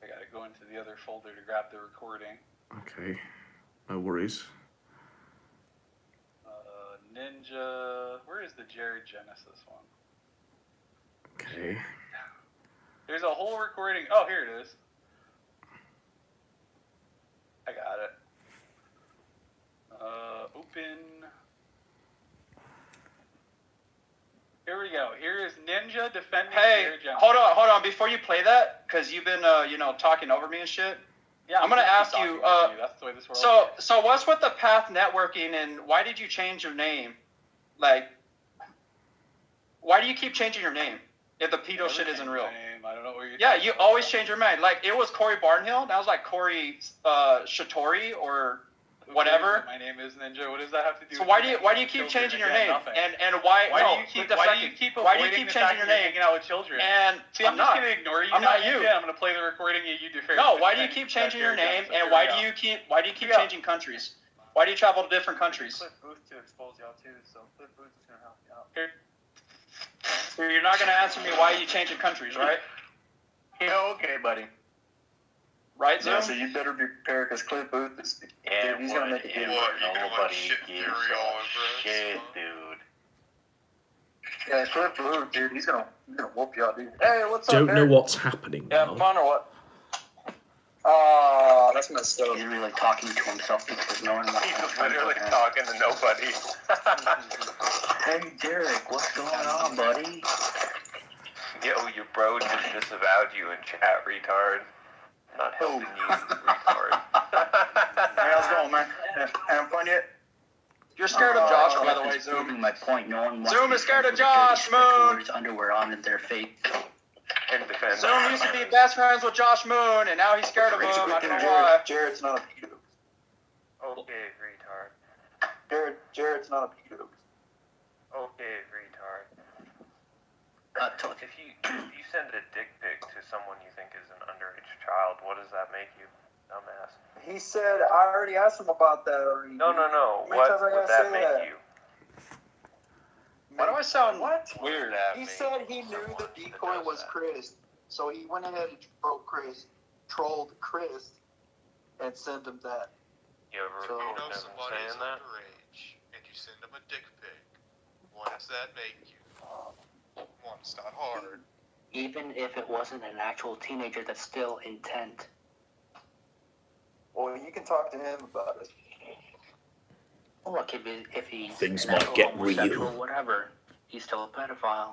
I gotta go into the other folder to grab the recording. Okay. No worries. Ninja. Where is the Jared Genesis one? Okay. There's a whole recording. Oh, here it is. I got it. Open. Here we go. Here is Ninja defending Hey, Jared Genesis. hold on. Before you play that, because you've been, talking over me and shit. Yeah, I'm gonna ask talking you. over That's the way this world works. So what's with the path networking, and why did you change your name? Like, why do you keep changing your name if the pedo shit isn't real? I don't know where you're. Yeah, you always change your mind. Like, it was Corey Barnhill. Now it's like Corey Shatori or whatever. My name is Ninja. What does that have to do? So with why it? do you keep changing your name? Nothing. And why? Why no, do you keep? the Why fact do you keep? why do you avoiding keep the changing fact your that name? you're hanging out with children. And see, I'm just gonna ignore you. I'm not you. I'm gonna play the recording of you defending. No, why do you keep changing your name? And why do you keep changing countries? Why do you travel to different countries? Clip Booth to expose y'all too, so Clip Booth is gonna help you out. So you're not gonna answer me why you changing countries, right? Yeah, okay, buddy. Right, Zoom? Yeah, so you better be prepared because Cliff Booth is. Yeah, dude, he's gonna make a video. Nobody gives a shit, dude. Yeah, Cliff Booth, dude, he's gonna whoop you out, dude. Hey, what's up, Don't know Eric? what's happening now. Fun or what? That's messed up. He's really talking to himself because no one wants to. He's literally talking to nobody. Hey, Derek, what's going on, buddy? Yo, your bro just disavowed you in chat, retard. Not helping you, retard. Hey, how's it going, man? Having fun yet? You're scared of Josh, by the way, Zoom. Proving my point. No one wants Zoom to is scared of friends with dirty Josh, Moon. speculators underwear on in their face. And defend. Zoom used to be best friends with Josh Moon, and now he's scared of him. I don't know why. Jared's not a pedo. Okay, retard. Jared's not a pedo. Okay, retard. If you send a dick pic to someone you think is an underage child, what does that make you, dumbass? He said, I already asked him about that already. No. What would that make you? Why do I sound weird? He said he knew the decoy was Chris, so he went ahead and trolled Chris, and sent him that. You ever If you know remember somebody's saying that? underage and you send them a dick pic, what does that make you? One, it's not hard. Even if it wasn't an actual teenager, that's still intent. Well, you can talk to him about it. Look, if he's Things an might actual get homosexual, real. whatever, he's still a pedophile.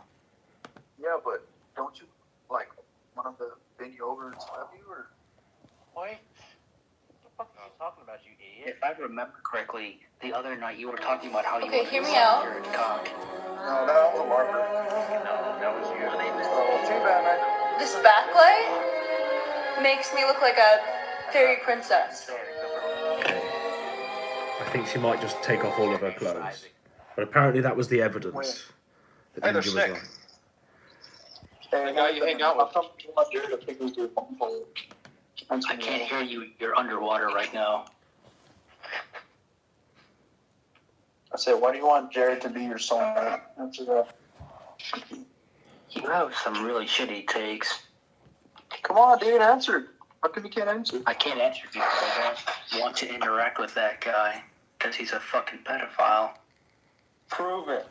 Yeah, but don't you, like, want him to bend you over and slap you, or? What? What the fuck are you talking about, you idiot? If I remember correctly, the other night you were talking about how you Okay, wanted hear to me suck out. your cock. No, that was a larper. No, that was you. Too bad, man. This backlight makes me look like a fairy princess. I think she might just take off all of her clothes. But apparently that was the evidence. That Hey, they're Ninja was sick. lying. Hey, guy you hang out with. I'll come to my Jared to pick up your phone call. I can't hear you. You're underwater right now. I said, why do you want Jared to be your soulmate? Answer that. You have some really shitty takes. Come on, dude, answer. How come you can't answer? I can't answer because I don't want to interact with that guy because he's a fucking pedophile. Prove it.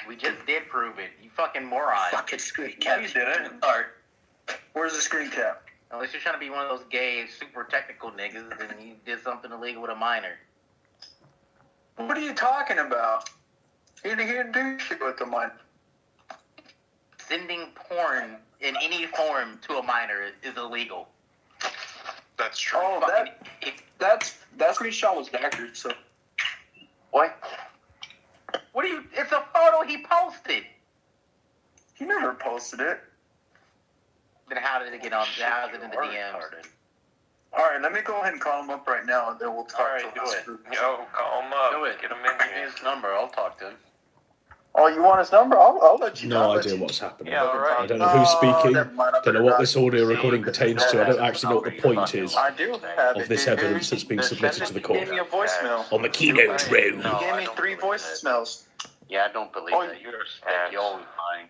We just did prove it. You fucking moron. Fucking screen No, cap. you didn't. Alright. Where's the screen cap? Unless you're trying to be one of those gay, super technical niggas and you did something illegal with a minor. What are you talking about? He didn't do shit with the minor. Sending porn in any form to a minor is illegal. That's true. Oh, that screenshot was accurate, so. What? What do you? It's a photo he posted. He never posted it. Then how did it get on? How is it in the DMs? Alright, let me go ahead and call him up right now, and then we'll talk to him. Yo, call him up. Do it. Get him in Give me here. his number. I'll talk to him. Oh, you want his number? I'll let you know. No idea what's happening. Yeah, all right. I don't know who's speaking. never mind, Don't know what this audio recording pertains to. I don't actually know what the point is I do have of this evidence that's being submitted to the He gave court. me a voicemail. On the KINODROME. He gave me 3 voicemails. Yeah, I don't believe that. You're always lying.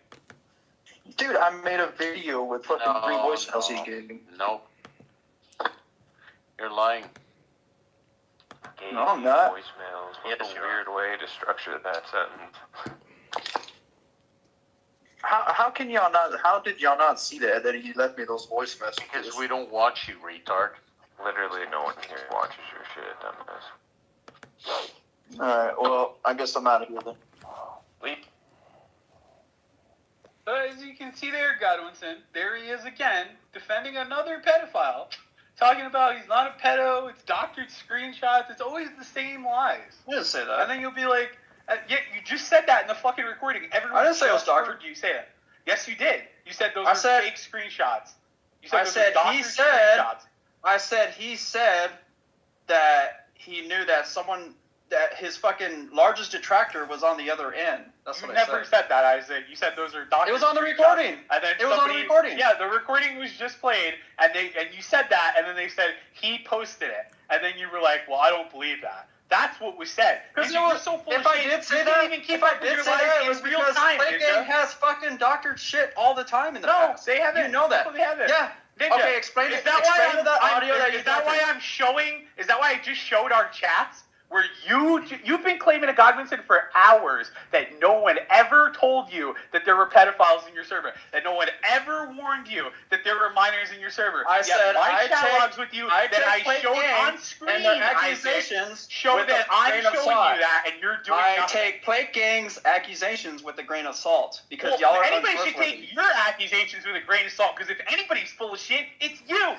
Dude, I made a video with fucking 3 voicemails he gave me. Nope. You're lying. No, I'm not. Voicemails. What a weird way to structure that sentence. How can y'all not? How did y'all not see that he left me those voice messages? Because we don't watch you, retard. Literally no one here watches your shit, dumbass. Alright, well, I guess I'm out of here then. As you can see there, Godwinson, there he is again, defending another pedophile. Talking about he's not a pedo, it's doctored screenshots, it's always the same lies. I didn't say that. And then you'll be like, yeah, you just said that in the fucking recording. Everyone I didn't say it was just doctored. heard you say that. Yes, you did. You said those I were said- fake screenshots. You I those said were doctored he said. screenshots. I said he said that he knew that that his fucking largest detractor was on the other end. That's You what never I said. said that, Isaac. You said those are doctored. It was on the screenshots. recording. And then It was on the recording. Yeah, the recording was just played, and you said that, and then they said he posted it, and then you were like, well, I don't believe that. That's what was said. Because You're so full if of I shit, did say you that, didn't even keep if I up with did your say life that, it in was real because time, Play Ninja. Gang has fucking doctored shit all the time in the No, past. they haven't. You know that. No, they haven't. Yeah. Ninja, Okay, explain is it. that Explain why to that audio that you is that why doctored. I'm showing? Is that why I just showed our chats? Where you've been claiming to Godwinson for hours that no one ever told you that there were pedophiles in your server, that no one ever warned you that there were minors in your server. I said my I chat take- logs with you I that I take Play showed Gang on screen, and their Isaac, accusations show with that a I'm grain of showing salt. you that and you're doing I nothing. take Play Gang's accusations with a grain of salt because Well, y'all are anybody should untrustworthy. take your accusations with a grain of salt, because if anybody's full of shit, it's you.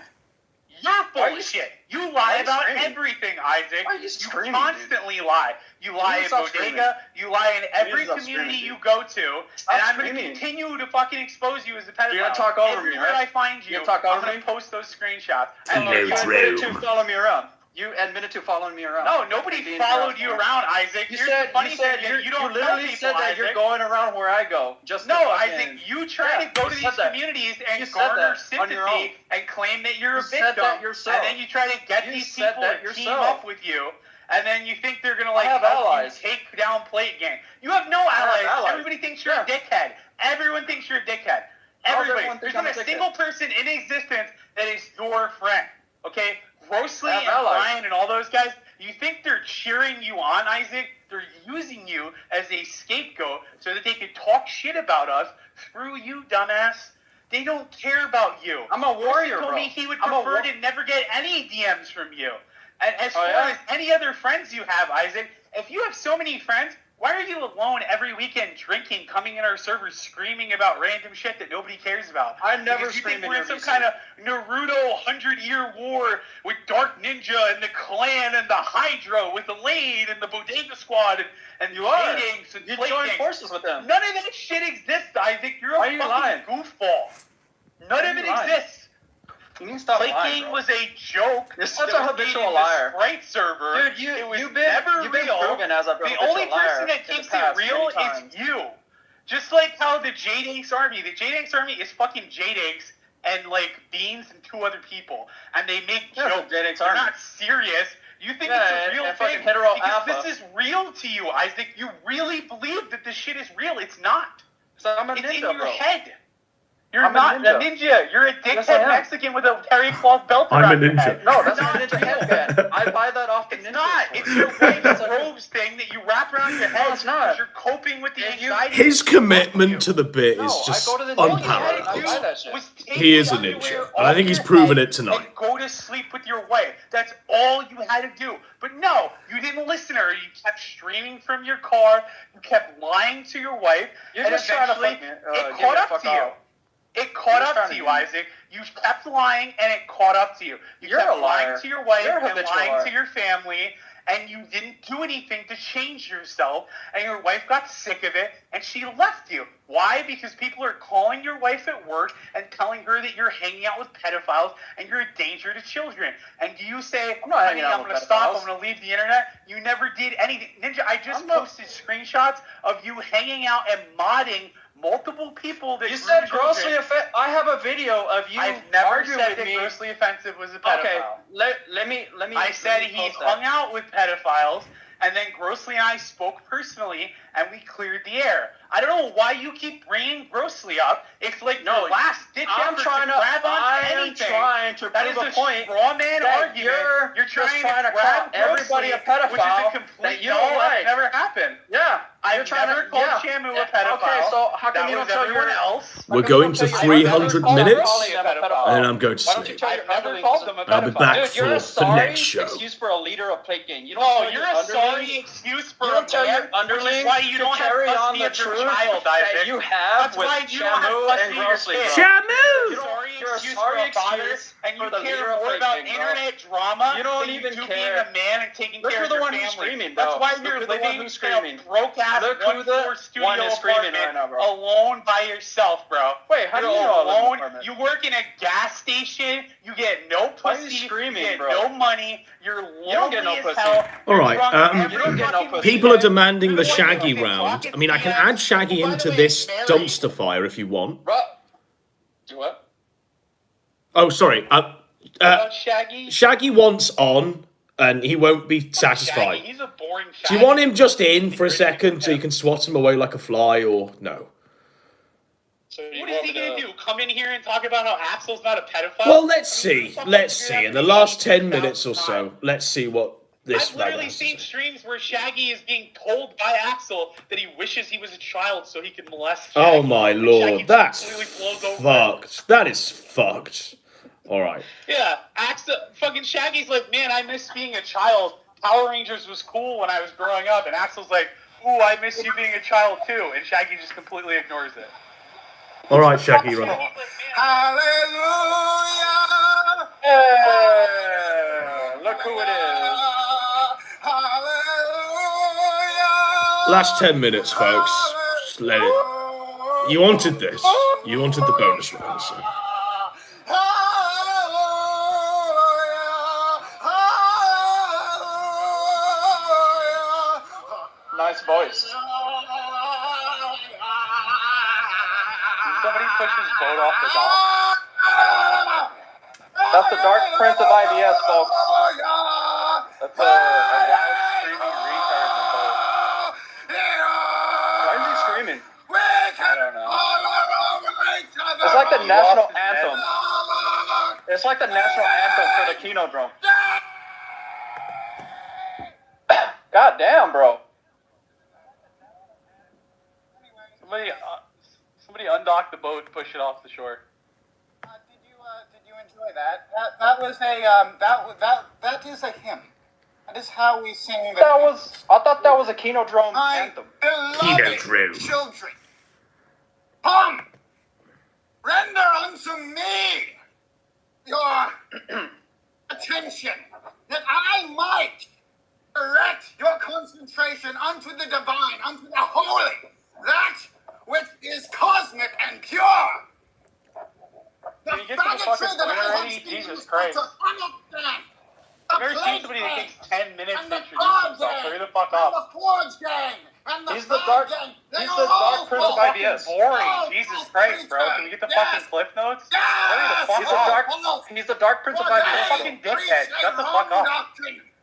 You're full of shit. You lie about everything, Isaac. Why are you screaming, dude? Constantly lie. You lie in stop Bodega. screaming. You lie in every stop community screaming, you dude. go to. Stop And I'm going to screaming. continue to fucking expose you as a pedophile. You're gonna talk over me, Everywhere right? I find you, You're gonna talk I'm over going me? to post those screenshots. And you admitted to follow me around. You admitted to following me around. No, nobody followed you around, Isaac. You Here's said the funny you said thing, you don't literally tell said people, that you're Isaac. going around where I go. Just No, to fucking, Isaac, you try to go to you these said that. communities and You said garner that on your own. sympathy and claim that you're a You said victim. that yourself. And then you try to get You these said people that to team yourself. up with you. And then you think they're gonna I have help allies. you take down Plate Gang. You have no allies. Everybody thinks you're a dickhead. Everyone thinks you're a dickhead. Everybody. everyone think There's not I'm a a dickhead? single person in existence that is your friend. Okay? Grossly I and have allies. Brian and all those guys, you think they're cheering you on, Isaac? They're using you as a scapegoat so that they can talk shit about us through you, dumbass. They don't care about you. I'm a warrior, Chris told bro. me he would I'm a prefer to never get any DMs from you. As far yeah? as any other friends you have, Isaac, if you have so many friends, why are you alone every weekend drinking, coming in our servers, screaming about random shit that nobody cares about? I never Because you scream think in we're your in some VC. kind of Naruto 100-year war with Dark Ninja and the Clan and the Hydra with the Lane and the Bodega Squad and You are. Paydays and You Plate joined Gang. forces with them. None of that shit exists, Isaac. You're Why a are you fucking lying? goofball. None of it exists. You need to stop Plate lying, Gang bro. was a joke. You're such that a was made habitual in liar. the Sprite server. Dude, it was you've never been real. proven as a The habitual only liar person that in the keeps past it real many times. is you. Just like how the J-Danks Army. The J-Danks Army is fucking J-Danks and like Beans and two other people, and they make jokes. J-Danks They're Army. not serious. You think Yeah, it's a real and thing fucking hetero because alpha. this is real to you, Isaac. You really believe that this shit is real. It's not. So I'm a It's ninja, in your bro. head. You're I'm a not ninja. a ninja. You're a Yes, I dickhead am. Mexican with a terry cloth belt I'm a around your ninja. head. No, that's Not my ninja real. headband. I buy that off the It's ninja not. store. It's your wife's robes thing that you wrap around your head it's not. because you're coping with the anxiety. His commitment to the bit No, is I just go to the ninja store and I unparalleled. buy that shit. Was take He is the a ninja, underwear and I off think he's your proven head it tonight. And go to sleep with your wife. That's all you had to do. But no, you didn't listen to her. You kept streaming from your car. You kept lying to your wife. You're and just trying to eventually, fuck me, it get caught me up fuck to you. off. It caught You're up trying to to you, get me. Isaac. You kept lying, and it caught up to you. You're kept a liar. lying to your wife You're a and habitual lying liar. to your family, and you didn't do anything to change yourself, and your wife got sick of it, and she left you. Why? Because people are calling your wife at work and telling her that you're hanging out with pedophiles and you're a danger to children. And do you say, I'm not honey, hanging out I'm with going to stop, pedophiles. I'm going to leave the internet? You never did anything. Ninja, I just posted screenshots of you hanging out and modding multiple people that You grew said children. grossly offensive. I have a video of you I've never arguing said with that me. grossly offensive was a pedophile. Okay, let me. I said let me he post that. hung out with pedophiles, and then Grossly and I spoke personally, and we cleared the air. I don't know why you keep bringing Grossly up. It's like your last ditch I'm effort trying to to. grab on I am anything. trying to That prove is a a point. straw man that argument. You're trying just trying to grab call everybody a Grossly, which is pedophile a complete that you don't no, like. that never happened. Yeah. I've never called Shamu a pedophile. Okay, so how come that you was don't tell everyone your else. We're going to 300 minutes, and then I'm going to Why don't you sleep. tell your underlings a I'll be back Dude, you're a for the sorry next show. excuse for a leader of Plate Gang. You don't No, tell you're your a sorry underlings. excuse for You a don't tell your man, which underlings is why you to don't have carry on custody the of your truth child, that Isaac. you have That's with why you don't have Shamu custody and of your Grossly. kid. Shamu! You're sorry You're a excuse sorry for a father, excuse and you for the care leader of more Plate about Gang, bro. internet drama You don't than even you do care. being a man and taking Look care who of the your one family. who's screaming, That's bro. why Look you're who the one living who's in a screaming. broke-ass Look who the one-floor studio one is screaming apartment right now, bro. alone by yourself, bro. Wait, how do You're you know I live in an alone. apartment? You work in a gas station. You get no Why are you pussy. screaming, you get bro? no money. You're lonely You don't get no as pussy. hell. All right, You're drunk every You don't get no fucking pussy. People are weekend. demanding You're the the one Shaggy fucking round. clocking I mean, I can DMs. add Shaggy Who, by into the way, this is married. dumpster fire if you want. Bro. Do what? Oh, sorry. Shaggy? Shaggy wants on, and he won't be satisfied. Shaggy. He's a boring Do Shaggy. you want him just in for a second so you can swat him away like a fly, or no? What is he going to do? Come in here and talk about how Axel's not a pedophile? Well, let's see. Let's see. In the last 10 minutes or so, let's see what this I've literally fella has to seen say. streams where Shaggy is being told by Axel that he wishes he was a child so he could molest Shaggy. Oh my And lord, Shaggy that's completely blows over. fucked. That is fucked. Alright. Yeah, Axel, fucking Shaggy's like, man, I miss being a child. Power Rangers was cool when I was growing up. And Axel's like, ooh, I miss you being a child too. And Shaggy just completely ignores it. Alright, Shaggy, run. Hallelujah! Hey, look who it is. Hallelujah! Last 10 minutes, folks. Just let it. You wanted this. You wanted the bonus round, so. Hallelujah! Hallelujah! Hallelujah! Hallelujah! Hallelujah! Hallelujah! Hallelujah! Hallelujah! Hallelujah! Hallelujah! Hallelujah! Hallelujah! Hallelujah! Hallelujah! Hallelujah! Hallelujah! Hallelujah! Hallelujah! Hallelujah! voice. Somebody push his boat off the dock. That's the Dark Prince of IBS, folks. That's a loud, screaming retard in the boat. Why is he screaming? I don't know. It's like the national anthem. It's like the national anthem for the KINODROME. God damn, bro. Somebody undock the boat and push it off the shore. Did you enjoy that? That was that is a hymn. That is how we sing. I thought that was a KINODROME anthem. KINODROME. Children, come, render unto me your attention, that I might direct your concentration unto the divine, unto the holy, that which is cosmic and pure. Can you get to the fucking point already? Jesus Christ. I've never seen somebody that takes 10 minutes to introduce himself. Hurry the fuck up. He's the dark Prince of IBS. Boring. Jesus Christ, bro. Can we get the fucking cliff notes? Hurry the fuck up. He's the Dark Prince of IBS. Fucking dickhead. Shut the fuck up.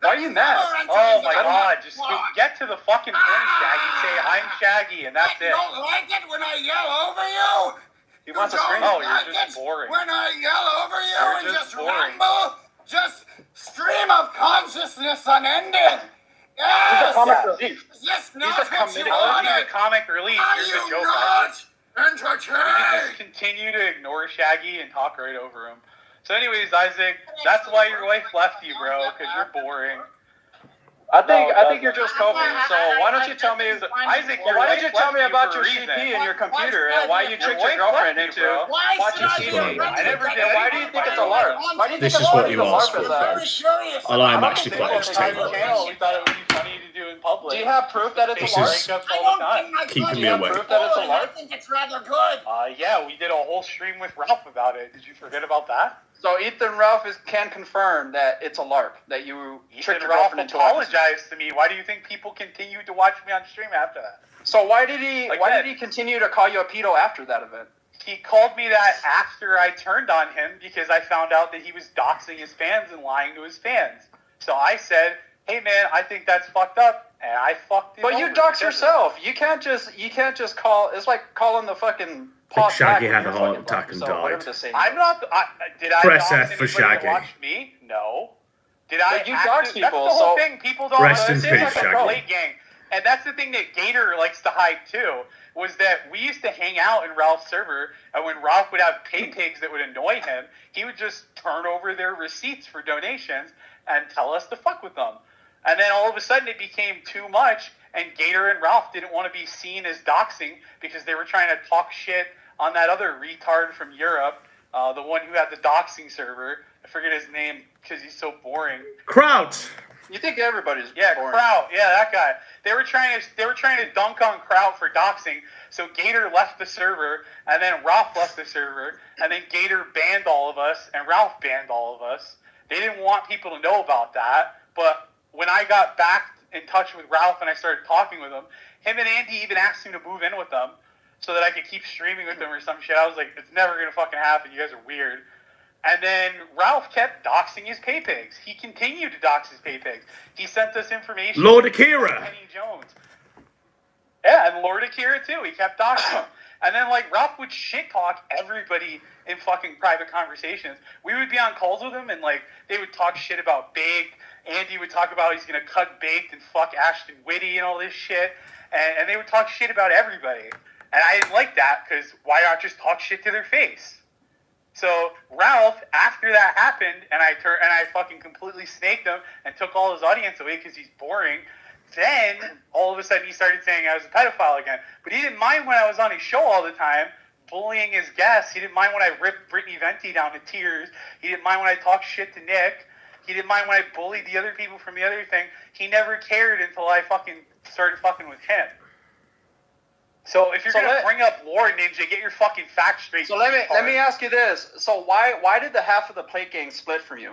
Why are you mad? Oh my god, just get to the fucking point, Shaggy. Say, I'm Shaggy, and that's it. You don't like it when I yell over you? He wants to scream. Oh, you're just boring. When I yell over you You're and just boring. ramble? Just stream of consciousness unending. Yes! He's a comic relief. Yes, He's a comic relief. Here's a joke. Entertained. You can just continue to ignore Shaggy and talk right over him. So anyways, Isaac, that's why your wife left you, bro, because you're boring. I think you're just coping. So why don't you tell me, Isaac? Why don't you tell me about your CP and your computer and why you tricked your girlfriend into watching TV? I never did. Why do you think it's a LARP? Why do you think This is what you a asked LARP for, is that? folks. And I am actually quite entertained. We thought it would be funny to do in public. Do you have proof that it's This a is LARP? keeping me awake. Proof that it's a LARP? I think it's rather good. Yeah, we did a whole stream with Ralph about it. Did you forget about that? So Ethan Ralph can confirm that it's a LARP, that you tricked your Ralph girlfriend into apologized to me. Why do you think people continue to watch me on stream after that? So why did he continue to call you a pedo after that event? He called me that after I turned on him because I found out that he was doxing his fans and lying to his fans. So I said, hey man, I think that's fucked up, and I fucked him. But you dox yourself. You can't just call. It's like calling the fucking. Shaggy had a heart attack and died. I'm not. Did I Press dox F for anybody Shaggy. that watched me? No. Did I? But you dox people. That's the whole thing. People don't. Rest in It's peace, like a Shaggy. plate gang, and that's the thing that Gator likes to hide too. Was that we used to hang out in Ralph's server, and when Ralph would have pay pigs that would annoy him, he would just turn over their receipts for donations and tell us to fuck with them. And then all of a sudden it became too much, and Gator and Ralph didn't want to be seen as doxing because they were trying to talk shit on that other retard from Europe, the one who had the doxing server. I forget his name because he's so boring. Kraut! You think everybody's boring. Kraut. Yeah, that guy. They were trying to dunk on Kraut for doxing. So Gator left the server, and then Ralph left the server, and then Gator banned all of us, and Ralph banned all of us. They didn't want people to know about that, but when I got back in touch with Ralph and I started talking with him and Andy even asked me to move in with them so that I could keep streaming with them or some shit. I was like, it's never going to fucking happen. You guys are weird. And then Ralph kept doxing his pay pigs. He continued to dox his pay pigs. He sent us information. Lord Akira! Penny Jones. Yeah, and Lord Akira too. He kept doxing them. And then, like, Ralph would shit talk everybody in fucking private conversations. We would be on calls with him, and, like, they would talk shit about Baked. Andy would talk about he's going to cut Baked and fuck Ashton Whitty and all this shit. And they would talk shit about everybody. And I didn't like that, because why not just talk shit to their face? So Ralph, after that happened, and I fucking completely snaked him and took all his audience away because he's boring. Then, all of a sudden, he started saying I was a pedophile again. But he didn't mind when I was on his show all the time, bullying his guests. He didn't mind when I ripped Brittany Venti down to tears. He didn't mind when I talked shit to Nick. He didn't mind when I bullied the other people from the other thing. He never cared until I fucking started fucking with him. So if you're going to bring up Lore Ninja, get your fucking facts straight. So let me ask you this. So why did the half of the plate gang split from you?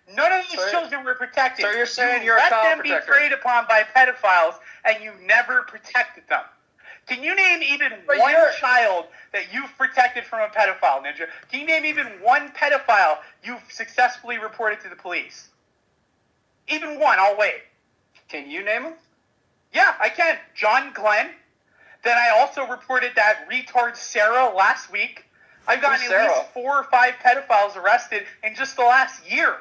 None of these children were protected. So you're saying you you're a let child them protector. be preyed upon by pedophiles, and you never protected them. Can you name even one child that you've protected from a pedophile, Ninja? Can you name even one pedophile you've successfully reported to the police? Even one, I'll wait. Can you name him? Yeah, I can. John Glenn. Then I also reported that retard Sarah last week. I've gotten Who's at least Sarah? 4 or 5 pedophiles arrested in just the last year.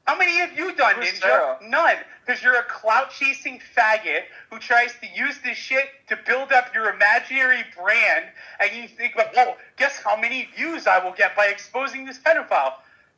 How many have you done, Who's Ninja? Sarah? None. Because you're a clout-chasing faggot who tries to use this shit to build up your imaginary brand, and you think, oh, guess how many views I will get by exposing this pedophile.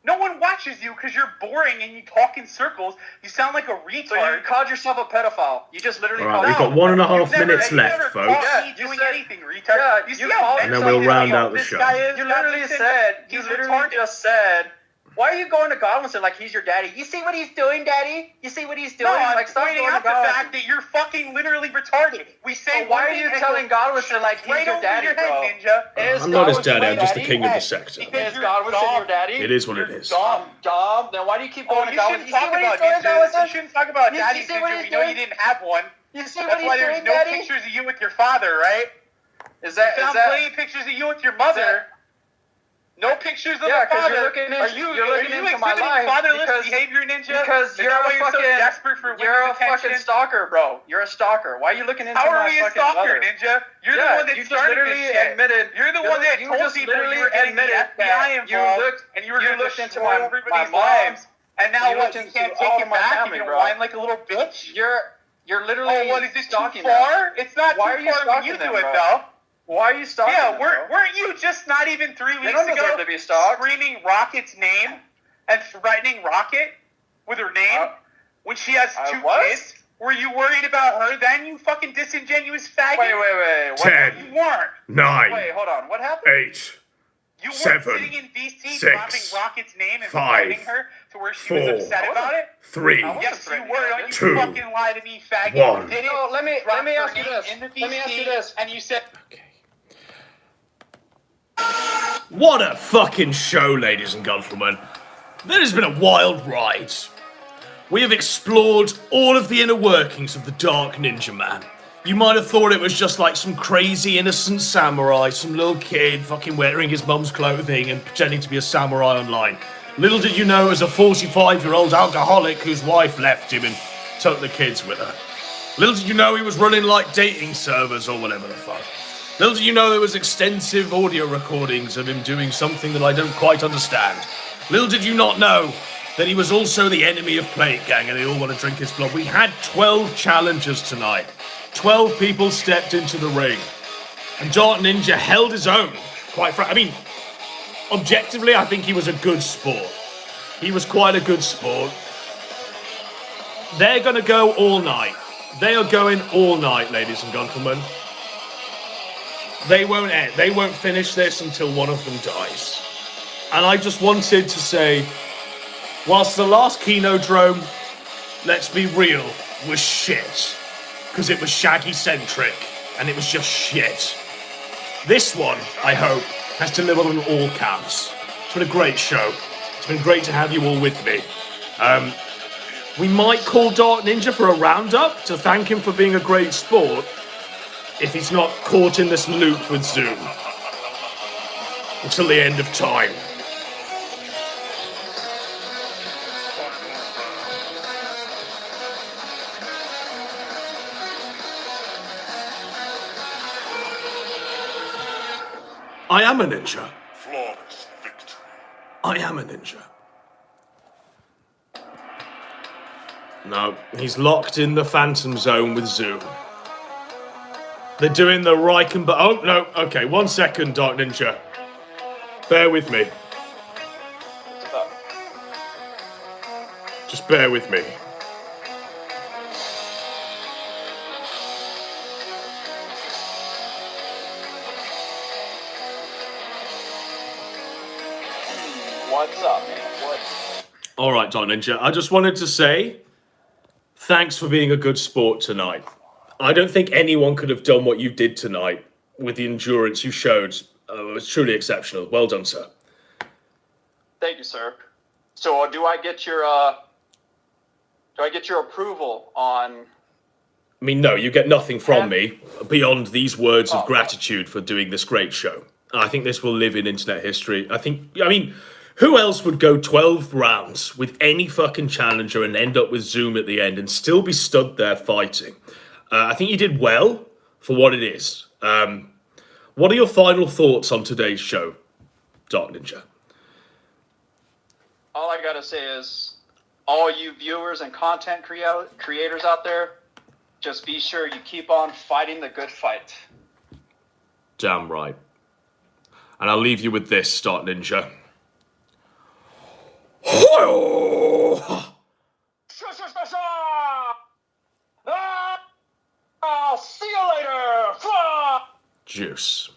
No one watches you because you're boring and you talk in circles. You sound like a retard. So you called yourself a pedophile. You just literally All called right, we've got 1.5 minutes left, folks. Yeah, you doing anything, retard. Yeah, you see you how called And then mentally we'll round ill out the this show. guy is, You literally Godwinson? said, He's you literally retarded. just said, why are you going to Godwinson like he's your daddy? You see what he's doing, daddy? You see what he's doing? No, I'm like, stop pointing going out to the Godwinson. fact that you're fucking literally retarded. We say So why one are you thing telling and it goes Godwinson like he's right your over daddy, your head, bro? Ninja. Is I'm not his Godwinson daddy, your I'm just the daddy? king of the Hey, sector. Is Godwinson your daddy? It is what it is. Dumb. Then why do you keep Oh, going to you shouldn't Godwinson? talk about ninjas. You shouldn't talk about daddy's see what ninja. he's We know you doing? didn't have one. You see That's what he's why there's doing, no daddy? pictures of you with your father, right? Is that You found plenty of pictures of you with your mother. No pictures of Yeah, the 'cause father. you're looking are you into my exhibiting life fatherless because- behavior, Ninja? Because Is you're that why a you're fucking so desperate for you're women's a fucking attention? stalker, bro. You're a stalker. Why are you looking into How my are we a fucking stalker, mother? Ninja? You're Yeah, the one that you just started literally this shit. admitted. You're the one that you told just people literally you were getting the admitted FBI that involved, you looked and you were going to looked into destroy my everybody's mom. lives. And now You what? looked You into can't all take of it my back. family, You're bro. gonna whine like a little bitch. You're literally Oh, what is this too stalking far? them. It's not Why too are you far when stalking you them, do it, bro? though. Why are you stalking Yeah, them, bro? weren't you just not even 3 They weeks don't ago deserve to be stalked. screaming Rocket's name and threatening Rocket with her name when she has 2 what? kids? Were you worried about her then, you fucking disingenuous faggot? Wait. What? 10, You weren't. 9, Wait, hold on. What happened? 8, You weren't 7, sitting in VC 6, dropping Rocket's name and 5, threatening her to where she 4, was upset about it? 3, Yes, you were. Don't you 2, fucking lie to me, faggot. 1. You did it. No, let me Dropped her ask you name this. in the Let me ask you VC, this. And you said... What a fucking show, ladies and gentlemen. That has been a wild ride. We have explored all of the inner workings of the Dark Ninja Man. You might have thought it was just like some crazy innocent samurai, some little kid fucking wearing his mum's clothing and pretending to be a samurai online. Little did you know it was a 45-year-old alcoholic whose wife left him and took the kids with her. Little did you know he was running like dating servers or whatever the fuck. Little did you know there was extensive audio recordings of him doing something that I don't quite understand. Little did you not know that he was also the enemy of Plague Gang and they all want to drink his blood. We had 12 challengers tonight. 12 people stepped into the ring. And Dark Ninja held his own, quite frankly. I mean, objectively, I think he was a good sport. He was quite a good sport. They're going to go all night. They are going all night, ladies and gentlemen. They won't end. They won't finish this until one of them dies. And I just wanted to say, whilst the last KINODROME, let's be real, was shit. Because it was Shaggy-centric, and it was just shit. This one, I hope, has delivered on all counts. It's been a great show. It's been great to have you all with me. We might call Dark Ninja for a roundup to thank him for being a great sport, if he's not caught in this loop with Zoom. Until the end of time. I am a ninja. Flawless victory. I am a ninja. No, he's locked in the Phantom Zone with Zoom. They're doing the Riken, but oh no, okay, 1 second, Dark Ninja. Bear with me. Just bear with me. What's up, man? What's Alright, Dark Ninja, I just wanted to say, thanks for being a good sport tonight. I don't think anyone could have done what you did tonight with the endurance you showed. It was truly exceptional. Well done, sir. Thank you, sir. So, do I get your approval on? I mean, no, you get nothing from me beyond these words of gratitude for doing this great show. I think this will live in internet history. I mean, who else would go 12 rounds with any fucking challenger and end up with Zoom at the end and still be stood there fighting? I think you did well for what it is. What are your final thoughts on today's show, Dark Ninja. All I gotta say is, all you viewers and content creators out there, just be sure you keep on fighting the good fight. Damn right. And I'll leave you with this, Dark Ninja. I'll see you later. Juice.